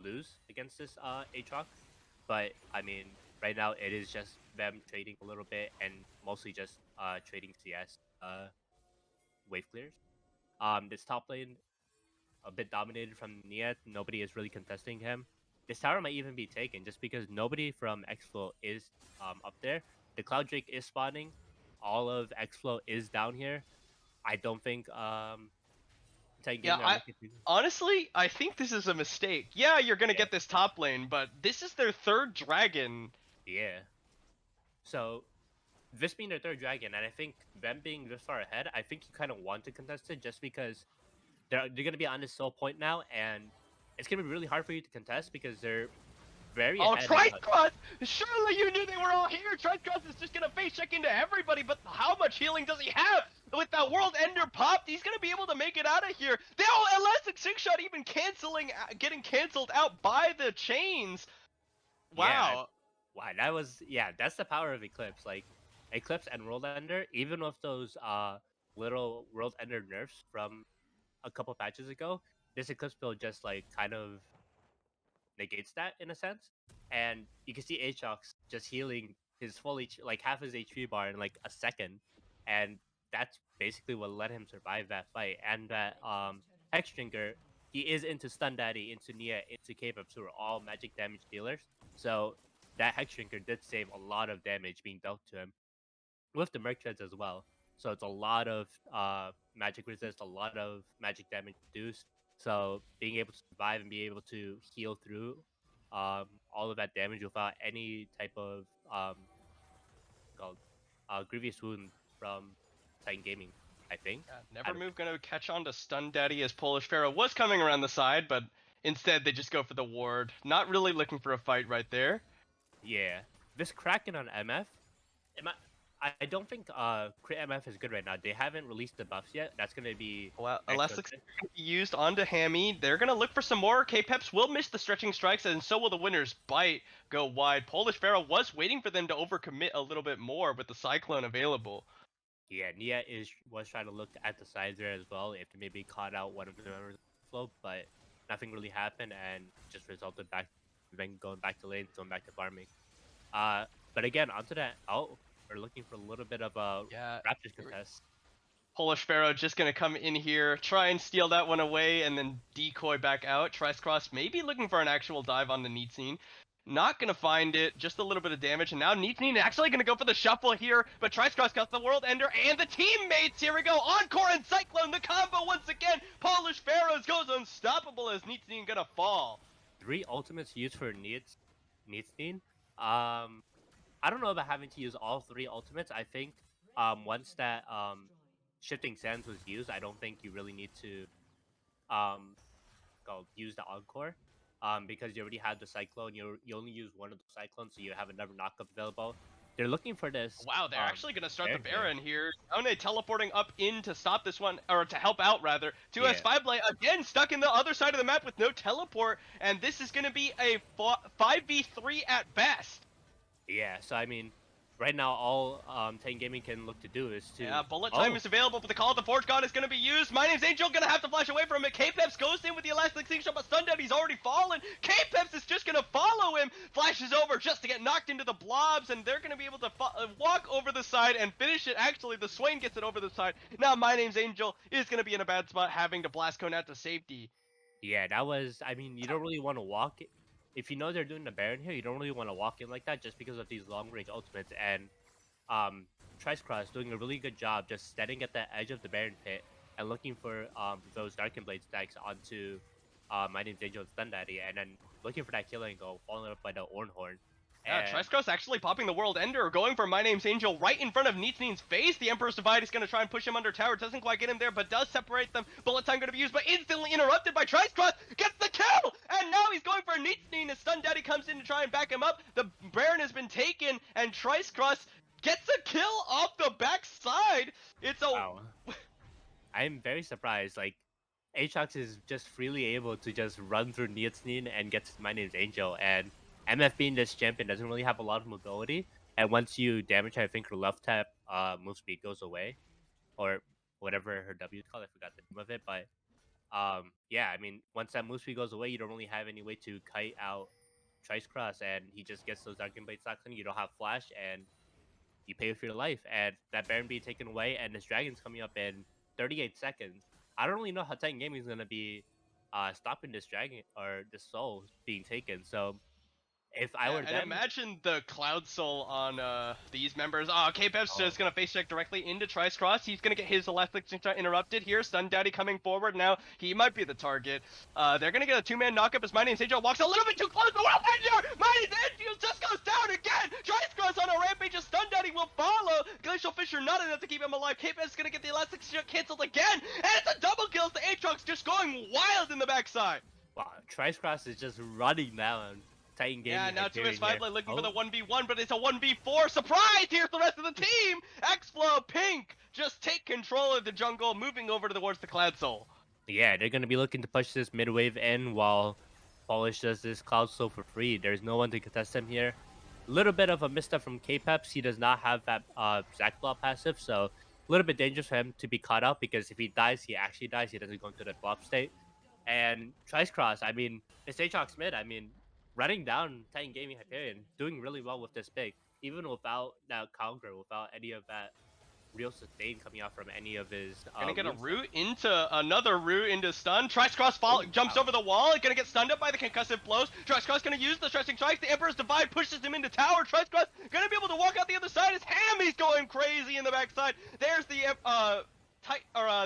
lose against this Aatrox. But I mean, right now it is just them trading a little bit and mostly just trading CS wave clears. This top lane a bit dominated from Nia. Nobody is really contesting him. This tower might even be taken just because nobody from Xflow is up there. The Cloud Drake is spawning. All of Xflow is down here. I don't think honestly, I think this is a mistake. Yeah, you're gonna get this top lane, but this is their third dragon. Yeah. So this being their third dragon, and I think them being this far ahead, I think you kind of want to contest it just because they're gonna be on this sole point now, and it's gonna be really hard for you to contest because they're very ahead. Trice-Cross! Surely you knew they were all here! Trice-Cross is just gonna face check into everybody, but how much healing does he have? With that World Ender popped, he's gonna be able to make it out of here. The Elastic Slingshot even getting canceled out by the chains. Wow. Wow, that was, that's the power of Eclipse. Like, Eclipse and World Ender, even with those little World Ender nerfs from a couple patches ago, this Eclipse build just like kind of negates that in a sense. And you can see Aatrox just healing his full like half his HP bar in like a second, and that's basically what let him survive that fight. And that Hex Drinker, he is into Stun Daddy, into Nia, into K-Peps, who are all magic damage dealers. So that Hex Drinker did save a lot of damage being dealt to him with the Merc Treads as well. So it's a lot of magic resist, a lot of magic damage reduced. So being able to survive and be able to heal through all of that damage without any type of grievous wound from Titan Gaming, I think. Nevermove gonna catch on to Stun Daddy as Polish Pharaoh was coming around the side, but instead they just go for the ward. Not really looking for a fight right there. Yeah. This Kraken on MF, I don't think crit MF is good right now. They haven't released the buffs yet. That's going to be... Well, Elastic's going to be used onto Hammy. They're going to look for some more. K-Peps will miss the stretching strikes, and so will the Winner's Bite go wide. Polish Pharaoh was waiting for them to overcommit a little bit more with the Cyclone available. Yeah, Nia was trying to look at the sides there as well, if they maybe caught out one of the members of the flow, but nothing really happened, and just resulted back then going back to lane, going back to farming. But again, onto that we're looking for a little bit of a Raptors contest. Polish Pharaoh just going to come in here, try and steal that one away, and then decoy back out. Trice-Cross maybe looking for an actual dive on the Neatscene. Not going to find it, just a little bit of damage, and now Neatscene actually going to go for the shuffle here, but Trice-Cross got the World Ender and the teammates. Here we go, Encore and Cyclone, the combo once again. Polish Pharaohs goes unstoppable as Neatscene going to fall. 3 ultimates used for Neatscene. I don't know about having to use all 3 ultimates. I think once that Shifting Sands was used, I don't think you really need to use the Encore because you already had the Cyclone. You only use one of the Cyclones, so you have another knockup available. They're looking for this. Wow, they're actually going to start the Baron here. Yone teleporting up in to stop this one, or to help out rather. 2S Fible again stuck in the other side of the map with no teleport, and this is going to be a 5v3 at best. Yeah, so I mean, right now, all Titan Gaming can look to do is to. Yeah, bullet time Oh, is available, but the Call of the Forge God is going to be used. My name's Angel, going to have to flash away from it. K-Peps goes in with the Elastic Slingshot, but Sundaddy's already fallen. K-Peps is just going to follow him, flashes over just to get knocked into the blobs, and they're going to be able to walk over the side and finish it. Actually, the Swain gets it over the side. Now, My name's Angel is going to be in a bad spot, having to blast Cone out to safety. yeah, that was. I mean, you don't really want to walk. If you know they're doing the Baron here, you don't really want to walk in like that just because of these long range ultimates. And Tricecross doing a really good job just standing at the edge of the Baron pit and looking for those Darken Blade stacks onto My Name's Angel and Stun Daddy, and then looking for that kill angle, followed up by the Ornhorn. Yeah, And Tricecross actually popping the World Ender, going for My Name's Angel right in front of Neatsneen's face. The Emperor's Divide is going to try and push him under tower. Doesn't quite get him there, but does separate them. Bullet time going to be used, but instantly interrupted by Tricecross. Gets the kill! And now he's going for Neatsneen as Stun Daddy comes in to try and back him up. The Baron has been taken, and Tricecross gets a kill off the backside. It's a... wow, I'm very surprised. Like, Aatrox is just freely able to just run through Neatsneen and get My Name's Angel, and MF being this champion doesn't really have a lot of mobility, and once you damage, I think her left tap move speed goes away, or whatever her W is called, I forgot the name of it, but yeah, I mean, once that move speed goes away, you don't really have any way to kite out Tricecross, and he just gets those Darken Blade stocks in, you don't have flash, and you pay for your life, and that Baron being taken away, and this Dragon's coming up in 38 seconds. I don't really know how Titan Gaming is going to be stopping this Dragon, or this Soul being taken, so if I were and them, imagine the Cloud Soul on these members. K-Pep's Oh. just gonna face check directly into Tricecross. He's gonna get his Elastic Slingshot interrupted here. Stun Daddy coming forward now. He might be the target. They're gonna get a two-man knockup as My Name's Angel walks a little bit too close. The World Ender! My Name's Angel just goes down again! Tricecross on a rampage. A Stun Daddy will follow. Glacial Fissure not enough to keep him alive. K-Pep's gonna get the Elastic Slingshot canceled again, and it's a double kill. The Aatrox just going wild in the backside. wow, Tricecross is just running down Titan Gaming. Yeah, now Hyperion 2x5 here. looking for Oh. the 1v1, but it's a 1v4. Surprise! Here's the rest of the team! Xflow, Pink, just take control of the jungle, moving over towards the Cloud Soul. Yeah, they're going to be looking to push this mid wave in while Polish does this Cloud Soul for free. There's no one to contest him here. A little bit of a misstep from K-Peps. He does not have that Zac passive, so a little bit dangerous for him to be caught out, because if he dies, he actually dies. He doesn't go into the blob state. And Tricecross, I mean, it's Aatrox mid. I mean, running down Titan Gaming Hyperion, doing really well with this pick, even without that counter, without any of that real sustain coming out from any of his. Gonna get a moves. root into another root into stun. Tricecross jumps over the wall. Gonna get stunned up by the concussive blows. Tricecross gonna use the stretching strikes. The Emperor's Divide pushes him into tower. Tricecross gonna be able to walk out the other side. His Hammy's going crazy in the backside. There's the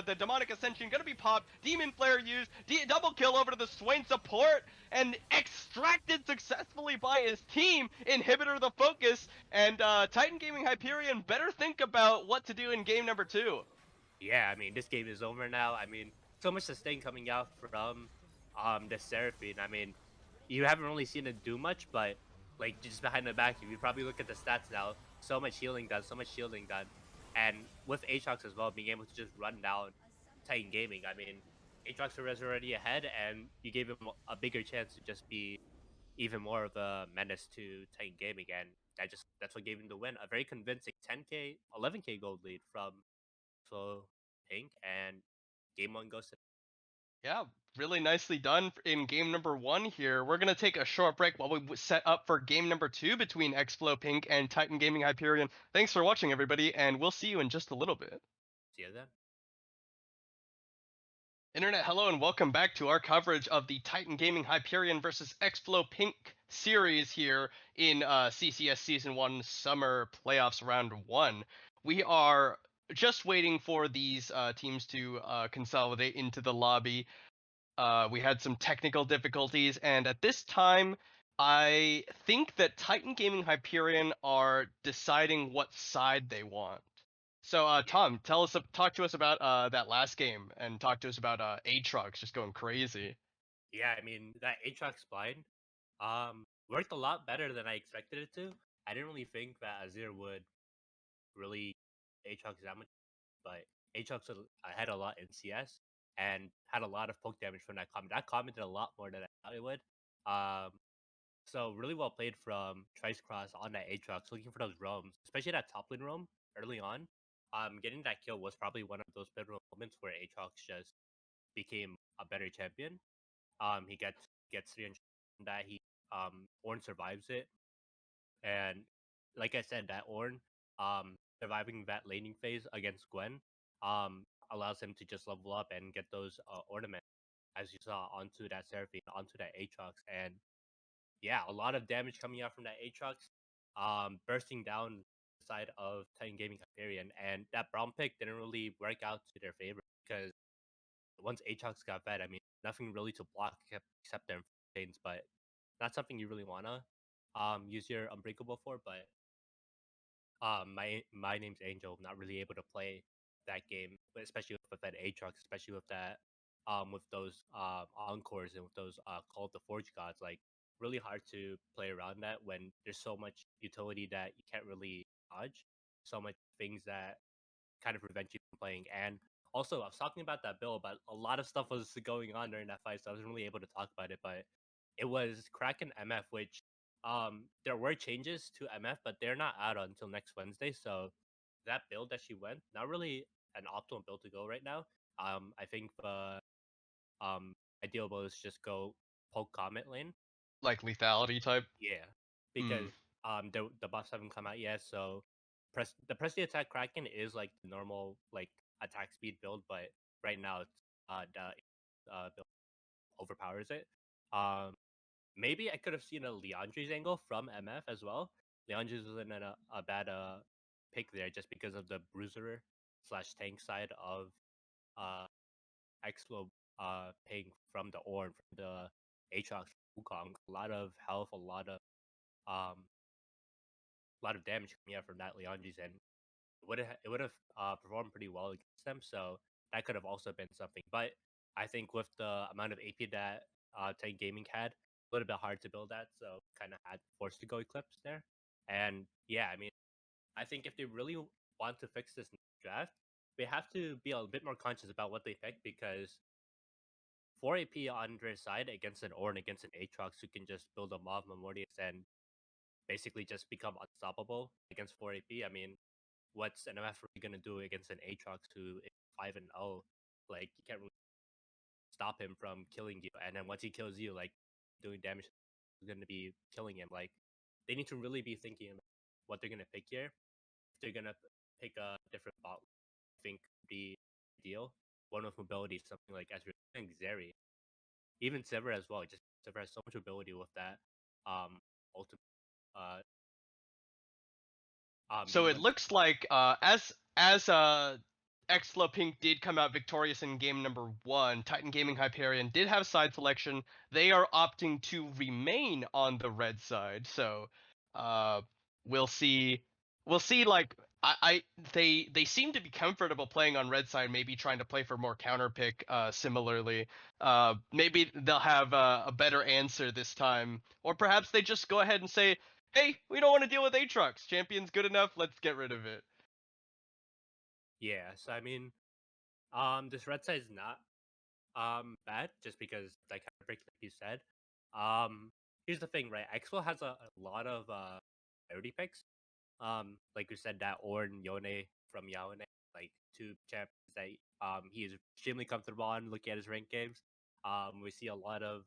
the Demonic Ascension gonna be popped. Demon Flare used. Double kill over to the Swain support, and extracted successfully by his team. Inhibitor the focus, and Titan Gaming Hyperion better think about what to do in game number 2. Yeah, I mean, this game is over now. I mean, so much sustain coming out from the Seraphine. I mean, you haven't really seen it do much, but like just behind the back, if you probably look at the stats now, so much healing done, so much shielding done. And with Aatrox as well, being able to just run down Titan Gaming, I mean, Aatrox was already ahead, and you gave him a bigger chance to just be even more of a menace to Titan Gaming, and that's what gave him the win. A very convincing 10k, 11k gold lead from Pink, and game 1 goes to. Yeah, really nicely done in game number 1 here. We're going to take a short break while we set up for game number 2 between Xflow Pink and Titan Gaming Hyperion. Thanks for watching, everybody, and we'll see you in just a little bit. See you then. Internet, hello, and welcome back to our coverage of the Titan Gaming Hyperion versus Xflow Pink series here in CCS Season 1 Summer Playoffs Round 1. We are just waiting for these teams to consolidate into the lobby. We had some technical difficulties, and at this time, I think that Titan Gaming Hyperion are deciding what side they want. So, Tom, talk to us about that last game, and talk to us about Aatrox just going crazy. Yeah, I mean, that Aatrox blind worked a lot better than I expected it to. I didn't really think that Azir would really Aatrox that much, but Aatrox had a lot in CS and had a lot of poke damage from that comment. That comment did a lot more than I thought it would. So really well played from Trice Cross on that Aatrox, looking for those roams, especially that top lane roam early on. Getting that kill was probably one of those pivotal moments where Aatrox just became a better champion. He gets 300 from that. Ornn survives it, and like I said, that Ornn surviving that laning phase against Gwen allows him to just level up and get those ornaments, as you saw, onto that Seraphine, onto that Aatrox, and yeah, a lot of damage coming out from that Aatrox, bursting down the side of Titan Gaming Hyperion, and that Braum pick didn't really work out to their favor because once Aatrox got fed, I mean, nothing really to block except their chains, but not something you really wanna use your Unbreakable for. But my name's Angel, not really able to play that game, but especially with that Aatrox, especially with that with those encores and with those called the Forge Gods, like really hard to play around that when there's so much utility that you can't really dodge, so much things that kind of prevent you from playing. And also, I was talking about that build, but a lot of stuff was going on during that fight, so I wasn't really able to talk about it. But it was Kraken MF, which there were changes to MF, but they're not out until next Wednesday. So that build that she went, not really an optimal build to go right now. I think the ideal build is just go poke Comet lane. Like lethality type. Yeah, because the buffs haven't come out yet, so press the attack Kraken is like the normal like attack speed build, but right now it's the build overpowers it. Maybe I could have seen a Leandre's angle from MF as well. Leandre's was in a bad pick there just because of the bruiser slash tank side of uh Xflow paying from the Ornn, from the Aatrox Wukong. A lot of health, um a lot of damage coming out from that Leandre's, and it would have performed pretty well against them. So that could have also been something. But I think with the amount of AP that Titan Gaming had, a little bit hard to build that, so kind of had forced to go Eclipse there. And yeah, I mean, I think if they really want to fix this draft, they have to be a bit more conscious about what they pick, because 4 AP on their side against an Ornn, against an Aatrox who can just build a Mav Memorius and basically just become unstoppable against 4 AP. I mean, what's an MF really gonna do against an Aatrox who is 5-0? Like, you can't really stop him from killing you. And then once he kills you, like, doing damage, is gonna be killing him. Like, they need to really be thinking about what they're gonna pick here. If they're gonna pick a different bot, I think the ideal one with mobility, something like Ezreal and Xeri, even Sever as well. Just Sever has so much ability with that ultimate uh So being it one. looks like as Xflow Pink did come out victorious in game number 1, Titan Gaming Hyperion did have side selection. They are opting to remain on the red side. So uh we'll see like I they seem to be comfortable playing on red side, maybe trying to play for more counter pick similarly. Maybe they'll have a better answer this time, or perhaps they just go ahead and say, hey, we don't want to deal with Aatrox. Champion's good enough. Let's get rid of it. Yeah, so I mean, this red side is not bad just because like break like you said. Here's the thing, right? Expo has a lot of priority picks. Like you said, that Ornn Yone from Yaone, like two champions that he is extremely comfortable on. Looking at his rank games, we see a lot of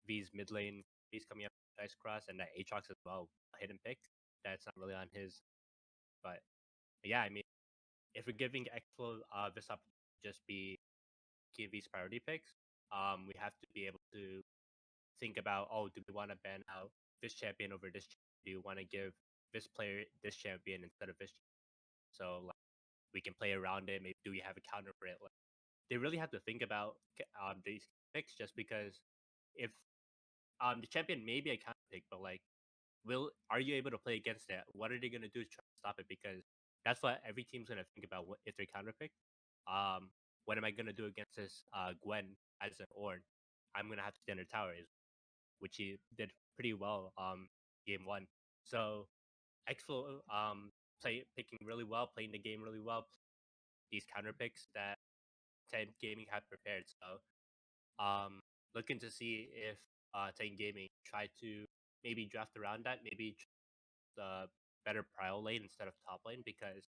these mid lane these coming up Dice Cross and that Aatrox as well, a hidden pick that's not really on his. But yeah, I mean, if we're giving Expo this up, just be give these priority picks, we have to be able to think about, oh, do we want to ban out this champion over this champion? Do you want to give this player this champion instead of this champion? So like, we can play around it. Maybe do we have a counter for it? Like, they really have to think about these picks, just because if the champion may be a counter pick, but like, are you able to play against it? What are they gonna do to try to stop it? Because that's what every team's gonna think about. What if they counter pick? Um, what am I gonna do against this Gwen as an Ornn? I'm gonna have to stand her tower, which he did pretty well game 1. So Xflow picking really well, playing the game really well. These counter picks that 10 Gaming had prepared. So looking to see if 10 Gaming try to maybe draft around that, maybe the better prio lane instead of top lane, because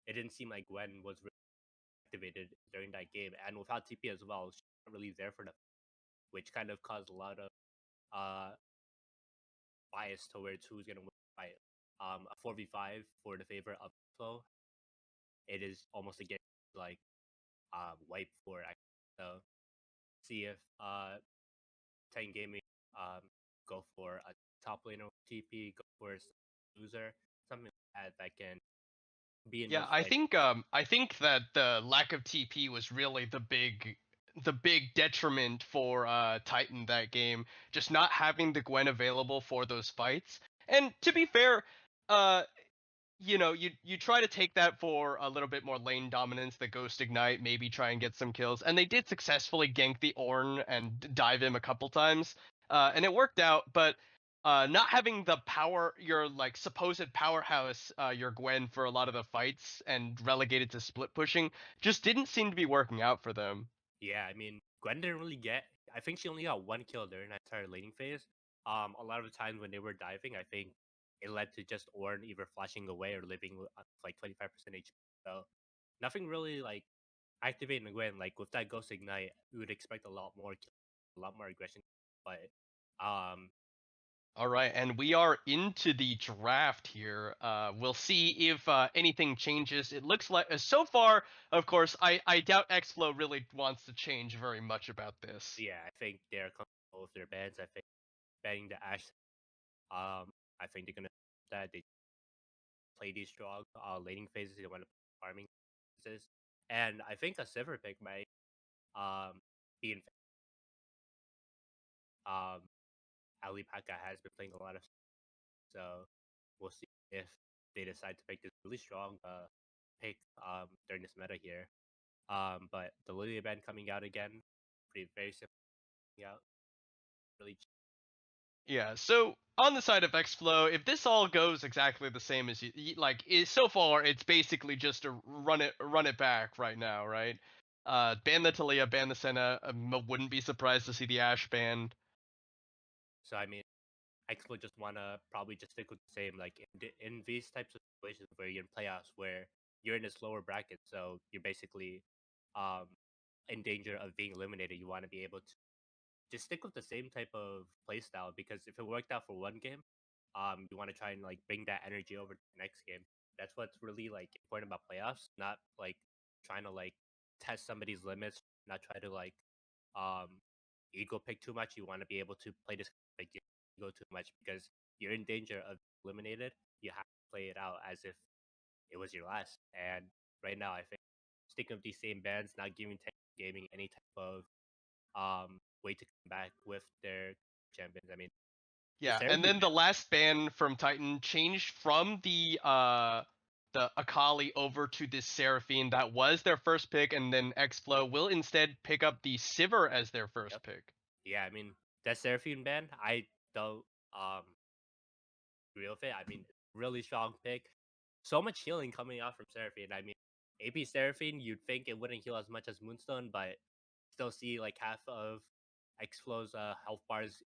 it didn't seem like Gwen was really activated during that game, and without TP as well, she's not really there for the, which kind of caused a lot of uh bias towards who's gonna win the fight. A 4v5 for the favor of Xflow, it is almost a game like wipe for Xflow. So see if Titan Gaming go for a top laner with TP, go for a loser, something like that that can be Yeah, enough. Like, I think that the lack of TP was really the big detriment for Titan that game, just not having the Gwen available for those fights. And to be fair, uh you know, you try to take that for a little bit more lane dominance, the Ghost Ignite, maybe try and get some kills, and they did successfully gank the Ornn and dive him a couple times, and it worked out. But not having the power, your like supposed powerhouse, your Gwen for a lot of the fights and relegated to split pushing, just didn't seem to be working out for them. yeah, I mean, Gwen didn't really get. I think she only got one kill during that entire laning phase. A lot of the times when they were diving, I think it led to just Ornn either flashing away or living with like 25% HP. So nothing really like activating the Gwen. Like with that Ghost Ignite, we would expect a lot more, a lot more aggression. But um, All right, and we are into the draft here. We'll see if anything changes. It looks like so far, of course, I doubt Xflow really wants to change very much about this. yeah, I think they're comfortable with their bans. I think banning the Ash. I think they're gonna that they play these strong laning phases. They want to farming phases, and I think a silver pick might be in. Um, Alipaka has been playing a lot of, so we'll see if they decide to pick this really strong pick during this meta here. But the Lilia band coming out again, pretty very simple coming out. Really Yeah, so on the side of Xflow, if this all goes exactly the same as like so far, it's basically just a run it back right now, right? Ban the Talia, ban the Senna. Wouldn't be surprised to see the Ashe banned. so I mean, Xflow just wanna probably just stick with the same, like in these types of situations where you're in playoffs where you're in this lower bracket, so you're basically um in danger of being eliminated. You want to be able to just stick with the same type of playstyle, because if it worked out for one game, you want to try and like bring that energy over to the next game. That's what's really like important about playoffs, not like trying to like test somebody's limits, not try to like um ego pick too much. You want to be able to play this like ego too much, because you're in danger of eliminated. You have to play it out as if it was your last. And right now, I think sticking with these same bands, not giving gaming any type of way to come back with their champions. I mean, Yeah, the and Seraphine then the last ban from Titan changed from the Akali over to this Seraphine that was their first pick, and then Xflow will instead pick up the Sivir as their first Yep. pick. Yeah, I mean that Seraphine band, I don't agree with it. I mean, really strong pick. So much healing coming out from Seraphine. I mean, AP Seraphine, you'd think it wouldn't heal as much as Moonstone, but still see like half of Xflow's health bars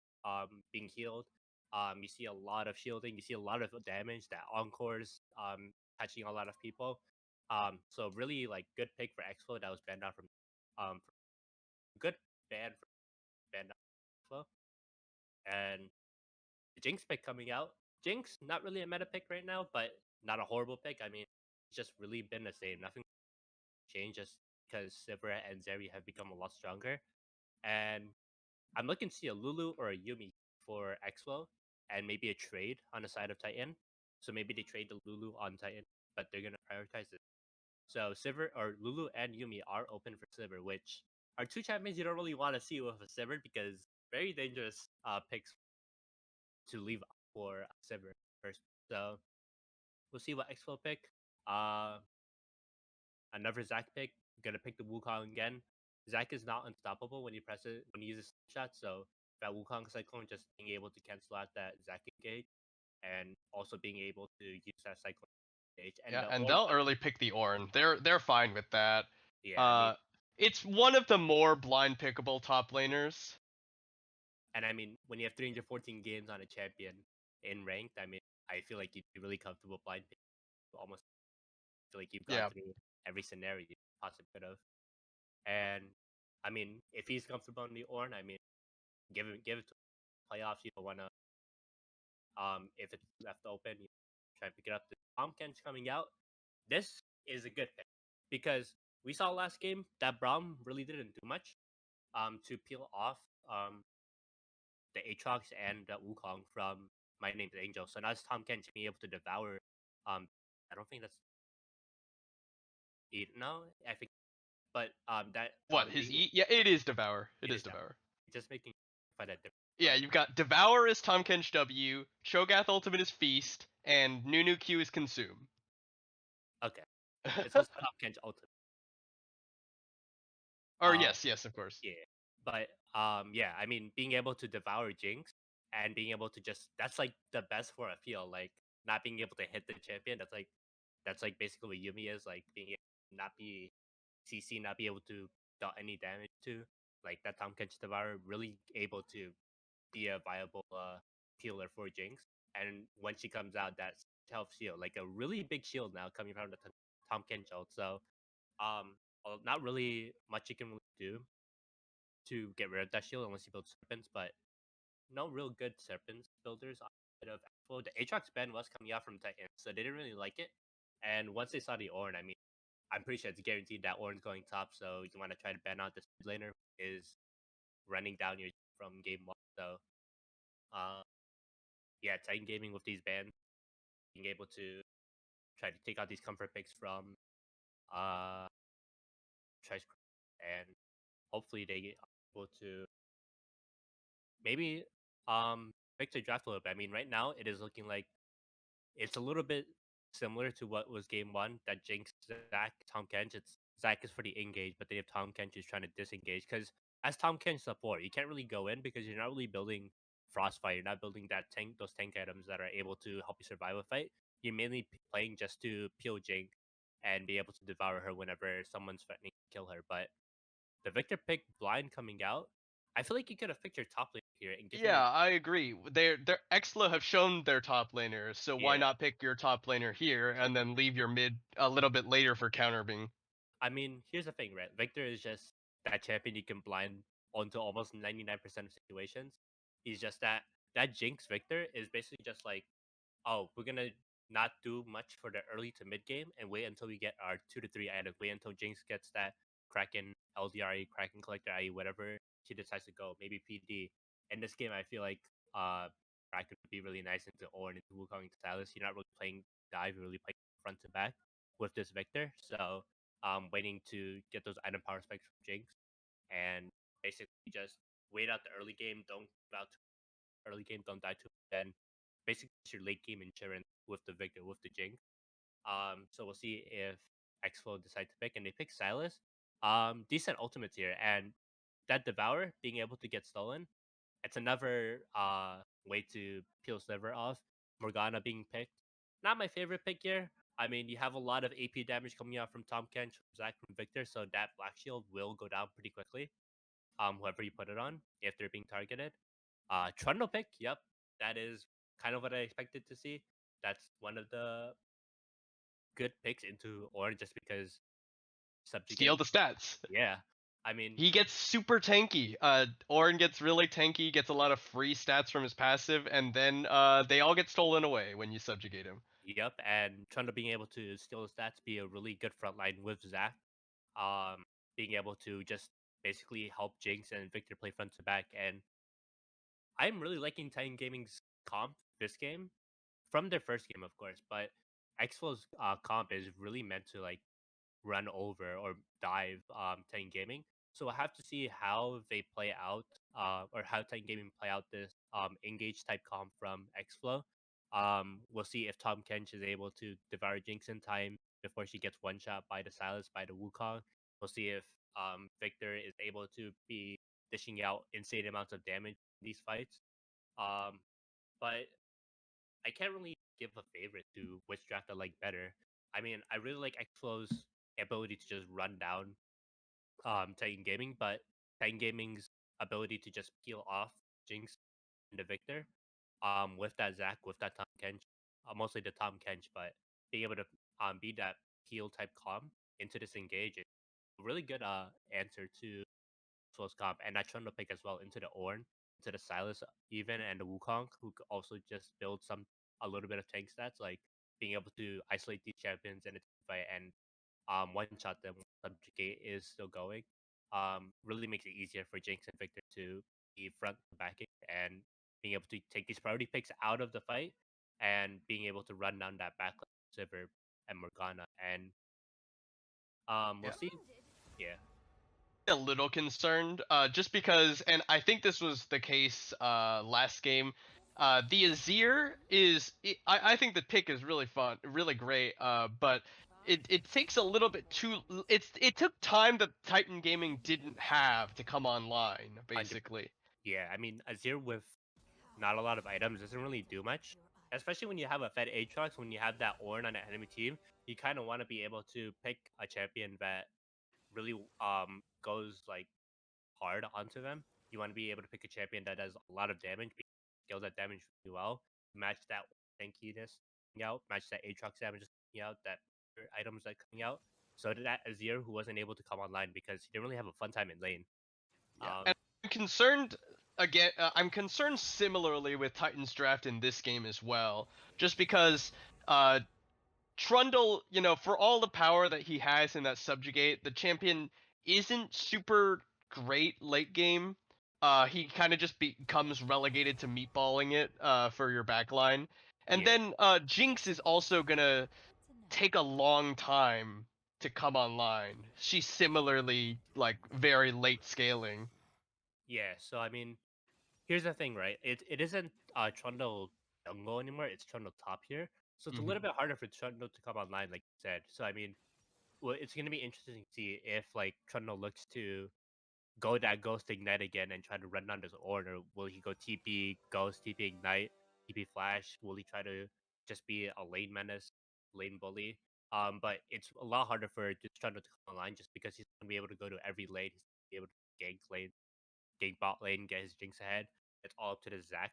being healed. You see a lot of shielding. You see a lot of damage that encores catching a lot of people. So really like good pick for Xflow that was banned out from good ban for banned out from Xflow. And the Jinx pick coming out. Jinx, not really a meta pick right now, but not a horrible pick. I mean, it's just really been the same. Nothing changed just because Sivir and Zeri have become a lot stronger. And I'm looking to see a Lulu or a Yumi for Xflow, and maybe a trade on the side of Titan. So maybe they trade the Lulu on Titan, but they're gonna prioritize it. So Sivir or Lulu and Yumi are open for Sivir, which are two champions you don't really want to see with a Sivir, because very dangerous picks to leave for Sivir first. So we'll see what Xflow pick. Uh, Another Zac pick. Gonna pick the Wukong again. Zac is not unstoppable when you press it when you use a shot. So that Wukong cyclone, just being able to cancel out that Zac engage, and also being able to use that cyclone engage. And Yeah, the and Ornn, they'll early pick the Ornn. They're fine with that. yeah, I mean, It's one of the more blind pickable top laners. And I mean, when you have 314 games on a champion in ranked, I mean, I feel like you'd be really comfortable blind picking. Almost feel like you've gone Yeah. through every scenario you possibly could have. And I mean, if he's comfortable on the Ornn, I mean, give it to playoffs. You don't want to if it's left open, you try and pick it up. The Tom Kench coming out. This is a good pick because we saw last game that Braum really didn't do much to peel off the Aatrox and the Wukong from My Name's Angel. So now it's Tom Kench being able to devour. I don't think that's no, I think, but that What his being, Yeah, it is Devour. It it is is Devour. Devour. Just making find that different. Yeah, But you've got Devour is Tom Kench W, Cho'Gath Ultimate is Feast, and Nunu Q is Consume. okay, it's also Tom Kench ultimate. Or yes, of course. Yeah, but yeah, I mean, being able to devour Jinx and being able to just that's like the best for a feel. Like not being able to hit the champion. That's like basically what Yumi is like being able to not be CC, not be able to deal any damage to. Like that Tom Kench Devour really able to be a viable healer for Jinx. And when she comes out, that's health shield, like a really big shield now coming from the Tom Kench ult. So well, not really much you can really do to get rid of that shield unless you build serpents, but no real good serpents builders outside of Xflow. The Aatrox ban was coming out from Titan, so they didn't really like it. And once they saw the Ornn, I mean, I'm pretty sure it's guaranteed that Ornn's going top, so you want to try to ban out this mid laner who is running down your from game one. So yeah, Titan Gaming with these bans, being able to try to take out these comfort picks from Trice, and hopefully they get able to maybe pick the draft a little bit. I mean, right now it is looking like it's a little bit similar to what was game one. That Jinx, Zach, Tom Kench. It's Zach is for the engage, but they have Tom Kench is trying to disengage because as Tom Kench support, you can't really go in because you're not really building Frostfire. You're not building those tank items that are able to help you survive a fight. You're mainly playing just to peel Jinx and be able to devour her whenever someone's threatening to kill her. But the Victor pick blind coming out, I feel like you could have picked your top lane here and given Yeah, I agree. Their Xflow have shown their top laner, so why yeah. not pick your top laner here and then leave your mid a little bit later for countering? I mean, here's the thing, right? Victor is just that champion you can blind onto almost 99% of situations. He's just that Jinx Victor is basically just like, oh, we're gonna not do much for the early to mid game and wait until we get our 2 to 3 items. Wait until Jinx gets that Kraken LDRE, Kraken Collector IE, whatever she decides to go, maybe PD. In this game, I feel like Kraken would be really nice into Ornn, into Wukong, into Sylas. You're not really playing dive, you're really playing front to back with this Victor. So waiting to get those item power specs from Jinx and basically just wait out the early game, don't go out early game, don't die too much, then basically it's your late game insurance with the Victor, with the Jinx. So we'll see if Xflow decide to pick, and they pick Sylas. Decent ultimates here, and that Devour being able to get stolen, it's another way to peel Sliver off. Morgana being picked, not my favorite pick here. I mean, you have a lot of AP damage coming out from Tom Kench, Zach, from Victor, so that Black Shield will go down pretty quickly. Whoever you put it on, if they're being targeted. Trundle pick, yep, that is kind of what I expected to see. That's one of the good picks into Ornn just because Steal subjugate. the stats. Yeah, I mean, He gets super tanky. Ornn gets really tanky, gets a lot of free stats from his passive, and then they all get stolen away when you subjugate him. yep, and Trundle being able to steal the stats, be a really good front line with Zach. Being able to just basically help Jinx and Victor play front to back. And I'm really liking Titan Gaming's comp this game from their first game, of course. But Xflow's comp is really meant to like run over or dive Titan Gaming. So we'll have to see how they play out, or how Titan Gaming play out this engage type comp from Xflow. We'll see if Tom Kench is able to devour Jinx in time before she gets one shot by the Sylas, by the Wukong. We'll see if Victor is able to be dishing out insane amounts of damage in these fights. But I can't really give a favorite to which draft I like better. I mean, I really like Xflow's ability to just run down Titan Gaming, but Titan Gaming's ability to just peel off Jinx and the Victor. With that Zac, with that Tom Kench, mostly the Tom Kench, but being able to be that heal type calm into this engage is a really good answer to Xflow's comp, and that Trundle pick as well into the Ornn, into the Silas even, and the Wukong, who could also just build a little bit of tank stats, like being able to isolate these champions in a team fight and one shot them when subjugate is still going. Really makes it easier for Jinx and Victor to be front to backing and being able to take these priority picks out of the fight and being able to run down that backline Sivir and Morgana. And we'll see. Yeah. A little concerned, just because, and I think this was the case last game. The Azir I think the pick is really fun, really great, but it takes a little bit too. It took time that Titan Gaming didn't have to come online, basically. Yeah, I mean, Azir with not a lot of items doesn't really do much. Especially when you have a fed Aatrox, when you have that Ornn on an enemy team, you kind of want to be able to pick a champion that really goes like hard onto them. You want to be able to pick a champion that does a lot of damage, scales that damage really well, match that tankiness coming out, match that Aatrox damage coming out, that items that coming out. So did that Azir, who wasn't able to come online because he didn't really have a fun time in lane. Yeah, and I'm concerned again. I'm concerned similarly with Titan's draft in this game as well, just because Trundle, for all the power that he has in that subjugate, the champion isn't super great late game. He kind of just becomes relegated to meatballing it for your backline. And then Jinx is also gonna take a long time to come online. She's similarly like very late scaling. Yeah, so I mean, here's the thing, right? It isn't Trundle jungle anymore. It's Trundle top here, so it's a little bit harder for Trundle to come online, like you said. So I mean, well, it's gonna be interesting to see if like Trundle looks to go that Ghost Ignite again and try to run down this order. Will he go TP Ghost, TP Ignite, TP Flash? Will he try to just be a lane menace, lane bully? But it's a lot harder for just Trundle to come online just because he's gonna be able to go to every lane. He's gonna be able to gank lane, gank bot lane, get his Jinx ahead. It's all up to the Zac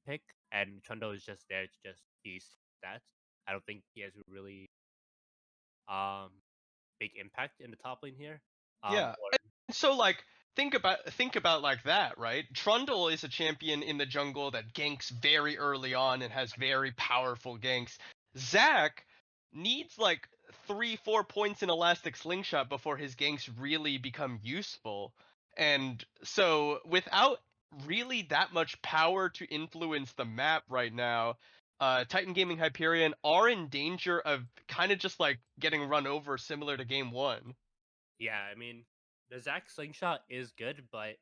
pick, and Trundle is just there to just be stats. I don't think he has a really um big impact in the top lane here. Yeah. So like think about like that, right? Trundle is a champion in the jungle that ganks very early on and has very powerful ganks. Zac needs like 3-4 points in elastic slingshot before his ganks really become useful. And so without really that much power to influence the map right now, Titan Gaming Hyperion are in danger of kind of just like getting run over similar to game 1. Yeah, I mean, the Zac slingshot is good, but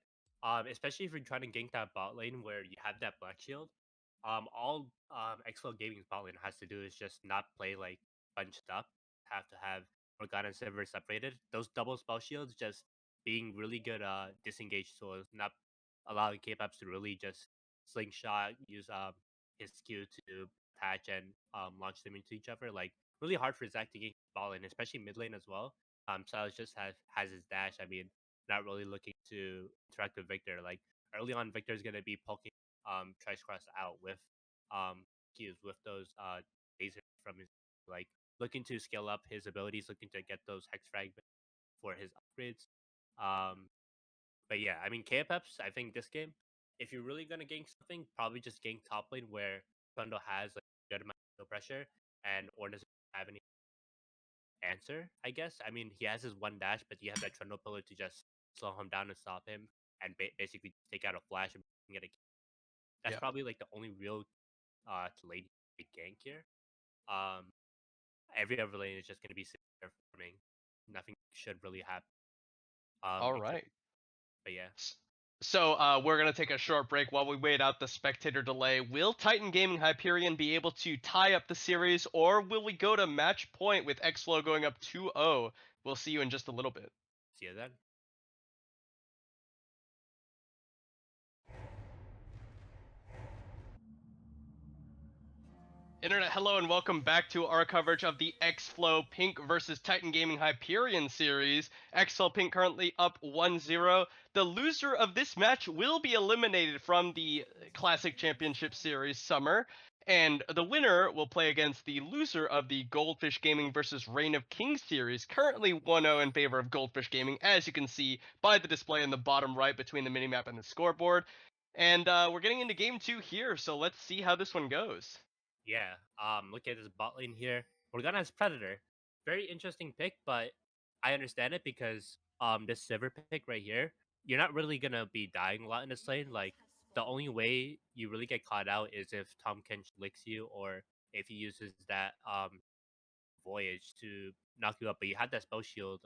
especially if you're trying to gank that bot lane where you have that black shield, all Xflow Gaming's bot lane has to do is just not play like bunched up. Have to have Morgana and Sivir separated. Those double spell shields just being really good disengaged, so not allowing K-Paps to really just slingshot, use his Q to attach and launch them into each other. Like really hard for Zac to gank bot lane, especially mid lane as well. Silas just has his dash. I mean, not really looking to interact with Victor. Like early on, Victor's gonna be poking Trice Cross out with Qs, with those lasers from his, like looking to scale up his abilities, looking to get those hex fragments for his upgrades. But yeah, I mean KFFs, I think this game, if you're really gonna gank something, probably just gank top lane where Trundle has like a good amount of pressure and or doesn't have any answer, I guess. I mean, he has his one dash, but you have that Trundle pillar to just slow him down and stop him, and basically take out a flash and get a. That's probably like the only real lane big gank here. Every other lane is just gonna be farming. Nothing should really happen. All right. But yeah. So we're gonna take a short break while we wait out the spectator delay. Will Titan Gaming Hyperion be able to tie up the series, or will we go to match point with Xflow going up 2-0? We'll see you in just a little bit. See you then. Internet, hello and welcome back to our coverage of the Xflow Pink versus Titan Gaming Hyperion series. Xflow Pink currently up 1-0. The loser of this match will be eliminated from the Classic Championship Series Summer, and the winner will play against the loser of the Goldfish Gaming versus Reign of Kings series, currently 1-0 in favor of Goldfish Gaming, as you can see by the display in the bottom right between the minimap and the scoreboard. And we're getting into game 2 here, so let's see how this one goes. Yeah. Look at this bot lane here. Morgana has Predator. Very interesting pick, but I understand it because this Sivir pick right here, you're not really gonna be dying a lot in this lane. Like the only way you really get caught out is if Tom Kench licks you or if he uses that voyage to knock you up. But you had that spell shield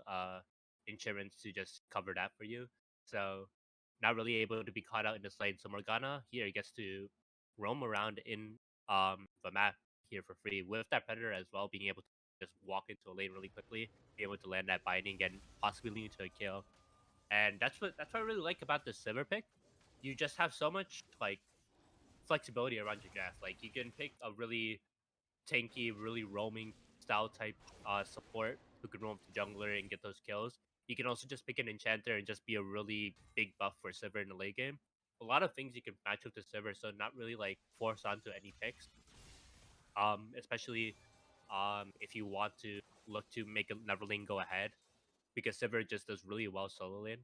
insurance to just cover that for you. So not really able to be caught out in this lane. So Morgana here gets to roam around in the map here for free with that Predator as well, being able to just walk into a lane really quickly, be able to land that binding and possibly lead to a kill. And that's what I really like about the Sivir pick. You just have so much like flexibility around your draft. Like you can pick a really tanky, really roaming style type support who can roam to jungler and get those kills. You can also just pick an enchanter and just be a really big buff for Sivir in the late game. A lot of things you can match with the Sivir, so not really like force onto any picks. Especially if you want to look to make another lane go ahead, because Sivir just does really well solo lane.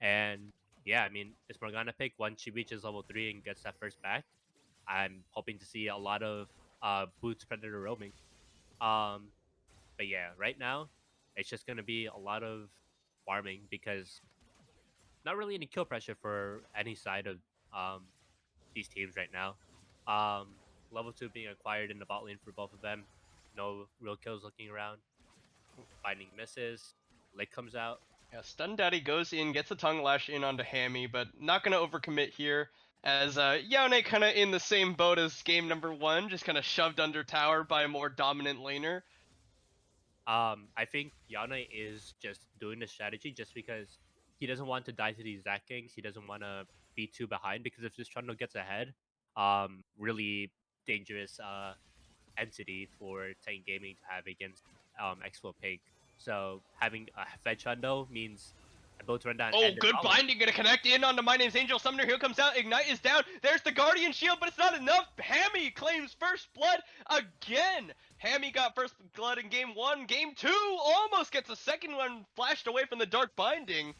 And yeah, I mean, this Morgana pick, once she reaches level 3 and gets that first back, I'm hoping to see a lot of Boots Predator roaming. But yeah, right now, it's just going to be a lot of farming because not really any kill pressure for any side of these teams right now. Level 2 being acquired in the bot lane for both of them. No real kills looking around. Finding misses. Lick comes out. Yeah, Stun Daddy goes in, gets a tongue lash in onto Hammy, but not gonna overcommit here. As Yone kind of in the same boat as game number 1, just kind of shoved under tower by a more dominant laner. I think Yana is just doing the strategy just because he doesn't want to die to these Zac ganks. He doesn't want to be too behind because if this Trundle gets ahead, really dangerous entity for Titan Gaming to have against Xflow Pink. So having a fed Trundle means both run down. Oh, good binding, gonna connect in onto My Name's Angel. Summoner here comes out, Ignite is down. There's the Guardian Shield, but it's not enough. Hammy claims first blood again. Hammy got first blood in game 1. Game 2 almost gets a second one flashed away from the Dark Binding.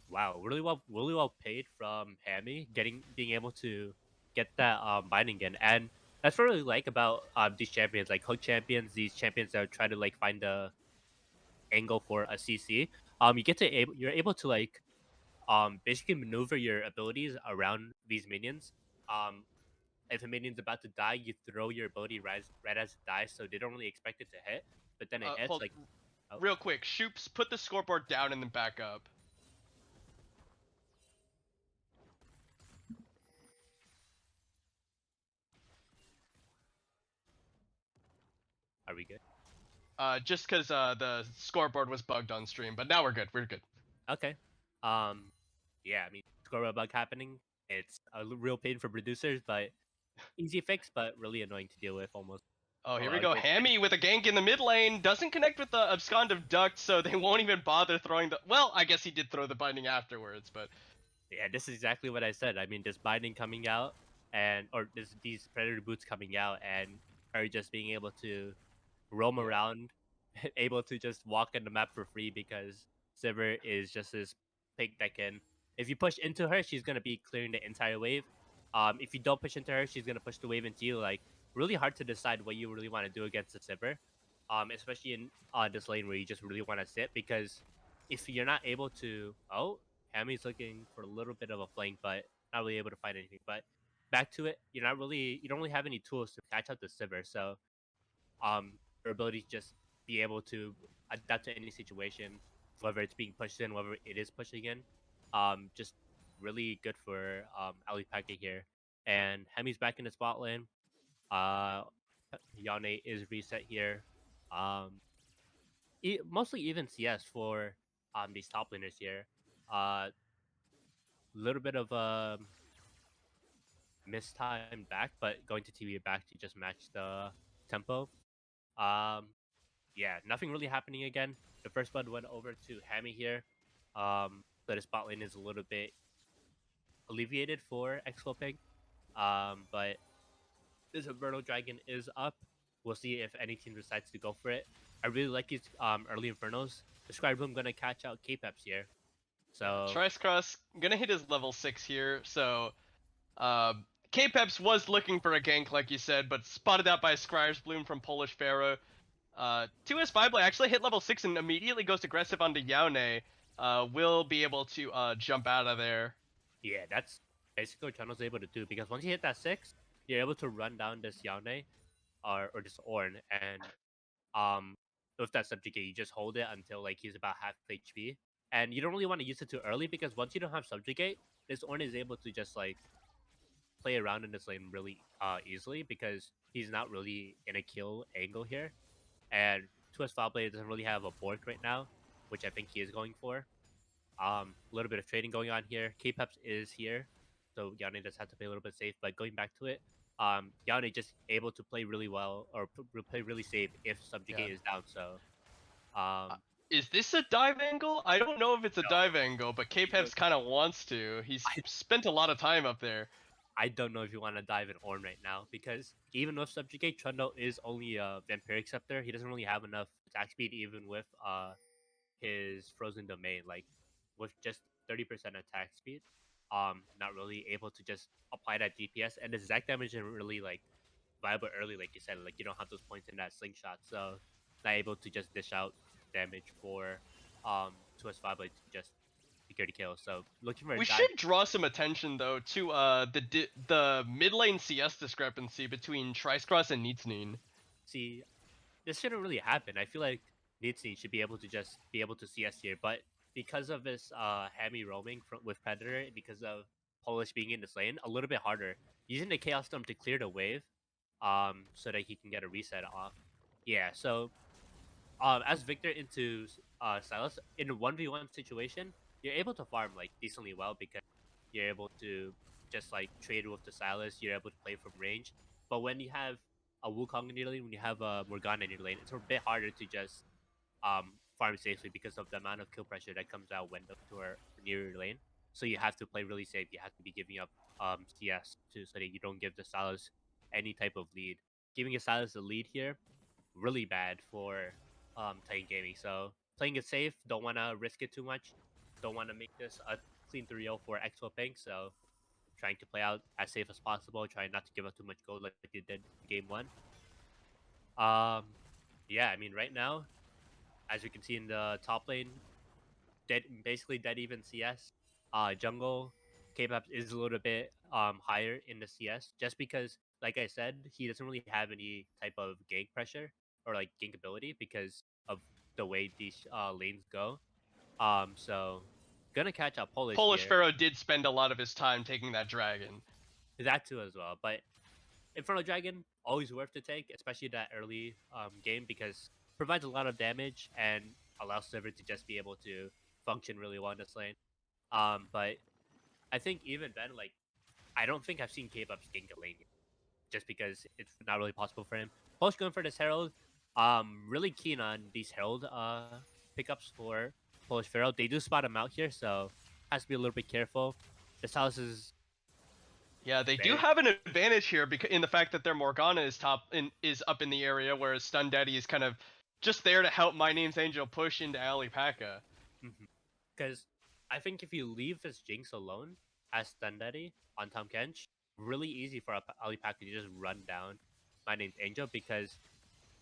Wow, really well paid from Hammy, being able to get that binding in. And that's what I really like about these champions, like hook champions, these champions that try to like find the angle for a CC. You're able to like basically maneuver your abilities around these minions. If a minion's about to die, you throw your ability right as it dies, so they don't really expect it to hit. But then it hits. Like, real quick, Shoops, put the scoreboard down and then back up. Are we good? Just because the scoreboard was bugged on stream, but now we're good. We're good. Okay. Yeah, I mean, scoreboard bug happening. It's a real pain for producers, but easy fix, but really annoying to deal with almost. Oh, here we go. Hammy with a gank in the mid lane. Doesn't connect with the Abscond of Duct, so they won't even bother throwing the... Well, I guess he did throw the binding afterwards, but... Yeah, this is exactly what I said. I mean, this binding coming out, or these Predator boots coming out, and her just being able to roam around, able to just walk in the map for free because Sivir is just this pig that can... If you push into her, she's going to be clearing the entire wave. If you don't push into her, she's going to push the wave into you. Like, really hard to decide what you really want to do against the Sivir, especially in this lane where you just really want to sit, because if you're not able to... Oh, Hammy's looking for a little bit of a flank, but not really able to find anything. But back to it, you don't really have any tools to catch up the Sivir, so your ability to just be able to adapt to any situation, whether it's being pushed in, whether it is pushing in, just really good for Alipaka here. And Hemi's back in the spot lane. Yone is reset here. Mostly even CS for these top laners here. Little bit of mistime back, but going to TV back to just match the tempo. Yeah, nothing really happening again. The first blood went over to Hammy here. So the spot lane is a little bit alleviated for Xflow Pig. But this Inferno Dragon is up. We'll see if any team decides to go for it. I really like his early Infernos. The Scribe Bloom gonna catch out K-Peps here. So Trice Cross gonna hit his level 6 here, so K-Peps was looking for a gank like you said, but spotted out by Scribe's Bloom from Polish Pharaoh. 2S5 Blade actually hit level 6 and immediately goes aggressive onto Yaone. Will be able to jump out of there. yeah, that's basically what Channel's able to do, because once you hit that 6, you're able to run down this Yaone or this Ornn, and with that subjugate, you just hold it until like he's about half HP. And you don't really want to use it too early, because once you don't have subjugate, this Ornn is able to just like play around in this lane really easily, because he's not really in a kill angle here. And 2S Foulblade doesn't really have a Bork right now, which I think he is going for. A little bit of trading going on here. K-Peps is here, so Yaone does have to play a little bit safe. But going back to it, Yaone just able to play really well, or play really safe if subjugate is down. So, is this a dive angle? I don't know if it's a dive angle, but K-Peps kind of wants to. He's spent a lot of time up there. I don't know if you want to dive in Ornn right now, because even with subjugate, Trundle is only a Vampiric Scepter. He doesn't really have enough attack speed, even with his Frozen Domain. Like with just 30% attack speed, not really able to just apply that DPS, and the Zac damage isn't really like viable early, like you said. Like you don't have those points in that slingshot, so not able to just dish out damage for 2S Blade to just security kill. So looking for we should draw some attention though to the mid lane CS discrepancy between Trice Cross and Neatsneen. See, this shouldn't really happen. I feel like Nitsy should be able to just be able to CS here, but because of this Hammy roaming with Predator, because of Polish being in this lane, a little bit harder. Using the Chaos Storm to clear the wave, so that he can get a reset off. Yeah, so as Victor into Silas, in a 1v1 situation, you're able to farm like decently well, because you're able to just like trade with the Silas, you're able to play from range. But when you have a Wukong in your lane, when you have a Morgana in your lane, it's a bit harder to just farm safely, because of the amount of kill pressure that comes out when the two are near your lane. So you have to play really safe. You have to be giving up CS so that you don't give the Silas any type of lead. Giving a Silas a lead here, really bad for Titan Gaming. So playing it safe, don't want to risk it too much. Don't want to make this a clean 3-0 for Xflow Pink. So trying to play out as safe as possible, trying not to give up too much gold like they did in game 1. Yeah, I mean right now, as you can see in the top lane, basically dead even CS. Jungle, K-Peps is a little bit higher in the CS, just because, like I said, he doesn't really have any type of gank pressure or like gank ability because of the way these lanes go. So gonna catch up Polish here. Pharaoh did spend a lot of his time taking that dragon. That too as well, but Inferno Dragon always worth to take, especially that early game, because provides a lot of damage and allows Sivir to just be able to function really well in this lane. But I think even then, like, I don't think I've seen K-Peps gank a lane yet, just because it's not really possible for him. Polish going for this Herald. Really keen on these Herald pickups for Polish Pharaoh. They do spot him out here, so has to be a little bit careful. This house is... Yeah, they do have an advantage here because in the fact that their Morgana is up in the area, whereas Stun Daddy is kind of just there to help My Name's Angel push into Alipaka. Because I think if you leave this Jinx alone as Stun Daddy on Tom Kench, really easy for Alipaka to just run down My Name's Angel, because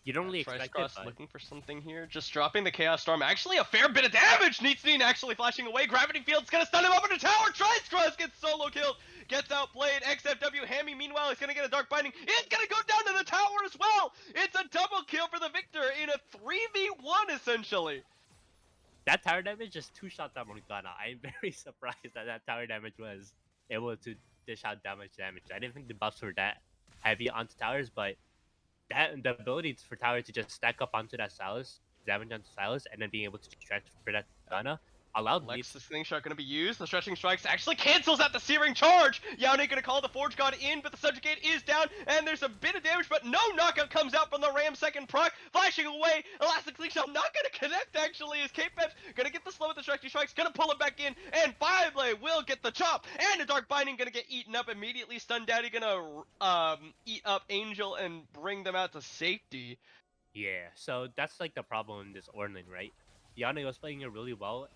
you don't really expect it. But... looking for something here, just dropping the Chaos Storm. Actually, a fair bit of damage. Neatsneen actually flashing away. Gravity Field's gonna stun him up in the tower. Trice Cross gets solo killed. Gets outplayed. XFW Hammy, meanwhile, is gonna get a Dark Binding. It's gonna go down to the tower as well. It's a double kill for the victor in a 3v1 essentially. That tower damage just two-shot that Morgana. I'm very surprised that tower damage was able to dish out damage. I didn't think the buffs were that heavy onto towers, but the ability for tower to just stack up onto that Silas, damage onto Silas, and then being able to transfer that Morgana allowed Lex's needs. slingshot gonna be used. The stretching strikes actually cancels out the searing charge. Yaone gonna call the Forge God in, but the subjugate is down, and there's a bit of damage, but no knockup comes out from the Ram second proc. Flashing away, Elastic Slingshot not gonna connect actually, as K-Peps gonna get the slow with the stretching strikes, gonna pull it back in, and Fireblade will get the chop, and the Dark Binding gonna get eaten up immediately. Stun Daddy gonna eat up Angel and bring them out to safety. Yeah, so that's like the problem in this Ornlin, right? Yane was playing it really well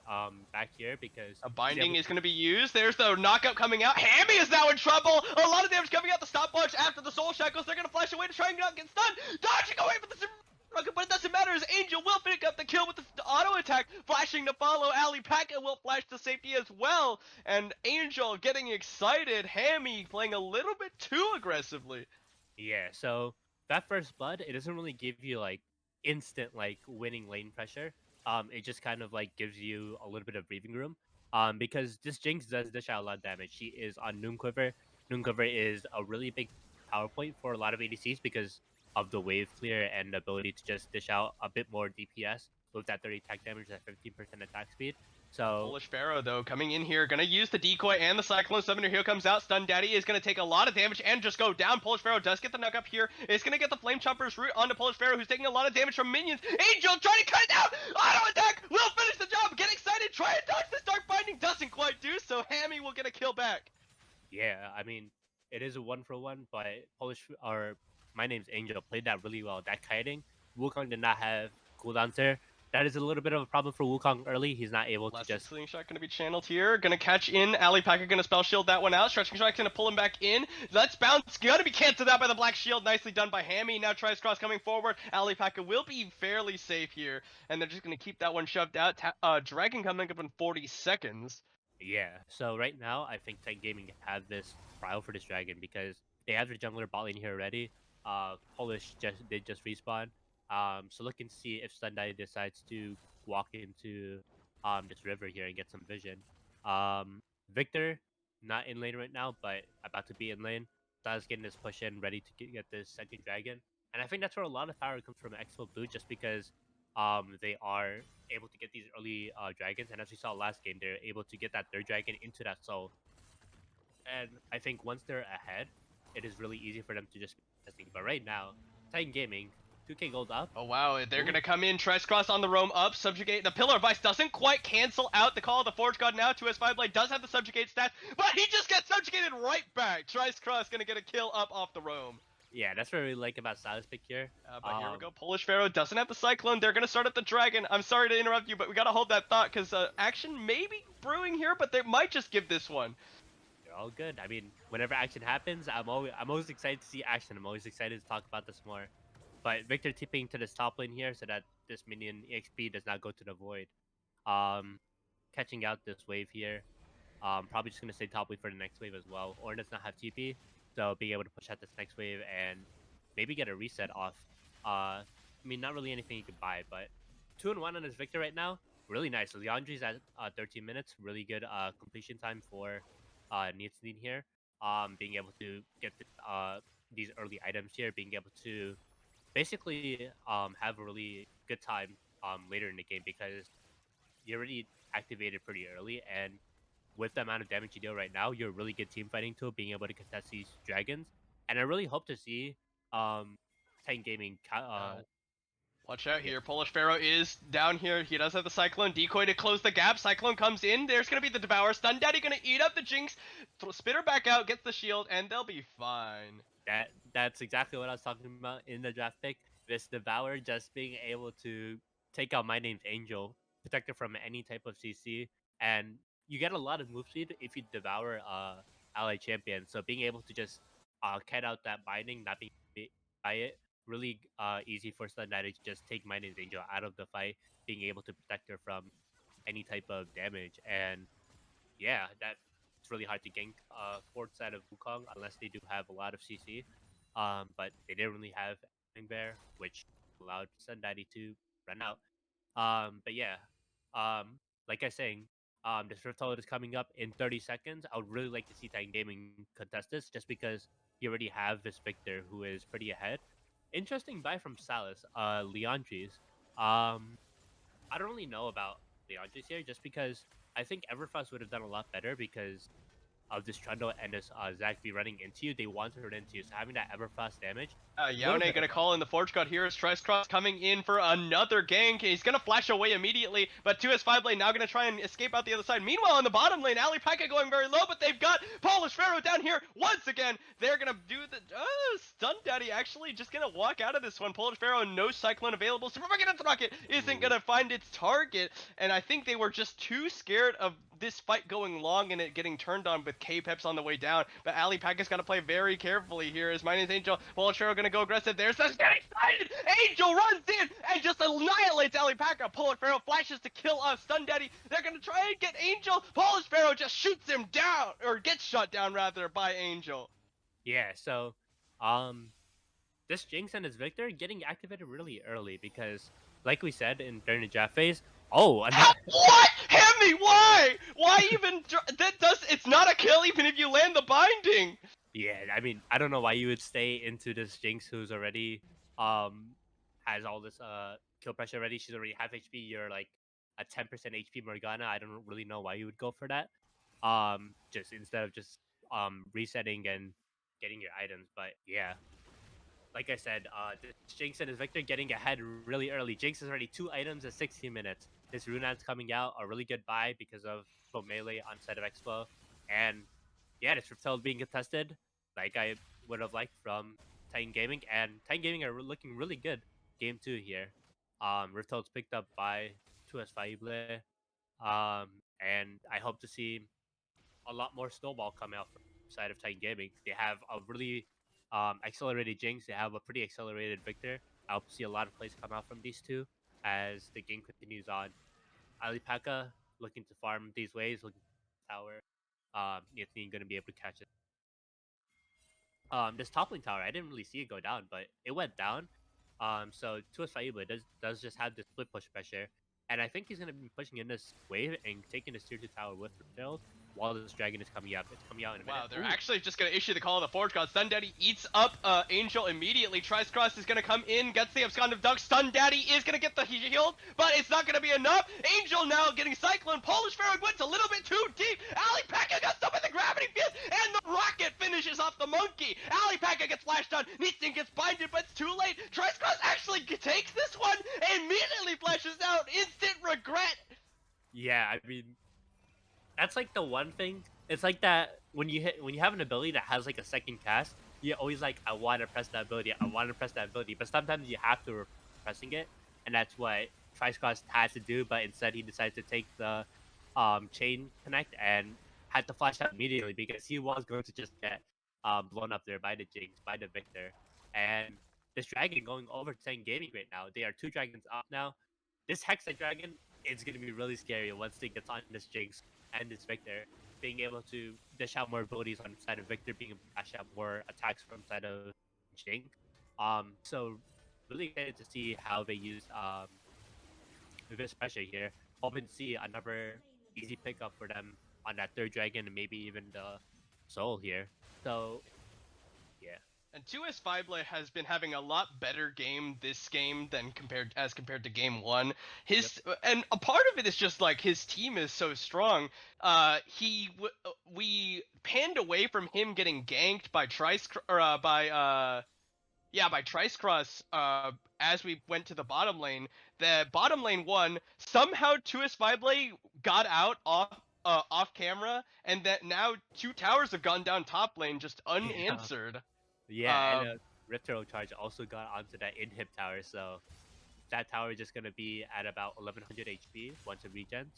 back here because A he's binding able is going to be used. There's the knockout coming out. Hammy is now in trouble. A lot of damage coming out the stopwatch after the soul shackles. They're going to flash away to try and not get stunned. Dodging away from the super rocket, but it doesn't matter as Angel will pick up the kill with the auto attack. Flashing to follow. Ali Paka will flash to safety as well. And Angel getting excited. Hammy playing a little bit too aggressively. Yeah, so that first blood, it doesn't really give you like instant like winning lane pressure. It just kind of like gives you a little bit of breathing room. Because this Jinx does dish out a lot of damage. She is on Noon Quiver. Noon Quiver is a really big power point for a lot of ADCs because of the wave clear and the ability to just dish out a bit more DPS with that 30 attack damage at 15% attack speed. So Polish Pharaoh, though, coming in here, gonna use the decoy and the Cyclone Summoner. Here comes out. Stun Daddy is gonna take a lot of damage and just go down. Polish Pharaoh does get the knock up here. It's gonna get the Flame Chomper's root onto Polish Pharaoh, who's taking a lot of damage from minions. Angel trying to cut it down! Auto attack will finish the job! Get excited! Try and dodge this Dark Binding! Doesn't quite do so. Hammy will get a kill back. yeah, I mean, it is a 1-for-1, but my name's Angel played that really well. That kiting, Wukong did not have cooldowns there. That is a little bit of a problem for Wukong early. He's not able to Last just slingshot gonna be channeled here. Gonna catch in. Ali Packer gonna spell shield that one out. Stretching strike's gonna pull him back in. Let's bounce. Gonna be canceled out by the black shield. Nicely done by Hammy. Now tries cross coming forward. Ali Packer will be fairly safe here, and they're just gonna keep that one shoved out. Dragon coming up in 40 seconds. yeah. So right now, I think Titan Gaming have this trial for this dragon because they have their jungler bot lane here already. Polish did just respawn. So look and see if Sunday decides to walk into this river here and get some vision. Victor not in lane right now, but about to be in lane. Styles getting this push in, ready to get this second dragon. And I think that's where a lot of power comes from Xflow Blue, just because they are able to get these early dragons, and as we saw last game, they're able to get that third dragon into that soul. And I think once they're ahead, it is really easy for them to just be testing. But right now, Titan Gaming, 2k gold up. Oh wow, they're gonna come in, Trice Cross on the roam up, subjugate. The Pillar of Ice doesn't quite cancel out the call of the Forge God now. 2S5 Blade does have the subjugate stat, but he just gets subjugated right back. Trice Cross gonna get a kill up off the roam. Yeah, that's what I really like about Silas pick here. But here we go. Polish Pharaoh doesn't have the Cyclone. They're going to start up the Dragon. I'm sorry to interrupt you, but we got to hold that thought because action may be brewing here, but they might just give this one. They're all good. I mean, whenever action happens, I'm always excited to see action. I'm always excited to talk about this more. But Victor tipping to this top lane here so that this minion EXP does not go to the void. Catching out this wave here. Probably just going to stay top lane for the next wave as well. Or does not have TP. So being able to push out this next wave and maybe get a reset off. I mean, not really anything you could buy, but 2-1 on his Victor right now. Really nice. So Leandri's at 13 minutes. Really good completion time for Nielsen here. Being able to get these early items here. Being able to basically have a really good time later in the game because you're already activated pretty early, and with the amount of damage you deal right now, you're a really good team fighting tool, being able to contest these dragons. And I really hope to see Titan Gaming. Watch out here. Polish Pharaoh is down here. He does have the Cyclone. Decoy to close the gap. Cyclone comes in. There's going to be the Devourer. Stun Daddy going to eat up the Jinx. Spit her back out. Gets the shield. And they'll be fine. That's exactly what I was talking about in the draft pick. This Devourer just being able to take out my name's Angel, protect her from any type of CC, and you get a lot of move speed if you devour ally champion. So being able to just cut out that binding, not being bit by it, really easy for Stun Daddy to just take my name's Angel out of the fight, being able to protect her from any type of damage. And yeah, it's really hard to gank fourth side of Wukong unless they do have a lot of CC. But they didn't really have anything there, which allowed Stun Daddy to run out. But yeah, like I was saying, this Rift Hold is coming up in 30 seconds. I would really like to see Titan Gaming contest this, just because you already have this Victor who is pretty ahead. Interesting buy from Salas, Leandri's. I don't really know about Leandres here, just because I think Everfrost would have done a lot better because of this Trundle and this Zac be running into you. They want to run into you, so having that Everfrost damage. Yone gonna call in the Forge God here as Trice-Cross coming in for another gank. He's gonna flash away immediately, but 2S5 lane now gonna try and escape out the other side. Meanwhile, on the bottom lane, Alipaka going very low, but they've got Polish Pharaoh down here once again. They're gonna do the Stun Daddy actually just gonna walk out of this one. Polish Pharaoh, no Cyclone available. Super Rocket Rocket isn't gonna find its target, and I think they were just too scared of this fight going long and it getting turned on with K-Peps on the way down. But Alipaka's got to play very carefully here. As Minus Angel, Polish Pharaoh gonna go aggressive. There's this getting excited. Angel runs in and just annihilates Alipaka. Polish Pharaoh flashes to kill Stun Daddy. They're gonna try and get Angel. Polish Pharaoh just shoots him down, or gets shot down rather by Angel. Yeah, so this Jinx and his Victor getting activated really early because, like we said during the draft phase, What? Hemi, why? Why even? That does. It's not a kill even if you land the binding. Yeah, I mean, I don't know why you would stay into this Jinx who's already has all this kill pressure already. She's already half HP. You're like a 10% HP Morgana. I don't really know why you would go for that. Just instead of just resetting and getting your items. But yeah, like I said, Jinx and his Victor getting ahead really early. Jinx is already 2 items in 16 minutes. This Runan's coming out, a really good buy because of Xflow melee on side of Xflow. And yeah, this Riptail being contested like I would have liked from Titan Gaming. And Titan Gaming are looking really good game 2 here. Riptail's picked up by 2S5. And I hope to see a lot more Snowball come out from side of Titan Gaming. They have a really accelerated Jinx. They have a pretty accelerated Victor. I hope to see a lot of plays come out from these two as the game continues on. Alipaka looking to farm these waves, looking for the tower. Nathan going to be able to catch it. This top lane tower, I didn't really see it go down, but it went down. So 2S5 does just have this split push pressure. And I think he's going to be pushing in this wave and taking this tier 2 tower with Riptail while this dragon is coming up. It's coming out in a minute. Wow, they're actually just going to issue the call of the Forge God. Stun Daddy eats up Angel immediately. Trice-Cross is going to come in, gets the Abscond Duck. Stun Daddy is going to get the shield, but it's not going to be enough. Angel now getting Cyclone. Polish Pharaoh went a little bit too deep. Alipaka got stuck with the gravity field, and the rocket finishes off the monkey. Alipaka gets flashed on. Nitsin gets binded, but it's too late. Trice-Cross actually takes this one and immediately flashes out. Instant regret. Yeah, I mean, that's like the one thing. It's like that when you have an ability that has like a second cast, you're always like, I want to press that ability, but sometimes you have to pressing it, and that's what Trice-Cross had to do. But instead, he decided to take the chain connect and had to flash out immediately because he was going to just get blown up there by the Jinx, by the Victor, and this dragon going over to Titan Gaming right now. They are 2 dragons up now. This Hexa dragon is going to be really scary once they get on this Jinx and this Victor, being able to dish out more abilities on the side of Victor, being able to dash out more attacks from side of Jinx. So really excited to see how they use this pressure here. Hoping to see another easy pickup for them on that 3rd dragon and maybe even the soul here. So yeah. And 2S5 has been having a lot better game this game than compared to game 1. And a part of it is just like his team is so strong. We panned away from him getting ganked by Trice-Cross as we went to the bottom lane. The bottom lane won. Somehow 2S5 got out off camera, and that now 2 towers have gone down top lane just unanswered. Yeah, and Riptail charge also got onto that inhib tower, so that tower is just gonna be at about 1100 HP once it regens.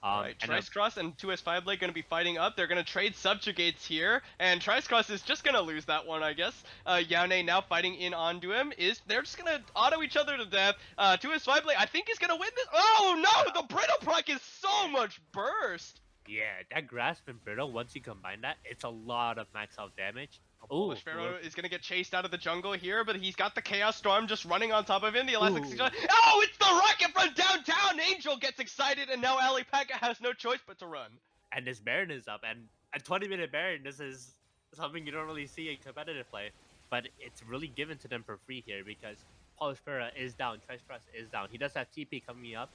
Right, Trice-Cross and 2S5 gonna be fighting up. They're gonna trade subjugates here, and Trice-Cross is just gonna lose that one, I guess. Yone now fighting in onto him. They're just gonna auto each other to death. 2S5 I think he's gonna win this. Oh no, the Brittle proc is so much burst. Yeah, that Grasp and Brittle, once you combine that, it's a lot of max out damage. Polish Pharaoh is going to get chased out of the jungle here, but he's got the Chaos Storm just running on top of him. The Elastic Siege. Oh, it's the rocket from downtown! Angel gets excited, and now Alipaka has no choice but to run. And this Baron is up, and a 20-minute Baron, this is something you don't really see in competitive play. But it's really given to them for free here because Polish Pharaoh is down, Trice-Cross is down. He does have TP coming up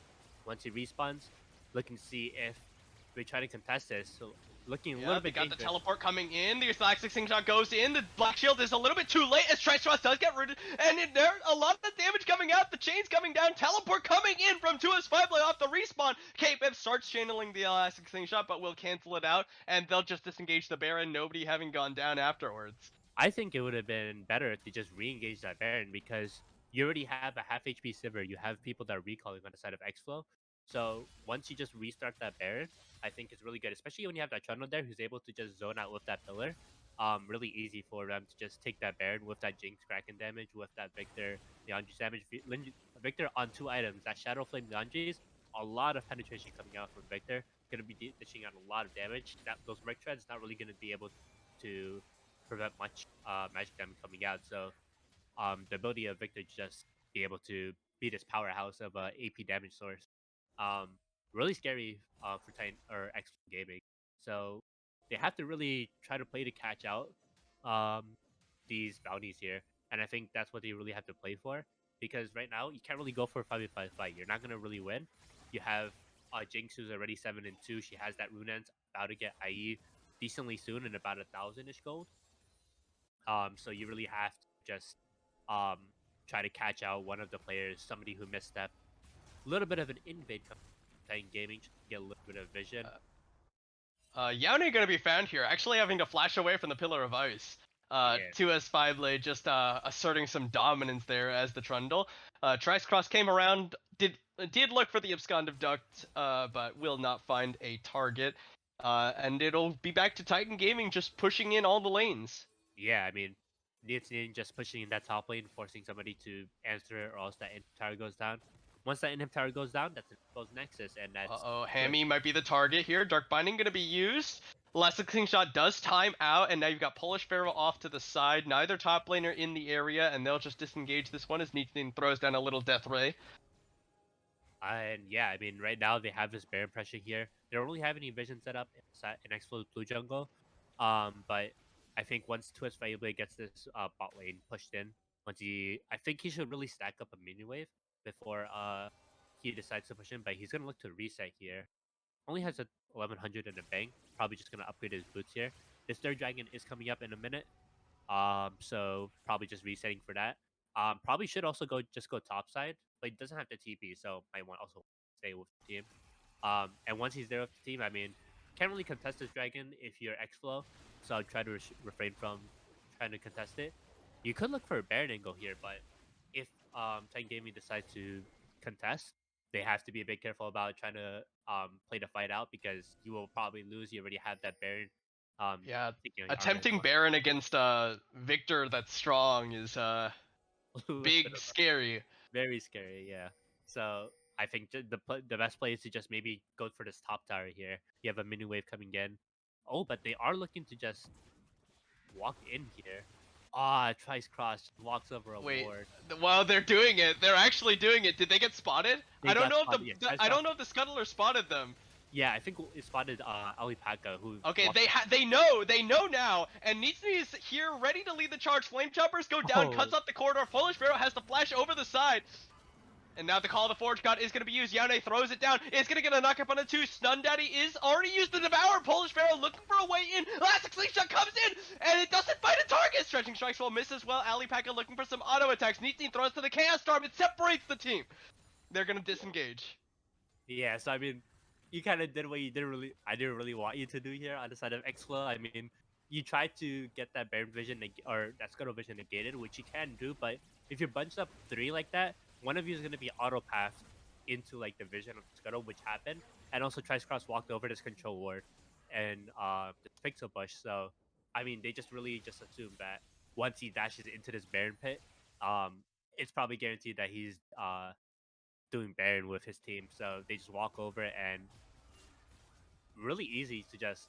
once he respawns. looking to see if we try to contest this. So looking a Yeah, little they bit got the dangerous. teleport coming in. The Slack 16 shot goes in. The Black Shield is a little bit too late as Triceratops does get rooted. And there's a lot of damage coming out. The chain's coming down. Teleport coming in from 2S5 play off the respawn. K-Pip starts channeling the Slack 16 shot, but will cancel it out. And they'll just disengage the Baron, nobody having gone down afterwards. I think it would have been better if they just re-engage that Baron because you already have a half HP Sivir. You have people that are recalling on the side of Xflow. So once you just restart that Baron, I think it's really good, especially when you have that Trundle there who's able to just zone out with that pillar. Really easy for them to just take that Baron with that Jinx Kraken damage, with that Victor Leandri's damage. Victor on 2 items, that Shadow Flame Leandri's, a lot of penetration coming out from Victor. Going to be dishing out a lot of damage. Those Merc Treads not really going to be able to prevent much magic damage coming out. So the ability of Victor to just be able to be this powerhouse of a AP damage source, really scary for Titan or X Gaming. So they have to really try to play to catch out these bounties here, and I think that's what they really have to play for. Because right now you can't really go for a 5v5 fight. You're not gonna really win. You have Jinx who's already 7-2. She has that rune ends about to get IE decently soon in about 1,000-ish gold. So you really have to just try to catch out one of the players, somebody who misstepped. A little bit of an invade Titan Gaming just to get a little bit of vision. Yaone gonna be found here, actually having to flash away from the Pillar of Ice. 2S5 Blade just asserting some dominance there as the Trundle. Trice Cross came around, did look for the Abscondive Duct, but will not find a target. And it'll be back to Titan Gaming just pushing in all the lanes. Yeah, I mean, Nielsen just pushing in that top lane, forcing somebody to answer it, or else that Inhib tower goes down. Once that Inhib tower goes down, that's Inhib's Nexus, and that's... Uh-oh, Hammy might be the target here. Dark Binding gonna be used. Last Cling Shot does time out, and now you've got Polish Pharaoh off to the side. Neither top laner in the area, and they'll just disengage this one as Nielsen throws down a little Death Ray. And yeah, I mean, right now they have this Baron pressure here. They don't really have any vision set up in Xflow Blue Jungle. But I think once Twist Fireblade gets this bot lane pushed in, I think he should really stack up a mini wave before he decides to push in. But he's gonna look to reset here. Only has a 1100 in the bank. Probably just gonna upgrade his boots here. This third dragon is coming up in a minute. So probably just resetting for that. Probably should also go top side, but he doesn't have the TP, so might want also stay with the team. And once he's there with the team, I mean, can't really contest this dragon if you're Xflow, so I'll try to refrain from trying to contest it. You could look for a Baron angle here, but if Titan Gaming decides to contest, they have to be a bit careful about trying to play the fight out, because you will probably lose. You already have that Baron. Yeah, attempting Baron against Victor that's strong is big, scary. Very scary, yeah. So I think the best play is to just maybe go for this top tower here. You have a mini wave coming in. Oh, but they are looking to just walk in here. Tries cross, walks over a ward. While they're doing it, they're actually doing it. Did they get spotted? I don't know if the scuttler spotted them. Yeah, I think it spotted Alipaka, who... Okay, they know now, and Nitzny is here ready to lead the charge. Flame Choppers go down, cuts up the corridor. Polish Pharaoh has to flash over the side. And now the Call of the Forge God is going to be used. Yaone throws it down. It's going to get a knock up on the 2. Stun Daddy is already used to devour. Polish Pharaoh looking for a way in. Last Slingshot comes in, and it doesn't find a target. Stretching Strikes will miss as well. Alipaka looking for some auto attacks. Nitzny throws to the Chaos Storm. It separates the team. They're going to disengage. Yeah, so I mean, you kind of did what I didn't really want you to do here on the side of Xflow. I mean, you tried to get that Baron Vision or that Scuttle Vision negated, which you can do, but if you're bunched up 3 like that, one of you is going to be auto-pathed into like the vision of the Scuttle, which happened, and also Trice Cross walked over this control ward and the Pixel Bush. So, I mean, they just really assumed that once he dashes into this Baron pit, it's probably guaranteed that he's doing Baron with his team. So they just walk over, and really easy to just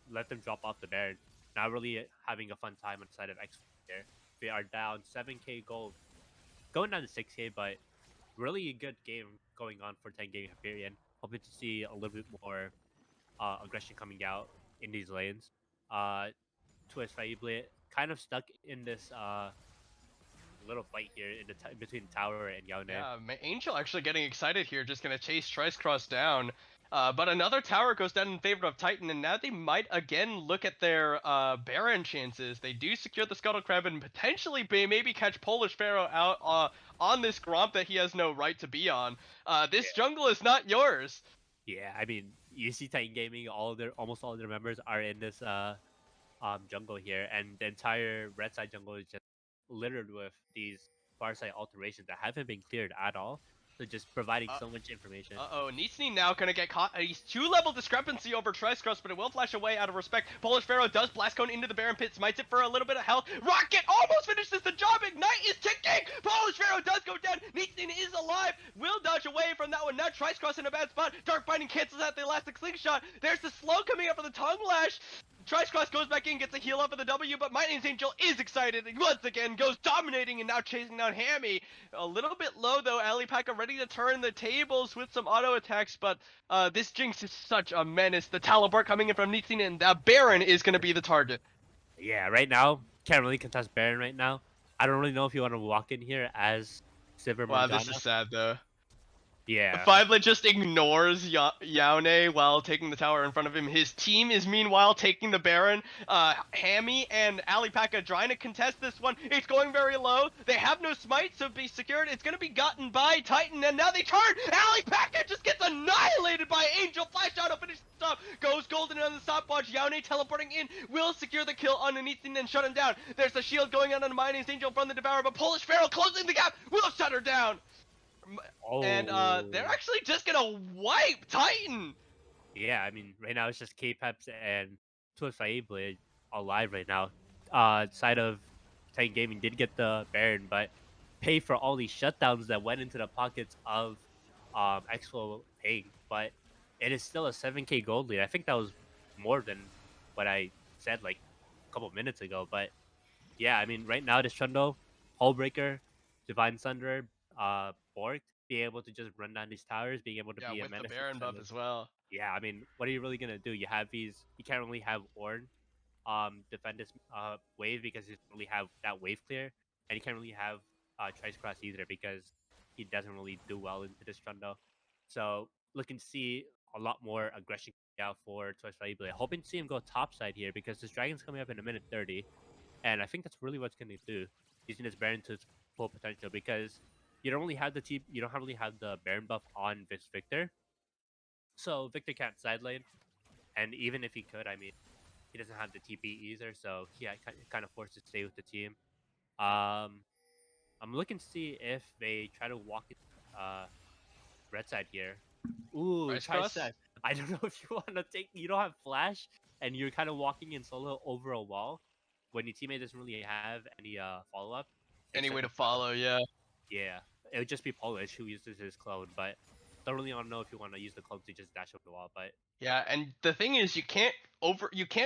let them drop off the Baron. Not really having a fun time on the side of X here. They are down 7k gold. Going down to 6k, but really a good game going on for 10 Gaming Hyperion. Hoping to see a little bit more aggression coming out in these lanes. Twist Fireblade kind of stuck in this little fight here in between Tower and Yaone. Yeah, Angel actually getting excited here, just gonna chase Trice Cross down. But another tower goes down in favor of Titan, and now they might again look at their Baron chances. They do secure the Scuttle Crab and potentially maybe catch Polish Pharaoh out on this Gromp that he has no right to be on. This jungle is not yours. Yeah, I mean, you see Titan Gaming, almost all their members are in this jungle here, and the entire red side jungle is just littered with these far side alterations that haven't been cleared at all. So just providing so much information. Neatsney now gonna get caught. He's 2-level discrepancy over Trice-Cross, but it will flash away out of respect. Polish Pharaoh does Blast Cone into the Baron Pit, smites it for a little bit of health. Rocket almost finishes the job. Ignite is ticking. Polish Pharaoh does go down. Neatsney is alive. Will dodge away from that one. Now Trice-Cross in a bad spot. Dark Binding cancels out the Elastic Slingshot. There's the slow coming up for the Tongue Lash. Trice-Cross goes back in, gets a heal up for the W, but My Name's Angel is excited and once again goes dominating and now chasing down Hammy. A little bit low though, Alipaka ready to turn the tables with some auto attacks, but this Jinx is such a menace. The Talabart coming in from Neatsney, and that Baron is going to be the target. Yeah, right now, can't really contest Baron right now. I don't really know if you want to walk in here as Sivir Wow, Morgana. this is sad though. Yeah. Fivelet just ignores Yaone while taking the tower in front of him. His team is meanwhile taking the Baron. Hammy and Alipaka trying to contest this one. It's going very low. They have no smite, so be secured. It's going to be gotten by Titan, and now they turn. Alipaka just gets annihilated by Angel. Flash out to finish the stop. Goes golden on the stopwatch. Yaone teleporting in. Will secure the kill underneath and then shut him down. There's the shield going out on My Name's Angel from the Devourer, but Polish Pharaoh closing the gap. Will shut her down. And they're actually just gonna wipe Titan. Yeah, I mean, right now it's just K-Peps and Twist Blade alive right now. Side of Titan Gaming did get the Baron, but pay for all these shutdowns that went into the pockets of Xflow paying. But it is still a 7k gold lead. I think that was more than what I said like a couple minutes ago. But yeah, I mean, right now this Trundle, Hullbreaker, Divine Sunderer, Borg, being able to just run down these towers, being able to be a with menace the Baron buff as well. Yeah, I mean, what are you really gonna do? You have these. You can't really have Ornn defend this wave because you don't really have that wave clear, and you can't really have Trice Cross either because he doesn't really do well into this Trundle. So looking to see a lot more aggression out for Twist Blade. Hoping to see him go top side here because this Dragon's coming up in a minute 30, and I think that's really what's gonna do, using this Baron to its full potential because you don't really have the Baron buff on this Victor. So Victor can't side lane, and even if he could, I mean, he doesn't have the TP either, so yeah, kind of forced to stay with the team. I'm looking to see if they try to walk it red side here. Ooh, try set. I don't know if you want to take. You don't have flash, and you're kind of walking in solo over a wall when your teammate doesn't really have any follow up. Any way to follow, yeah. Yeah, it would just be Polish who uses his clone, but don't really want to know if you want to use the clone to just dash over the wall. But yeah, and the thing is, you can't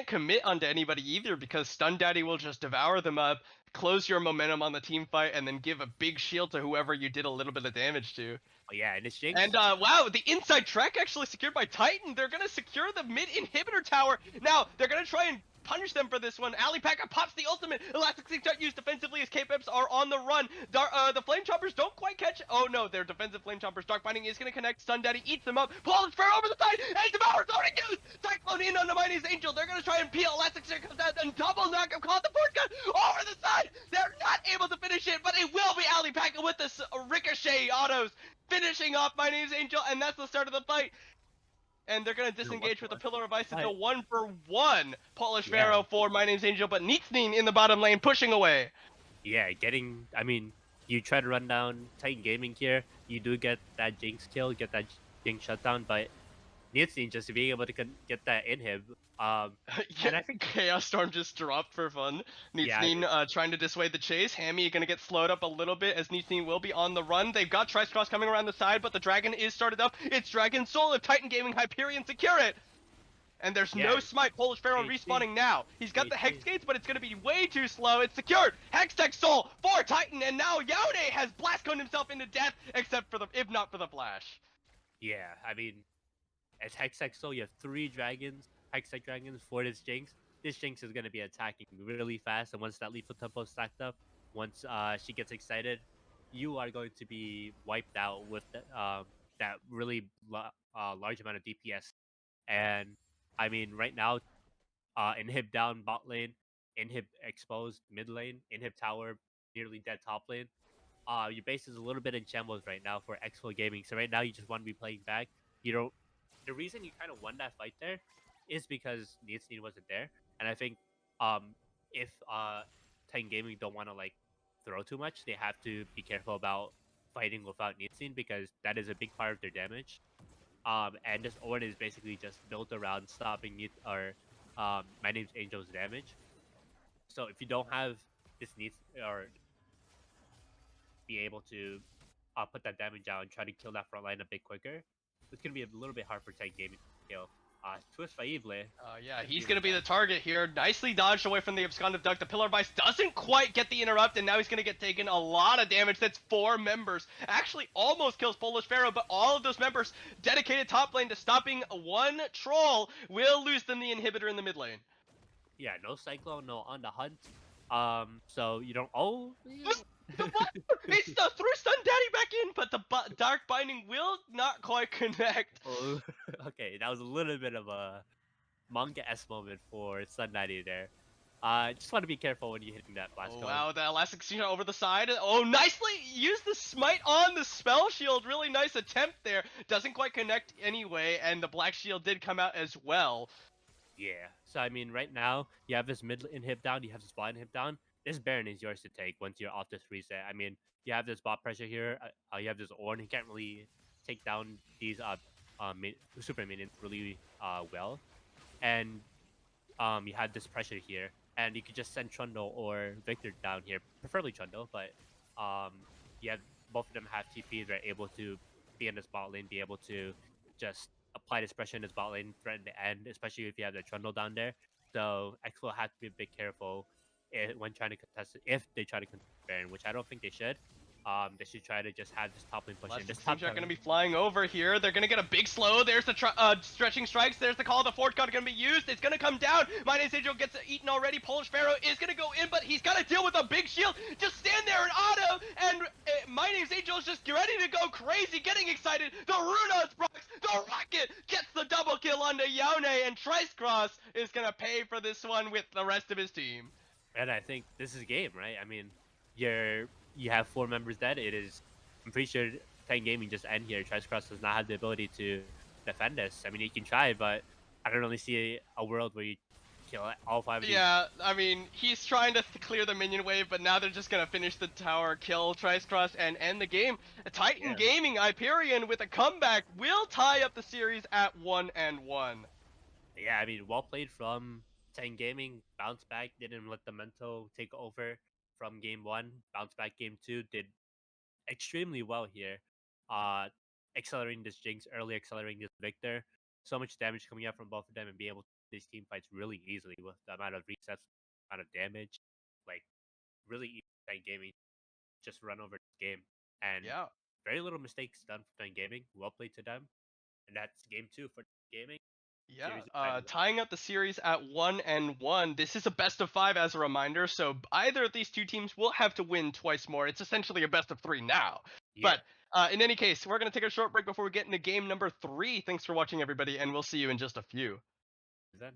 commit onto anybody either because Stun Daddy will just devour them up, close your momentum on the team fight, and then give a big shield to whoever you did a little bit of damage to. Oh yeah, and it's Jinx. And wow, the inside track actually secured by Titan. They're gonna secure the mid inhibitor tower. Now they're gonna try and punish them for this one. Alipaka pops the ultimate. Elastic Slingshot used defensively as K-Peps are on the run. The Flame Choppers don't quite catch. Oh no, they're defensive Flame Choppers. Dark Binding is going to connect. Stun Daddy eats them up. Polish Pharaoh over the side. And Devour Zone used. Cyclone in on the My Name's Angel. They're going to try and peel. Elastic Slingshot comes out and double knock him. Caught the Force Gun over the side. They're not able to finish it, but it will be Alipaka with the ricochet autos finishing off My Name's Angel, and that's the start of the fight. And they're going to disengage with a Pillar of Ice. It's a 1-for-1 Polish Pharaoh for My Name's Angel, but Neatsney in the bottom lane pushing away. Yeah, I mean, you try to run down Titan Gaming here. You do get that Jinx kill, get that Jinx shutdown, but Neatsney just being able to get that inhib. Yeah, and I think Chaos Storm just dropped for fun. Neatsney trying to dissuade the chase. Hammy gonna get slowed up a little bit as Neatsney will be on the run. They've got Trice Cross coming around the side, but the Dragon is started up. It's Dragon Soul if Titan Gaming Hyperion secure it. And there's no smite. Polish Pharaoh respawning now. He's got the Hex Gates, but it's going to be way too slow. It's secured. Hextech Soul for Titan, and now Yaone has blast coned himself into death, except for if not for the flash. Yeah, I mean, as Hextech Soul, you have 3 dragons, Hextech Dragons for this Jinx. This Jinx is going to be attacking really fast, and once that lethal tempo is stacked up, once she gets excited, you are going to be wiped out with that really large amount of DPS. And I mean, right now, inhib down bot lane, inhib exposed mid lane, inhib tower, nearly dead top lane. Your base is a little bit in shambles right now for Xflow Gaming. So right now you just want to be playing back. You don't. The reason you kind of won that fight there is because Needstein wasn't there, and I think if Titan Gaming don't want to like throw too much, they have to be careful about fighting without Needstein because that is a big part of their damage. And this Ornn is basically just built around stopping Need or My Name's Angel's damage. So if you don't have this needs or be able to put that damage out and try to kill that front line a bit quicker, it's going to be a little bit hard for Titan Gaming to kill. Twist Faible. Yeah, he's going to be the target here. Nicely dodged away from the Absconded Duck. The Pillar Vice doesn't quite get the interrupt, and now he's going to get taken a lot of damage. That's 4 members. Actually, almost kills Polish Pharaoh, but all of those members dedicated top lane to stopping one troll will lose them the inhibitor in the mid lane. Yeah, no Cyclone, no On the Hunt. So you don't. Oh, yeah. It's the threw Stun Daddy back in, but the Dark Binding will not quite connect. Oh, okay, that was a little bit of a manga-esque moment for Sun Daddy there. Just want to be careful when you're hitting that blast. Oh, wow, the Elastic Sheen over the side. Oh, nicely used the smite on the Spell Shield. Really nice attempt there. Doesn't quite connect anyway, and the Black Shield did come out as well. Yeah, so I mean, right now, you have this mid inhib down, you have this bot inhib down. This Baron is yours to take once you're off this reset. I mean, you have this bot pressure here, you have this Ornn, he can't really take down these super minions really well. And you have this pressure here, and you could just send Trundle or Victor down here, preferably Trundle, but you have both of them have TP, they're able to be in this bot lane, be able to just apply this pressure in this bot lane, threaten the end, especially if you have the Trundle down there. So Xflow has to be a bit careful when trying to contest it, if they try to contest Baron, which I don't think they should. They should try to just have this top lane push in. This top teams are going to be flying over here. They're going to get a big slow. There's the stretching strikes. There's the call of the Fort God going to be used. It's going to come down. My Name's Angel gets eaten already. Polish Pharaoh is going to go in, but he's got to deal with a big shield. Just stand there and auto, and My Name's Angel is just ready to go crazy, getting excited. The Runas procs, the Rocket gets the double kill onto Yone, and Tricecross is going to pay for this one with the rest of his team. And I think this is a game, right? I mean, you have 4 members dead. I'm pretty sure Titan Gaming just end here. Tricecross does not have the ability to defend this. I mean, he can try, but I don't really see a world where you kill all 5 of these. Yeah, I mean, he's trying to clear the minion wave, but now they're just gonna finish the tower, kill Tricecross, and end the game. Titan Gaming, Hyperion with a comeback will tie up the series at 1-1. Yeah, I mean, well played from Titan Gaming. Bounce back, didn't let the mental take over from game 1. Bounce back game 2, did extremely well here. Accelerating this Jinx early, accelerating this Victor. So much damage coming out from both of them, and be able to these team fights really easily with the amount of resets, amount of damage. Like, really easy Titan Gaming just run over this game. And very little mistakes done for Titan Gaming. Well played to them. And that's game 2 for Gaming. Yeah, tying up the series at 1-1. This is a best of 5 as a reminder, so either of these two teams will have to win twice more. It's essentially a best of 3 now. Yeah. But in any case, we're going to take a short break before we get into game number 3. Thanks for watching, everybody, and we'll see you in just a few. Then.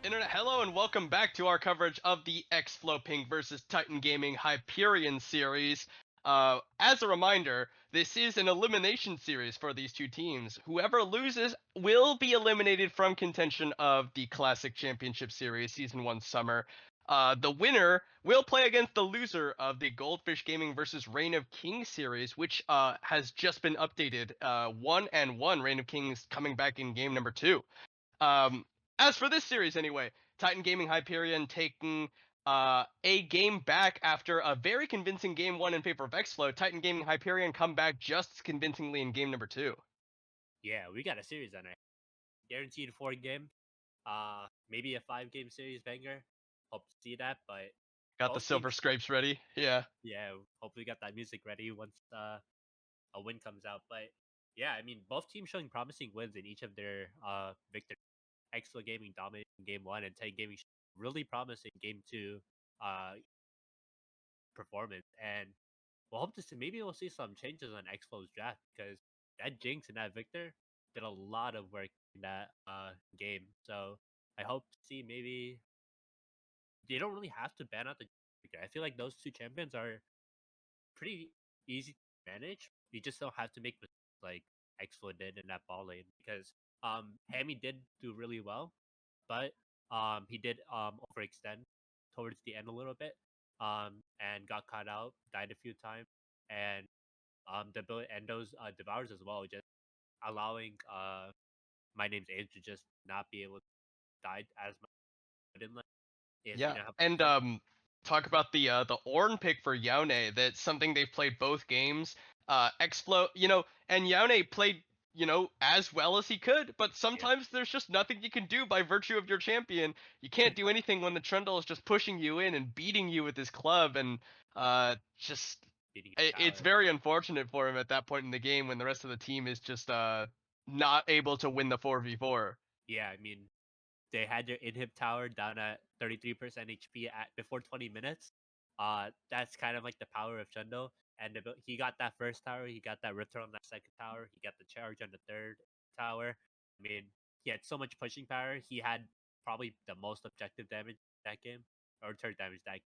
Internet, hello and welcome back to our coverage of the Xflow Pink versus Titan Gaming Hyperion series. As a reminder, this is an elimination series for these two teams. Whoever loses will be eliminated from contention of the Classic Championship Series Season 1 Summer. The winner will play against the loser of the Goldfish Gaming versus Reign of Kings series, which has just been updated. 1-1, Reign of Kings coming back in game number 2. As for this series anyway, Titan Gaming Hyperion taking a game back after a very convincing game 1 in favor of Xflow. Titan Gaming Hyperion come back just as convincingly in game number 2. Yeah, we got a series on it. Guaranteed 4 game. Maybe a 5-game series banger. Hope to see that, but got the silver scrapes ready. Yeah, hopefully got that music ready once a win comes out. But yeah, I mean, both teams showing promising wins in each of their victories. Xflow Gaming dominating game 1, and Titan Gaming really promising game 2. performance, and we'll hope to see. Maybe we'll see some changes on Xflow's draft because that Jinx and that Victor did a lot of work in that game. So I hope to see maybe they don't really have to ban out the Victor. I feel like those two champions are pretty easy to manage. You just don't have to make mistakes like Xflow did in that ball lane because Hammy did do really well, but he did overextend towards the end a little bit and got caught out, died a few times, and those devours as well, just allowing my name's Abe to just not be able to die as much in like if you Yeah, don't have and talk about the Ornn pick for Yone. That's something they've played both games. Xflow, and Yone played, as well as he could, but sometimes there's just nothing you can do by virtue of your champion. You can't do anything when the Trundle is just pushing you in and beating you with his club, and just beating his it's tower. very unfortunate for him at that point in the game when the rest of the team is just not able to win the 4v4. Yeah, I mean they had their inhib tower down at 33% HP at before 20 minutes. That's kind of like the power of Chundo. And he got that first tower, he got that Ritter on that second tower, he got the charge on the third tower. I mean, he had so much pushing power. He had probably the most objective damage that game, or turret damage that,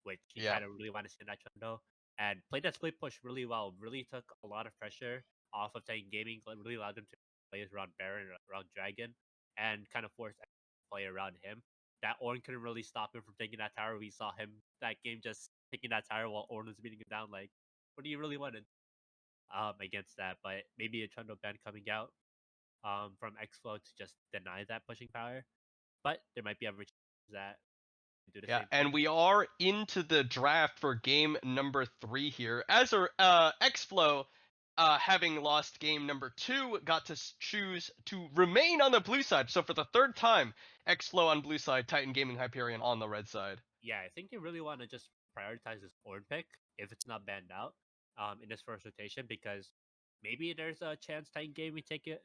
which he Yeah. kind of really wanted to see in that Chundo. And played that split push really well. Really took a lot of pressure off of Titan Gaming. Really allowed them to play around Baron, around Dragon, and kind of forced play around him. That Ornn couldn't really stop him from taking that tower. We saw him that game just taking that tower while Ornn was beating him down. Like, what do you really wanted against that? But maybe a Trundle ban coming out from Xflow to just deny that pushing power. But there might be other changes that do the Yeah, same and thing. we are into the draft for game number 3 here. As our Xflow, having lost game number 2, got to choose to remain on the blue side. So for the third time, Xflow on blue side, Titan Gaming Hyperion on the red side. Yeah, I think they really want to just prioritize this Ornn pick if it's not banned out in this first rotation because maybe there's a chance Titan Gaming take it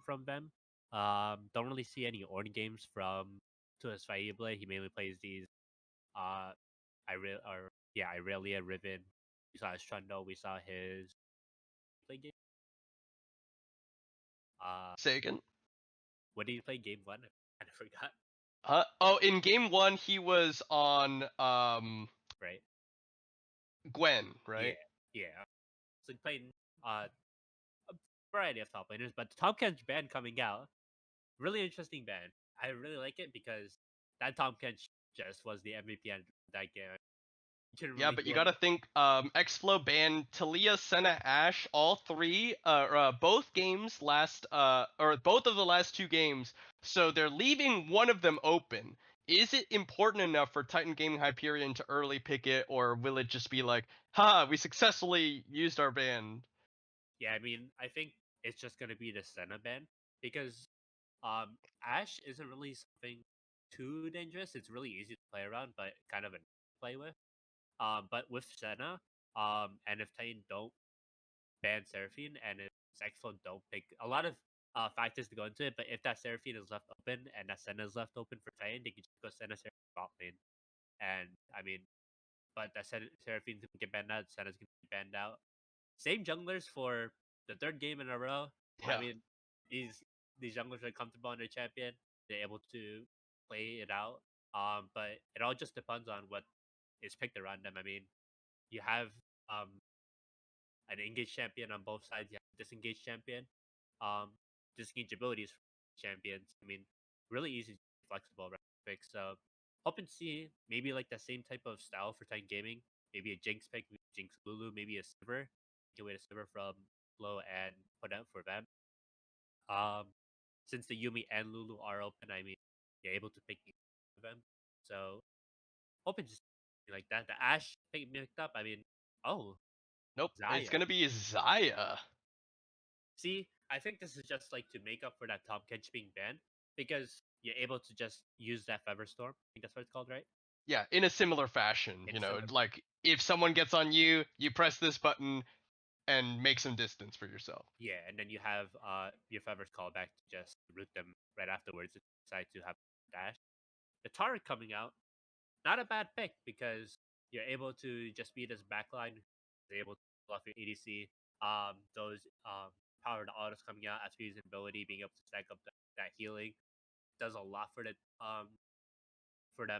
from them. Don't really see any Ornn games from Tuas Faible. He mainly plays these Irelia, Riven. We saw his Trundle. We saw his play game. Say again? What did he play game 1? I kind of forgot. Oh, in game 1 he was on Right. Gwen, right? Yeah. So he played a variety of top laners, but the Top Kench band coming out, really interesting band. I really like it because that Tom Kench just was the MVP at that game. Yeah, but you gotta think, Xflow banned Talia, Senna, Ashe, all three, both games last, or both of the last 2 games, so they're leaving one of them open. Is it important enough for Titan Gaming Hyperion to early pick it, or will it just be like, ha, we successfully used our ban? Yeah, I mean, I think it's just gonna be the Senna ban because Ashe isn't really something too dangerous. It's really easy to play around, but kind of a play with. But with Senna, and if Titan don't ban Seraphine and if Xflow don't pick a lot of factors to go into it, but if that Seraphine is left open and that Senna is left open for Titan, they can just go Senna Seraphine bot lane. And I mean, but that Seraphine's gonna get banned out, Senna's gonna get banned out. Same junglers for the 3rd game in a row. Yeah. I mean, these junglers are comfortable on their champion. They're able to play it out. But it all just depends on what is picked around them. I mean, you have an engaged champion on both sides. You have a disengaged champion. Disengage abilities for champions. I mean, really easy to be flexible, right? Pick. So hoping to see maybe like the same type of style for Titan Gaming. Maybe a Jinx pick, maybe Jinx Lulu, maybe a Sivir. Take away the Sivir from Flow and put out for them. Since the Yumi and Lulu are open, I mean, you're able to pick them. So hoping just like that. The Ashe picked up. I mean, oh, Nope, it's Xayah. gonna be Xayah. See, I think this is just like to make up for that Tom Kench being banned because you're able to just use that Feather Storm. I think that's what it's called, right? Yeah, in a similar fashion, In a similar- like, if someone gets on you, you press this button and make some distance for yourself. Yeah, and then you have your Feather's callback to just root them right afterwards if you decide to have dash. The Taric coming out, not a bad pick because you're able to just beat his backline, you're able to buff your ADC. Those powered autos coming out, as his ability, being able to stack up that healing does a lot for that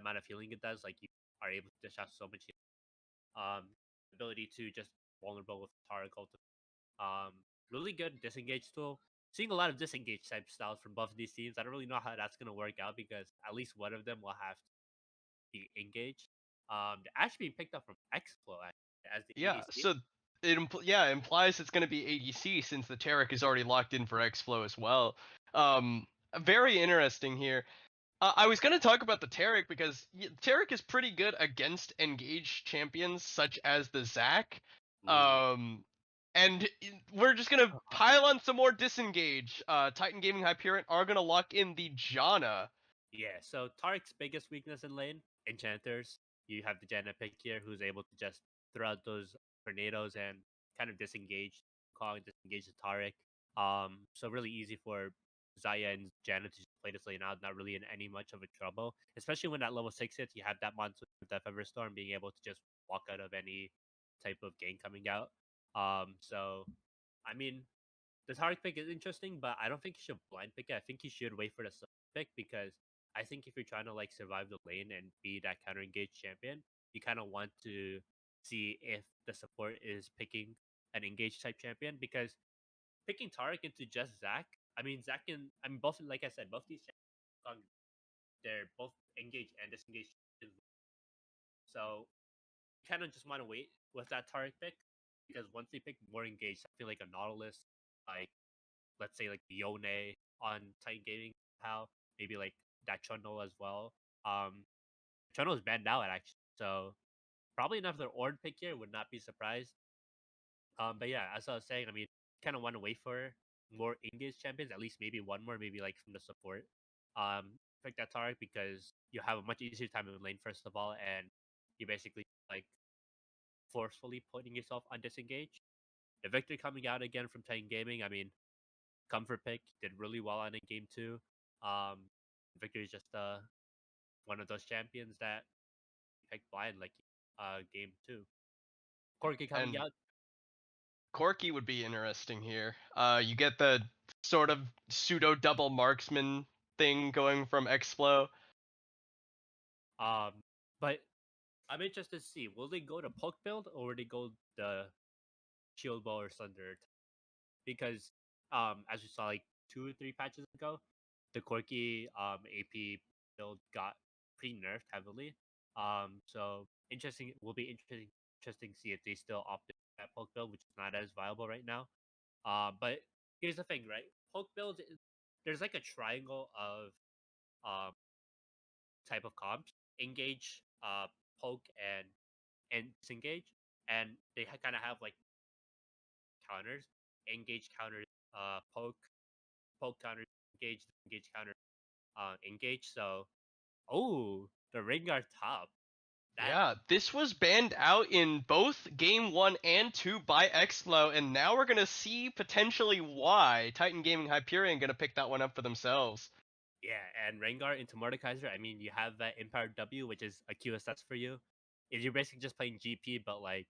amount of healing it does. Like you are able to dish out so much healing. Ability to just vulnerable with Taric ultimate. Really good disengage tool. Seeing a lot of disengage type styles from both of these teams. I don't really know how that's gonna work out because at least one of them will have to be engaged. They're actually being picked up from Xflow as the Yeah, ADC. so it implies it's going to be ADC since the Taric is already locked in for Xflow as well. Very interesting here. I was going to talk about the Taric because Taric is pretty good against engaged champions such as the Zac. Ooh. And we're just going to pile on some more disengage. Titan Gaming Hyperion are going to lock in the Janna. Yeah, so Tarik's biggest weakness in lane, enchanters. You have the Janna pick here who's able to just throw out those tornadoes and kind of disengage, disengage the Tarik. So really easy for Zaya and Janna to just play this lane out, not really in any much of a trouble. Especially when that level 6 hits, you have that monster with Death Everstorm being able to just walk out of any type of game coming out. So I mean, the Tarik pick is interesting, but I don't think you should blind pick it. I think you should wait for the pick because I think if you're trying to like survive the lane and be that counter engaged champion, you kind of want to see if the support is picking an engaged type champion because picking Tarik into just Zac, Zac and both, like I said, both these champions, they're both engaged and disengaged. So you kind of just want to wait with that Tarik pick because once they pick more engaged, I feel like a Nautilus, like let's say like Yone on Titan Gaming, how maybe like that Chunno as well. Chunno is banned out actually, so probably another Ord pick here would not be surprised. But yeah, as I was saying, kind of want to wait for more engaged champions, at least maybe one more, maybe like from the support. Pick that Tarik because you have a much easier time in lane first of all, and you basically like forcefully putting yourself on disengage. The victory coming out again from Titan Gaming, comfort pick, did really well on it game 2. Victor is just one of those champions that picked blind like game 2. Corki coming And out. Corki would be interesting here. You get the sort of pseudo double marksman thing going from Xflow. But I'm interested to see, will they go to poke build or will they go the shield bow or thunder? Because as we saw like 2 or 3 patches ago, the Corki AP build got pretty nerfed heavily. So will be interesting to see if they still opt in that poke build, which is not as viable right now. But here's the thing, right? Poke build, there's like a triangle of type of comps: engage, poke, and disengage, and they kind of have like counters: engage counters, poke counters, engage counter, engage. So, oh, the Rengar top. That Yeah, this was banned out in both game 1 and 2 by Xflow, and now we're gonna see potentially why Titan Gaming Hyperion gonna pick that one up for themselves. Yeah, and Rengar into Mordekaiser. You have that Empowered W, which is a QSS for you. If you're basically just playing GP, but like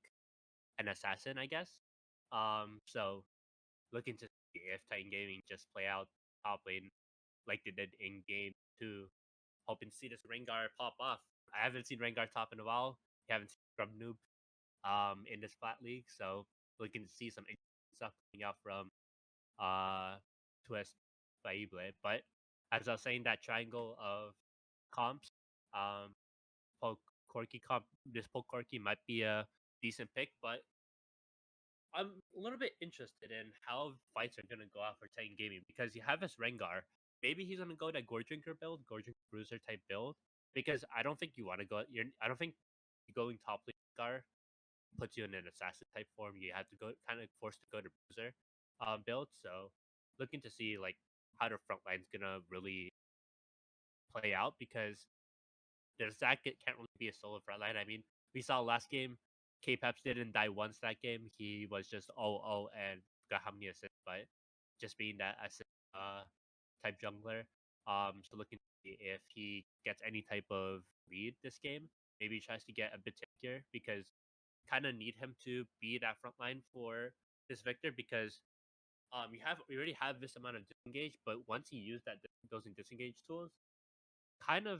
an assassin, I guess. So looking to see if Titan Gaming just play out top lane like they did in game 2, hoping to see this Rengar pop off. I haven't seen Rengar top in a while. You haven't seen from Noob in this flat league, so looking to see some interesting stuff coming out from Twist by Ible. But as I was saying, that triangle of comps, Poke Corki comp, this Poke Corki might be a decent pick, but I'm a little bit interested in how fights are gonna go out for Titan Gaming because you have this Rengar. Maybe he's gonna go that Gore Drinker build, Gore Drinker Bruiser type build. Because I don't think you want to go. I don't think going top lane Rengar puts you in an assassin type form. You have to go kind of forced to go to Bruiser build. So looking to see like how the front line's gonna really play out because there's that can't really be a solo front line. We saw last game, K-Peps didn't die once that game. He was just and got how many assists, but just being that assist type jungler. So looking to see if he gets any type of lead this game. Maybe he tries to get a bit here because kind of need him to be that front line for this Victor because we already have this amount of disengage, but once you use those disengage tools, kind of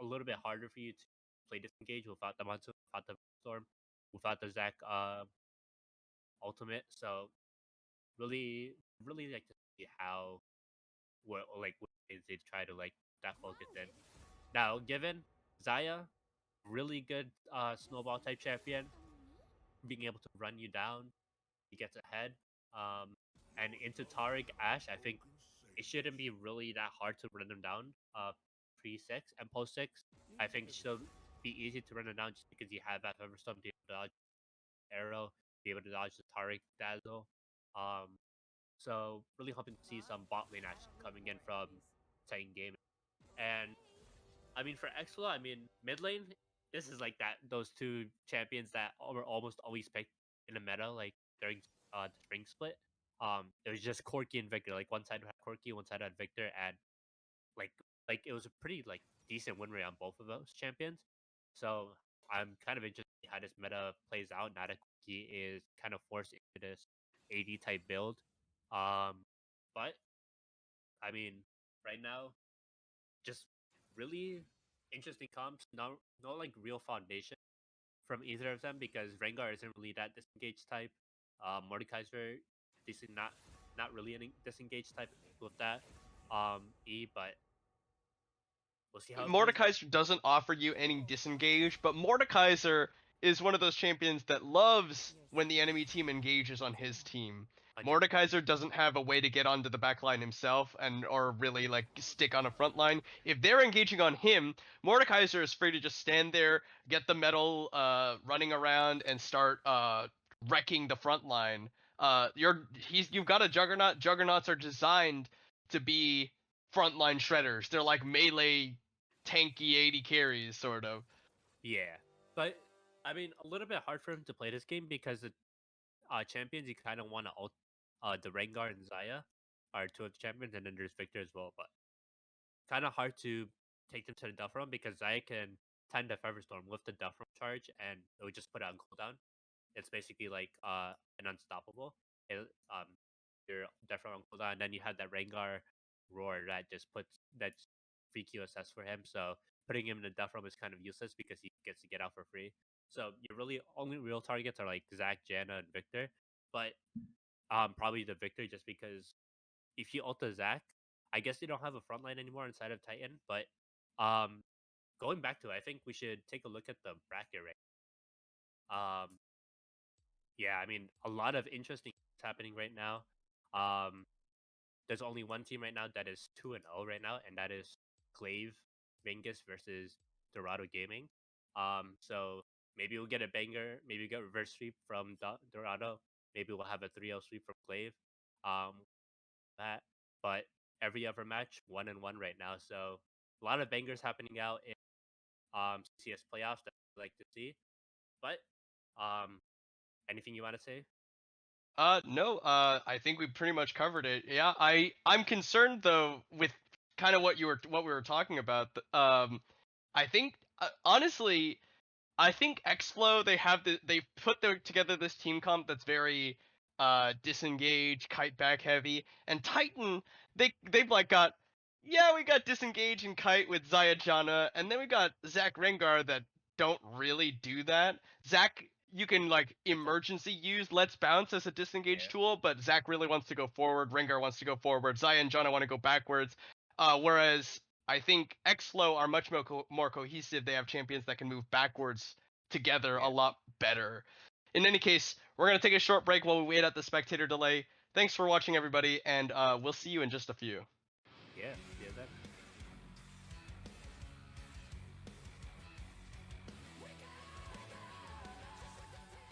a little bit harder for you to play disengage without the monsoon, without the storm, without the Zac ultimate. So really like to see how what ways they try to like that focus in. Now, given Zaya, really good snowball type champion, being able to run you down, he gets ahead. And into Taric Ash, I think it shouldn't be really that hard to run them down. Pre 6 and post 6, I think it should be easy to run them down just because you have that Thunderstorm, be able to dodge arrow, be able to dodge the Taric Dazzle. So really hoping to see some bot lane action coming in from Titan Gaming. And I mean for Xflow, I mean mid lane, this is like those two champions that were almost always picked in the meta, like during the spring split. It was just Corki and Victor. Like one side had Corki, one side had Victor, and like it was a pretty like decent win rate on both of those champions. So I'm kind of interested in how this meta plays out now that Corki is kind of forced into this AD type build. But I mean, right now, just really interesting comps. No like real foundation from either of them because Rengar isn't really that disengage type. Mordekaiser, decent, not really any disengage type with that. But we'll see how it plays out. Mordekaiser doesn't offer you any disengage, but Mordekaiser is one of those champions that loves when the enemy team engages on his team. Mordekaiser doesn't have a way to get onto the back line himself or really like stick on a front line. If they're engaging on him, Mordekaiser is free to just stand there, get the metal running around and start wrecking the front line. You've got a Juggernaut. Juggernauts are designed to be frontline shredders. They're like melee tanky 80 carries sort of. Yeah, but I mean a little bit hard for him to play this game because the champions you kind of want to ult. The Rengar and Zaya are two of the champions, and then there's Victor as well. But kind of hard to take them to the Death Realm because Zaya can time the Featherstorm with the Death Realm charge, and it would just put it on cooldown. It's basically like an unstoppable. Your Death Realm on cooldown, and then you have that Rengar roar that just puts that's free QSS for him. So putting him in the Death Realm is kind of useless because he gets to get out for free. So your really only real targets are like Zac, Janna, and Victor. But probably the Victor just because if you ult the Zac, I guess they don't have a front line anymore inside of Titan. But going back to it, I think we should take a look at the bracket right. Yeah, I mean a lot of interesting things happening right now. There's only one team right now that is 2-0 right now, and that is Glaive Bingus versus Dorado Gaming. So maybe we'll get a banger, maybe we'll get reverse sweep from Dorado. Maybe we'll have a 3-0 sweep from Glaive. That, but every other match 1-1 right now. So a lot of bangers happening out in CCS playoffs that I'd like to see. But anything you want to say? No, I think we pretty much covered it. Yeah, I'm concerned though with kind of what we were talking about. I think honestly, I think Xflow they put together this team comp that's very disengage, kite back heavy, and Titan they've like got we got disengage and kite with Zaya Janna, and then we got Zac Rengar that don't really do that. Zac you can like emergency use Let's Bounce as a disengage tool, but Zac really wants to go forward, Rengar wants to go forward, Zaya and Janna want to go backwards. Whereas I think Xflow are much more cohesive. They have champions that can move backwards together a lot better. In any case, we're going to take a short break while we wait out the spectator delay. Thanks for watching, everybody, and we'll see you in just a few. Yeah, then.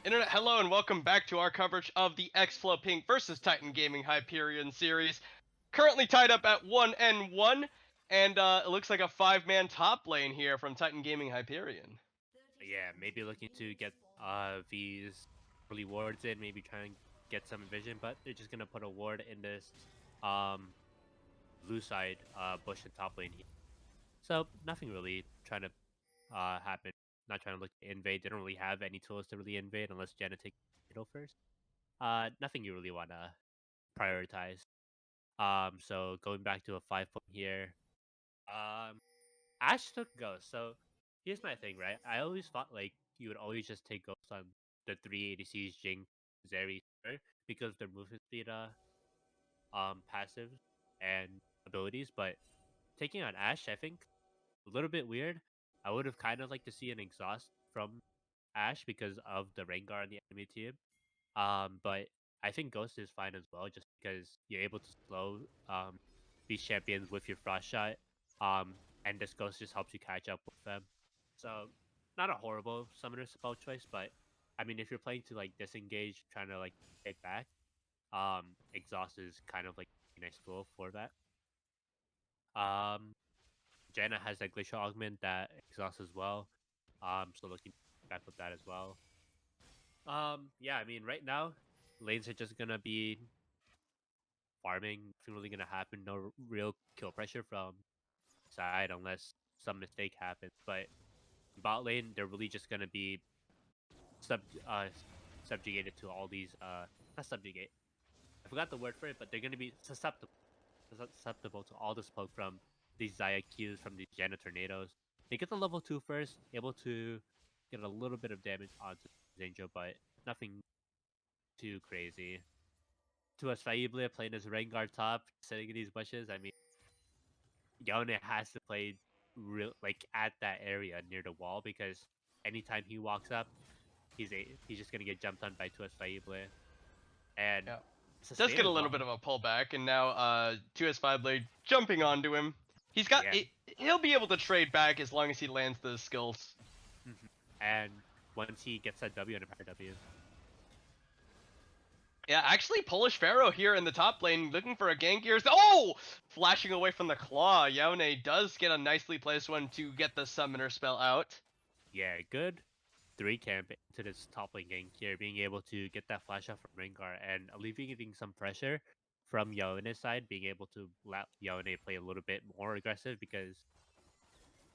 Internet, hello and welcome back to our coverage of the Xflow Pink versus Titan Gaming Hyperion series. Currently tied up at 1-1, and it looks like a 5-man top lane here from Titan Gaming Hyperion. Yeah, maybe looking to get these early wards in, maybe try and get some vision, but they're just gonna put a ward in this blue side bush and top lane here. So nothing really trying to happen not trying to look to invade. They don't really have any tools to really invade unless Janna takes middle first. Nothing you really want to prioritize. So going back to a 5-point here. Ash took Ghost. So here's my thing, right? I always thought like you would always just take Ghost on the 3 ADCs, Jing, Zeri, because of their movement speed, passives and abilities. But taking on Ash, I think a little bit weird. I would have kind of liked to see an exhaust from Ash because of the Rengar on the enemy team. But I think Ghost is fine as well, just because you're able to slow these champions with your frost shot. And this Ghost just helps you catch up with them. So not a horrible summoner spell choice, but I mean if you're playing to like disengage, trying to like hit back, exhaust is kind of like a nice tool for that. Janna has that glacial augment that exhausts as well. So looking back with that as well. Yeah, I mean, right now, lanes are just gonna be farming. Nothing really gonna happen. No real kill pressure from side unless some mistake happens. But bot lane, they're really just gonna be subjugated to all these. Not subjugate. I forgot the word for it, but they're gonna be susceptible to all this poke from these Zaya Qs, from these Janna tornadoes. They get the level 2 first, able to get a little bit of damage onto Zenjo, but nothing too crazy. To us Faible playing as Rengar top, sitting in these bushes, I mean Yone has to play real like at that area near the wall because anytime he walks up, he's just gonna get jumped on by Tuas Faible. And Yeah. Does get a little bit of a pullback, and now 2S5 Blade jumping onto him. He's got he'll be able to trade back as long as he lands those skills. And once he gets that W and a power W. Yeah, actually, Polish Pharaoh here in the top lane looking for a gank here. Oh! Flashing away from the claw. Yone does get a nicely placed one to get the summoner spell out. Yeah, good 3 camp into this top lane gank here, being able to get that flash out from Rengar and alleviating some pressure from Yone's side, being able to let Yone play a little bit more aggressive because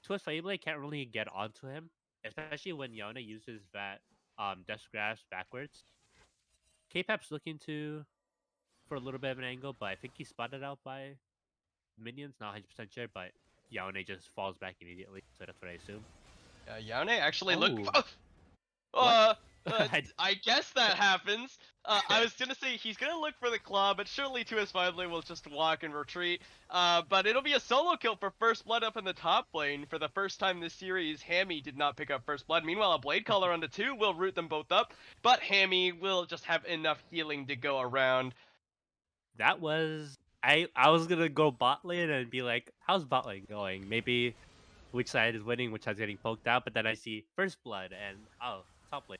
Twist Faible can't really get onto him, especially when Yone uses that Death Grasp backwards. K-Pap's looking for a little bit of an angle, but I think he's spotted out by minions, not 100% sure, but Yone just falls back immediately, so that's what I assume. Yone actually look. What? I guess that happens. I was gonna say he's gonna look for the claw, but surely 2S5 lane will just walk and retreat. But it'll be a solo kill for first blood up in the top lane. For the first time this series, Hammy did not pick up first blood. Meanwhile, a blade caller on the 2 will root them both up, but Hammy will just have enough healing to go around. That was I was gonna go bot lane and be like, how's bot lane going? Maybe which side is winning, which side's getting poked out, but then I see first blood and oh, top lane.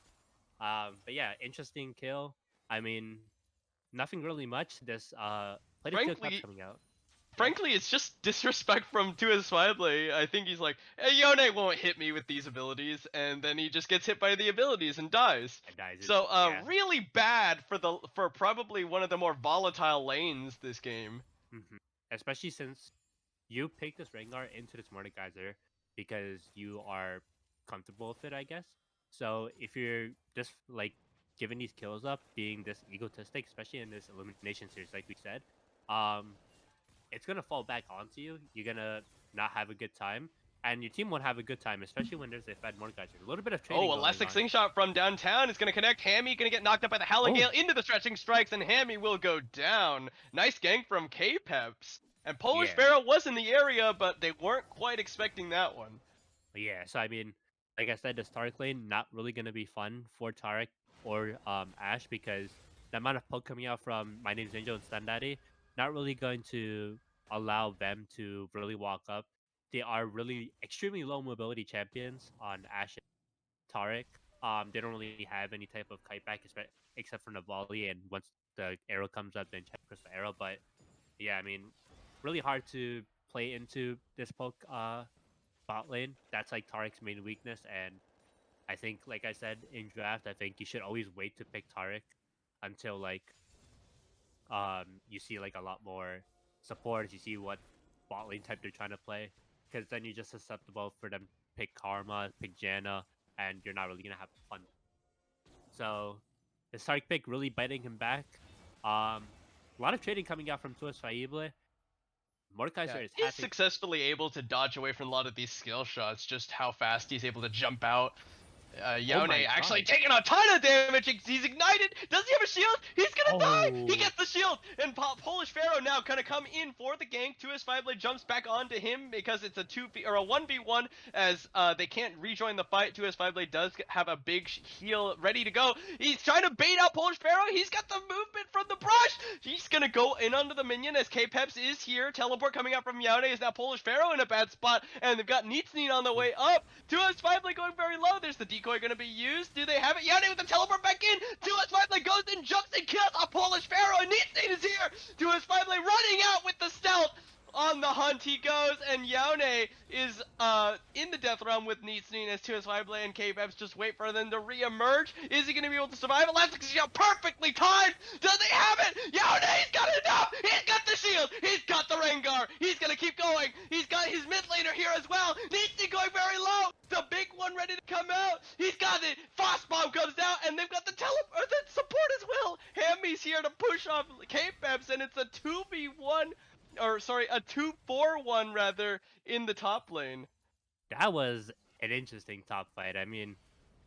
But yeah, interesting kill. I mean, nothing really much. This played a kill coming out. Frankly, it's just disrespect from 2S5. I think he's like, hey, Yone won't hit me with these abilities, and then he just gets hit by the abilities and dies. So, really bad for probably one of the more volatile lanes this game. Especially since you picked this Rengar into this Mordekaiser because you are comfortable with it, I guess. So if you're just like giving these kills up, being this egotistic, especially in this elimination series, like we said, it's gonna fall back onto you. You're gonna not have a good time, and your team won't have a good time, especially when there's a fed Mordekaiser. A little bit of trading. Oh, Elastic Slingshot from downtown is gonna connect. Hammy gonna get knocked up by the Halagale into the stretching strikes, and Hammy will go down. Nice gank from K-Peps. And Polish Pharaoh was in the area, but they weren't quite expecting that one. Yeah, so I mean, like I said, this Taric lane not really gonna be fun for Taric or Ash because the amount of poke coming out from My Name's Angel and Stun Daddy not really going to allow them to really walk up. They are really extremely low mobility champions on Ash and Taric. They don't really have any type of kite back except for the volley, and once the arrow comes up, then check press the arrow. But yeah, I mean, really hard to play into this poke bot lane. That's like Taric's main weakness, and I think, like I said in draft, I think you should always wait to pick Taric until like you see like a lot more support. You see what bot lane type they're trying to play, because then you're just susceptible for them to pick Karma, pick Janna, and you're not really gonna have fun. So the Sark pick really biting him back. A lot of trading coming out from Tuas Faible. Mordekaiser is He's happy. successfully able to dodge away from a lot of these skill shots, just how fast he's able to jump out. Yone my actually God. taking a ton of damage. He's ignited. Does he have a shield? He's gonna die. He Oh. gets the shield. And Polish Pharaoh now gonna come in for the gank. 2S5 jumps back onto him because it's a 1v1 as they can't rejoin the fight. 2S5 does have a big heal ready to go. He's trying to bait out Polish Pharaoh. He's got the movement from the brush. He's gonna go in under the minion as K-Peps is here. Teleport coming out from Yone is now Polish Pharaoh in a bad spot. And they've got Neatsneen on the way up. 2S5 going very low. There's the decoy going to be used. Do they have it? Yone with the teleport back in. 2S5 goes and jumps and kills a Polish Pharaoh. And Neatsneen is here. 2S5 running out with the stealth. On the hunt he goes, and Yone is in the death realm with Neatsneen as 2S5 and K-Peps just wait for them to re-emerge. Is he going to be able to survive? Elastic shield perfectly timed! Does he have it? Yone's got enough! He's got the shield! He's got the Rengar! He's going to keep going! He's got his mid laner here as well! Neatsneen going very low! The big one ready to come out! He's got it! Frost Bomb comes out, and they've got the support as well! Hammy's here to push off K-Peps, and it's a 2v1 or sorry, a 2-4-1 rather in the top lane. That was an interesting top fight. I mean,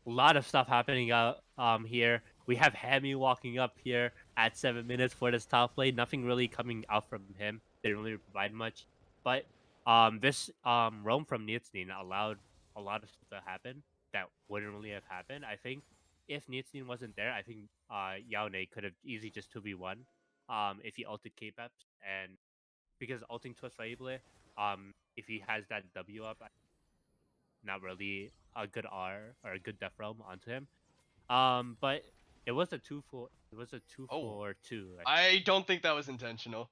a lot of stuff happening out here. We have Hammy walking up here at 7 minutes for this top lane. Nothing really coming out from him. Didn't really provide much. But this roam from Neatsneen allowed a lot of stuff to happen that wouldn't really have happened. I think if Neatsneen wasn't there, I think Yone could have easily just 2v1 if he ulted K-Peps, and because ulting Tuas Faible, if he has that W up, not really a good R or a good death realm onto him. But it was a 2-4. It was a 2-4-2. I don't think that was intentional.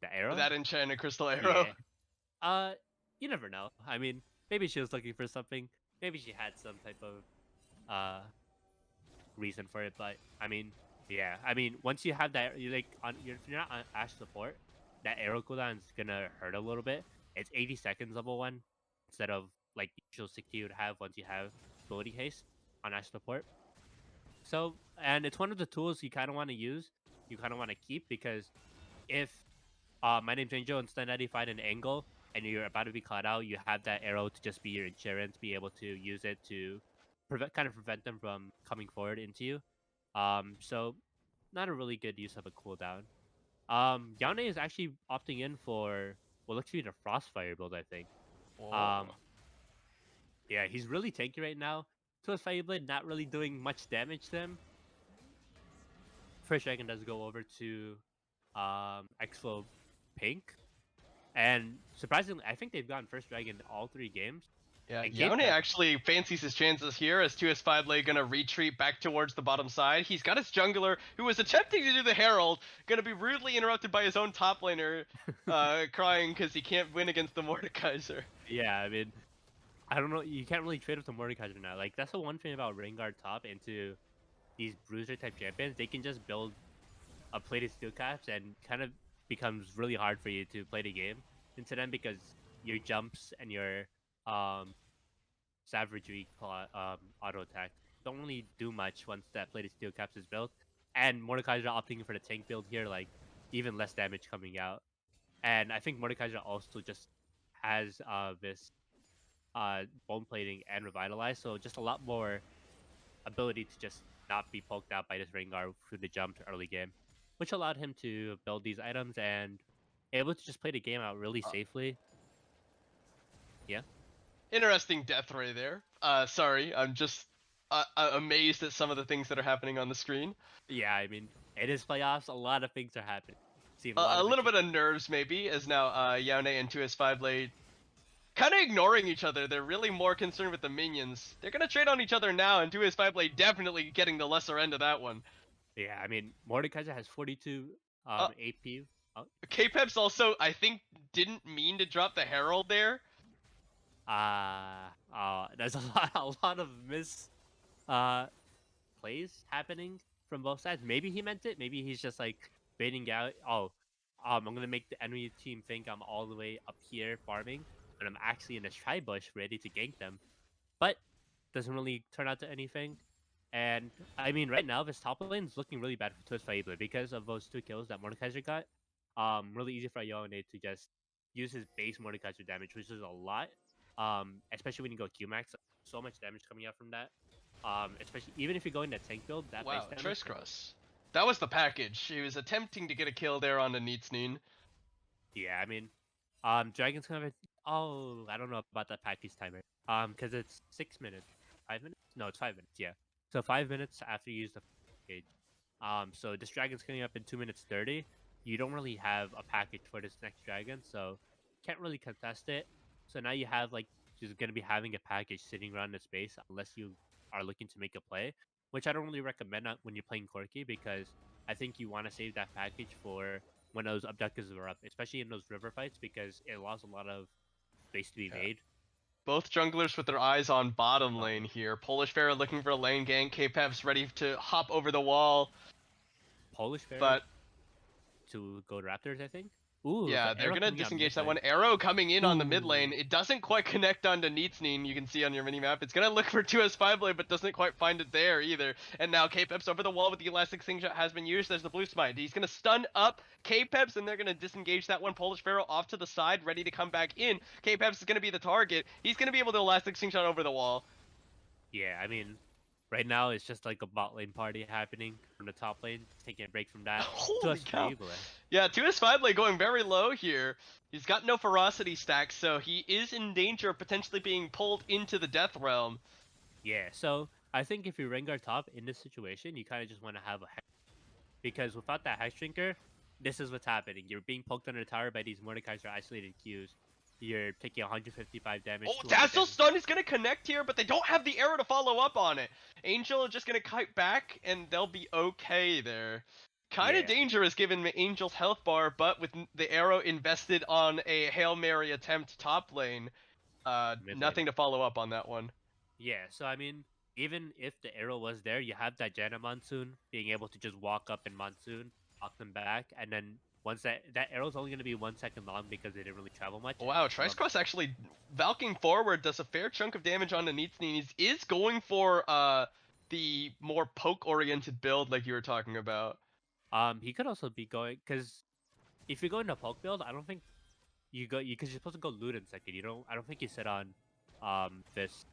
The arrow. That enchanted crystal arrow. Yeah. You never know. I mean, maybe she was looking for something. Maybe she had some type of reason for it. But I mean, yeah. I mean, once you have that, if you're not on Ashe support, that arrow cooldown is gonna hurt a little bit. It's 80 seconds level 1 instead of like the usual 60 you would have once you have ability haste on Ashe support. So, and it's one of the tools you kind of want to use, you kind of want to keep, because if my name's Angel and Stanady find an angle and you're about to be caught out, you have that arrow to just be your insurance, be able to use it to prevent them from coming forward into you. So not a really good use of a cooldown. Yone is actually opting in for what looks to be the Frostfire build, I think. Whoa. Yeah, he's really tanky right now. Tuas Fireblade not really doing much damage to him. First Dragon does go over to Xflow Pink. And surprisingly, I think they've gotten First Dragon all 3 games. Yeah, And Yone K-Pep- actually fancies his chances here as 2S5 gonna retreat back towards the bottom side. He's got his jungler who was attempting to do the Herald, gonna be rudely interrupted by his own top laner, crying because he can't win against the Mordekaiser. Yeah, I mean, I don't know. You can't really trade with the Mordekaiser now. Like, that's the one thing about Rengar top into these bruiser type champions. They can just build a plated steel caps and kind of becomes really hard for you to play the game into them because your jumps and your savagery auto attack don't really do much once that plated steel caps is built. And Mordekaiser opting for the tank build here, like even less damage coming out. And I think Mordekaiser also just has this bone plating and revitalize, so just a lot more ability to just not be poked out by this Rengar through the jump early game, which allowed him to build these items and able to just play the game out really safely. Yeah. Interesting death ray there. Sorry, I'm just amazed at some of the things that are happening on the screen. Yeah, I mean, it is playoffs. A lot of things are happening. A little bit of nerves maybe, as now Yone and 2S5 Blade kind of ignoring each other. They're really more concerned with the minions. They're gonna trade on each other now, and 2S5 Blade definitely getting the lesser end of that one. Yeah, I mean, Mordekaiser has 42 AP. K-Peps also, I think, didn't mean to drop the Herald there. There's a lot of plays happening from both sides. Maybe he meant it. Maybe he's just like baiting out. I'm gonna make the enemy team think I'm all the way up here farming, and I'm actually in a tri bush ready to gank them. But doesn't really turn out to anything. And I mean, right now this top lane is looking really bad for Twist Fable because of those 2 kills that Mordekaiser got. Really easy for Yone to just use his base Mordekaiser damage, which is a lot. Especially when you go Q max, so much damage coming out from that. Especially even if you go into tank build, that Wow, base damage. Triskross. That was the package. He was attempting to get a kill there on the Neatsneen. Yeah, I mean, Dragon's kind of. Oh, I don't know about that package timer. Because it's 6 minutes, 5 minutes. No, it's 5 minutes. Yeah, so 5 minutes after you use the package. So this dragon's coming up in 2 minutes 30. You don't really have a package for this next dragon, so can't really contest it. So now you have like just gonna be having a package sitting around the space unless you are looking to make a play, which I don't really recommend when you're playing Corki because I think you want to save that package for when those abductors are up, especially in those river fights because it allows a lot of space to be made. Both junglers with their eyes on bottom lane here. Polish Pharaoh looking for a lane gank. K-Pep's ready to hop over the wall. Polish Pharaoh But to go Raptors, I think. Ooh, yeah, the they're arrow gonna coming out disengage mid that lane. one. Arrow coming in on the mid Ooh. lane. It doesn't quite connect onto Neatsneen. You can see on your minimap. It's gonna look for 2S5 blade, but doesn't quite find it there either. And now K-Pep's over the wall with the elastic slingshot has been used. There's the blue smite. He's gonna stun up K-Peps, and they're gonna disengage that one. Polish Pharaoh off to the side, ready to come back in. K-Peps is gonna be the target. He's gonna be able to elastic slingshot over the wall. Yeah, I mean, right now it's just like a bot lane party happening from the top lane, taking a break from that. Holy Just cow. Fable. Yeah, 2S5 blade going very low here. He's got no ferocity stack, so he is in danger of potentially being pulled into the death realm. Yeah, so I think if you Rengar top in this situation, you kind of just want to have a hex. Because without that hex drinker, this is what's happening. You're being poked under the tower by these Mordekaiser isolated Qs. You're taking 155 damage. Oh, 200 Dazzle damage. Stun is going to connect here, but they don't have the arrow to follow up on it. Angel is just going to kite back, and they'll be okay there. Kind of Yeah. dangerous given Angel's health bar, but with the arrow invested on a Hail Mary attempt top lane, Mid nothing lane. to follow up on that one. Yeah, so I mean, even if the arrow was there, you have that Janna Monsoon being able to just walk up in Monsoon, knock them back, and then once that arrow's only going to be 1 second long because they didn't really travel much. Wow, Tricecross actually valking forward does a fair chunk of damage on the Neatsneen. He is going for the more poke-oriented build like you were talking about. He could also be going because if you go into poke build, I don't think you go because you're supposed to go loot in second. I don't think you sit on this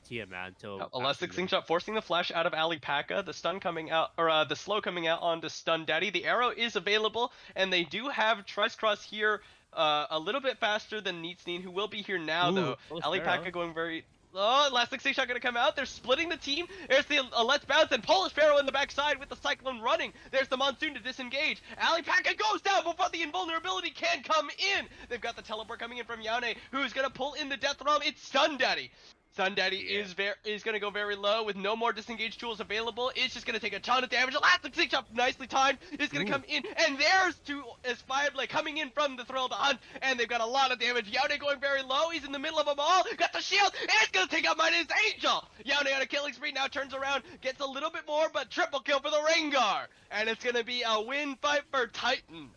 Tiamat until Elastic after Slingshot forcing the flash out of Alipaka. The stun coming out, or the slow coming out onto Stun Daddy. The arrow is available, and they do have Tricecross here a little bit faster than Neatsneen, who will be here now, though. close Alipaka arrow. going very... Oh, Elastic Slingshot gonna come out. They're splitting the team. There's the Let's Bounce and Polish Pharaoh in the backside with the Cyclone running. There's the Monsoon to disengage. Alipaka goes down before the invulnerability can come in. They've got the teleport coming in from Yone, who's gonna pull in the Death Realm. It's Stun Daddy. Stun Daddy is gonna go very low with no more disengage tools available. It's just gonna take a ton of damage. Elastic Slingshot, nicely timed, is gonna come in, and there's 2S5 Blade coming in from the Thrill of the Hunt, and they've got a lot of damage. Yone going very low. He's in the middle of them all. Got the shield, and it's gonna take out Midas Angel. Yone on a killing spree now turns around, gets a little bit more, but triple kill for the Rengar, and it's gonna be a win fight for Titan.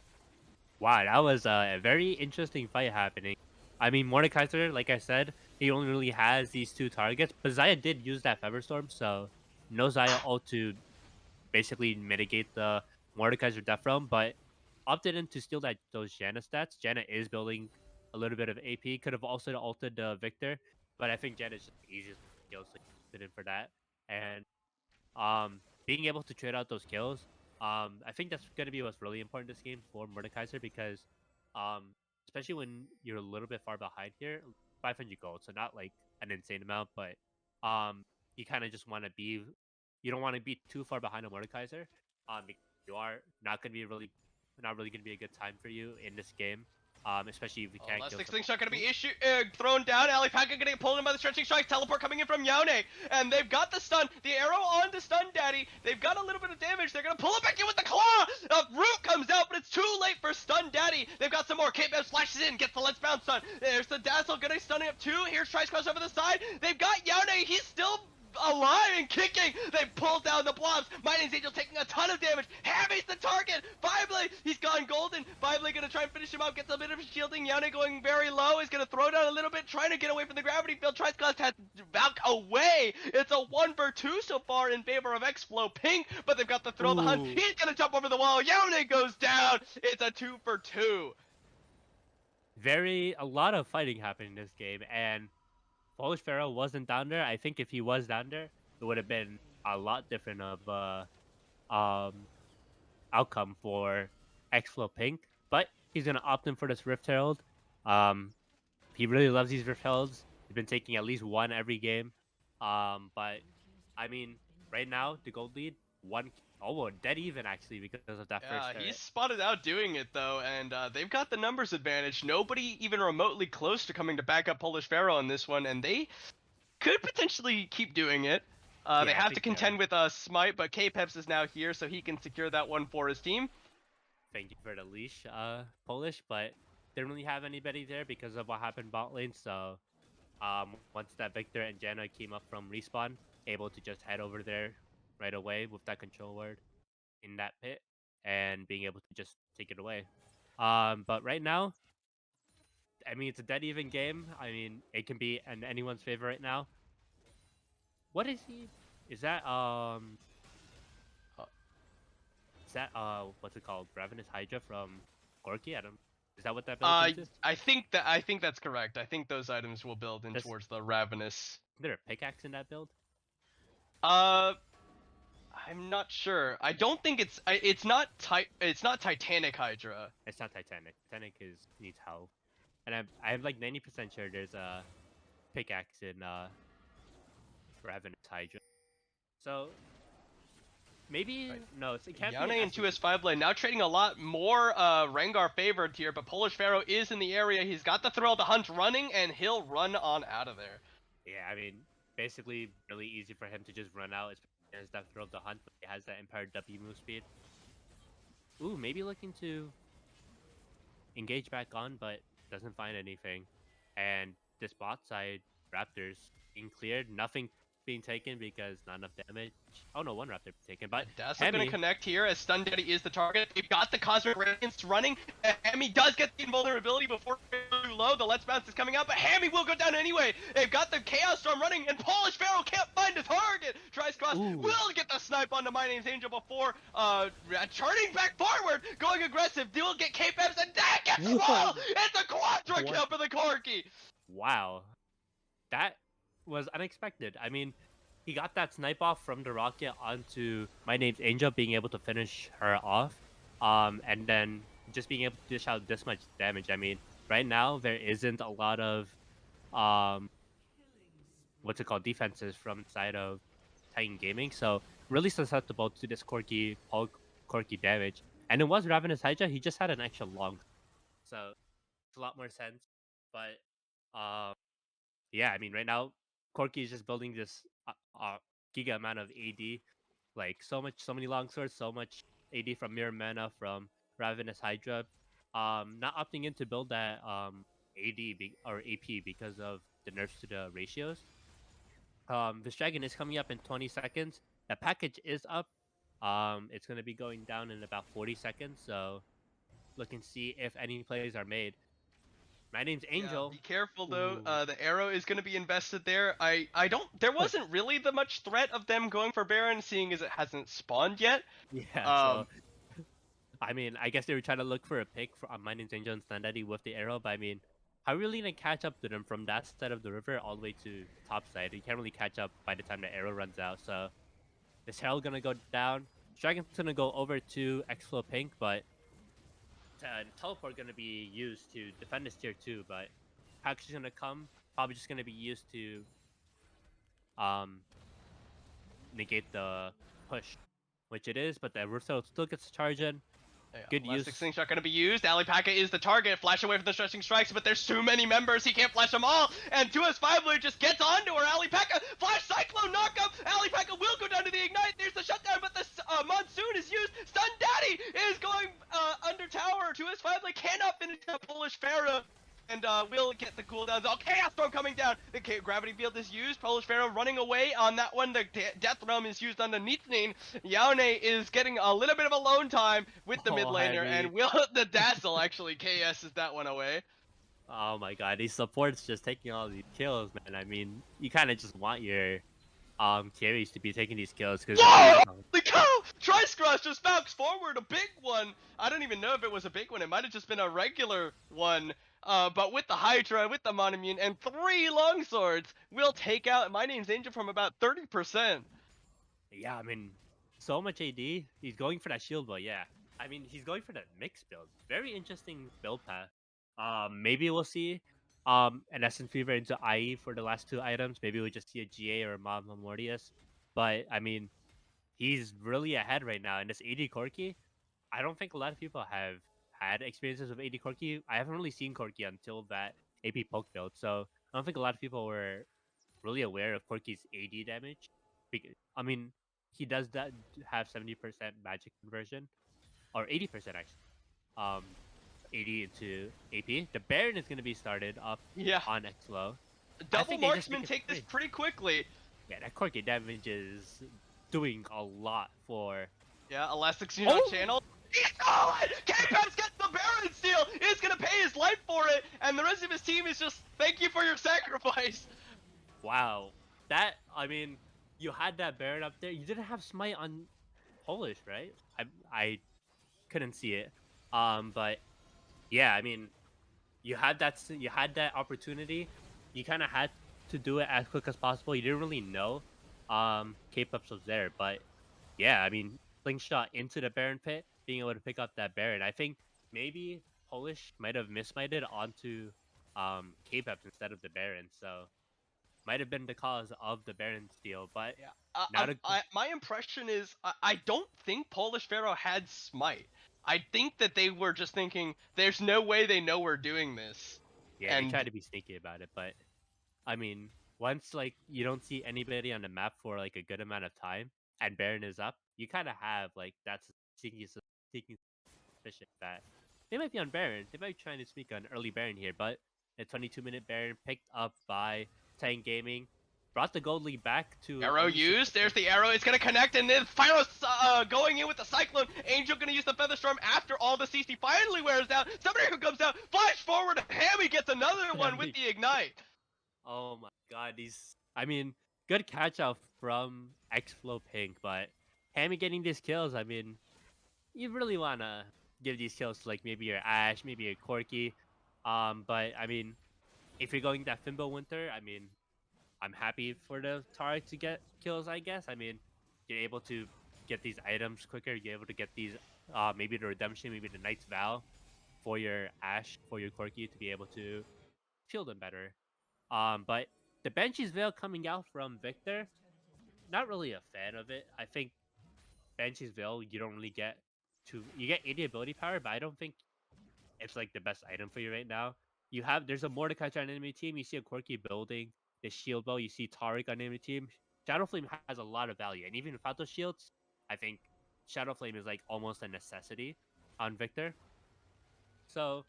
Wow, that was a very interesting fight happening. I mean, Mordekaiser, like I said, he only really has these 2 targets, but Xayah did use that Featherstorm, so no Xayah ult to basically mitigate the Mordekaiser Death Realm, but opted in to steal those Janna stats. Janna is building a little bit of AP, could have also ulted Victor, but I think Janna is just the easiest kill, so he opted in for that. And being able to trade out those kills, I think that's going to be what's really important this game for Mordekaiser because especially when you're a little bit far behind here, 500 gold, so not like an insane amount, but you kind of just want to be, you don't want to be too far behind a Mordekaiser. Because you are not really going to be a good time for you in this game. Especially if you can't kill Elastic someone. Slingshot gonna be thrown down. Alipaka gonna get pulled in by the stretching strike. Teleport coming in from Yone. And they've got the stun. The arrow on to Stun Daddy. They've got a little bit of damage. They're gonna pull it back in with the claw. Root comes out, but it's too late for Stun Daddy. They've got some more. K-Bev splashes in, gets the Let's Bounce stun. There's the Dazzle gonna stun up too. Here's Tricecross over the side. They've got Yone. He's still alive and kicking. They pull down the blobs. Midas Angel taking a ton of damage. Heavy's the target. Fireblade, he's gone golden. Fireblade gonna try and finish him off. Gets a bit of shielding. Yone going very low. He's gonna throw down a little bit, trying to get away from the gravity field. Tricecross has back away. It's a 1-for-2 so far in favor of Xflow Pink, but they've got the throw of the hunt. Ooh. He's gonna jump over the wall. Yone goes down. It's a 2-for-2. A lot of fighting happened in this game, and Polish Pharaoh wasn't down there. I think if he was down there, it would have been a lot different of outcome for Xflow Pink. But he's gonna opt in for this Rift Herald. He really loves these Rift Heralds. He's been taking at least one every game. But I mean, right now the gold lead dead even actually because of that first Yeah, turret. he's spotted out doing it though, and they've got the numbers advantage. Nobody even remotely close to coming to back up Polish Pharaoh on this one, and they could potentially keep doing it. They I have to think contend with Smite, but K-Peps is now here, so he can secure that one for his team. Thank you for the leash, Polish, but didn't really have anybody there because of what happened bot lane. So, once that Victor and Janna came up from respawn, able to just head over there right away with that control word in that pit and being able to just take it away. But right now, I mean, it's a dead even game. I mean, it can be in anyone's favor right now. What is he? Is that what's it called? Ravenous Hydra from Corki? I don't. Is that what that build is? I think that's correct. I think those items will build in towards the Ravenous. Is there a pickaxe in that build? I'm not sure. I don't think it's not Titanic Hydra. It's not Titanic. Titanic needs help. And I have like 90% sure there's a pickaxe in Ravenous Hydra. So maybe no, it can't Yone be and 2S5 lane now trading a lot more Rengar favored here, but Polish Pharaoh is in the area. He's got the Thrill of the Hunt running, and he'll run on out of there. Yeah, I mean, basically really easy for him to just run out. He has that Thrill of the Hunt, but he has that Empire W move speed. Ooh, maybe looking to engage back on, but doesn't find anything. And this bot side, Raptors being cleared, nothing being taken because not enough damage. Oh no, one Raptor taken, but Dazzle gonna connect here as Stun Daddy is the target. They've got the Cosmic Radiance running. Hammy does get the invulnerability before too low. The Let's Bounce is coming out, but Hammy will go down anyway. They've got the Chaos Storm running, and Polish Pharaoh can't find a target. Tries cross, will get the snipe onto My Name's Angel before turning back forward, going aggressive. Will get K-Peps, and that gets small. It's a quadra kill for the Corki. Wow, that was unexpected. I mean, he got that snipe off from the rocket onto My Name's Angel, being able to finish her off, and then just being able to dish out this much damage. I mean, right now there isn't a lot of what's it called, defenses from the side of Titan Gaming, so really susceptible to this Corki damage. And it was Ravenous Hydra. He just had an extra long, so it's a lot more sense. But yeah, I mean, right now Corki is just building this giga amount of AD, like so many long swords, so much AD from Mirror Mana, from Ravenous Hydra. Not opting in to build that or AP because of the nerfs to the ratios. This dragon is coming up in 20 seconds. The package is up. It's going to be going down in about 40 seconds. So look and see if any plays are made. My name's Angel. Yeah, be careful though. The arrow is going to be invested there. There wasn't really the much threat of them going for Baron, seeing as it hasn't spawned yet. Yeah. So, I mean, I guess they were trying to look for a pick on My Name's Angel and Stun Daddy with the arrow, but I mean, how are you really gonna catch up to them from that side of the river all the way to top side? You can't really catch up by the time the arrow runs out. So this Herald gonna go down. Dragon's gonna go over to Xflow Pink, but teleport gonna be used to defend this tier 2, but package is gonna come, probably just gonna be used to negate the push, which it is, but the Russo still gets to charge in. Yeah, good use. Slingshot gonna be used. Alipaka is the target. Flash away from the stretching strikes, but there's too many members. He can't flash them all. And 2S5 Blue just gets onto her. Alipaka flash cyclone knockup. Alipaka will go down to the ignite. There's the shutdown, but the monsoon is used. Stun Daddy is going under tower. 2S5 Blue cannot finish the Polish Pharaoh. And will get the cooldowns. Oh, Chaos Storm coming down. The Gravity Field is used. Polish Pharaoh running away on that one. The Death Realm is used underneath Nane. Yone is getting a little bit of alone time with the mid laner. Heavy. And will the Dazzle actually KS's that one away. Oh my god, these supports just taking all these kills, man. I mean, you kind of just want your carries to be taking these kills because Whoa! Holy cow! Tri-Scratch just bounced forward, a big one! I don't even know if it was a big one, it might have just been a regular one. But with the Hydra, with the Monomune, and 3 longswords, we'll take out My Name's Angel from about 30%. Yeah, I mean, so much AD. He's going for that shield, but yeah, I mean, he's going for that mixed build. Very interesting build path. Maybe we'll see an Essence Fever into IE for the last 2 items. Maybe we'll just see a GA or a Mama Mortius. But I mean, he's really ahead right now. And this AD Corki, I don't think a lot of people have had experiences with AD Corki. I haven't really seen Corki until that AP poke build, so I don't think a lot of people were really aware of Corki's AD damage. I mean, he does that have 70% magic conversion, or 80% actually. 80 into AP. The Baron is going to be started up Yeah. on Xflow. Double Marksman take this pretty quickly. Yeah, that Corki damage is doing a lot for... Yeah, Elastic channel. He's going! K-Paps gets the Baron steal! He's gonna pay his life for it, and the rest of his team is just, thank you for your sacrifice! Wow. That, I mean, you had that Baron up there. You didn't have Smite on Polish, right? I couldn't see it. But yeah, I mean, you had that opportunity. You kind of had to do it as quick as possible. You didn't really know K-Pups was there, but yeah, I mean, slingshot into the Baron pit, being able to pick up that Baron. I think maybe Polish might have mismited onto K-Pups instead of the Baron, so might have been the cause of the Baron steal, but yeah. My impression is I don't think Polish Pharaoh had Smite. I think that they were just thinking, there's no way they know we're doing this. Yeah, and they tried to be sneaky about it, but I mean, once like you don't see anybody on the map for like a good amount of time, and Baron is up, you kind of have like that's sneaky suspicion that they might be on Baron. They might be trying to sneak an early Baron here, but a 22-minute Baron picked up by Titan Gaming brought the gold lead back to arrow used. There's the arrow. It's gonna connect, and then final going in with the Cyclone. Angel gonna use the Feather Storm after all the CC finally wears down. Somebody who comes out, flash forward. Hammy gets another one with the ignite. Oh my god, I mean, good catch out from Xflow Pink, but Hammy getting these kills, I mean, you really wanna give these kills to like maybe your Ash, maybe your Corki. But I mean, if you're going that Fimbo Winter, I mean, I'm happy for the Taric to get kills, I guess. I mean, you're able to get these items quicker. You're able to get these, maybe the Redemption, maybe the Knight's Vow for your Ash, for your Corki to be able to shield them better. But the Banshee's Veil coming out from Victor, not really a fan of it. I think Banshee's Veil, you don't really get you get 80 ability power, but I don't think it's like the best item for you right now. There's a Mordecai on enemy team. You see a Corki building the shield bow. You see Taric on enemy team. Shadow Flame has a lot of value, and even without those shields, I think Shadow Flame is like almost a necessity on Victor. So,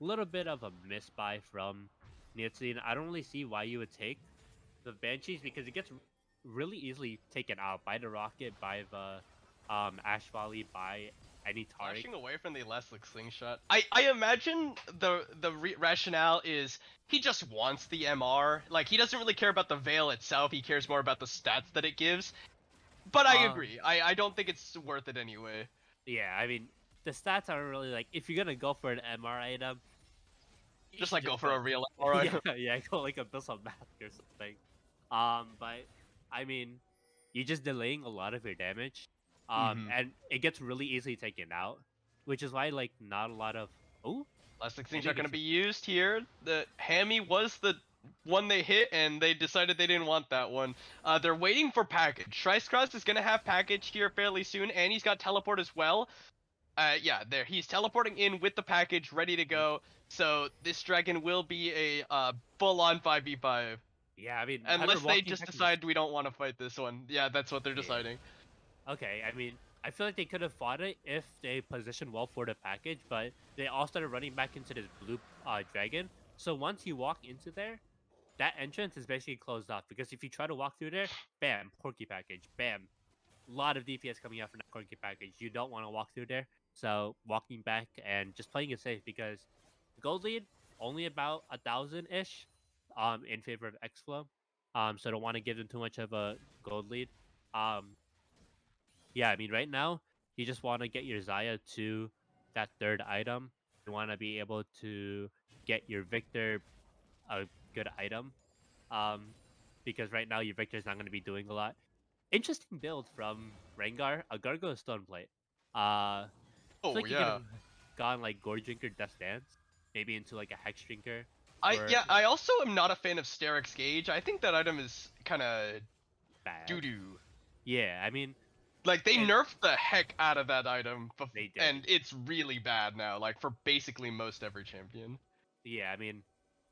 a little bit of a misbuy from Nielsen. I don't really see why you would take the Banshees because it gets really easily taken out by the Rocket, by the Ash Volley, by any Taric. Flashing away from the Elastic Slingshot. I imagine the rationale is he just wants the MR. Like, he doesn't really care about the Veil itself. He cares more about the stats that it gives. But I agree. I don't think it's worth it anyway. Yeah, I mean, the stats aren't really like, if you're gonna go for an MR item, just like go for a real MR item. Yeah, go like Abyssal Mask or something. But I mean, you're just delaying a lot of your damage. And it gets really easily taken out, which is why like not a lot of Elastic things are going to be used here. The Hammy was the one they hit, and they decided they didn't want that one. They're waiting for package. Shrice is going to have package here fairly soon, and he's got teleport as well. Yeah, there he's teleporting in with the package ready to go. So this dragon will be a full-on 5v5. Yeah, I mean, unless they just decide we don't want to fight this one. Yeah, that's what they're deciding. Okay, I mean, I feel like they could have fought it if they positioned well for the package, but they all started running back into this blue dragon. So once you walk into there, that entrance is basically closed off, because if you try to walk through there, bam, Corki package, bam. A lot of DPS coming out from that Corki package. You don't want to walk through there. So walking back and just playing it safe, because gold lead, only about 1,000-ish in favor of Xflow. So I don't want to give them too much of a gold lead. Yeah, I mean, right now, you just want to get your Zaya to that third item. You want to be able to get your Victor a good item. Because right now, your Victor's not going to be doing a lot. Interesting build from Rengar. A Gargo is still in play. I feel Oh like you could yeah. have gone like Gore Drinker, Death Dance, maybe into like a Hex Drinker. I also am not a fan of Sterix Gauge. I think that item is kind of Bad. doo-doo. Yeah, I mean, Like, they And- nerfed the heck out of that item, They did. and it's really bad now, like, for basically most every champion. yeah, I mean,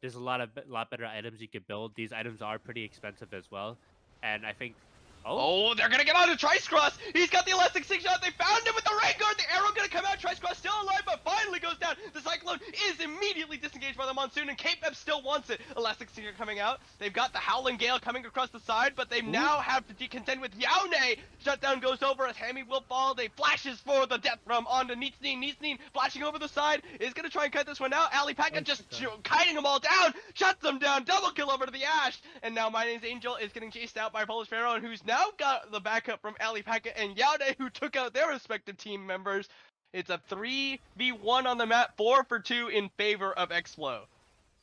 there's a lot better items you could build. These items are pretty expensive as well, and I think. Oh, they're gonna get on to Trice Cross! He's got the elastic six shot! They found him with the rain guard! The arrow gonna come out! Trice Cross still alive, but finally goes down! The Cyclone is immediately disengaged by the Monsoon, and K-Pep still wants it! Elastic Stinger coming out. They've got the Howling Gale coming across the side, but they now have to contend with Yaone! Shutdown goes over as Hammy will fall. They flashes for the death from onto Neatsneen. Neatsneen flashing over the side is gonna try and cut this one out. Alipaka just kiting them all down! Shuts them down! Double kill over to the Ash! And now My Name's Angel is getting chased out by Polish Pharaoh, who's now got the backup from Alipaka and Yaone, who took out their respective team members. It's a 3v1 on the map, 4 for 2 in favor of Xflow.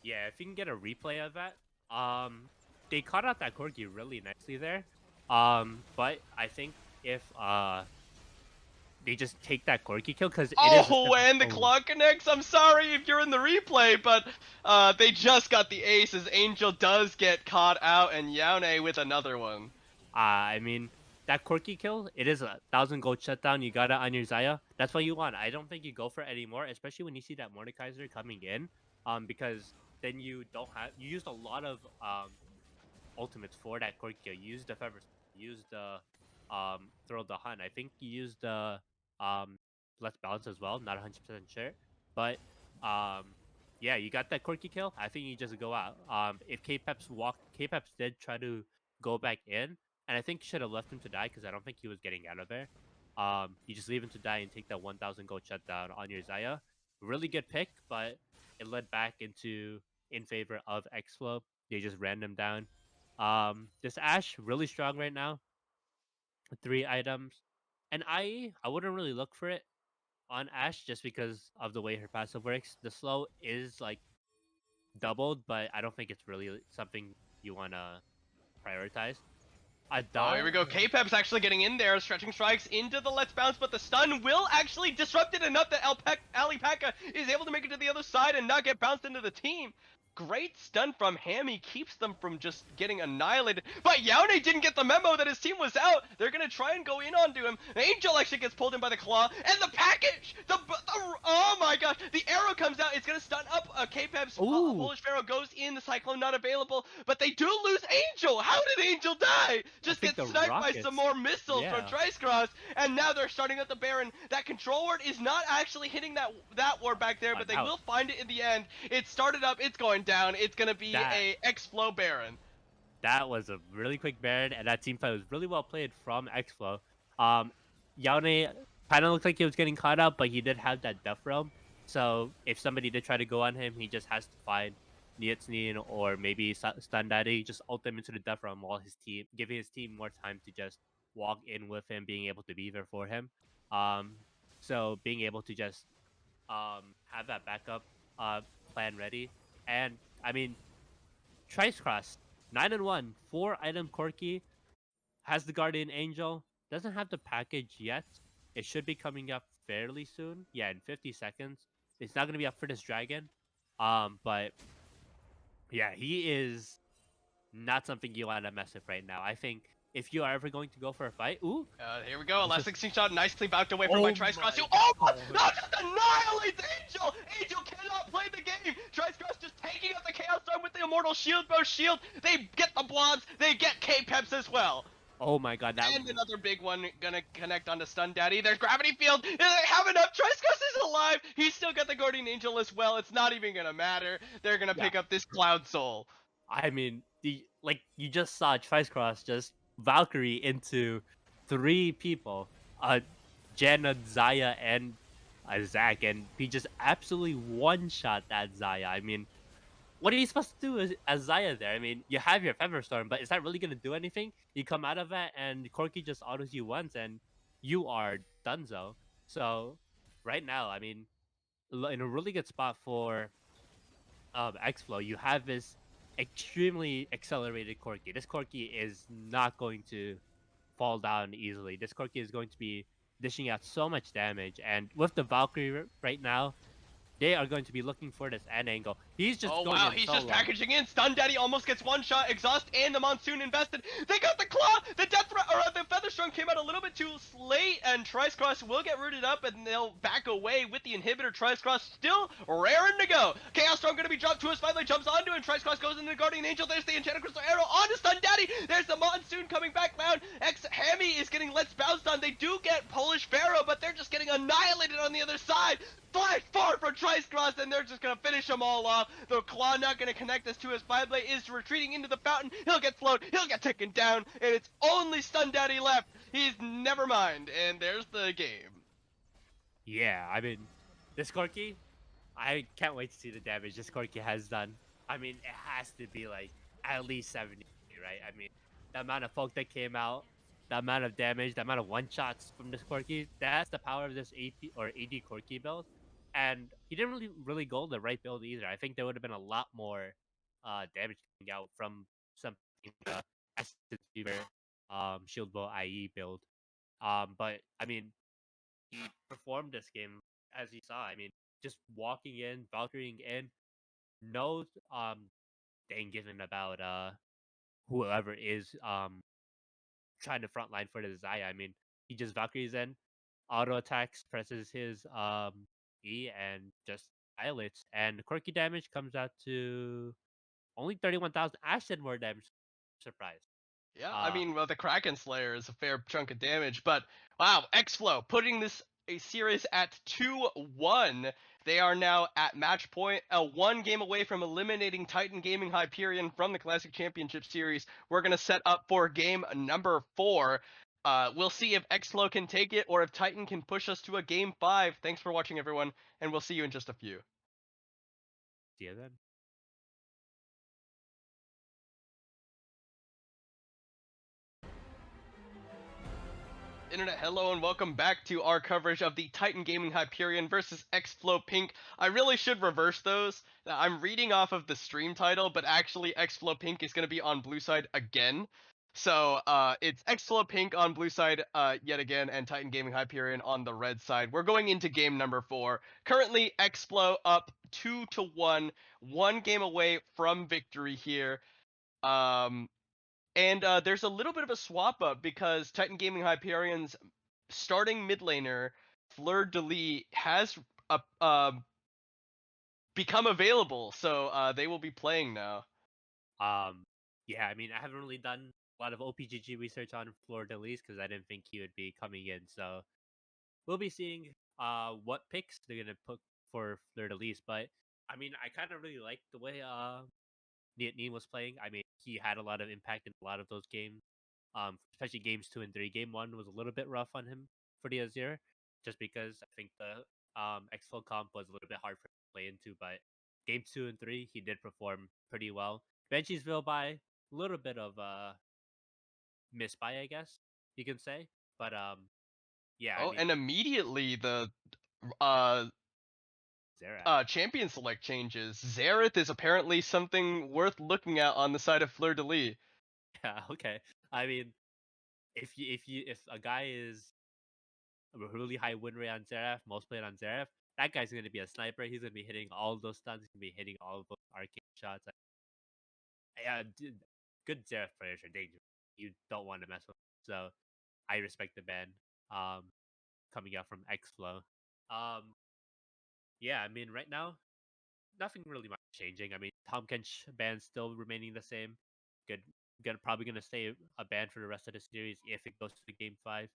Yeah, if you can get a replay of that, they caught out that Corgi really nicely there. But I think if they just take that Corgi kill, because And the clock connects. I'm sorry if you're in the replay, but they just got the ace as Angel does get caught out and Yaone with another one. I mean, that Corgi kill, it is 1,000 gold shutdown. You got it on your Zaya. That's what you want. I don't think you go for it anymore, especially when you see that Mordekaiser coming in. Because then you used a lot of ultimates for that Corgi kill. You used the Fever, used the Throw the Hunt. I think you used the Let's Balance as well. Not 100% sure, but yeah, you got that Corgi kill. I think you just go out. If K-Peps did try to go back in, and I think you should have left him to die because I don't think he was getting out of there. You just leave him to die and take that 1,000 gold shutdown on your Zaya. Really good pick, but it led back in favor of Xflow. They just ran him down. This Ashe really strong right now. 3 items, and I wouldn't really look for it on Ashe just because of the way her passive works. The slow is like doubled, but I don't think it's really something you want to prioritize. Oh, here we go. K-Pep's actually getting in there, stretching strikes into the Let's Bounce, but the stun will actually disrupt it enough that Alipaka is able to make it to the other side and not get bounced into the team. Great stun from Hammy, keeps them from just getting annihilated. But Yaone didn't get the memo that his team was out. They're going to try and go in onto him. Angel actually gets pulled in by the claw. And the package! Oh my gosh! The arrow comes out. It's going to stun up K-Pep's Polish Pharaoh goes in. The Cyclone not available. But they do lose Angel. How did Angel die? Just gets sniped by some more missiles from Trice Cross. And now they're starting up the Baron. That control ward is not actually hitting that ward back there. But they will find it in the end. It started up. It's going down. It's gonna be a Xflow Baron. That was a really quick Baron, and that team fight was really well played from Xflow. Yaone kind of looked like he was getting caught up, but he did have that Death Realm. So if somebody did try to go on him, he just has to find Neatsneen or maybe Stun Daddy, just ult them into the Death Realm while giving his team more time to just walk in with him, being able to be there for him. So being able to just have that backup plan ready. And I mean, Trice Cross 9-1, 4 item Corki, has the Guardian Angel, doesn't have the package yet. It should be coming up fairly soon. Yeah, in 50 seconds. It's not gonna be up for this dragon. But yeah, he is not something you want to mess with right now. I think if you are ever going to go for a fight, here we go. Elastic shot nicely backed away from my Trice Cross. No, just annihilates Angel. Angel cannot play the game. Trice Cross just taking out the Chaos Storm with the Immortal Shield, bow shield. They get the blobs. They get K-Peps as well. Oh my god, and another big one gonna connect onto Stun Daddy. There's Gravity Field. They have enough. Trice Cross is alive. He's still got the Guardian Angel as well. It's not even gonna matter. They're gonna pick up this Cloud Soul. I mean, you just saw Trice Cross just Valkyrie into 3 people, Jenna, Zaya, and Zac, and he just absolutely one-shot that Zaya. I mean, what are you supposed to do as Zaya there? I mean, you have your Featherstorm, but is that really going to do anything? You come out of it, and Corki just autos you once, and you are donezo. So, right now, I mean, in a really good spot for Xflow, you have this extremely accelerated Corki. This Corki is not going to fall down easily. This Corki is going to be dishing out so much damage, and with the Valkyrie right now, they are going to be looking for this end angle. He's just Oh going wow, in he's solo. just packaging in. Stun Daddy almost gets one shot. Exhaust and the Monsoon invested. They got the claw. The the Featherstone came out a little bit too late, and Trice Cross will get rooted up, and they'll back away with the inhibitor. Trice Cross still raring to go. Chaos Storm gonna be dropped to his finally jumps onto, and Trice Cross goes into the Guardian Angel. There's the Enchanted Crystal Arrow onto Stun Daddy. There's the Monsoon coming back down. Hammy is getting Let's Bounce on. They do get Polish Pharaoh, but they're just getting annihilated on the other side. Flash forward from Trice Cross, and they're just gonna finish them all off. The Claw not gonna connect us to his Fire Blade, is retreating into the fountain. He'll get slowed, he'll get taken down, and it's only Stun Daddy left. He's never mind, and there's the game. Yeah, I mean, this Corki, I can't wait to see the damage this Corki has done. I mean, it has to be like at least 70, right? I mean, the amount of folk that came out, the amount of damage, the amount of one-shots from this Corki, that's the power of this AP or AD Corki build. And he didn't really go the right build either. I think there would have been a lot more damage coming out from something Shield Bow IE build. But I mean, he performed this game as you saw. I mean, just walking in, Valkyrieing in, no dang giving about whoever is trying to frontline for the Zaya. I mean, he just Valkyries in, auto attacks, presses his E, and just violates. And quirky damage comes out to only 31,000. Ash did more damage. Surprise. Yeah, I mean, well, the Kraken Slayer is a fair chunk of damage, but wow, Xflow putting this a series at 2-1. They are now at match point, one game away from eliminating Titan Gaming Hyperion from the Classic Championship Series. We're gonna set up for game number 4. We'll see if Xflow can take it or if Titan can push us to a game 5. Thanks for watching, everyone, and we'll see you in just a few. See you then. Internet, hello and welcome back to our coverage of the Titan Gaming Hyperion versus Xflow Pink. I really should reverse those. I'm reading off of the stream title, but actually Xflow Pink is going to be on blue side again. So it's Xflow Pink on blue side yet again, and Titan Gaming Hyperion on the red side. We're going into game number 4. Currently Xflow up 2-1, one game away from victory here. And there's a little bit of a swap up because Titan Gaming Hyperion's starting mid laner, Fleur de Lis, has become available, so they will be playing now. Yeah, I mean, I haven't really done a lot of OPGG research on Fleur de Lis because I didn't think he would be coming in. So we'll be seeing what picks they're gonna put for Fleur de Lis. But I mean, I kind of really like the way Nian was playing. I mean, he had a lot of impact in a lot of those games, especially games 2 and 3. Game 1 was a little bit rough on him for the Azir, just because I think the Xflow comp was a little bit hard for him to play into. But game 2 and 3, he did perform pretty well. Banshee's Vilby, a little bit of a misbuy, I guess you can say. But yeah. Oh, I mean, and immediately the Xerath. champion select changes. Xerath is apparently something worth looking at on the side of Fleur de Lis. Yeah, okay. I mean, if a guy is a really high win rate on Xerath, most played on Xerath, that guy's gonna be a sniper. He's gonna be hitting all of those stuns. He's gonna be hitting all of those arcade shots. Yeah, good Xerath players are dangerous. You don't want to mess with them. So I respect the ban coming out from Xflow. Yeah, I mean, right now, nothing really much changing. I mean, Tom Kench ban still remaining the same. Probably gonna stay a ban for the rest of the series if it goes to game 5.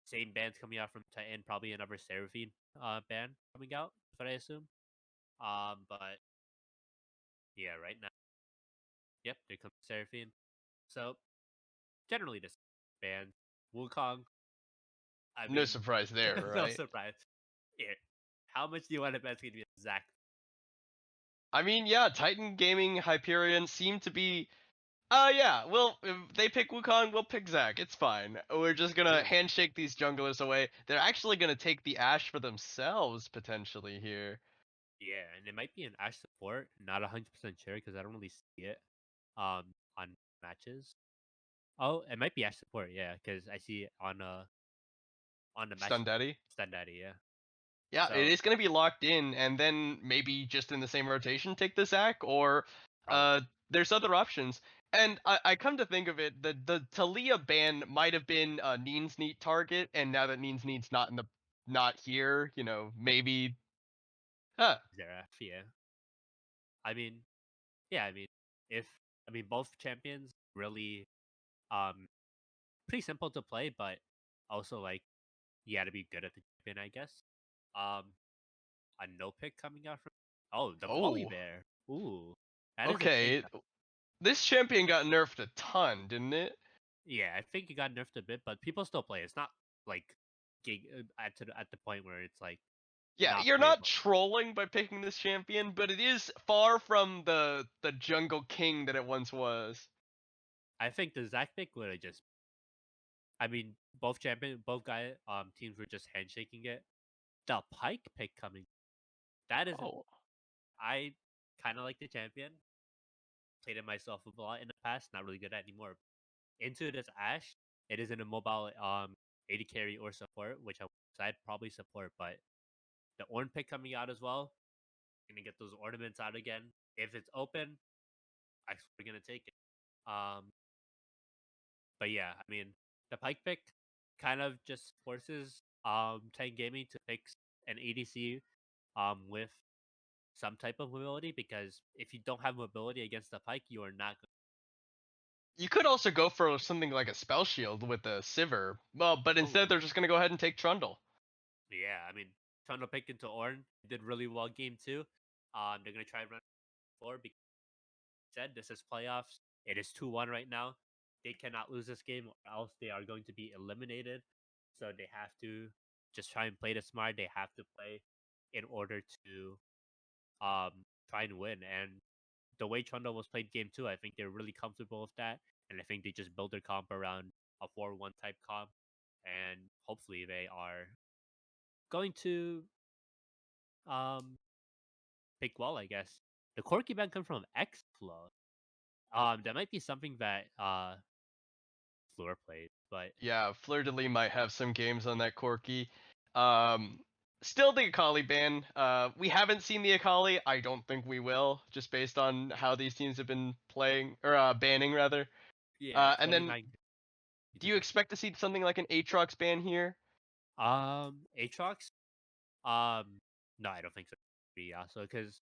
Same bands coming out from Titan, probably another Seraphine ban coming out, is what I assume. But yeah, right now, yep, there comes Seraphine. So generally this band, Wukong. I mean, No surprise there, no right? surprise. Yeah. How much do you want to bet it's gonna be exact? I mean, yeah, Titan Gaming, Hyperion seem to be. Yeah, well, if they pick Wukong, we'll pick Zac. It's fine. We're just gonna Ooh. handshake these junglers away. They're actually gonna take the Ashe for themselves, potentially, here. Yeah, and it might be an Ashe support. Not 100% sure because I don't really see it on matches. Oh, it might be Ashe support. Yeah, because I see it on the match Stun Daddy. Stun Daddy. Yeah. Yeah, it So is gonna be locked in, and then maybe just in the same rotation take the Zac, or probably. there's other options. And I come to think of it, the Talia ban might have been Neen's Neat target, and now that Neen's Neat's not here, maybe. Huh. Xerath, yeah. I mean, yeah, if both champions really um pretty simple to play, but also like you got to be good at the champion, I guess. Um, a no pick coming out from the volley Oh, bear. Ooh, that is a take. okay. This champion got nerfed a ton, didn't it? Yeah, I think it got nerfed a bit, but people still play. It's not like at the point where it's like Yeah, not you're not playable. trolling by picking this champion, but it is far from the jungle king that it once was. I think the Zac pick would have just. Both guy teams were just handshaking it. The Pike pick coming. That is Oh. I kind of like the champion. Played it myself a lot in the past. Not really good at anymore. Into this Ashe, it is in a mobile AD carry or support, which I'd probably support. But the Ornn pick coming out as well. Gonna get those ornaments out again. If it's open, we're gonna take it. But yeah, the Pike pick kind of just forces Titan Gaming to pick an ADC with some type of mobility, because if you don't have mobility against the Pike, you are not. You could also go for something like a spell shield with a Sivir. Well, but instead Oh, they're just gonna go ahead and take Trundle. yeah. Trying to pick into Ornn did really well game 2. They're gonna try and run 4 because said this is playoffs. It is 2-1 right now. They cannot lose this game or else they are going to be eliminated. So they have to just try and play the smart. They have to play in order to try and win. And the way Trundle was played game 2, I think they're really comfortable with that. And I think they just build their comp around a 4-1 type comp. And hopefully they are going to um pick well, I guess. The Corki ban comes from Xflow. That might be something that Fleur plays, but Yeah, Fleur de Lis might have some games on that Corki. Um, Still the Akali ban. We haven't seen the Akali. I don't think we will, just based on how these teams have been playing or banning rather. yeah, And then, 29. do you expect to see something like an Aatrox ban here? Aatrox? No, I don't think so. Yeah, so because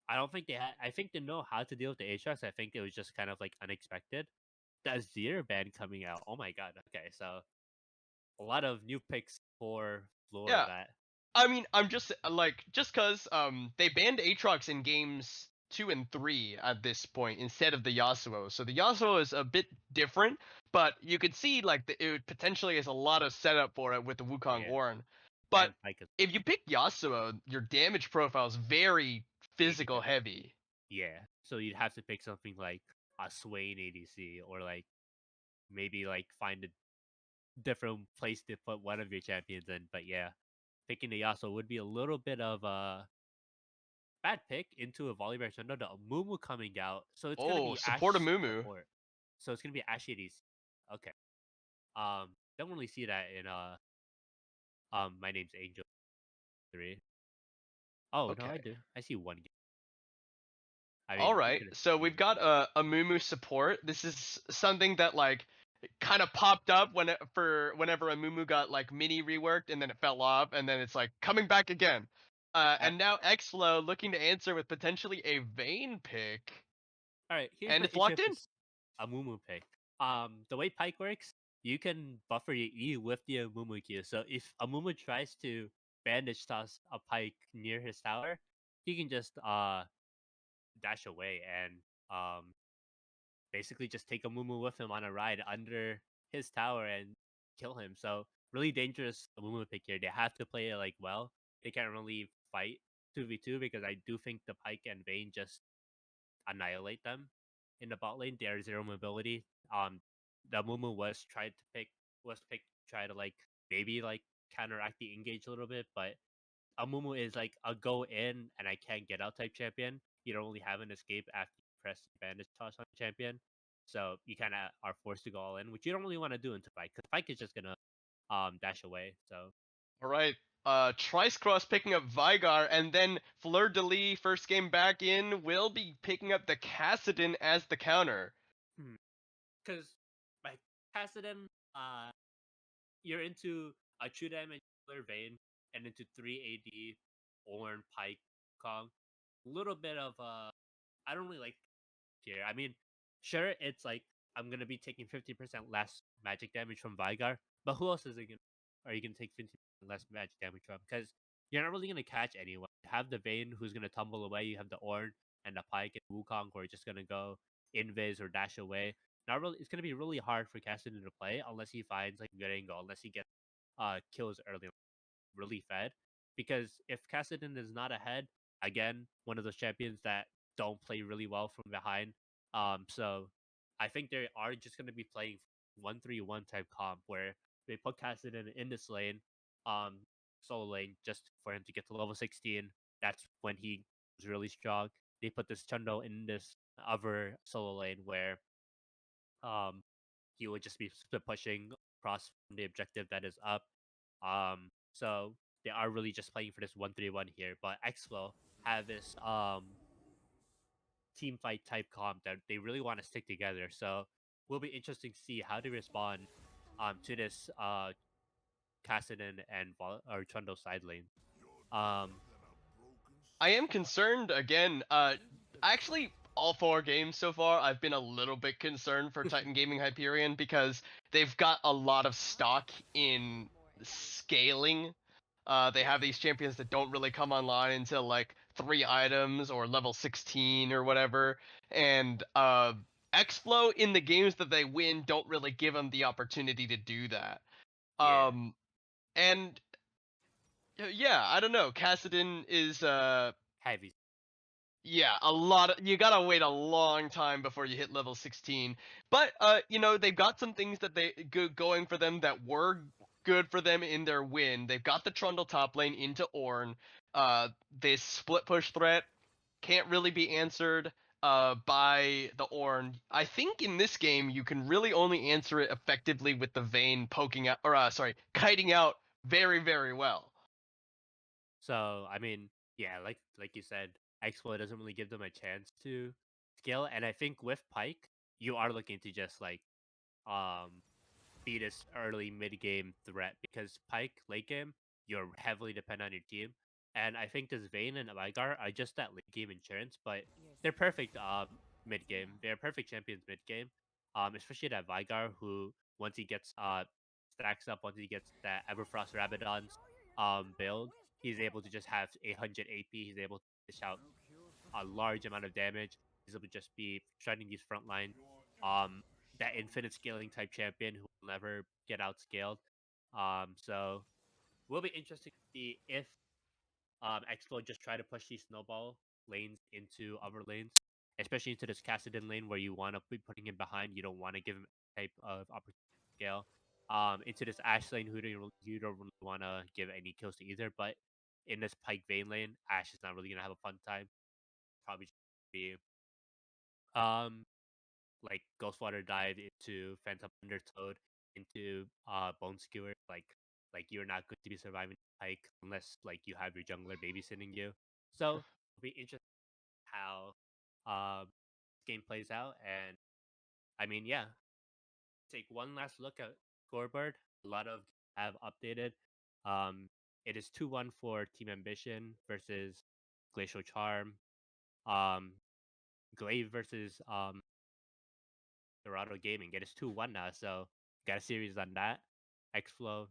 I don't think I think they know how to deal with the Aatrox. I think it was just kind of like unexpected. The Azir ban coming out. Oh my god. Okay, so a lot of new picks for Fleur Yeah, that. I mean, I'm just just cause they banned Aatrox in games 2 and 3 at this point instead of the Yasuo. So the Yasuo is a bit different, but you could see like it potentially has a lot of setup for it with the Wukong Yeah, Ornn. But and Pike is if you pick Yasuo, your damage profile is very 80 physical heavy. heavy. Yeah, so you'd have to pick something like a Swain ADC, or like maybe like find a different place to put one of your champions in. But yeah, picking the Yasuo would be a little bit of a bad pick into a Volibear Trundle. The Amumu coming out, so it's gonna Oh, be support a Ashe Mumu. support. So it's gonna be Ashe ADC. Okay. Don't really see that in My Name's Angel 3. Oh no, I Okay. do. I see one game. All You right, could so assume. we've got a Mumu support. This is something that like kind of popped up whenever a Mumu got like mini reworked and then it fell off and then it's like coming back again. Uh, And now Xflow looking to answer with potentially a Vayne pick, all right, here's and the it's issue locked of in. this Amumu pick. The way Pike works, you can buffer your E with the Amumu Q. So if Amumu tries to bandage toss a Pike near his tower, he can just dash away and basically just take a Mumu with him on a ride under his tower and kill him. So really dangerous Mumu pick here. They have to play it like well. They can't really fight 2v2 because I do think the Pyke and Vayne just annihilate them in the bot lane. They are zero mobility. The Mumu was picked to try to like maybe like counteract the engage a little bit, but Amumu is like a go in and I can't get out type champion. You don't really have an escape after you press the bandage toss on the champion. So you kind of are forced to go all in, which you don't really want to do into Pyke, because Pyke is just gonna dash away. So All right. Trice Cross picking up Vigar, and then Fleur de Lis, first game back in, will be picking up the Cassidon as the counter. because like Kassadin, you're into a 2 damage killer Vayne and into 3 AD Ornn Pyke Kong. A little bit of I don't really like here. I mean, sure, it's like I'm gonna be taking 50% less magic damage from Vigar, but who else are you gonna take 50% less magic damage from? Because you're not really gonna catch anyone. You have the Vayne who's gonna tumble away. You have the Ornn and the Pyke and Wukong who are just gonna go invis or dash away. Not really. It's gonna be really hard for Cassidy to play unless he finds like a good angle, unless he gets kills early, really fed. Because if Cassidon is not ahead, again, one of those champions that don't play really well from behind. So I think they are just going to be playing 1-3-1 type comp where they put Cassidon in this lane, solo lane, just for him to get to level 16. That's when he was really strong. They put this Chundo in this other solo lane where he would just be split pushing across the objective that is up. So they are really just playing for this 1-3-1 here. But Xflow have this team fight type comp that they really want to stick together. So will be interesting to see how they respond to this Kassadin and or Chundo side lane. I am concerned again. Actually, all 4 games so far, I've been a little bit concerned for Titan Gaming Hyperion because they've got a lot of stock in scaling. They have these champions that don't really come online until like 3 items or level 16 or whatever, and Xflow in the games that they win don't really give them the opportunity to do that. Yeah. And yeah, I don't know. Cassidon is Heavy. yeah, you gotta wait a long time before you hit level 16. But you know, they've got some things that they going for them that were good for them in their win. They've got the Trundle top lane into Ornn. This split push threat can't really be answered by the Ornn. I think in this game you can really only answer it effectively with the Vayne poking out, or kiting out very, very well. So I mean, yeah, like you said, Xflow doesn't really give them a chance to scale, and I think with Pyke, you are looking to just like be this early mid game threat because Pyke late game, you're heavily dependent on your team. And I think this Vayne and Vigar are just that late game insurance, but they're perfect mid game. They're perfect champions mid game. Especially that Vigar who once he gets stacks up, once he gets that Everfrost Rabadon's build, he's able to just have 800 AP, he's able to dish out a large amount of damage. He's able to just be shredding these frontline. That infinite scaling type champion who will never get outscaled. So will be interesting to see if Xflow just try to push these snowball lanes into other lanes, especially into this Cassidon lane where you want to be putting him behind. You don't want to give him a type of opportunity to scale. Into this Ashe lane, you don't really want to give any kills to either. But in this Pyke Vayne lane, Ashe is not really gonna have a fun time. Probably just be like Ghostwater dive into Phantom Undertoad into Bone Skewer, like you're not going to be surviving Pyke unless like you have your jungler babysitting you. So it'll be interesting how this game plays out. And I mean, yeah, take one last look at scoreboard. A lot of have updated. Um, it is 2-1 for Team Ambition versus Glacial Charm. Glaive versus Dorado Gaming. It is 2-1 now, so got a series on that. Xflow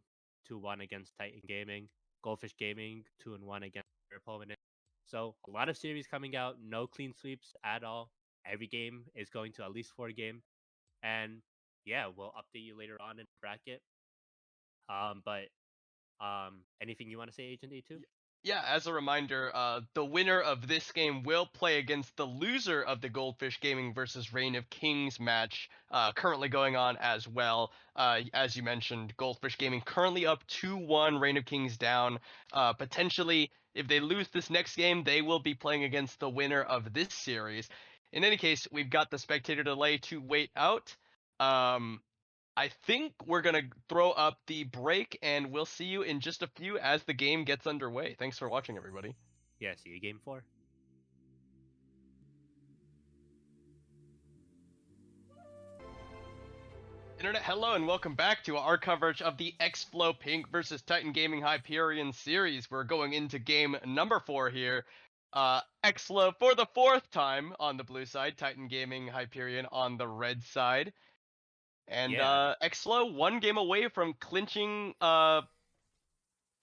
2-1 against Titan Gaming. Goldfish Gaming 2-1 against their opponent. So a lot of series coming out. No clean sweeps at all. Every game is going to at least 4 games. And yeah, we'll update you later on in the bracket. But anything you want to say, Agent A2? Yeah, as a reminder, the winner of this game will play against the loser of the Goldfish Gaming versus Reign of Kings match, currently going on as well. As you mentioned, Goldfish Gaming currently up 2-1, Reign of Kings down. Potentially, if they lose this next game, they will be playing against the winner of this series. In any case, we've got the spectator delay to wait out. I think we're going to throw up the break, and we'll see you in just a few as the game gets underway. Thanks for watching, everybody. Yeah, see you game 4. Internet, hello, and welcome back to our coverage of the Xflow Pink versus Titan Gaming Hyperion series. We're going into game number 4 here. Xflow for the 4th time on the blue side, Titan Gaming Hyperion on the red side. And Yeah. Xflow 1 game away from clinching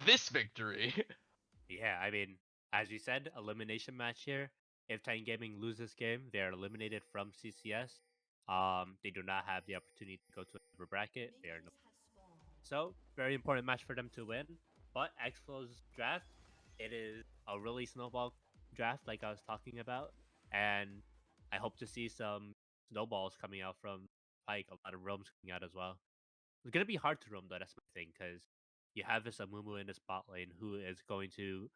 this victory. Yeah, I mean, as you said, elimination match here. If Titan Gaming loses this game, they are eliminated from CCS. They do not have the opportunity to go to another bracket. They are no. So very important match for them to win. But Xflow's draft, it is a really snowball draft, like I was talking about, and I hope to see some snowballs coming out from like a lot of roams coming out as well. It's gonna be hard to roam though. That's my thing, because you have this Amumu in the spot lane who is going to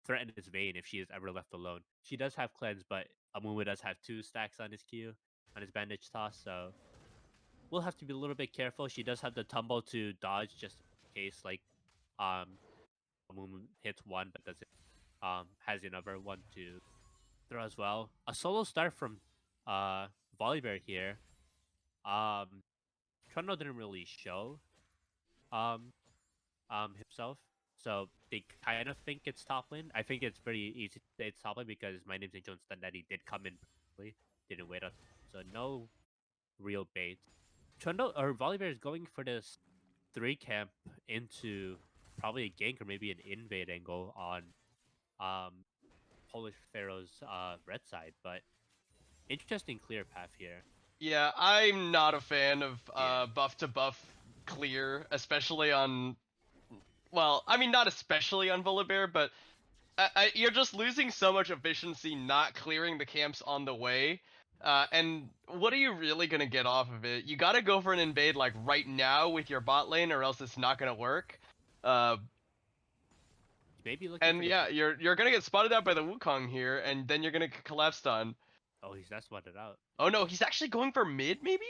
threaten his Vayne if she is ever left alone. She does have cleanse, but Amumu does have 2 stacks on his Q, on his bandage toss, so we'll have to be a little bit careful. She does have the tumble to dodge just in case like Amumu hits one but doesn't has another one to throw as well. A solo start from Volibear here. Trundle didn't really show himself. So they kind of think it's top lane. I think it's pretty easy to say it's top lane because my name's Jones that he did come in early, didn't wait up. So no real bait. Trundle or Volibear is going for this 3 camp into probably a gank or maybe an invade angle on Polish Pharaoh's red side, but interesting clear path here. Yeah, I'm not a fan of Yeah. buff to buff clear, especially on. Well, I mean, not especially on Volibear, but you're just losing so much efficiency not clearing the camps on the way. And what are you really gonna get off of it? You gotta go for an invade like right now with your bot lane, or else it's not gonna work. Maybe looking And for yeah, you're gonna get spotted out by the Wukong here, and then you're gonna get collapsed on. Oh, he's not spotted out. Oh no, he's actually going for mid, maybe?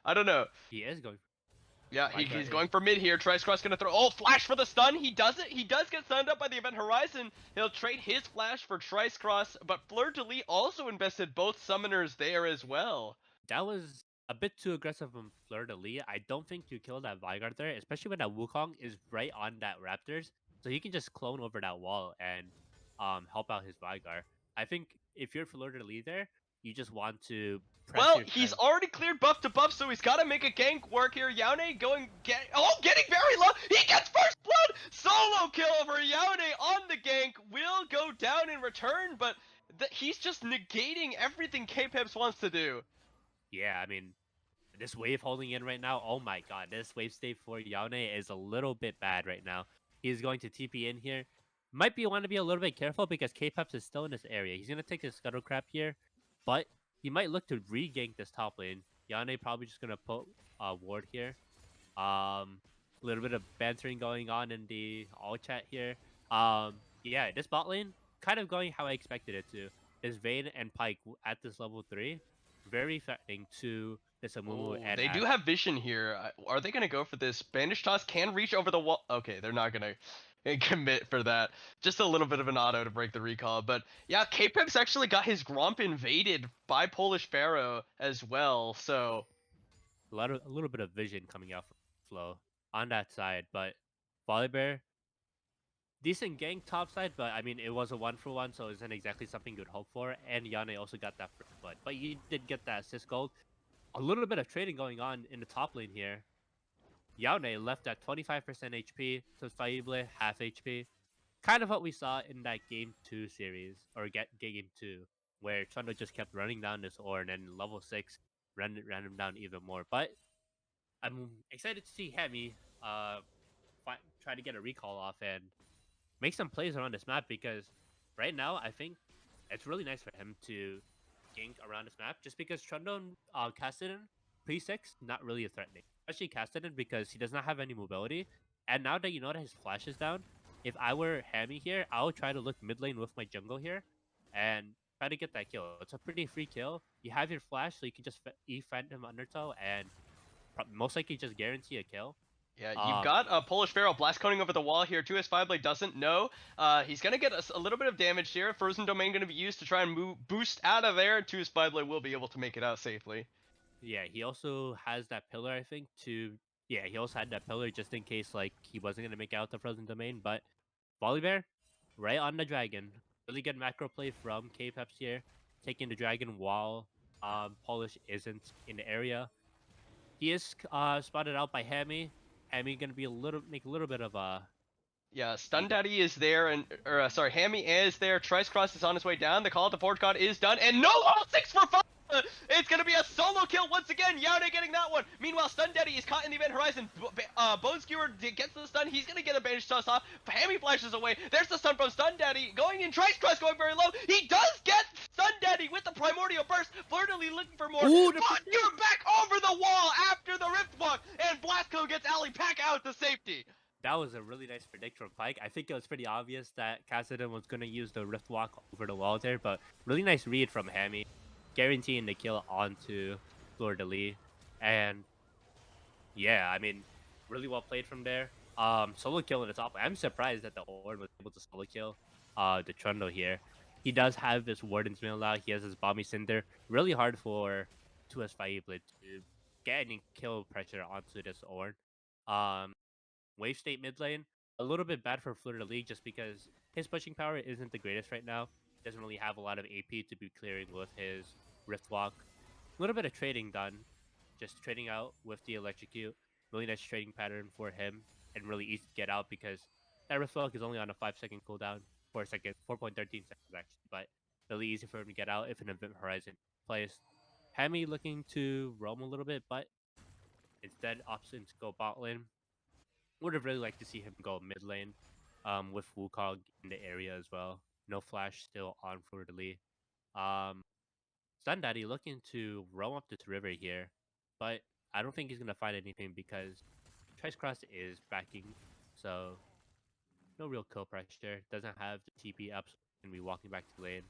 I don't know. He is going. Yeah, My he's God, going for mid here. Trice-Cross gonna throw. Oh, flash for the stun. He does it. He does get stunned up by the Event Horizon. He'll trade his flash for Trice-Cross, but Fleur de Lis also invested both summoners there as well. That was a bit too aggressive from Fleur de Lis. I don't think you kill that Vanguard there, especially when that Wukong is right on that Raptors. So he can just clone over that wall and help out his Vanguard. I think if you're Fleur de Lis there, you just want to press Well, your he's friend. already cleared buff to buff, so he's got to make a gank work here. Yaone getting very low. He gets first blood. Solo kill over Yaone on the gank. Will go down in return, but he's just negating everything K-Peps wants to do. Yeah, I mean, this wave holding in right now, oh my god, this wave state for Yaone is a little bit bad right now. He's going to TP in here. Might want to be a little bit careful because K-Peps is still in this area. He's going to take his Scuttle Crab here, but he might look to re-gank this top lane. Yaone probably just going to put ward here. A little bit of bantering going on in the all chat here. Yeah, this bot lane kind of going how I expected it to. This Vayne and Pyke at this level 3, very threatening to this Amumu. And They do have vision here. Are they going to go for this? Bandage Toss can reach over the wall. Okay, they're not going to commit for that. Just a little bit of an auto to break the recall. But yeah, K-Peps actually got his Gromp invaded by Polish Pharaoh as well. So a little bit of vision coming out from Flow on that side, but Volibear, decent gank top side, but I mean it was a 1-for-1, so it isn't exactly something you'd hope for. And Yaone also got that first blood, but you did get that assist gold. A little bit of trading going on in the top lane here. Yaone left at 25% HP, so Faible half HP. Kind of what we saw in that Game 2 series, or Game 2, where Trundle just kept running down this ore, and then level 6 ran him down even more. But I'm excited to see Hemi try to get a recall off and make some plays around this map, because right now I think it's really nice for him to gank around this map, just because Trundle and Cassidy pre-6 not really threatening, especially Cassidy because he does not have any mobility. And now that you know that his flash is down, if I were Hammy here, I would try to look mid lane with my jungle here and try to get that kill. It's a pretty free kill. You have your flash, so you can just Phantom Undertow and most likely just guarantee a kill. Yeah, you've got a Polish Pharaoh blast coning over the wall here. 2S5 Blade doesn't know. He's going to get a little bit of damage here. Frozen Domain going to be used to try and boost out of there. 2S5 Blade will be able to make it out safely. Yeah, he also has that pillar, I think, yeah, he also had that pillar just in case, like, he wasn't going to make out the Frozen Domain. But Volibear, right on the Dragon. Really good macro play from K-Peps here, taking the Dragon while Polish isn't in the area. He is spotted out by Hammy. Hammy gonna be make a little bit of a. Yeah, Stun Daddy is there, and sorry, Hammy is there. Trice Cross is on his way down. The call at the Forge God is done, and no all 6 for 5. It's gonna be a solo kill once again. Yaone getting that one. Meanwhile, Stun Daddy is caught in the event horizon. Bone Skewer gets the stun. He's gonna get a bandage toss off. Hammy flashes away. There's the stun from Stun Daddy going in. Trice Cross going very low. He does get Stun Daddy with the Primordial Burst. Flirtily looking for more. Ooh, But you're back over the wall after the Rift Walk, and Blasco gets Ali Pack out to safety. That was a really nice predict from Pyke. I think it was pretty obvious that Cassidy was gonna use the Rift Walk over the wall there, but really nice read from Hammy, guaranteeing the kill onto Fleur de Lis. And yeah, I mean, really well played from there. Solo kill in the top lane. I'm surprised that the Ornn was able to solo kill the Trundle here. He does have his Warden's Mail now. He has his Bomby Cinder. Really hard for 2S5 Blade to get any kill pressure onto this Ornn. Wave State mid lane, a little bit bad for Fleur de Lis just because his pushing power isn't the greatest right now. Doesn't really have a lot of AP to be clearing with his Rift Walk. A little bit of trading done, just trading out with the Electrocute. Really nice trading pattern for him, and really easy to get out because that Rift Walk is only on a 5-second cooldown, 4.13 seconds actually, but really easy for him to get out if an Event Horizon plays. Hammy looking to roam a little bit, but instead opts to go bot lane. Would have really liked to see him go mid lane with Wukong in the area as well. No flash still on Fleur de Lis. Stun Daddy looking to roam up this river here, but I don't think he's going to find anything because Trice Cross is backing, so no real kill pressure. Doesn't have the TP up, so he's going to be walking back to lane.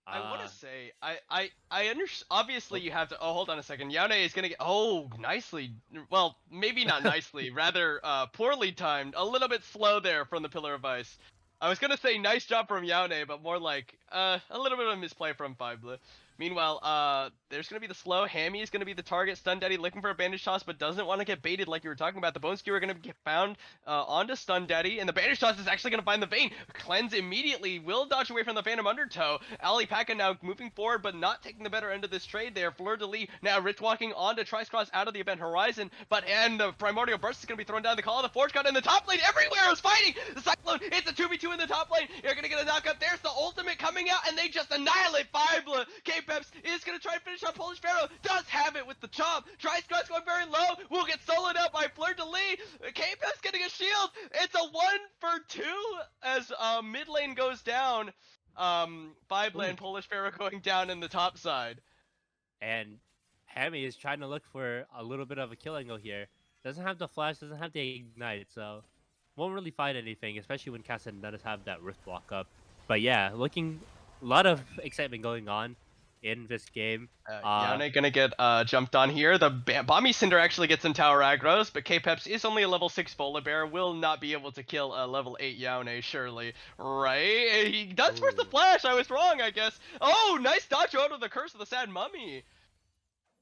I want to say, I understand. Obviously, you have to. Oh, hold on a second. Yaone is gonna get. Oh, nicely. Well, maybe not nicely. Rather, poorly timed. A little bit slow there from the Pillar of Ice. I was gonna say nice job from Yaone, but more like a little bit of a misplay from Fible. Meanwhile, there's going to be the slow. Hammy is going to be the target. Stun Daddy looking for a bandage toss, but doesn't want to get baited like you were talking about. The Bone Skewer are going to get found onto Stun Daddy, and the bandage toss is actually going to find the Vayne. Cleanse immediately. Will dodge away from the Phantom Undertow. Ali Paka now moving forward, but not taking the better end of this trade there. Fleur de Lis now Rift walking onto Trice Cross out of the event horizon, and the Primordial Burst is going to be thrown down. The call of the Forge God in the top lane. Everywhere is fighting. The Cyclone, it's a 2v2 in the top lane. You're going to get a knockup. There's the ultimate coming out, and they just annihilate Fibla. K-Peps is going to try and finish on Polish Pharaoh. Does have it with the chomp. Trice Cross going very low. Will get soloed out by Fleur de Lis. K-Peps getting a shield. It's a 1 for 2 as mid lane goes down. Fibla and Polish Pharaoh going down in the top side. And Hammy is trying to look for a little bit of a kill angle here. Doesn't have the flash, doesn't have the ignite, so won't really find anything, especially when Cassidy does have that Rift Walk up. But yeah, looking a lot of excitement going on in this game. Yaone gonna get jumped on here. The Bomby Cinder actually gets in tower aggros, but K-Peps is only a level 6 Volibear, will not be able to kill a level 8 Yaone, surely. Right? He does force the flash, I was wrong, I guess. Oh, nice dodge out of the Curse of the Sad Mummy.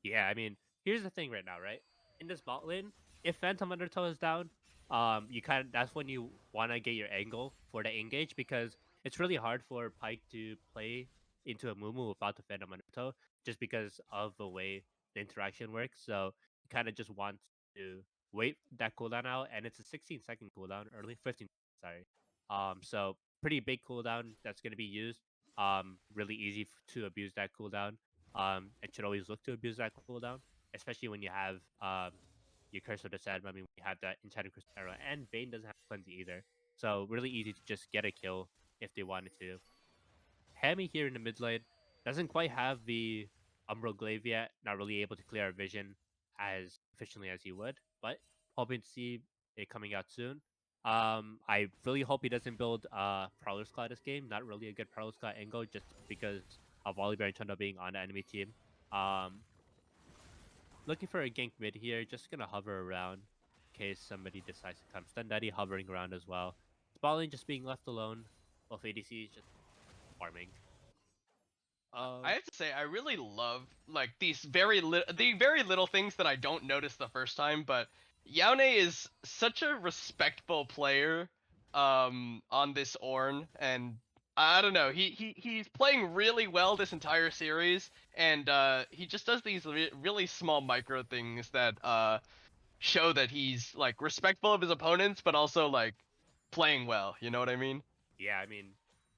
Yeah, I mean, here's the thing right now, right? In this bot lane, if Phantom Undertow is down, that's when you want to get your angle for the engage, because it's really hard for Pyke to play into a Mumu without the Phantom Undertow, just because of the way the interaction works. So you kind of just want to wait that cooldown out, and it's a 16-second cooldown, early 15, sorry. So pretty big cooldown that's going to be used. Really easy to abuse that cooldown. And should always look to abuse that cooldown, especially when you have your Curse of the Sad Mummy, when you have that Enchanted Crystal Arrow, and Vayne doesn't have Cleanse either. So really easy to just get a kill if they wanted to. Hammy here in the mid lane doesn't quite have the Umbral Glaive yet, not really able to clear our vision as efficiently as he would, but hoping to see it coming out soon. I really hope he doesn't build Prowler's Claw this game. Not really a good Prowler's Claw angle just because of Volibear and Chundra being on the enemy team. Looking for a gank mid here, just gonna hover around in case somebody decides to come. Stun Daddy hovering around as well. Spalling just being left alone, while ADC is just farming. I have to say, I really love like these very little things that I don't notice the first time. But Yaone is such a respectful player, on this Ornn, and I don't know, he's playing really well this entire series, and he just does these really small micro things that show that he's like respectful of his opponents, but also like playing well. You know what I mean? Yeah, I mean,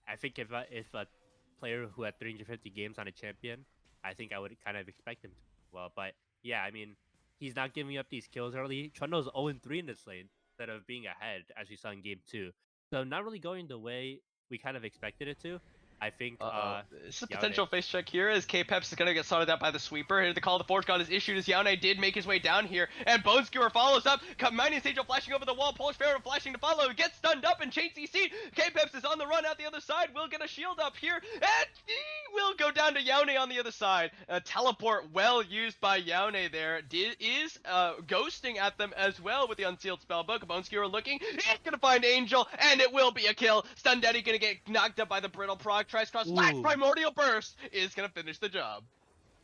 I think if a player who had 350 games on a champion, I think I would kind of expect him to do well. But yeah, I mean, he's not giving up these kills early. Trundle's 0-3 in this lane instead of being ahead, as we saw in game 2. So not really going the way we kind of expected it to. I think this is a potential face check here as K-Peps is going to get sorted out by the sweeper. Here the call to Forge God is issued as Yaone did make his way down here, and Bone Skewer follows up. Mighty Angel flashing over the wall, Polish Pharaoh flashing to follow, gets stunned up and chain CC. K-Peps is on the run out the other side, will get a shield up here, and he will go down to Yaone on the other side. A teleport well used by Yaone there. Is ghosting at them as well with the unsealed spellbook. Bone Skewer looking, he's going to find Angel, and it will be a kill. Stun Daddy going to get knocked up by the brittle proc. Tries cross last primordial burst is gonna finish the job.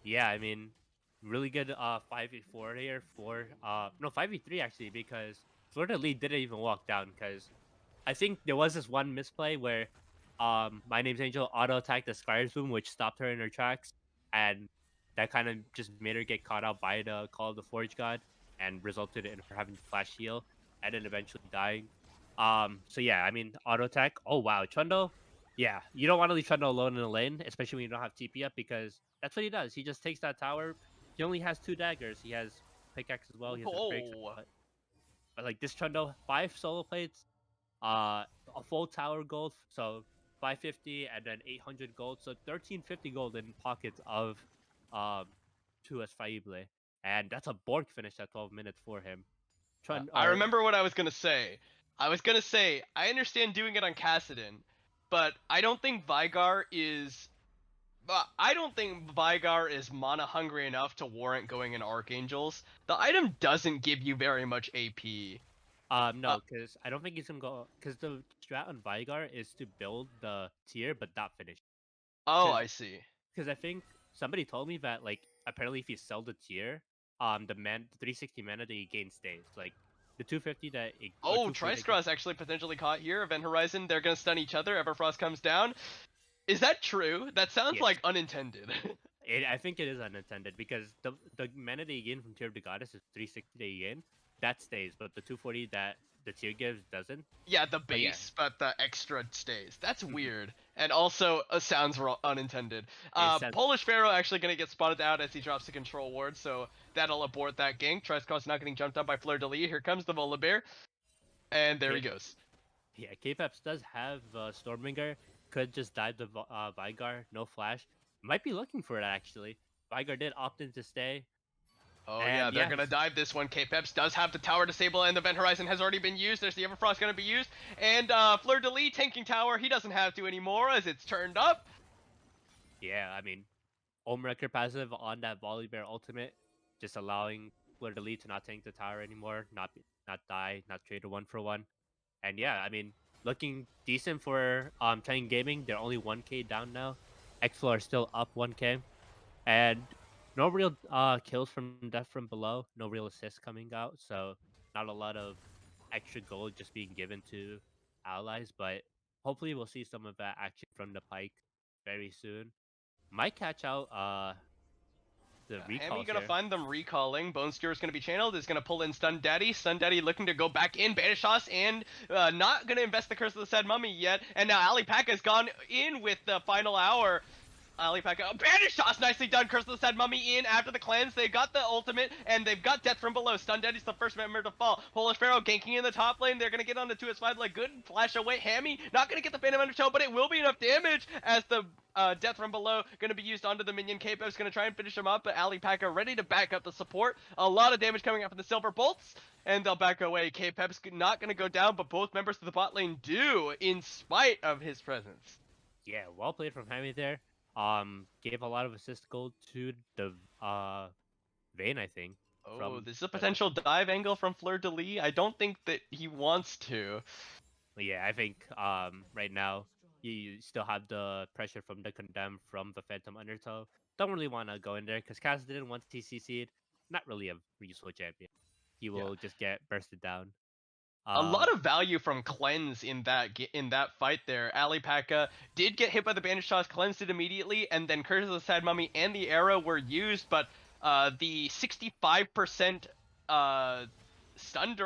Yeah, I mean, really good 5v4 here for no 5v3 actually, because Florida Lee didn't even walk down, because I think there was this one misplay where My Name's Angel auto attacked the Sky's Boom, which stopped her in her tracks, and that kind of just made her get caught out by the Call of the Forge God and resulted in her having to flash heal and then eventually dying. So yeah, I mean, auto attack. Oh wow, Trundle. Yeah, you don't want to leave Trundle alone in the lane, especially when you don't have TP up, because that's what he does. He just takes that tower. He only has 2 daggers. He has pickaxe as well. He has his breaks, but like this Trundle, 5 solo plates, a full tower gold, so 550 and then 800 gold, so 1350 gold in pockets of 2S Faible, and that's a Borg finish at 12 minutes for him. I remember what I was gonna say. I understand doing it on Kassadin, but I don't think Vigar is mana hungry enough to warrant going in Archangels. The item doesn't give you very much AP. No, because I don't think he's gonna go. Because the strat on Vigar is to build the tier but not finish. Oh, I see. Because I think somebody told me that like apparently if you sell the tier, the 360 mana that you gain stays. Like the 250 that. Tricecross actually potentially caught here. Event Horizon, they're gonna stun each other. Everfrost comes down. Is that true? That sounds like unintended. I think it is unintended, because the mana that you gain from Tier of the Goddess is 360 that you gain. That stays, but the 240 that the tier gives doesn't. Yeah, the base, but the extra stays. That's weird. And also, sounds unintended. Polish Pharaoh actually going to get spotted out as he drops the control ward, so that'll abort that gank. Tricecross not getting jumped on by Fleur de Lis. Here comes the Volibear. And there he goes. Yeah, K-Peps does have Stormbringer. Could just dive the Vigar, no flash. Might be looking for it, actually. Vigar did opt in to stay. Oh yeah, they're gonna dive this one. K-Peps does have the tower disable, and the Event Horizon has already been used. There's the Everfrost gonna be used, and Fleur de Lis tanking tower. He doesn't have to anymore as it's turned up. Yeah, I mean, Omrecker passive on that Volibear ultimate, just allowing Fleur de Lis to not tank the tower anymore, not die, not trade a 1-for-1, and yeah, I mean, looking decent for Titan Gaming. They're only 1k down now. Xflow are still up 1k, and no real kills from death from below, no real assists coming out, so not a lot of extra gold just being given to allies, but hopefully we'll see some of that action from the Pyke very soon. Might catch out the recall. Hammy gonna find them recalling. Bone Skewer's gonna be channeled, is gonna pull in Stun Daddy. Stun Daddy looking to go back in Banish Toss, and not gonna invest the Curse of the Sad Mummy yet, and now Ali Pack has gone in with the final hour. Alipaka. Banish toss, nicely done. Curse of the Sad Mummy in after the cleanse. They got the ultimate, and they've got Death from below. Stun Daddy's the first member to fall. Polish Pharaoh ganking in the top lane. They're gonna get on the 2s5 like good. Flash away. Hammy not gonna get the Phantom Undertow, but it will be enough damage as the Death from below gonna be used onto the minion. K-Pep's gonna try and finish him up, but Alipaka ready to back up the support. A lot of damage coming out from the Silver Bolts, and they'll back away. K-Pep's not gonna go down, but both members of the bot lane do, in spite of his presence. Yeah, well played from Hammy there. Gave a lot of assist gold to the Vayne, I think. Oh, this is a potential dive angle from Fleur de Lis. I don't think that he wants to. But yeah, I think right now you still have the pressure from the Condemn from the Phantom Undertow. Don't really want to go in there because Kaz didn't want TCC'd. Not really a useful champion. He will just get bursted down. A lot of value from cleanse in that fight there. Alipaka did get hit by the bandage toss, cleansed it immediately, and then Curse of the Sad Mummy and the arrow were used, but the 65% stun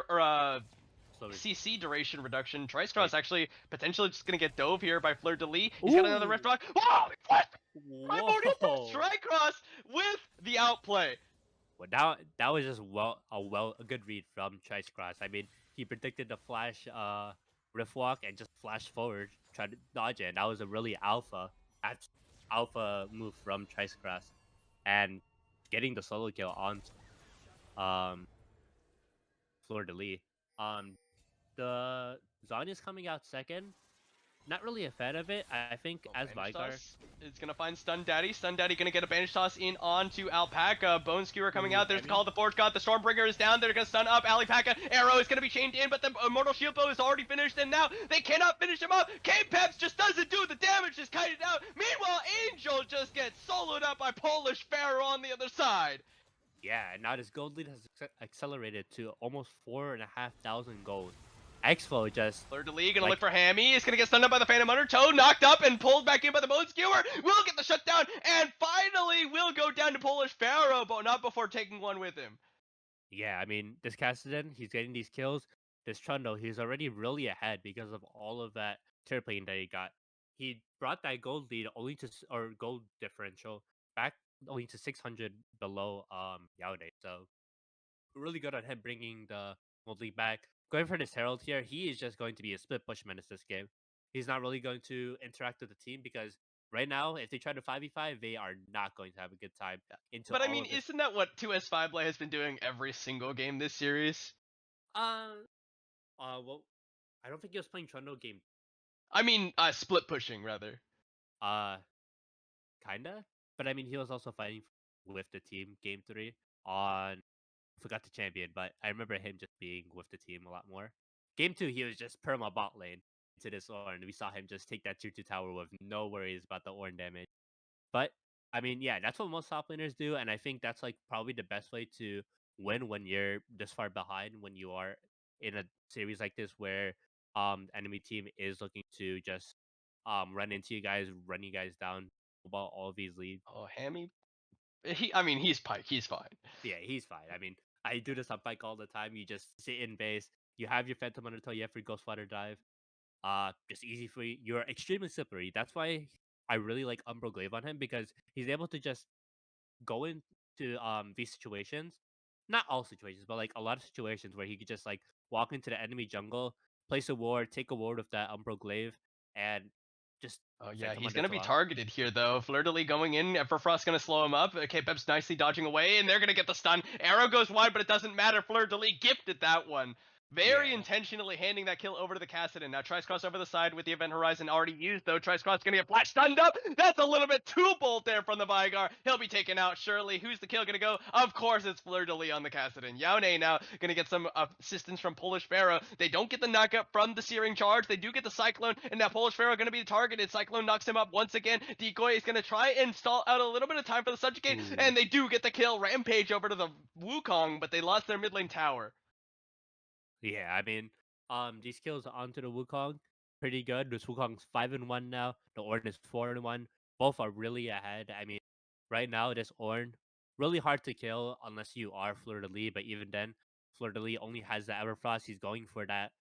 CC duration reduction. Tricecross actually potentially just gonna get dove here by Fleur de Lis. He's got another Rift Rock. Whoa! Primordial Tricecross with the outplay. Well, that was just a good read from Tricecross. I mean, he predicted the flash rift walk and just flashed forward, tried to dodge it. And that was a really alpha move from Tricecross, and getting the solo kill on Fleur de Lis. The Zanya's coming out second. Not really a fan of it. I think as Vigar, it's gonna find Stun Daddy. Stun Daddy gonna get a bandage toss in onto Alpaca. Bone Skewer coming out. There's the call of the Forge God. The Stormbringer is down. They're gonna stun up Alpaca. Arrow is gonna be chained in, but the Immortal Shield Bow is already finished, and now they cannot finish him up. K-Peps just doesn't do the damage, just kited out. Meanwhile, Angel just gets soloed up by Polish Pharaoh on the other side. Yeah, and now this gold lead has accelerated to almost 4,500 gold. Xflow just... Fleur de Lis gonna look for Hammy. He's gonna get stunned up by the Phantom Undertow, knocked up and pulled back in by the Bone Skewer. Will get the shutdown, and finally will go down to Polish Pharaoh, but not before taking one with him. Yeah, I mean, this Kassadin, he's getting these kills. This Trundle, he's already really ahead because of all of that tier playing that he got. He brought that gold lead only to, or gold differential, back only to 600 below Yaone. So really good on him bringing the gold lead back. Going for this Herald here, he is just going to be a split push menace this game. He's not really going to interact with the team because right now, if they try to 5v5, they are not going to have a good time. But I mean, isn't that what 2s5 Play has been doing every single game this series? Well, I don't think he was playing Trundle game. I mean, split pushing rather. Kinda. But I mean, he was also fighting with the team game 3 on... forgot the champion, but I remember him just being with the team a lot more. Game 2, he was just perma bot lane to this Ornn. We saw him just take that 2-2 tower with no worries about the Ornn damage. But, I mean, yeah, that's what most top laners do, and I think that's like probably the best way to win when you're this far behind, when you are in a series like this where enemy team is looking to just run into you guys, run you guys down about all of these leads. Oh, Hammy? He's Pike. He's fine. Yeah, he's fine. I mean, I do this on Pike all the time. You just sit in base. You have your Phantom Undertow. You have your Ghost Water Dive. Just easy for you. You're extremely slippery. That's why I really like Umbral Glaive on him, because he's able to just go into these situations. Not all situations, but like a lot of situations where he could just like walk into the enemy jungle, place a ward, take a ward with that Umbral Glaive, and just... Oh yeah, he's gonna be targeted here though. Fleur de Lis going in, Everfrost's gonna slow him up. K-Pep's nicely dodging away, and they're gonna get the stun. Arrow goes wide, but it doesn't matter. Fleur de Lis gifted that one. Very intentionally handing that kill over to the Kassadin. Now Tricecross over the side with the Event Horizon already used, though. Tricecross gonna get flash stunned up. That's a little bit too bold there from the Vigar. He'll be taken out, surely. Who's the kill gonna go? Of course, it's Fleur de Lis on the Kassadin. Yaone now gonna get some assistance from Polish Pharaoh. They don't get the knockup from the Searing Charge. They do get the Cyclone, and now Polish Pharaoh gonna be targeted. Cyclone knocks him up once again. Decoy is gonna try and stall out a little bit of time for the Subjugate, and they do get the kill. Rampage over to the Wukong, but they lost their mid lane tower. Yeah, I mean, these kills onto the Wukong, pretty good. This Wukong's 5-1 now. The Ornn is 4-1. Both are really ahead. I mean, right now, this Ornn, really hard to kill unless you are Fleur de Lis, but even then, Fleur de Lis only has the Everfrost. He's going for that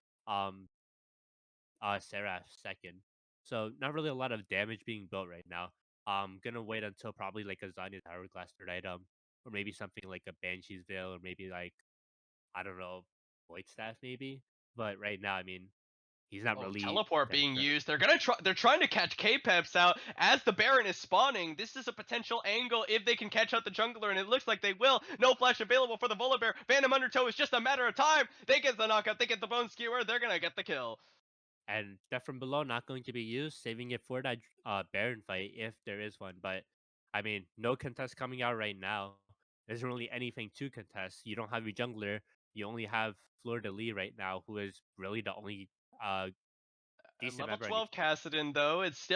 Seraph second. So not really a lot of damage being built right now. Gonna wait until probably like a Zanya's Hourglass third item, or maybe something like a Banshee's Veil, or maybe like I don't know, Void Staff maybe. But right now, I mean, he's not Oh, really teleport that being good. used. They're trying to catch K-Peps out as the Baron is spawning. This is a potential angle if they can catch out the jungler, and it looks like they will. No flash available for the Volibear. Phantom Undertow is just a matter of time. They get the knockout, they get the Bone Skewer, they're gonna get the kill. And Death from Below not going to be used, saving it for that Baron fight if there is one. But I mean, no contest coming out right now. There isn't really anything to contest. You don't have your jungler. You only have Fleur de Lis right now, who is really the only uh decent Level member. 12 Kassadin, though, it's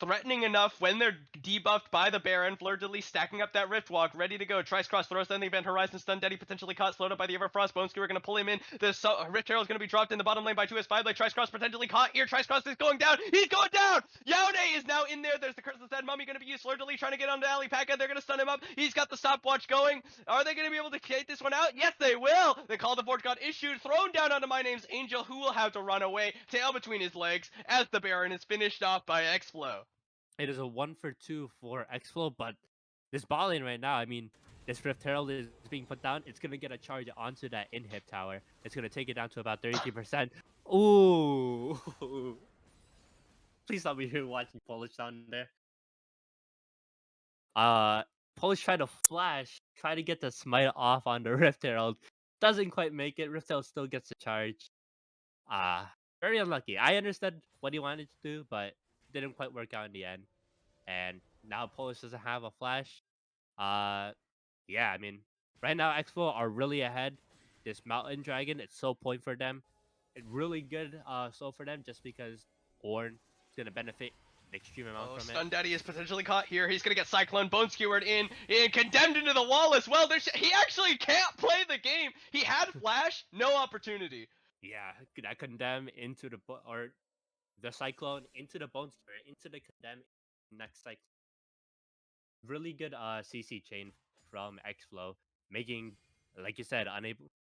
threatening enough when they're debuffed by the Baron. Fleur de Lis stacking up that Rift Walk, ready to go. Tries cross, throws down the Event Horizon, Stun Daddy potentially caught, slowed up by the Everfrost. Bone Skewer gonna pull him in. The Rift Herald's gonna be dropped in the bottom lane by 2S5. Like Tries cross potentially caught here. Tries cross is going down. He's going down. Yaone is now in there. There's the Curse of the Sad Mummy gonna be used. Fleur de Lis trying to get onto Alipaka. They're gonna stun him up. He's got the stopwatch going. Are they gonna be able to take this one out? Yes, they will. The Call of the Forge got issued, thrown down onto My Name's Angel, who will have to run away, tail between his legs, as the Baron is finished off by Xflow. It is a 1-for-2 for Xflow, but this ball lane right now, I mean, this Rift Herald is being put down. It's gonna get a charge onto that inhib tower. It's gonna take it down to about 33%. Ooh. Please let me hear watching Polish down there. Polish tried to flash, try to get the smite off on the Rift Herald. Doesn't quite make it. Rift Herald still gets the charge. Very unlucky. I understood what he wanted to do, but didn't quite work out in the end. And now Polish doesn't have a flash. Yeah, I mean, right now Xflow are really ahead. This Mountain Dragon, it's so point for them. It's really good so for them just because Ornn is gonna benefit an extreme amount from Stun it. Daddy is potentially caught here. He's gonna get Cyclone Bone Skewered in and condemned into the wall as well. He actually can't play the game. He had flash, no opportunity. Yeah, that condemn into the or the Cyclone into the Bone Skewer, into the condemn next cycle. Really good CC chain from Xflow, making, like you said,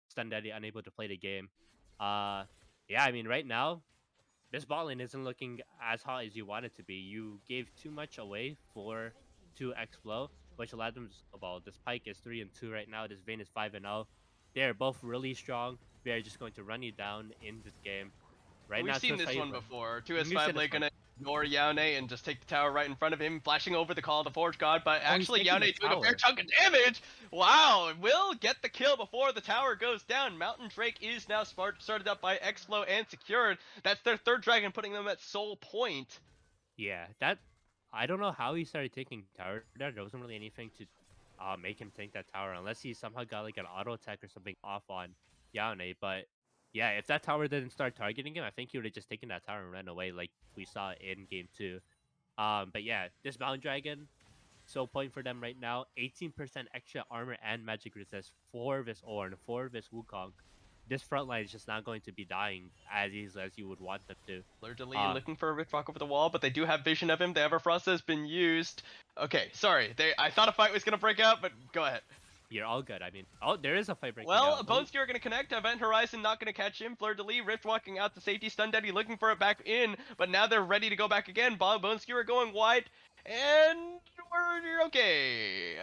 Stun Daddy unable to play the game. Yeah, I mean, right now, this bot lane isn't looking as hot as you want it to be. You gave too much away to Xflow, which allowed them to snowball. This Pyke is 3-2 right now. This Vayne is 5-0. They're both really strong. They're just going to run you down in this game. Right now, We've seen this one before. 2S5 late gonna one. ignore Yaone and just take the tower right in front of him, flashing over the Call of the Forge God, but actually taking the Yaone doing a fair tower. chunk of damage! Wow, will get the kill before the tower goes down. Mountain Drake is now started up by Xflow and secured. That's their third dragon, putting them at soul point. Yeah, that I don't know how he started taking tower there. There wasn't really anything to make him take that tower unless he somehow got like an auto attack or something off on Yaone. But yeah, if that tower didn't start targeting him, I think he would have just taken that tower and ran away like we saw in game 2. But yeah, this Mountain Dragon, so point for them right now. 18% extra armor and magic resist for this Ornn, for this Wukong. This front line is just not going to be dying as easily as you would want them to. Fleur de Lis looking for a Rift Rock over the wall, but they do have vision of him. The Everfrost has been used. Okay, sorry. I thought a fight was gonna break out, but go ahead. You're all good. I mean, oh, there is a fight breaking Well, out. Bone Skewer gonna connect. Event Horizon not gonna catch him. Fleur de Lis Rift walking out to safety. Stun Daddy looking for it back in, but now they're ready to go back again. Bone Skewer going wide, and we're okay.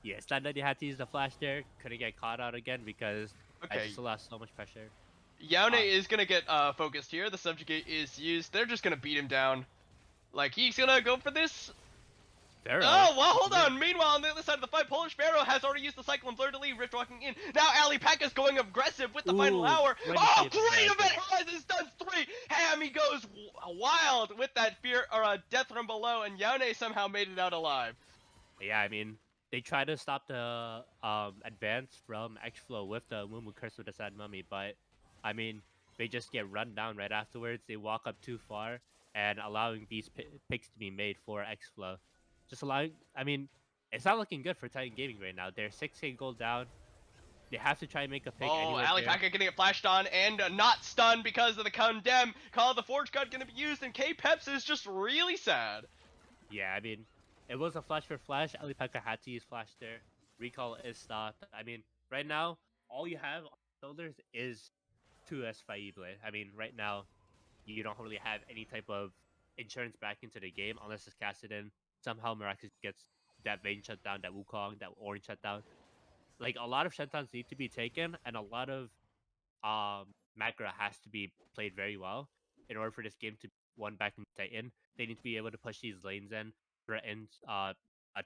Yeah, Stun Daddy had to use the flash there. Couldn't get caught out again because I Okay. just lost so much pressure. Yaone is gonna get focused here. The subjugate is used. They're just gonna beat him down. Like, he's gonna go for this. Pharaoh. Oh, well, hold on. Meanwhile, on the other side of the fight, Polish Pharaoh has already used the Cyclone Fleur de Lis, Rift walking in. Now Alipaka's going aggressive with the final hour. Oh, great Event Horizon stuns 3. Hammy goes wild with that fear or death from below, and Yaone somehow made it out alive. Yeah, I mean, they try to stop the advance from Xflow with the Mumu Curse with the Sad Mummy, but I mean, they just get run down right afterwards. They walk up too far and allowing these picks to be made for Xflow. Just allowing, I mean, it's not looking good for Titan Gaming right now. They're 6k gold down. They have to try and make a pick. Oh, Alipaka gonna get flashed on and not stunned because of the condemn. Call of the Forge God gonna be used, and K-Peps is just really sad. Yeah, I mean, it was a flash for flash. Alipaka had to use flash there. Recall is stopped. I mean, right now, all you have on shoulders is 2S Faible. I mean, right now, you don't really have any type of insurance back into the game unless it's casted in. somehow Miraculous gets that Vayne shutdown, that Wukong, that Orange shutdown. Like a lot of shutdowns need to be taken, and a lot of macro has to be played very well in order for this game to be won back in Titan. They need to be able to push these lanes in, threaten a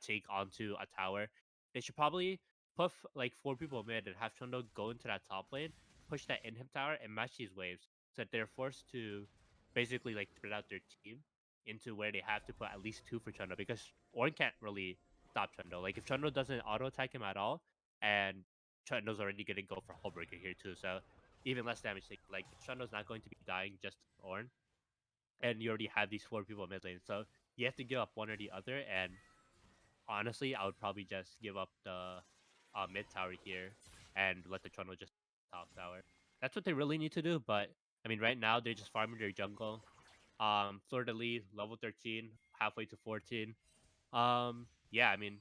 take onto a tower. They should probably put like 4 people mid and have Chundo go into that top lane, push that inhib tower, and match these waves so that they're forced to basically like spread out their team into where they have to put at least 2 for Chundo, because Ornn can't really stop Chundo. Like if Chundo doesn't auto attack him at all, and Chundo's already gonna go for Hullbreaker here too, so even less damage. Like Chundo's not going to be dying just to Ornn, and you already have these 4 people mid lane, so you have to give up one or the other. And honestly, I would probably just give up the mid tower here and let the Chundo just top tower. That's what they really need to do. But I mean, right now they're just farming their jungle. Fleur de Lis, level 13, halfway to 14. Yeah, I mean,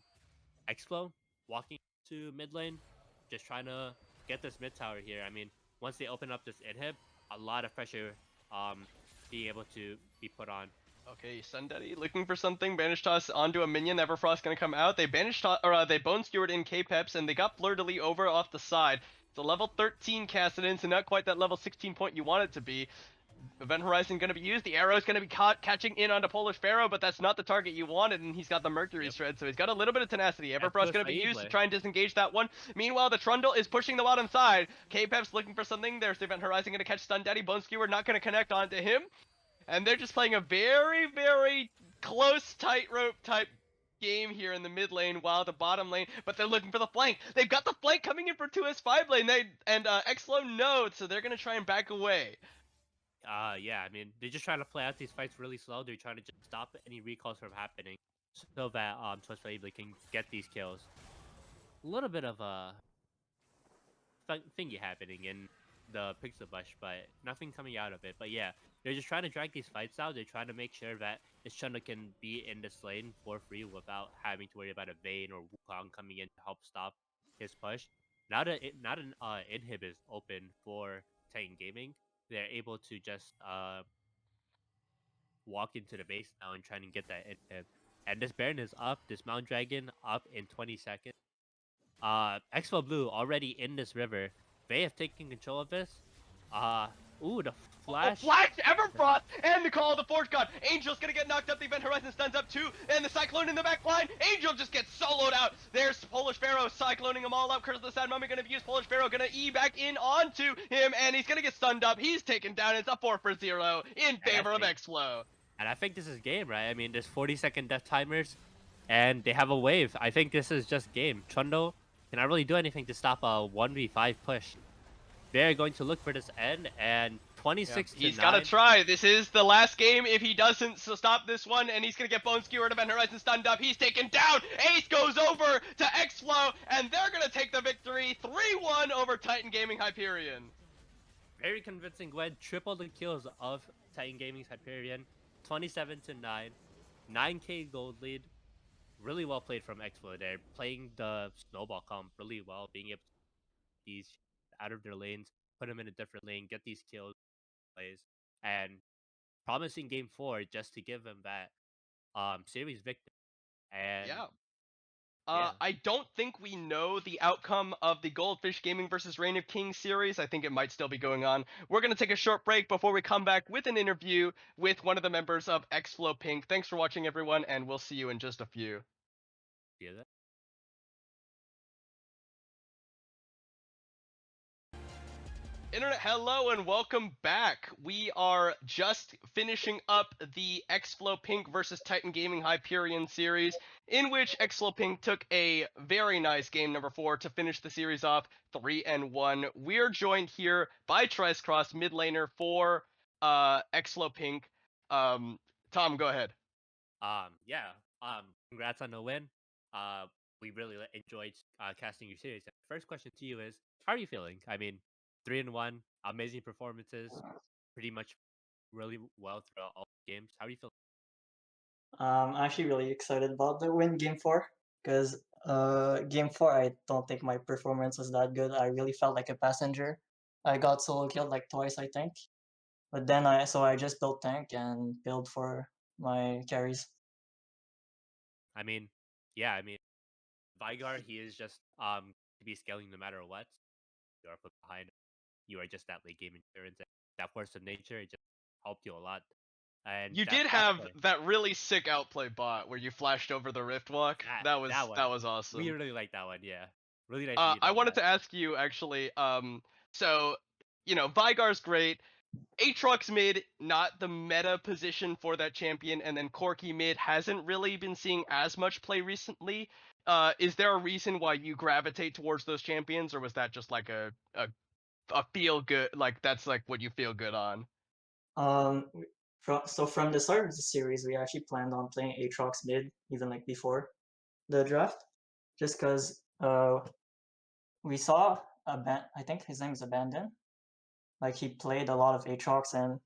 Xflow walking to mid lane, just trying to get this mid tower here. I mean, once they open up this inhib, a lot of pressure being able to be put on. Okay, Sundaddy looking for something. Banish toss onto a minion. Everfrost gonna come out. They they bone skewered in K-Peps, and they got Fleur de Lis over off the side. It's a level 13 Cassidon, so not quite that level 16 point you want it to be. Event Horizon gonna be used. The arrow's gonna be caught catching in onto Polish Pharaoh, but that's not the target you wanted, and he's got the Mercury Shred, so he's got a little bit of tenacity. Everfrost gonna be used to try and disengage that one. Meanwhile, the Trundle is pushing the bottom side. K-Pep's looking for something. There's the Event Horizon gonna catch Stun Daddy. Bone Skewer not gonna connect onto him. And they're just playing a very, very close tightrope type game here in the mid lane, while the bottom lane, but they're looking for the flank. They've got the flank coming in for 2S5 lane. Xflow knows, so they're gonna try and back away. Yeah, I mean, they're just trying to play out these fights really slow. They're trying to just stop any recalls from happening so that Twist Fable can get these kills. A little bit of a thingy happening in the Pixel Bush, but nothing coming out of it. But yeah, they're just trying to drag these fights out. They're trying to make sure that this Chunna can be in this lane for free without having to worry about a Vayne or Wukong coming in to help stop his push. Now that an inhib is open for Titan Gaming, they're able to just walk into the base now and try and get that inhib. And this Baron is up, this Mount Dragon up in 20 seconds. Xflow Blue already in this river. They have taken control of this. Ooh, the flash. Oh, flash! Everfrost! And the Call of the Forge God! Angel's gonna get knocked up, the Event Horizon stuns up too, and the Cyclone in the back line! Angel just gets soloed out! There's Polish Pharaoh cycloning them all up. Curse of the Sad Mummy gonna be used. Polish Pharaoh gonna E back in onto him, and he's gonna get stunned up. He's taken down. It's a 4-for-0 in favor of Xflow. And I think this is game, right? I mean, there's 40-second death timers, and they have a wave. I think this is just game. Chundo cannot really do anything to stop a 1v5 push. They're going to look for this end, and 26 to 9. He's gotta try. This is the last game. If he doesn't stop this one, and he's gonna get Bone Skewered, Event Horizon stunned up. He's taken down. Ace goes over to Xflow, and they're gonna take the victory 3-1 over Titan Gaming Hyperion. Very convincing win. Triple the kills of Titan Gaming's Hyperion. 27 to 9. 9k gold lead. Really well played from Xflow there. Playing the snowball comp really well. Being able to these out of their lanes, put them in a different lane, get these kills, plays, and promising game 4 just to give them that series victory. And yeah. I don't think we know the outcome of the Goldfish Gaming versus Reign of Kings series. I think it might still be going on. We're going to take a short break before we come back with an interview with one of the members of Xflow Pink. Thanks for watching, everyone, and we'll see you in just a few. Yeah. Internet, hello and welcome back. We are just finishing up the Xflow Pink versus Titan Gaming Hyperion series, in which Xflow Pink took a very nice game number 4 to finish the series off 3-1. We're joined here by Tricecross, mid laner for Xflow Pink. Tom, go ahead. Congrats on the win. We really enjoyed casting your series. First question to you is, how are you feeling? I mean, 3-1, amazing performances, pretty much really well throughout all games. How are you feeling? I'm actually really excited about the win game 4 because game 4 I don't think my performance was that good. I really felt like a passenger. I got solo killed like twice, I think. But then I just built tank and build for my carries. I mean, yeah, I mean, Vigar, he is just to be scaling no matter what. You are put behind. You are just that late game insurance. And that force of nature, it just helped you a lot. And You that did flash have play, that really sick outplay bot where you flashed over the rift walk. that That one, was we awesome. really like that one. Yeah, really nice read I on wanted that. to ask you actually. So Vigar's great. Aatrox mid, not the meta position for that champion, and then Corki mid hasn't really been seeing as much play recently. Is there a reason why you gravitate towards those champions, or was that just like a feel good, like that's like what you feel good on? From the start of the series, we actually planned on playing Aatrox mid, even like before the draft, just because we saw I think his name is Abandon. Like he played a lot of Aatrox, and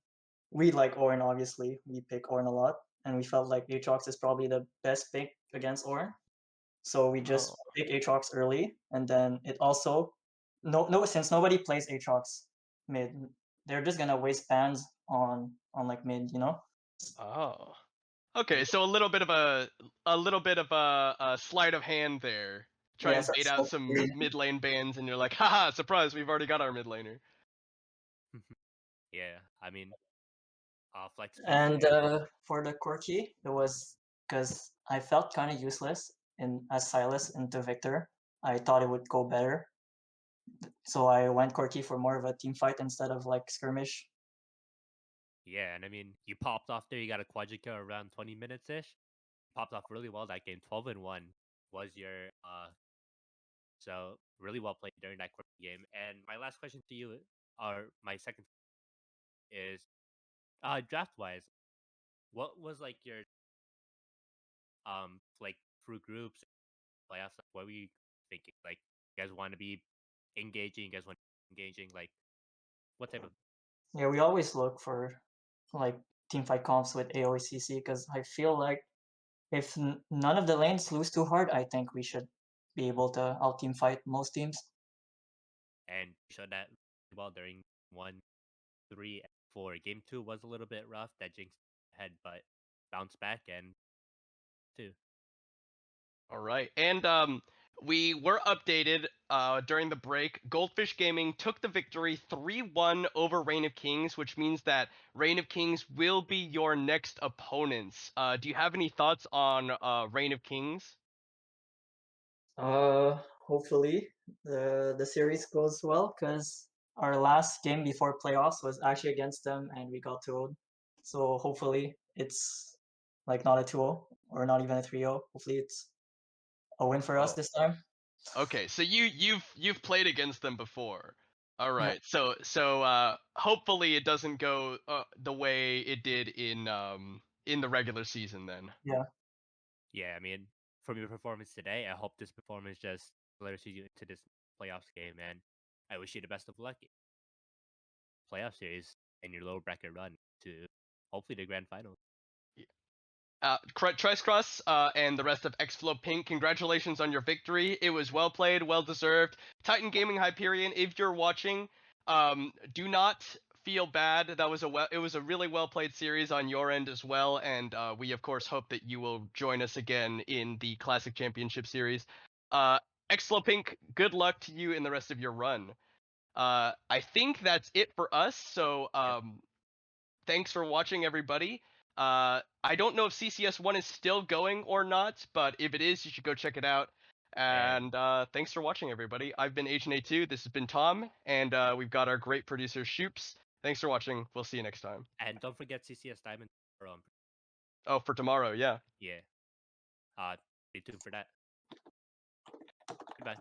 we like Ornn. Obviously, we pick Ornn a lot, and we felt like Aatrox is probably the best pick against Ornn. So we just pick Aatrox early, and then it also since nobody plays Aatrox mid, they're just gonna waste bans on like mid, Oh. Okay, so a little bit of a sleight of hand there. Try Yeah, and bait out some mid lane bans, and you're like, haha, surprise, we've already got our mid laner. Yeah, I mean, flex pick. And for the Corki, it was because I felt kind of useless as Silas into Victor. I thought it would go better, so I went Corki for more of a team fight instead of like skirmish. Yeah, and I mean, you popped off there. You got a Quadrica around 20 minutes ish. Popped off really well that game. 12-1 was your so really well played during that game. And my last question to you, or my second, is draft wise, what was like your like through groups, playoffs? Like, what were you thinking? Like, you guys want to be engaging? You guys want engaging? Like, what type of? Yeah, we always look for like team fight comps with AOCC because I feel like if none of the lanes lose too hard, I think we should be able to out team fight most teams. And showed that well during 1, 3, and 4. Game 2 was a little bit rough. That Jinx had, but bounced back and 2. All right, and we were updated during the break. Goldfish Gaming took the victory 3-1 over Reign of Kings, which means that Reign of Kings will be your next opponents. Do you have any thoughts on Reign of Kings? Hopefully the series goes well because our last game before playoffs was actually against them and we got 2-0. So hopefully it's like not a 2-0 or not even a 3-0. Hopefully it's a win for us this time. Okay, so you've played against them before. All Yeah. right, so hopefully it doesn't go the way it did in the regular season then. Yeah. Yeah, I mean, from your performance today, I hope this performance just delivers you into this playoffs game, and I wish you the best of luck playoff series and your lower bracket run to hopefully the grand finals. Trice Cross and the rest of Xflow Pink, congratulations on your victory. It was well played, well deserved. Titan Gaming Hyperion, if you're watching, do not feel bad. It was a really well played series on your end as well, and we of course hope that you will join us again in the Classic Championship Series. Xflow Pink, good luck to you in the rest of your run. I think that's it for us. So thanks for watching, everybody. I don't know if CCS1 is still going or not, but if it is, you should go check it out. And thanks for watching, everybody. I've been Agent A2. This has been Tom, and we've got our great producer, Shoops. Thanks for watching. We'll see you next time. And don't forget CCS Diamond. Oh, for tomorrow, yeah. Yeah. Stay tuned for that. Goodbye.